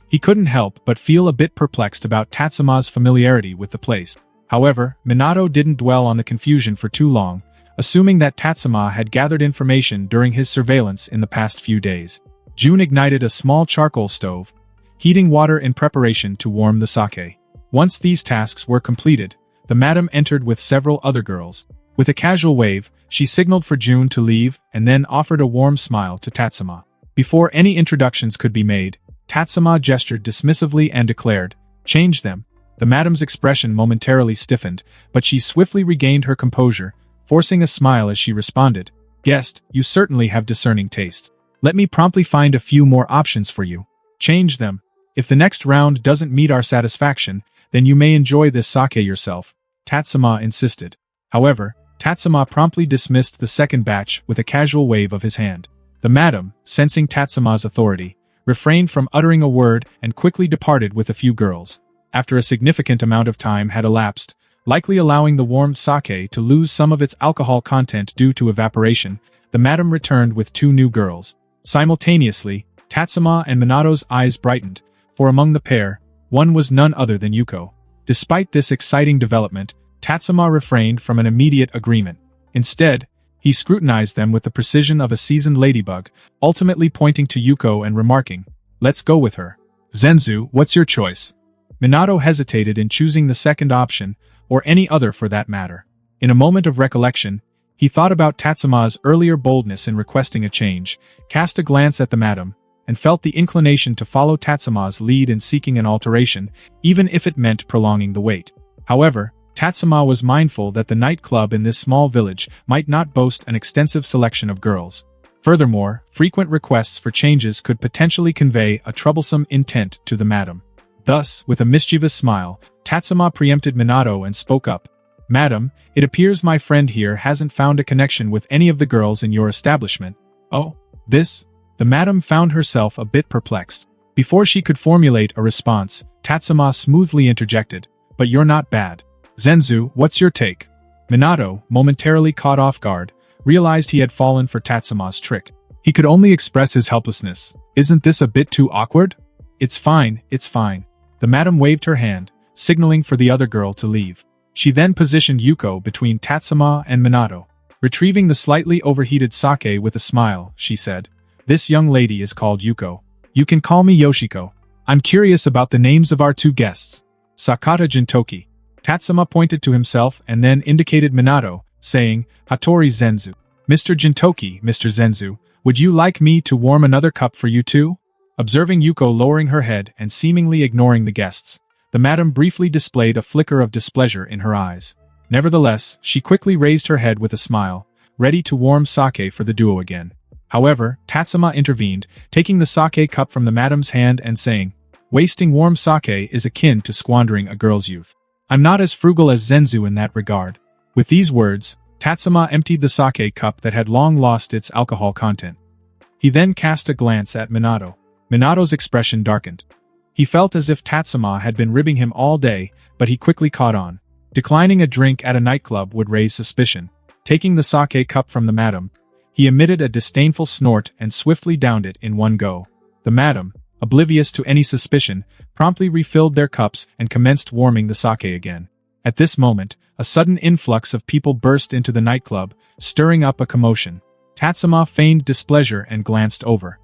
He couldn't help but feel a bit perplexed about Tatsuma's familiarity with the place. However, Minato didn't dwell on the confusion for too long, assuming that Tatsuma had gathered information during his surveillance in the past few days. June ignited a small charcoal stove, heating water in preparation to warm the sake. Once these tasks were completed, the madam entered with several other girls. With a casual wave, she signaled for June to leave and then offered a warm smile to Tatsuma. Before any introductions could be made, Tatsuma gestured dismissively and declared, "Change them." The madam's expression momentarily stiffened, but she swiftly regained her composure, forcing a smile as she responded, "Guest, you certainly have discerning taste. Let me promptly find a few more options for you. Change them. If the next round doesn't meet our satisfaction, then you may enjoy this sake yourself," Tatsuma insisted. However, Tatsuma promptly dismissed the second batch with a casual wave of his hand. The madam, sensing Tatsuma's authority, refrained from uttering a word and quickly departed with a few girls. After a significant amount of time had elapsed, likely allowing the warmed sake to lose some of its alcohol content due to evaporation, the madam returned with 2 new girls. Simultaneously, Tatsuma and Minato's eyes brightened, for among the pair, one was none other than Yuko. Despite this exciting development, Tatsuma refrained from an immediate agreement. Instead, he scrutinized them with the precision of a seasoned ladybug, ultimately pointing to Yuko and remarking, "Let's go with her." "Zenzu, what's your choice?" Minato hesitated in choosing the second option, or any other for that matter. In a moment of recollection, he thought about Tatsuma's earlier boldness in requesting a change, cast a glance at the madam, and felt the inclination to follow Tatsuma's lead in seeking an alteration, even if it meant prolonging the wait. However, Tatsuma was mindful that the nightclub in this small village might not boast an extensive selection of girls. Furthermore, frequent requests for changes could potentially convey a troublesome intent to the madam. Thus, with a mischievous smile, Tatsuma preempted Minato and spoke up. "Madam, it appears my friend here hasn't found a connection with any of the girls in your establishment." "Oh, this?" The madam found herself a bit perplexed. Before she could formulate a response, Tatsuma smoothly interjected, "But you're not bad. Zenzu, what's your take?" Minato, momentarily caught off guard, realized he had fallen for Tatsuma's trick. He could only express his helplessness. "Isn't this a bit too awkward?" It's fine. The madam waved her hand, signaling for the other girl to leave. She then positioned Yuko between Tatsuma and Minato. Retrieving the slightly overheated sake with a smile, she said, "This young lady is called Yuko. You can call me Yoshiko. I'm curious about the names of our 2 guests." "Sakata Jintoki." Tatsuma pointed to himself and then indicated Minato, saying, "Hattori Zenzu." "Mr. Jintoki, Mr. Zenzu, would you like me to warm another cup for you too?" Observing Yuko lowering her head and seemingly ignoring the guests, the madam briefly displayed a flicker of displeasure in her eyes. Nevertheless, she quickly raised her head with a smile, ready to warm sake for the duo again. However, Tatsuma intervened, taking the sake cup from the madam's hand and saying, "Wasting warm sake is akin to squandering a girl's youth. I'm not as frugal as Zenzu in that regard." With these words, Tatsuma emptied the sake cup that had long lost its alcohol content. He then cast a glance at Minato. Minato's expression darkened. He felt as if Tatsuma had been ribbing him all day, but he quickly caught on. Declining a drink at a nightclub would raise suspicion. Taking the sake cup from the madam, he emitted a disdainful snort and swiftly downed it in one go. The madam, oblivious to any suspicion, promptly refilled their cups and commenced warming the sake again. At this moment, a sudden influx of people burst into the nightclub, stirring up a commotion. Tatsuma feigned displeasure and glanced over.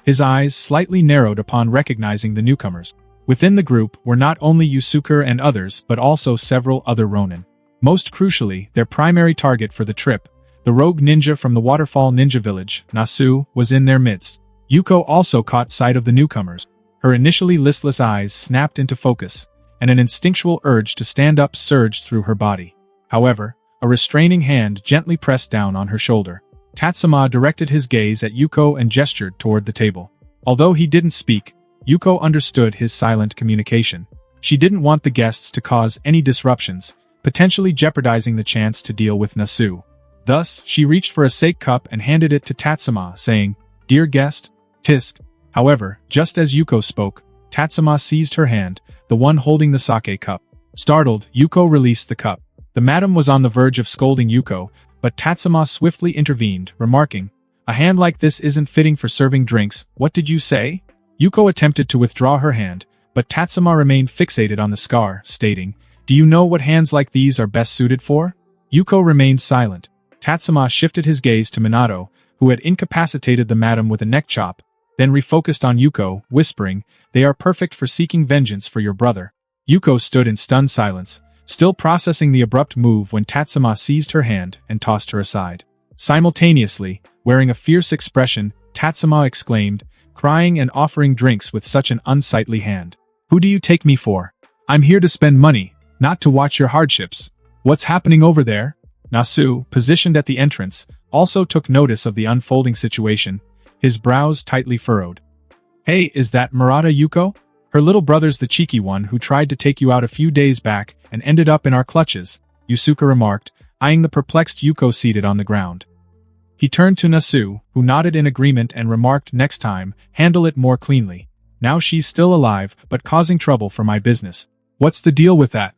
His eyes slightly narrowed upon recognizing the newcomers. Within the group were not only Yusuke and others but also several other ronin. Most crucially, their primary target for the trip, the rogue ninja from the Waterfall Ninja Village, Nasu, was in their midst. Yuko also caught sight of the newcomers. Her initially listless eyes snapped into focus, and an instinctual urge to stand up surged through her body. However, a restraining hand gently pressed down on her shoulder. Tatsuma directed his gaze at Yuko and gestured toward the table. Although he didn't speak, Yuko understood his silent communication. She didn't want the guests to cause any disruptions, potentially jeopardizing the chance to deal with Nasu. Thus, she reached for a sake cup and handed it to Tatsuma, saying, "Dear guest, tisk." However, just as Yuko spoke, Tatsuma seized her hand, the one holding the sake cup. Startled, Yuko released the cup. The madam was on the verge of scolding Yuko, but Tatsuma swiftly intervened, remarking, "A hand like this isn't fitting for serving drinks, what did you say?" Yuko attempted to withdraw her hand, but Tatsuma remained fixated on the scar, stating, "Do you know what hands like these are best suited for?" Yuko remained silent. Tatsuma shifted his gaze to Minato, who had incapacitated the madam with a neck chop, then refocused on Yuko, whispering, "They are perfect for seeking vengeance for your brother." Yuko stood in stunned silence, still processing the abrupt move when Tatsuma seized her hand and tossed her aside. Simultaneously, wearing a fierce expression, Tatsuma exclaimed, crying and offering drinks with such an unsightly hand. "Who do you take me for? I'm here to spend money, not to watch your hardships. What's happening over there?" Nasu, positioned at the entrance, also took notice of the unfolding situation, his brows tightly furrowed. "Hey, is that Murata Yuko? Her little brother's the cheeky one who tried to take you out a few days back and ended up in our clutches," Yusuke remarked, eyeing the perplexed Yuko seated on the ground. He turned to Nasu, who nodded in agreement and remarked, "Next time, handle it more cleanly. Now she's still alive, but causing trouble for my business." "What's the deal with that?"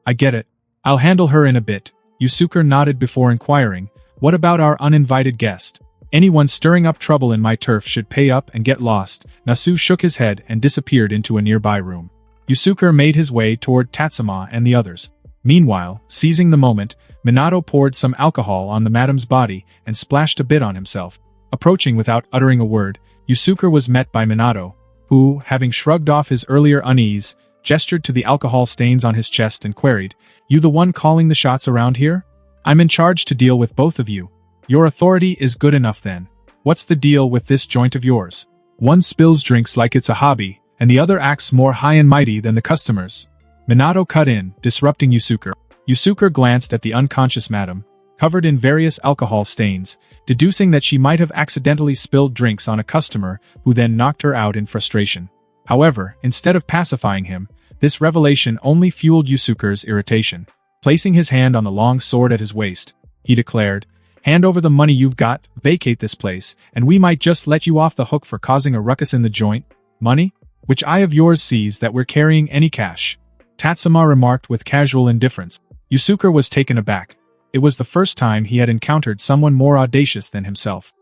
"I get it. I'll handle her in a bit." Yusuke nodded before inquiring, "What about our uninvited guest? Anyone stirring up trouble in my turf should pay up and get lost." Nasu shook his head and disappeared into a nearby room. Yusuke made his way toward Tatsuma and the others. Meanwhile, seizing the moment, Minato poured some alcohol on the madam's body and splashed a bit on himself. Approaching without uttering a word, Yusuke was met by Minato, who, having shrugged off his earlier unease, gestured to the alcohol stains on his chest and queried, "You the one calling the shots around here? I'm in charge to deal with both of you. Your authority is good enough then. What's the deal with this joint of yours? One spills drinks like it's a hobby, and the other acts more high and mighty than the customers." Minato cut in, disrupting Yusuke. Yusuke glanced at the unconscious madam, covered in various alcohol stains, deducing that she might have accidentally spilled drinks on a customer who then knocked her out in frustration. However, instead of pacifying him, this revelation only fueled Yusuke's irritation. Placing his hand on the long sword at his waist, he declared, "Hand over the money you've got, vacate this place, and we might just let you off the hook for causing a ruckus in the joint." "Money? Which eye of yours sees that we're carrying any cash?" Tatsuma remarked with casual indifference. Yusuke was taken aback. It was the first time he had encountered someone more audacious than himself.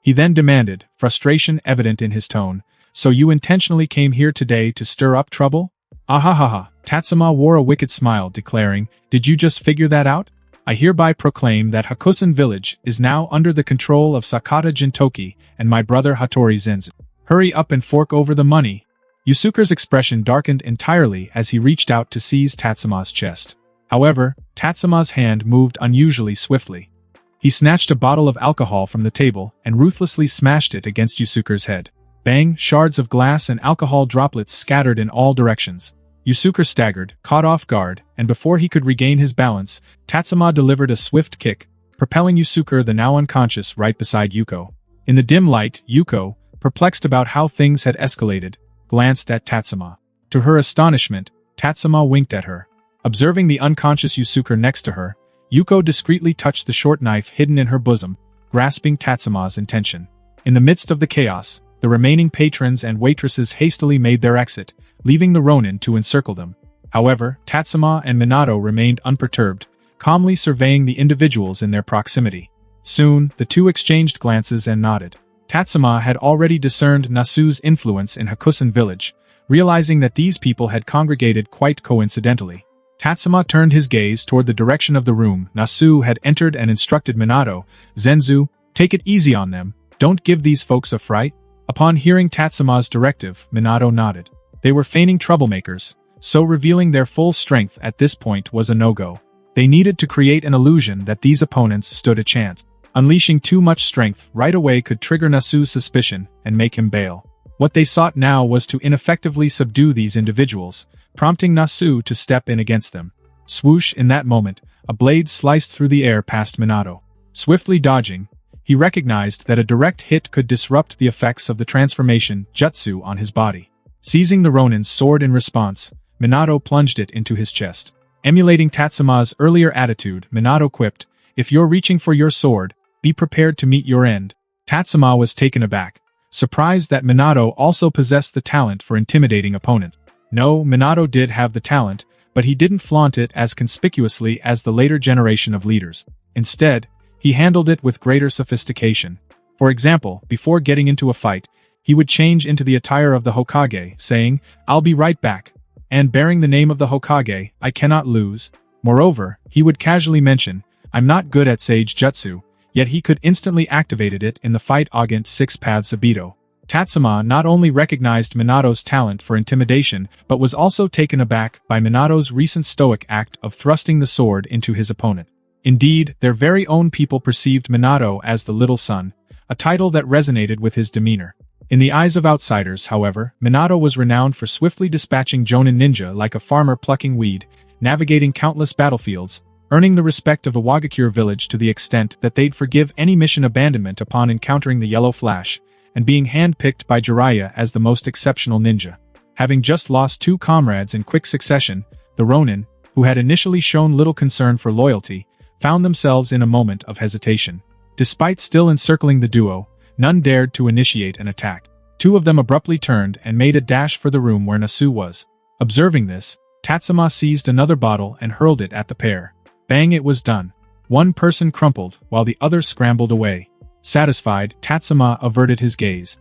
He then demanded, frustration evident in his tone, "So you intentionally came here today to stir up trouble?" "Ahahaha," Tatsuma wore a wicked smile, declaring, "Did you just figure that out? I hereby proclaim that Hakusen village is now under the control of Sakata Jintoki and my brother Hattori Zenzu. Hurry up and fork over the money." Yusuke's expression darkened entirely as he reached out to seize Tatsuma's chest. However, Tatsuma's hand moved unusually swiftly. He snatched a bottle of alcohol from the table and ruthlessly smashed it against Yusuke's head. Bang! Shards of glass and alcohol droplets scattered in all directions. Yusuke staggered, caught off guard, and before he could regain his balance, Tatsuma delivered a swift kick, propelling Yusuke, the now unconscious, right beside Yuko. In the dim light, Yuko, perplexed about how things had escalated, glanced at Tatsuma. To her astonishment, Tatsuma winked at her. Observing the unconscious Yusuke next to her, Yuko discreetly touched the short knife hidden in her bosom, grasping Tatsuma's intention. In the midst of the chaos, the remaining patrons and waitresses hastily made their exit, leaving the Ronin to encircle them. However, Tatsuma and Minato remained unperturbed, calmly surveying the individuals in their proximity. Soon, the two exchanged glances and nodded. Tatsuma had already discerned Nasu's influence in Hakusen village, realizing that these people had congregated quite coincidentally. Tatsuma turned his gaze toward the direction of the room Nasu had entered and instructed Minato, "Zenzu, take it easy on them, don't give these folks a fright." Upon hearing Tatsuma's directive, Minato nodded. They were feigning troublemakers, so revealing their full strength at this point was a no-go. They needed to create an illusion that these opponents stood a chance. Unleashing too much strength right away could trigger Nasu's suspicion and make him bail. What they sought now was to ineffectively subdue these individuals, prompting Nasu to step in against them. Swoosh! In that moment, a blade sliced through the air past Minato. Swiftly dodging, he recognized that a direct hit could disrupt the effects of the transformation jutsu on his body. Seizing the Ronin's sword in response, Minato plunged it into his chest. Emulating Tatsuma's earlier attitude, Minato quipped, "If you're reaching for your sword, be prepared to meet your end." Tatsuma was taken aback, surprised that Minato also possessed the talent for intimidating opponents. No, Minato did have the talent, but he didn't flaunt it as conspicuously as the later generation of leaders. Instead, he handled it with greater sophistication. For example, before getting into a fight, he would change into the attire of the Hokage, saying, "I'll be right back," and bearing the name of the Hokage, "I cannot lose." Moreover, he would casually mention, "I'm not good at Sage Jutsu," yet he could instantly activate it in the fight against Six Paths Obito. Tatsuma not only recognized Minato's talent for intimidation but was also taken aback by Minato's recent stoic act of thrusting the sword into his opponent. Indeed, their very own people perceived Minato as the Little Sun, a title that resonated with his demeanor. In the eyes of outsiders, however, Minato was renowned for swiftly dispatching Jonin ninja like a farmer plucking weed, navigating countless battlefields, earning the respect of the Wagakure village to the extent that they'd forgive any mission abandonment upon encountering the Yellow Flash, and being hand-picked by Jiraiya as the most exceptional ninja. Having just lost two comrades in quick succession, the Ronin, who had initially shown little concern for loyalty, found themselves in a moment of hesitation. Despite still encircling the duo, none dared to initiate an attack. Two of them abruptly turned and made a dash for the room where Nasu was. Observing this, Tatsuma seized another bottle and hurled it at the pair. Bang! It was done. One person crumpled, while the other scrambled away. Satisfied, Tatsuma averted his gaze.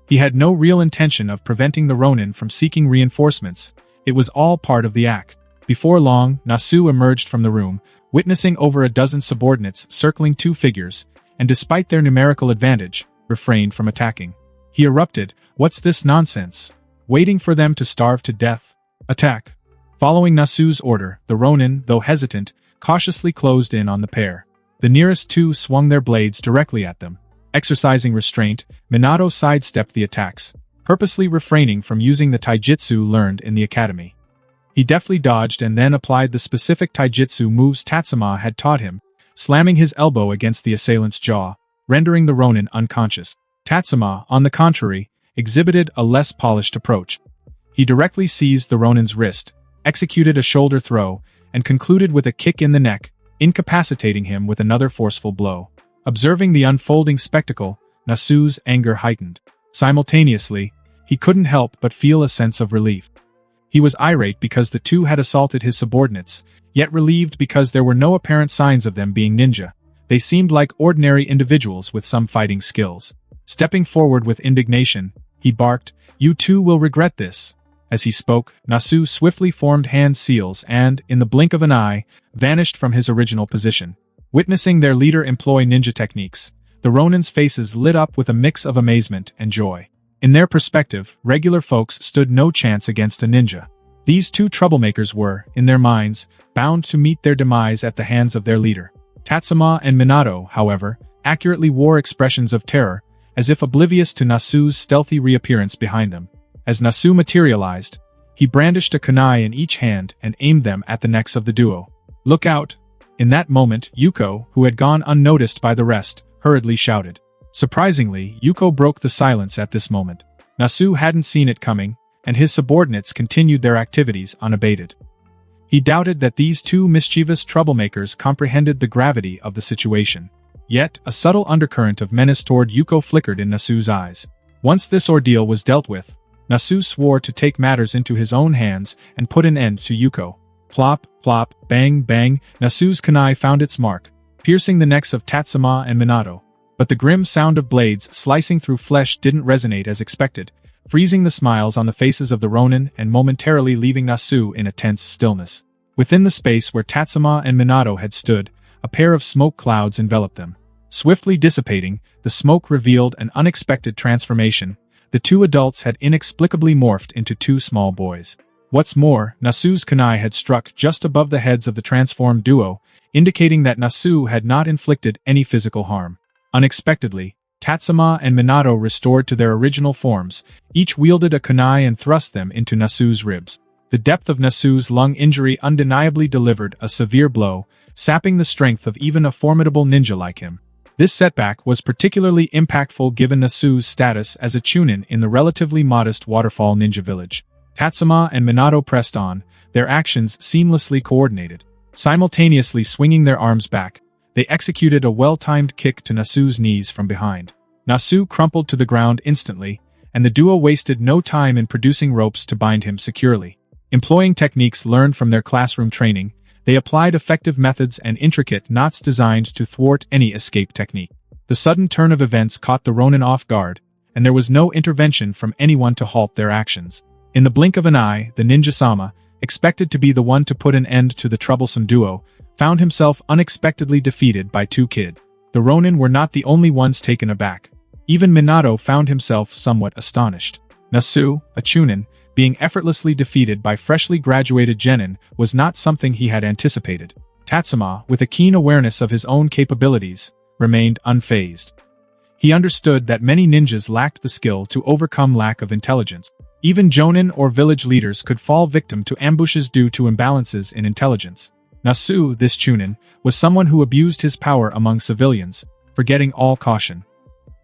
He had no real intention of preventing the Ronin from seeking reinforcements. It was all part of the act. Before long, Nasu emerged from the room, witnessing over a dozen subordinates circling two figures, and despite their numerical advantage, refrained from attacking. He erupted, "What's this nonsense? Waiting for them to starve to death? Attack!" Following Nasu's order, the Ronin, though hesitant, cautiously closed in on the pair. The nearest two swung their blades directly at them. Exercising restraint, Minato sidestepped the attacks, purposely refraining from using the taijutsu learned in the academy. He deftly dodged and then applied the specific taijutsu moves Tatsuma had taught him, slamming his elbow against the assailant's jaw, rendering the Ronin unconscious. Tatsuma, on the contrary, exhibited a less polished approach. He directly seized the Ronin's wrist, executed a shoulder throw, and concluded with a kick in the neck, incapacitating him with another forceful blow. Observing the unfolding spectacle, Nasu's anger heightened. Simultaneously, he couldn't help but feel a sense of relief. He was irate because the two had assaulted his subordinates, yet relieved because there were no apparent signs of them being ninja. They seemed like ordinary individuals with some fighting skills. Stepping forward with indignation, he barked, "You two will regret this." As he spoke, Nasu swiftly formed hand seals and, in the blink of an eye, vanished from his original position. Witnessing their leader employ ninja techniques, the Ronin's faces lit up with a mix of amazement and joy. In their perspective, regular folks stood no chance against a ninja. These two troublemakers were, in their minds, bound to meet their demise at the hands of their leader. Tatsuma and Minato, however, accurately wore expressions of terror, as if oblivious to Nasu's stealthy reappearance behind them. As Nasu materialized, he brandished a kunai in each hand and aimed them at the necks of the duo. "Look out!" In that moment, Yuko, who had gone unnoticed by the rest, hurriedly shouted. Surprisingly, Yuko broke the silence at this moment. Nasu hadn't seen it coming, and his subordinates continued their activities unabated. He doubted that these two mischievous troublemakers comprehended the gravity of the situation. Yet, a subtle undercurrent of menace toward Yuko flickered in Nasu's eyes. Once this ordeal was dealt with, Nasu swore to take matters into his own hands and put an end to Yuko. Plop, plop, bang, bang, Nasu's kunai found its mark, piercing the necks of Tatsuma and Minato. But the grim sound of blades slicing through flesh didn't resonate as expected, freezing the smiles on the faces of the Ronin and momentarily leaving Nasu in a tense stillness. Within the space where Tatsuma and Minato had stood, a pair of smoke clouds enveloped them. Swiftly dissipating, the smoke revealed an unexpected transformation. The two adults had inexplicably morphed into two small boys. What's more, Nasu's kunai had struck just above the heads of the transformed duo, indicating that Nasu had not inflicted any physical harm. Unexpectedly, Tatsuma and Minato restored to their original forms, each wielded a kunai and thrust them into Nasu's ribs. The depth of Nasu's lung injury undeniably delivered a severe blow, sapping the strength of even a formidable ninja like him. This setback was particularly impactful given Nasu's status as a chunin in the relatively modest Waterfall Ninja Village. Tatsuma and Minato pressed on, their actions seamlessly coordinated. Simultaneously swinging their arms back, they executed a well-timed kick to Nasu's knees from behind. Nasu crumpled to the ground instantly, and the duo wasted no time in producing ropes to bind him securely. Employing techniques learned from their classroom training, they applied effective methods and intricate knots designed to thwart any escape technique. The sudden turn of events caught the Ronin off guard, and there was no intervention from anyone to halt their actions. In the blink of an eye, the ninja-sama, expected to be the one to put an end to the troublesome duo, found himself unexpectedly defeated by two kid. The Ronin were not the only ones taken aback. Even Minato found himself somewhat astonished. Nasu, a chunin, being effortlessly defeated by freshly graduated genin was not something he had anticipated. Tatsuma, with a keen awareness of his own capabilities, remained unfazed. He understood that many ninjas lacked the skill to overcome lack of intelligence. Even jonin or village leaders could fall victim to ambushes due to imbalances in intelligence. Nasu, this chunin, was someone who abused his power among civilians, forgetting all caution.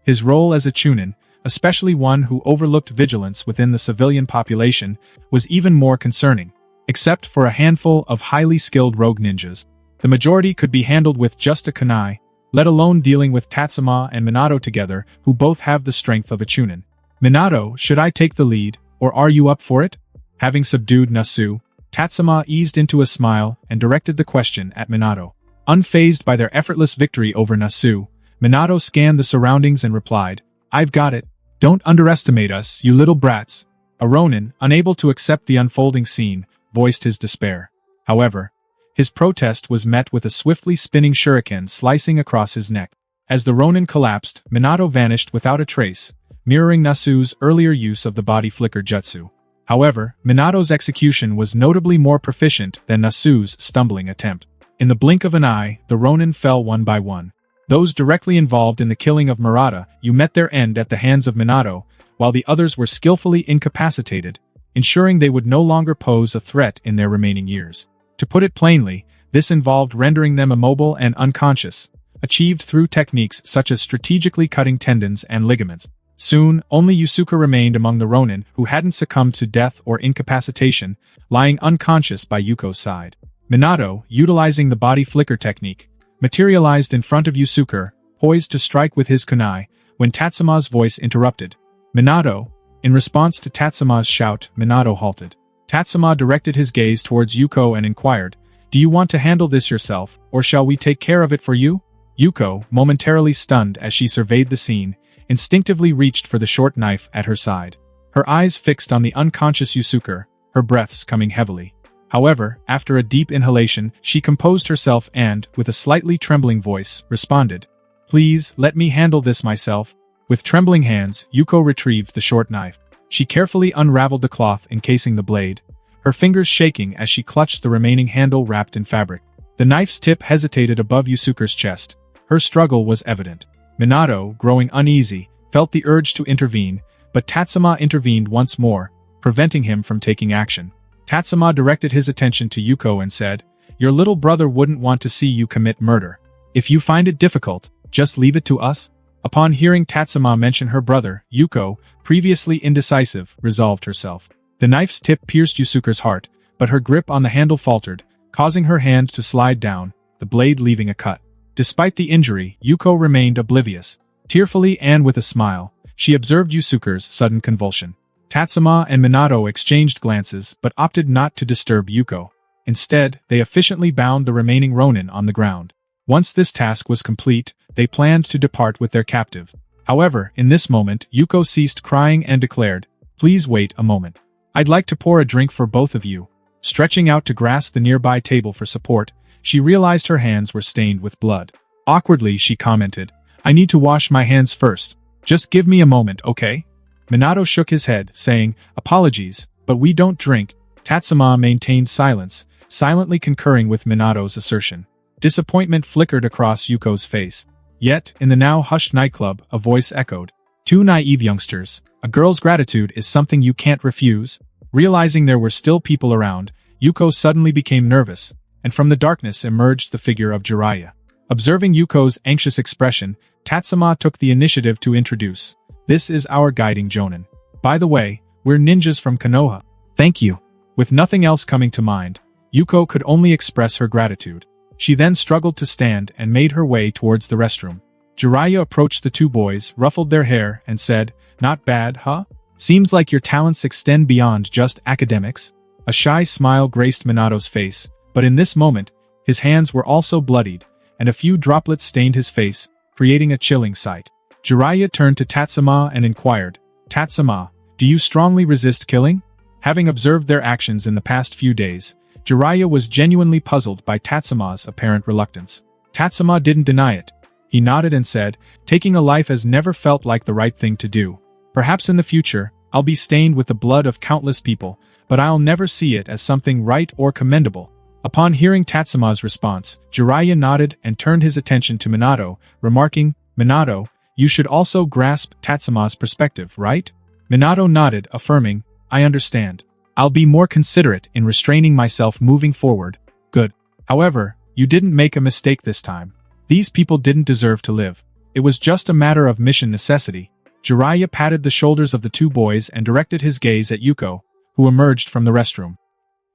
His role as a chunin, especially one who overlooked vigilance within the civilian population, was even more concerning. Except for a handful of highly skilled rogue ninjas, the majority could be handled with just a kunai, let alone dealing with Tatsuma and Minato together, who both have the strength of a chunin. Minato, should I take the lead, or are you up for it? Having subdued Nasu, Tatsuma eased into a smile and directed the question at Minato. Unfazed by their effortless victory over Nasu, Minato scanned the surroundings and replied, "I've got it. Don't underestimate us, you little brats." A Ronin, unable to accept the unfolding scene, voiced his despair. However, his protest was met with a swiftly spinning shuriken slicing across his neck. As the Ronin collapsed, Minato vanished without a trace, mirroring Nasu's earlier use of the body flicker jutsu. However, Minato's execution was notably more proficient than Nasu's stumbling attempt. In the blink of an eye, the Ronin fell one by one. Those directly involved in the killing of Murata met their end at the hands of Minato, while the others were skillfully incapacitated, ensuring they would no longer pose a threat in their remaining years. To put it plainly, this involved rendering them immobile and unconscious, achieved through techniques such as strategically cutting tendons and ligaments. Soon, only Yusuke remained among the Ronin who hadn't succumbed to death or incapacitation, lying unconscious by Yuko's side. Minato, utilizing the body flicker technique, materialized in front of Yusuke, poised to strike with his kunai, when Tatsuma's voice interrupted. "Minato!" In response to Tatsuma's shout, Minato halted. Tatsuma directed his gaze towards Yuko and inquired, "Do you want to handle this yourself, or shall we take care of it for you?" Yuko, momentarily stunned as she surveyed the scene, instinctively reached for the short knife at her side. Her eyes fixed on the unconscious Yusuke, her breaths coming heavily. However, after a deep inhalation, she composed herself and, with a slightly trembling voice, responded, "Please, let me handle this myself." With trembling hands, Yuko retrieved the short knife. She carefully unraveled the cloth encasing the blade, her fingers shaking as she clutched the remaining handle wrapped in fabric. The knife's tip hesitated above Yusuke's chest. Her struggle was evident. Minato, growing uneasy, felt the urge to intervene, but Tatsuma intervened once more, preventing him from taking action. Tatsuma directed his attention to Yuko and said, "Your little brother wouldn't want to see you commit murder. If you find it difficult, just leave it to us." Upon hearing Tatsuma mention her brother, Yuko, previously indecisive, resolved herself. The knife's tip pierced Yusuke's heart, but her grip on the handle faltered, causing her hand to slide down, the blade leaving a cut. Despite the injury, Yuko remained oblivious. Tearfully and with a smile, she observed Yusuke's sudden convulsion. Tatsuma and Minato exchanged glances but opted not to disturb Yuko. Instead, they efficiently bound the remaining Ronin on the ground. Once this task was complete, they planned to depart with their captive. However, in this moment, Yuko ceased crying and declared, "Please wait a moment. I'd like to pour a drink for both of you." Stretching out to grasp the nearby table for support, she realized her hands were stained with blood. Awkwardly, she commented, "I need to wash my hands first. Just give me a moment, okay?" Minato shook his head, saying, "Apologies, but we don't drink." Tatsuma maintained silence, silently concurring with Minato's assertion. Disappointment flickered across Yuko's face. Yet, in the now hushed nightclub, a voice echoed. Two naive youngsters. A girl's gratitude is something you can't refuse. Realizing there were still people around, Yuko suddenly became nervous, and from the darkness emerged the figure of Jiraiya. Observing Yuko's anxious expression, Tatsuma took the initiative to introduce. This is our guiding Jonin. By the way, we're ninjas from Konoha. Thank you. With nothing else coming to mind, Yuko could only express her gratitude. She then struggled to stand and made her way towards the restroom. Jiraiya approached the two boys, ruffled their hair, and said, "Not bad, huh? Seems like your talents extend beyond just academics." A shy smile graced Minato's face, but in this moment, his hands were also bloodied, and a few droplets stained his face, creating a chilling sight. Jiraiya turned to Tatsuma and inquired, "Tatsuma, do you strongly resist killing?" Having observed their actions in the past few days, Jiraiya was genuinely puzzled by Tatsuma's apparent reluctance. Tatsuma didn't deny it. He nodded and said, "Taking a life has never felt like the right thing to do. Perhaps in the future, I'll be stained with the blood of countless people, but I'll never see it as something right or commendable." Upon hearing Tatsuma's response, Jiraiya nodded and turned his attention to Minato, remarking, "Minato, you should also grasp Tatsuma's perspective, right?" Minato nodded, affirming, "I understand. I'll be more considerate in restraining myself moving forward." Good. However, you didn't make a mistake this time. These people didn't deserve to live. It was just a matter of mission necessity. Jiraiya patted the shoulders of the two boys and directed his gaze at Yuko, who emerged from the restroom.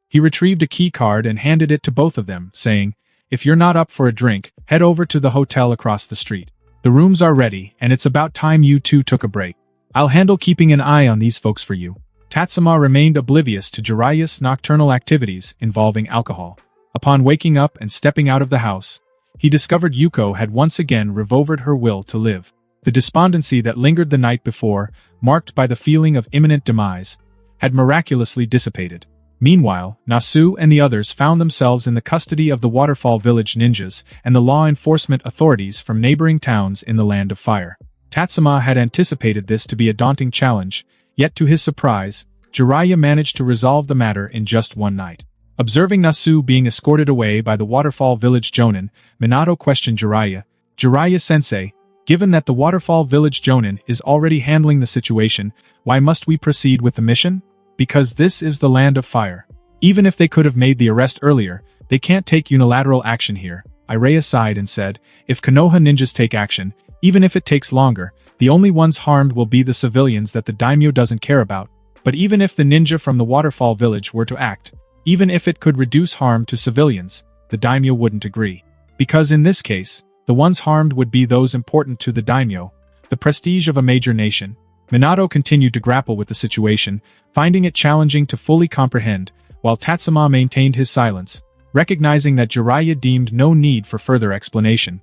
He retrieved a key card and handed it to both of them, saying, "If you're not up for a drink, head over to the hotel across the street. The rooms are ready, and it's about time you two took a break. I'll handle keeping an eye on these folks for you." Tatsuma remained oblivious to Jiraiya's nocturnal activities involving alcohol. Upon waking up and stepping out of the house, he discovered Yuko had once again revolvered her will to live. The despondency that lingered the night before, marked by the feeling of imminent demise, had miraculously dissipated. Meanwhile, Nasu and the others found themselves in the custody of the Waterfall Village ninjas and the law enforcement authorities from neighboring towns in the Land of Fire. Tatsuma had anticipated this to be a daunting challenge, yet to his surprise, Jiraiya managed to resolve the matter in just one night. Observing Nasu being escorted away by the Waterfall Village Jonin, Minato questioned Jiraiya, "Jiraiya-sensei, given that the Waterfall Village Jonin is already handling the situation, why must we proceed with the mission? Because this is the Land of Fire. Even if they could have made the arrest earlier, they can't take unilateral action here." Iraya sighed and said, "If Konoha ninjas take action, even if it takes longer, the only ones harmed will be the civilians that the daimyo doesn't care about. But even if the ninja from the Waterfall Village were to act, even if it could reduce harm to civilians, the daimyo wouldn't agree. Because in this case, the ones harmed would be those important to the daimyo, the prestige of a major nation." Minato continued to grapple with the situation, finding it challenging to fully comprehend, while Tatsuma maintained his silence, recognizing that Jiraiya deemed no need for further explanation.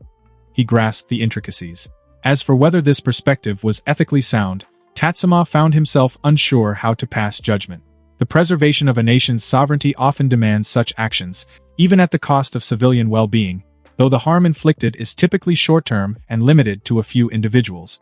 He grasped the intricacies. As for whether this perspective was ethically sound, Tatsuma found himself unsure how to pass judgment. The preservation of a nation's sovereignty often demands such actions, even at the cost of civilian well-being, though the harm inflicted is typically short-term and limited to a few individuals.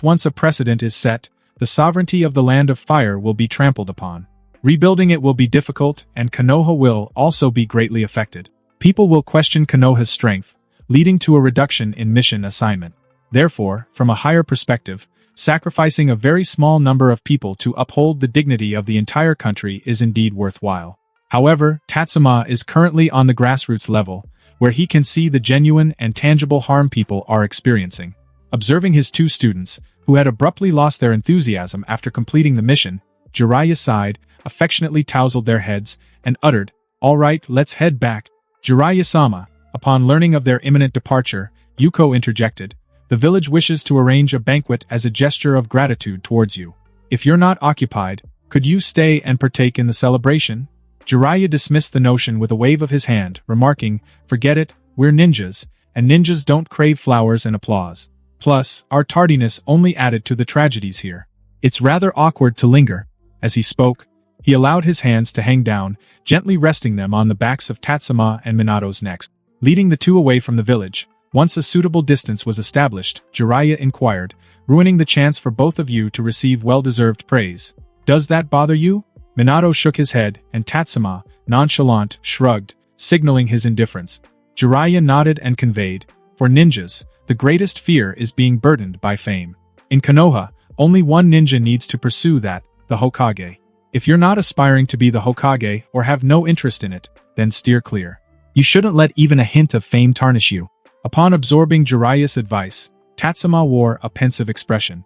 Once a precedent is set, the sovereignty of the Land of Fire will be trampled upon. Rebuilding it will be difficult, and Konoha will also be greatly affected. People will question Konoha's strength, leading to a reduction in mission assignment. Therefore, from a higher perspective, sacrificing a very small number of people to uphold the dignity of the entire country is indeed worthwhile. However, Tatsuma is currently on the grassroots level, where he can see the genuine and tangible harm people are experiencing. Observing his two students, who had abruptly lost their enthusiasm after completing the mission, Jiraiya sighed, affectionately tousled their heads, and uttered, "All right, let's head back." Jiraiya-sama. Upon learning of their imminent departure, Yuko interjected, "The village wishes to arrange a banquet as a gesture of gratitude towards you. If you're not occupied, could you stay and partake in the celebration?" Jiraiya dismissed the notion with a wave of his hand, remarking, "Forget it, we're ninjas, and ninjas don't crave flowers and applause. Plus, our tardiness only added to the tragedies here. It's rather awkward to linger." As he spoke, he allowed his hands to hang down, gently resting them on the backs of Tatsuma and Minato's necks. Leading the two away from the village, once a suitable distance was established, Jiraiya inquired, "Ruining the chance for both of you to receive well-deserved praise. Does that bother you?" Minato shook his head, and Tatsuma, nonchalant, shrugged, signaling his indifference. Jiraiya nodded and conveyed, "For ninjas, the greatest fear is being burdened by fame. In Konoha, only one ninja needs to pursue that, the Hokage. If you're not aspiring to be the Hokage or have no interest in it, then steer clear. You shouldn't let even a hint of fame tarnish you. Upon absorbing Jiraiya's advice, Tatsuma wore a pensive expression.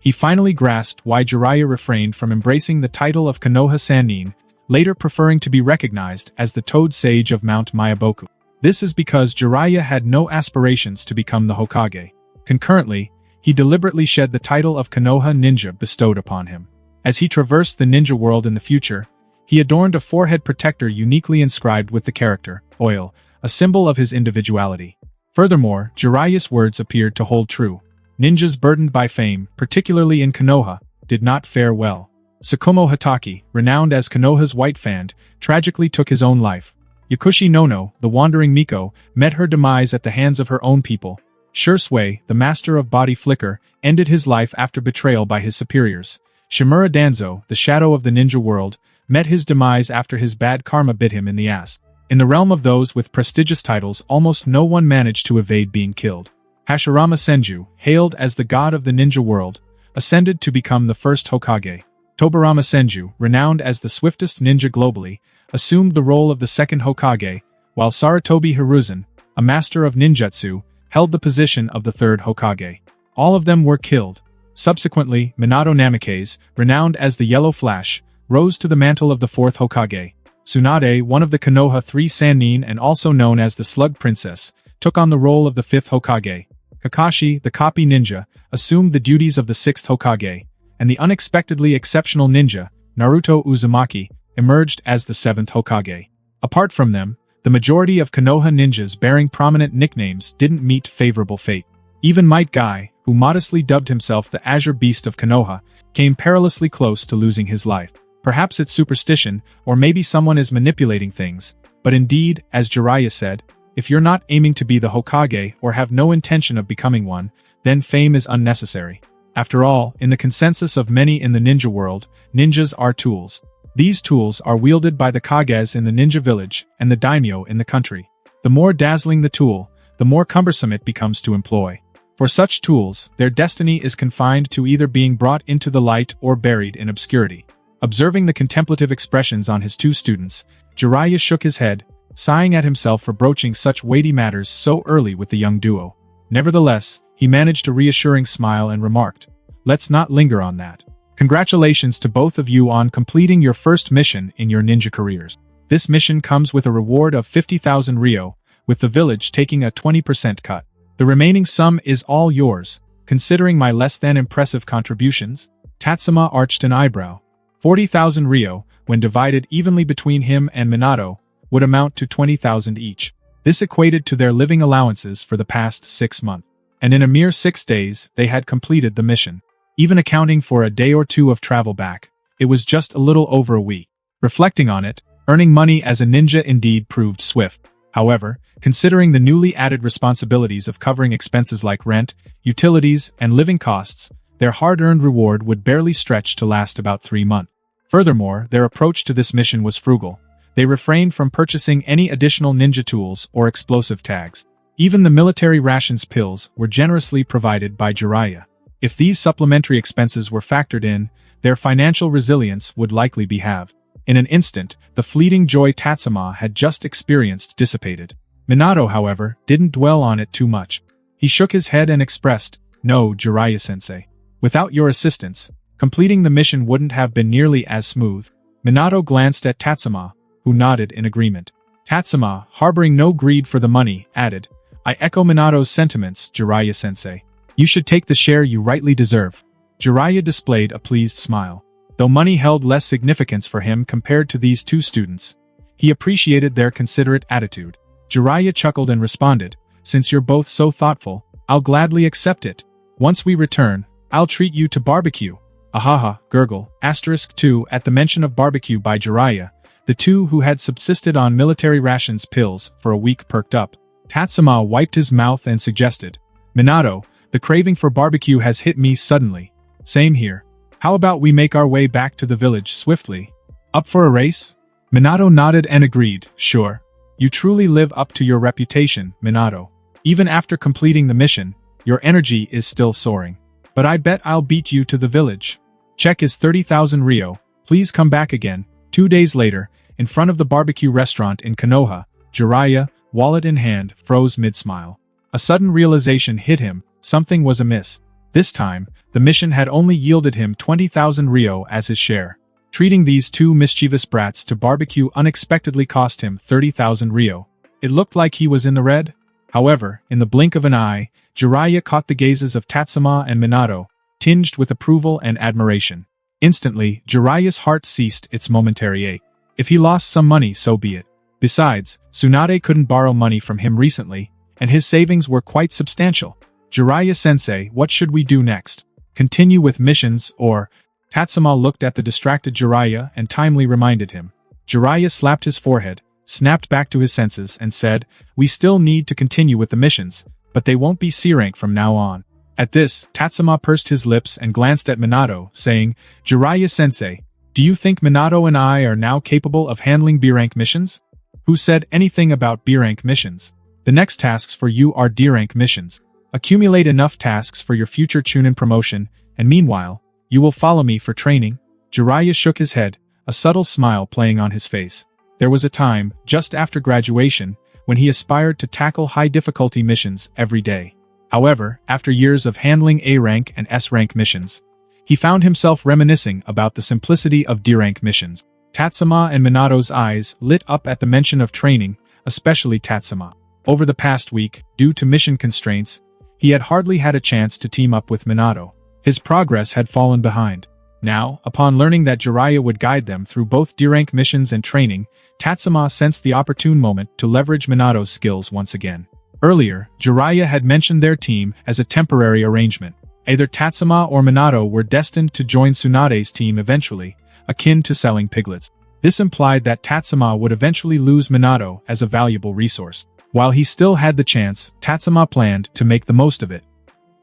He finally grasped why Jiraiya refrained from embracing the title of Konoha Sannin, later preferring to be recognized as the Toad Sage of Mount Myaboku. This is because Jiraiya had no aspirations to become the Hokage. Concurrently, he deliberately shed the title of Konoha Ninja bestowed upon him. As he traversed the ninja world in the future, he adorned a forehead protector uniquely inscribed with the character, oil, a symbol of his individuality. Furthermore, Jiraiya's words appeared to hold true. Ninjas burdened by fame, particularly in Konoha, did not fare well. Tsukumo Hatake, renowned as Konoha's White Fan, tragically took his own life. Yakushi Nono, the wandering Miko, met her demise at the hands of her own people. Shursui, the master of body flicker, ended his life after betrayal by his superiors. Shimura Danzo, the shadow of the ninja world, met his demise after his bad karma bit him in the ass. In the realm of those with prestigious titles, almost no one managed to evade being killed. Hashirama Senju, hailed as the god of the ninja world, ascended to become the first Hokage. Tobirama Senju, renowned as the swiftest ninja globally, assumed the role of the second Hokage, while Sarutobi Hiruzen, a master of ninjutsu, held the position of the third Hokage. All of them were killed. Subsequently, Minato Namikaze, renowned as the Yellow Flash, rose to the mantle of the fourth Hokage. Tsunade, one of the Konoha 3 Sannin and also known as the Slug Princess, took on the role of the fifth Hokage. Kakashi, the copy ninja, assumed the duties of the sixth Hokage, and the unexpectedly exceptional ninja, Naruto Uzumaki, emerged as the seventh Hokage. Apart from them, the majority of Konoha ninjas bearing prominent nicknames didn't meet favorable fate. Even Might Guy, who modestly dubbed himself the Azure Beast of Konoha, came perilously close to losing his life. Perhaps it's superstition, or maybe someone is manipulating things, but indeed, as Jiraiya said, if you're not aiming to be the Hokage or have no intention of becoming one, then fame is unnecessary. After all, in the consensus of many in the ninja world, ninjas are tools. These tools are wielded by the Kages in the ninja village and the daimyo in the country. The more dazzling the tool, the more cumbersome it becomes to employ. For such tools, their destiny is confined to either being brought into the light or buried in obscurity. Observing the contemplative expressions on his two students, Jiraiya shook his head, sighing at himself for broaching such weighty matters so early with the young duo. Nevertheless, he managed a reassuring smile and remarked, "Let's not linger on that. Congratulations to both of you on completing your first mission in your ninja careers. This mission comes with a reward of 50,000 Ryo, with the village taking a 20% cut. The remaining sum is all yours, considering my less than impressive contributions." Tatsuma arched an eyebrow. 40,000 Ryo, when divided evenly between him and Minato, would amount to 20,000 each. This equated to their living allowances for the past 6 months. And in a mere 6 days, they had completed the mission. Even accounting for a day or two of travel back, it was just a little over a week. Reflecting on it, earning money as a ninja indeed proved swift. However, considering the newly added responsibilities of covering expenses like rent, utilities, and living costs, their hard-earned reward would barely stretch to last about 3 months. Furthermore, their approach to this mission was frugal. They refrained from purchasing any additional ninja tools or explosive tags. Even the military rations pills were generously provided by Jiraiya. If these supplementary expenses were factored in, their financial resilience would likely be halved. In an instant, the fleeting joy Tatsuma had just experienced dissipated. Minato, however, didn't dwell on it too much. He shook his head and expressed, "No, Jiraiya-sensei. Without your assistance, completing the mission wouldn't have been nearly as smooth." Minato glanced at Tatsuma, who nodded in agreement. Tatsuma, harboring no greed for the money, added, "I echo Minato's sentiments, Jiraiya-sensei. You should take the share you rightly deserve." Jiraiya displayed a pleased smile. Though money held less significance for him compared to these two students, he appreciated their considerate attitude. Jiraiya chuckled and responded, "Since you're both so thoughtful, I'll gladly accept it. Once we return, I'll treat you to barbecue." Ahaha, gurgle, *2 at the mention of barbecue by Jiraiya, the two who had subsisted on military rations pills for a week perked up. Tatsuma wiped his mouth and suggested, "Minato, the craving for barbecue has hit me suddenly." "Same here. How about we make our way back to the village swiftly? Up for a race?" Minato nodded and agreed, "Sure. You truly live up to your reputation, Minato." Even after completing the mission, your energy is still soaring. But I bet I'll beat you to the village. Check is 30,000 Rio, please come back again. 2 days later, in front of the barbecue restaurant in Konoha, Jiraiya, wallet in hand, froze mid-smile. A sudden realization hit him, something was amiss. This time, the mission had only yielded him 20,000 Rio as his share. Treating these two mischievous brats to barbecue unexpectedly cost him 30,000 Rio. It looked like he was in the red. However, in the blink of an eye, Jiraiya caught the gazes of Tatsuma and Minato, tinged with approval and admiration. Instantly, Jiraiya's heart ceased its momentary ache. If he lost some money, so be it. Besides, Tsunade couldn't borrow money from him recently, and his savings were quite substantial. Jiraiya-sensei, what should we do next? Continue with missions, or... Tatsuma looked at the distracted Jiraiya and timely reminded him. Jiraiya slapped his forehead, snapped back to his senses, and said, we still need to continue with the missions, but they won't be C-rank from now on. At this, Tatsuma pursed his lips and glanced at Minato, saying, Jiraiya-sensei, do you think Minato and I are now capable of handling B-rank missions? Who said anything about B-rank missions? The next tasks for you are D-rank missions. Accumulate enough tasks for your future Chunin promotion, and meanwhile, you will follow me for training? Jiraiya shook his head, a subtle smile playing on his face. There was a time, just after graduation, when he aspired to tackle high-difficulty missions every day. However, after years of handling A-rank and S-rank missions, he found himself reminiscing about the simplicity of D-rank missions. Tatsuma and Minato's eyes lit up at the mention of training, especially Tatsuma. Over the past week, due to mission constraints, he had hardly had a chance to team up with Minato. His progress had fallen behind. Now, upon learning that Jiraiya would guide them through both D-rank missions and training, Tatsuma sensed the opportune moment to leverage Minato's skills once again. Earlier, Jiraiya had mentioned their team as a temporary arrangement. Either Tatsuma or Minato were destined to join Tsunade's team eventually, akin to selling piglets. This implied that Tatsuma would eventually lose Minato as a valuable resource. While he still had the chance, Tatsuma planned to make the most of it.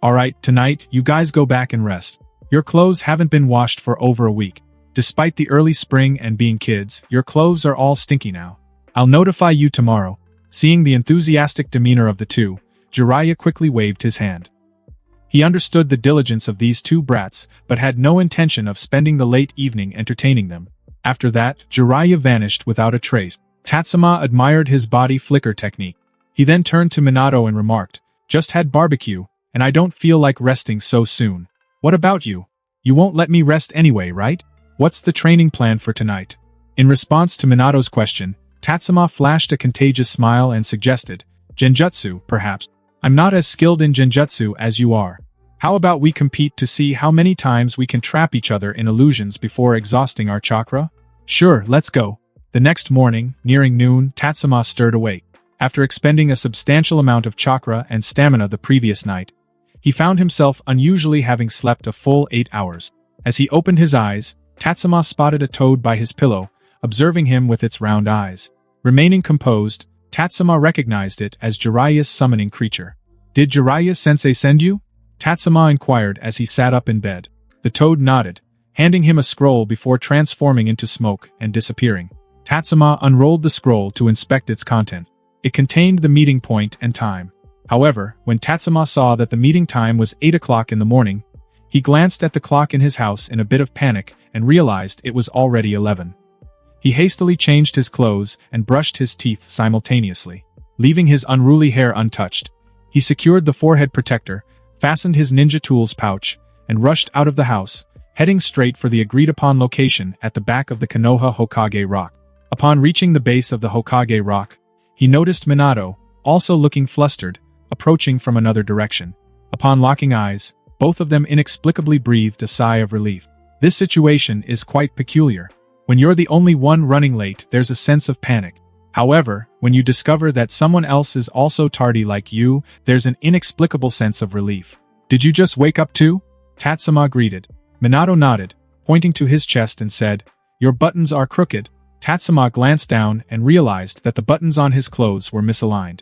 Alright, tonight, you guys go back and rest. Your clothes haven't been washed for over a week. Despite the early spring and being kids, your clothes are all stinky now. I'll notify you tomorrow. Seeing the enthusiastic demeanor of the two, Jiraiya quickly waved his hand. He understood the diligence of these two brats, but had no intention of spending the late evening entertaining them. After that, Jiraiya vanished without a trace. Tatsuma admired his body flicker technique. He then turned to Minato and remarked, just had barbecue, and I don't feel like resting so soon. What about you? You won't let me rest anyway, right? What's the training plan for tonight? In response to Minato's question, Tatsuma flashed a contagious smile and suggested, Genjutsu, perhaps. I'm not as skilled in Genjutsu as you are. How about we compete to see how many times we can trap each other in illusions before exhausting our chakra? Sure, let's go. The next morning, nearing noon, Tatsuma stirred awake. After expending a substantial amount of chakra and stamina the previous night, he found himself unusually having slept a full 8 hours. As he opened his eyes, Tatsuma spotted a toad by his pillow, observing him with its round eyes. Remaining composed, Tatsuma recognized it as Jiraiya's summoning creature. Did Jiraiya-sensei send you? Tatsuma inquired as he sat up in bed. The toad nodded, handing him a scroll before transforming into smoke and disappearing. Tatsuma unrolled the scroll to inspect its content. It contained the meeting point and time. However, when Tatsuma saw that the meeting time was 8 o'clock in the morning, he glanced at the clock in his house in a bit of panic and realized it was already 11. He hastily changed his clothes and brushed his teeth simultaneously. Leaving his unruly hair untouched, he secured the forehead protector, fastened his ninja tools pouch, and rushed out of the house, heading straight for the agreed-upon location at the back of the Konoha Hokage Rock. Upon reaching the base of the Hokage Rock, he noticed Minato, also looking flustered, approaching from another direction. Upon locking eyes, both of them inexplicably breathed a sigh of relief. This situation is quite peculiar. When you're the only one running late, there's a sense of panic. However, when you discover that someone else is also tardy like you, there's an inexplicable sense of relief. Did you just wake up too? Tatsuma greeted. Minato nodded, pointing to his chest and said, your buttons are crooked. Tatsuma glanced down and realized that the buttons on his clothes were misaligned.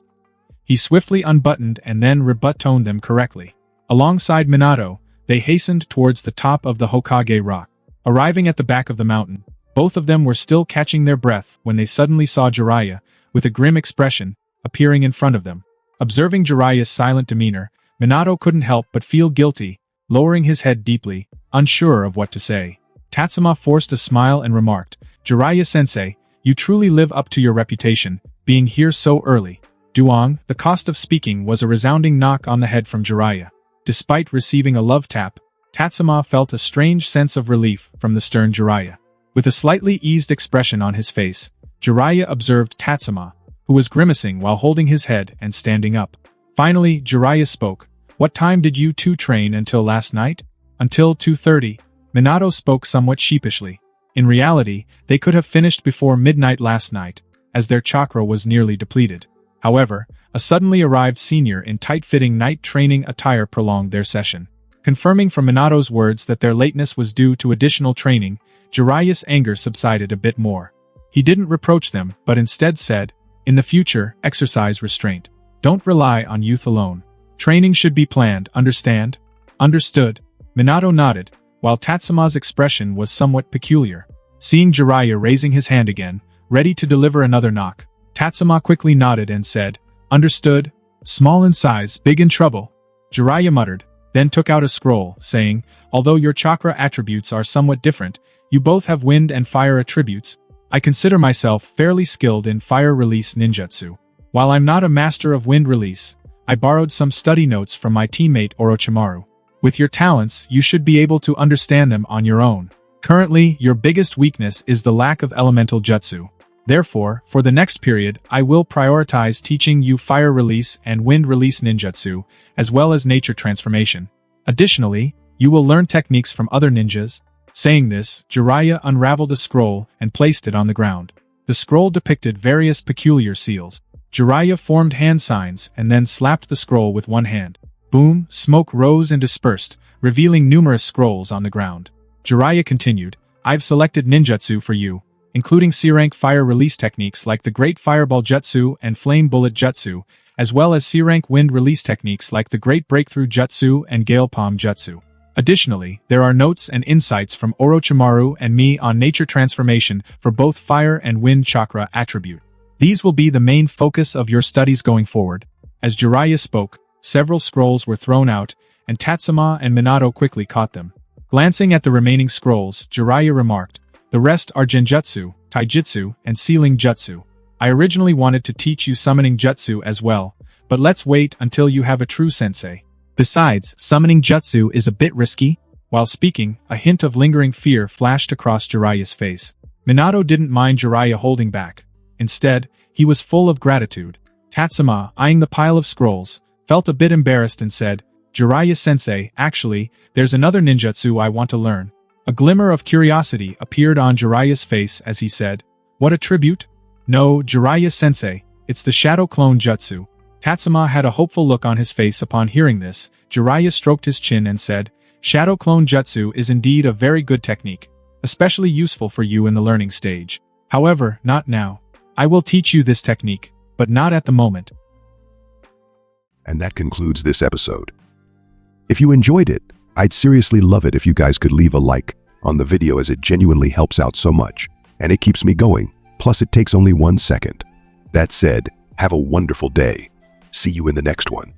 He swiftly unbuttoned and then rebuttoned them correctly. Alongside Minato, they hastened towards the top of the Hokage Rock. Arriving at the back of the mountain, both of them were still catching their breath when they suddenly saw Jiraiya, with a grim expression, appearing in front of them. Observing Jiraiya's silent demeanor, Minato couldn't help but feel guilty, lowering his head deeply, unsure of what to say. Tatsuma forced a smile and remarked, "Jiraiya-sensei, you truly live up to your reputation, being here so early." Duong, the cost of speaking, was a resounding knock on the head from Jiraiya. Despite receiving a love tap, Tatsuma felt a strange sense of relief from the stern Jiraiya. With a slightly eased expression on his face, Jiraiya observed Tatsuma, who was grimacing while holding his head and standing up. Finally, Jiraiya spoke. "What time did you two train until last night?" "Until 2:30. Minato spoke somewhat sheepishly. In reality, they could have finished before midnight last night, as their chakra was nearly depleted. However, a suddenly arrived senior in tight-fitting night training attire prolonged their session. Confirming from Minato's words that their lateness was due to additional training, Jiraiya's anger subsided a bit more. He didn't reproach them, but instead said, "In the future, exercise restraint. Don't rely on youth alone. Training should be planned, understand?" "Understood." Minato nodded, while Tatsuma's expression was somewhat peculiar. Seeing Jiraiya raising his hand again, ready to deliver another knock, Tatsuma quickly nodded and said, "Understood. Small in size, big in trouble." Jiraiya muttered, then took out a scroll, saying, "Although your chakra attributes are somewhat different, you both have wind and fire attributes. I consider myself fairly skilled in fire release ninjutsu. While I'm not a master of wind release, I borrowed some study notes from my teammate Orochimaru. With your talents, you should be able to understand them on your own. Currently, your biggest weakness is the lack of elemental jutsu. Therefore, for the next period, I will prioritize teaching you fire release and wind release ninjutsu, as well as nature transformation. Additionally, you will learn techniques from other ninjas." Saying this, Jiraiya unraveled a scroll and placed it on the ground. The scroll depicted various peculiar seals. Jiraiya formed hand signs and then slapped the scroll with one hand. Boom, smoke rose and dispersed, revealing numerous scrolls on the ground. Jiraiya continued, "I've selected ninjutsu for you, including C-rank fire release techniques like the Great Fireball Jutsu and Flame Bullet Jutsu, as well as C-rank wind release techniques like the Great Breakthrough Jutsu and Gale Palm Jutsu. Additionally, there are notes and insights from Orochimaru and me on nature transformation for both fire and wind chakra attribute. These will be the main focus of your studies going forward." As Jiraiya spoke, several scrolls were thrown out, and Tatsuma and Minato quickly caught them. Glancing at the remaining scrolls, Jiraiya remarked, "The rest are Genjutsu, Taijutsu, and Sealing Jutsu. I originally wanted to teach you Summoning Jutsu as well, but let's wait until you have a true sensei. Besides, Summoning Jutsu is a bit risky." While speaking, a hint of lingering fear flashed across Jiraiya's face. Minato didn't mind Jiraiya holding back. Instead, he was full of gratitude. Tatsuma, eyeing the pile of scrolls, felt a bit embarrassed and said, "Jiraiya-sensei, actually, there's another ninjutsu I want to learn." A glimmer of curiosity appeared on Jiraiya's face as he said, "What attribute?" "No, Jiraiya-sensei, it's the Shadow Clone Jutsu." Tatsuma had a hopeful look on his face upon hearing this. Jiraiya stroked his chin and said, "Shadow Clone Jutsu is indeed a very good technique, especially useful for you in the learning stage. However, not now. I will teach you this technique, but not at the moment." And that concludes this episode. If you enjoyed it, I'd seriously love it if you guys could leave a like on the video, as it genuinely helps out so much, and it keeps me going, plus it takes only 1 second. That said, have a wonderful day. See you in the next one.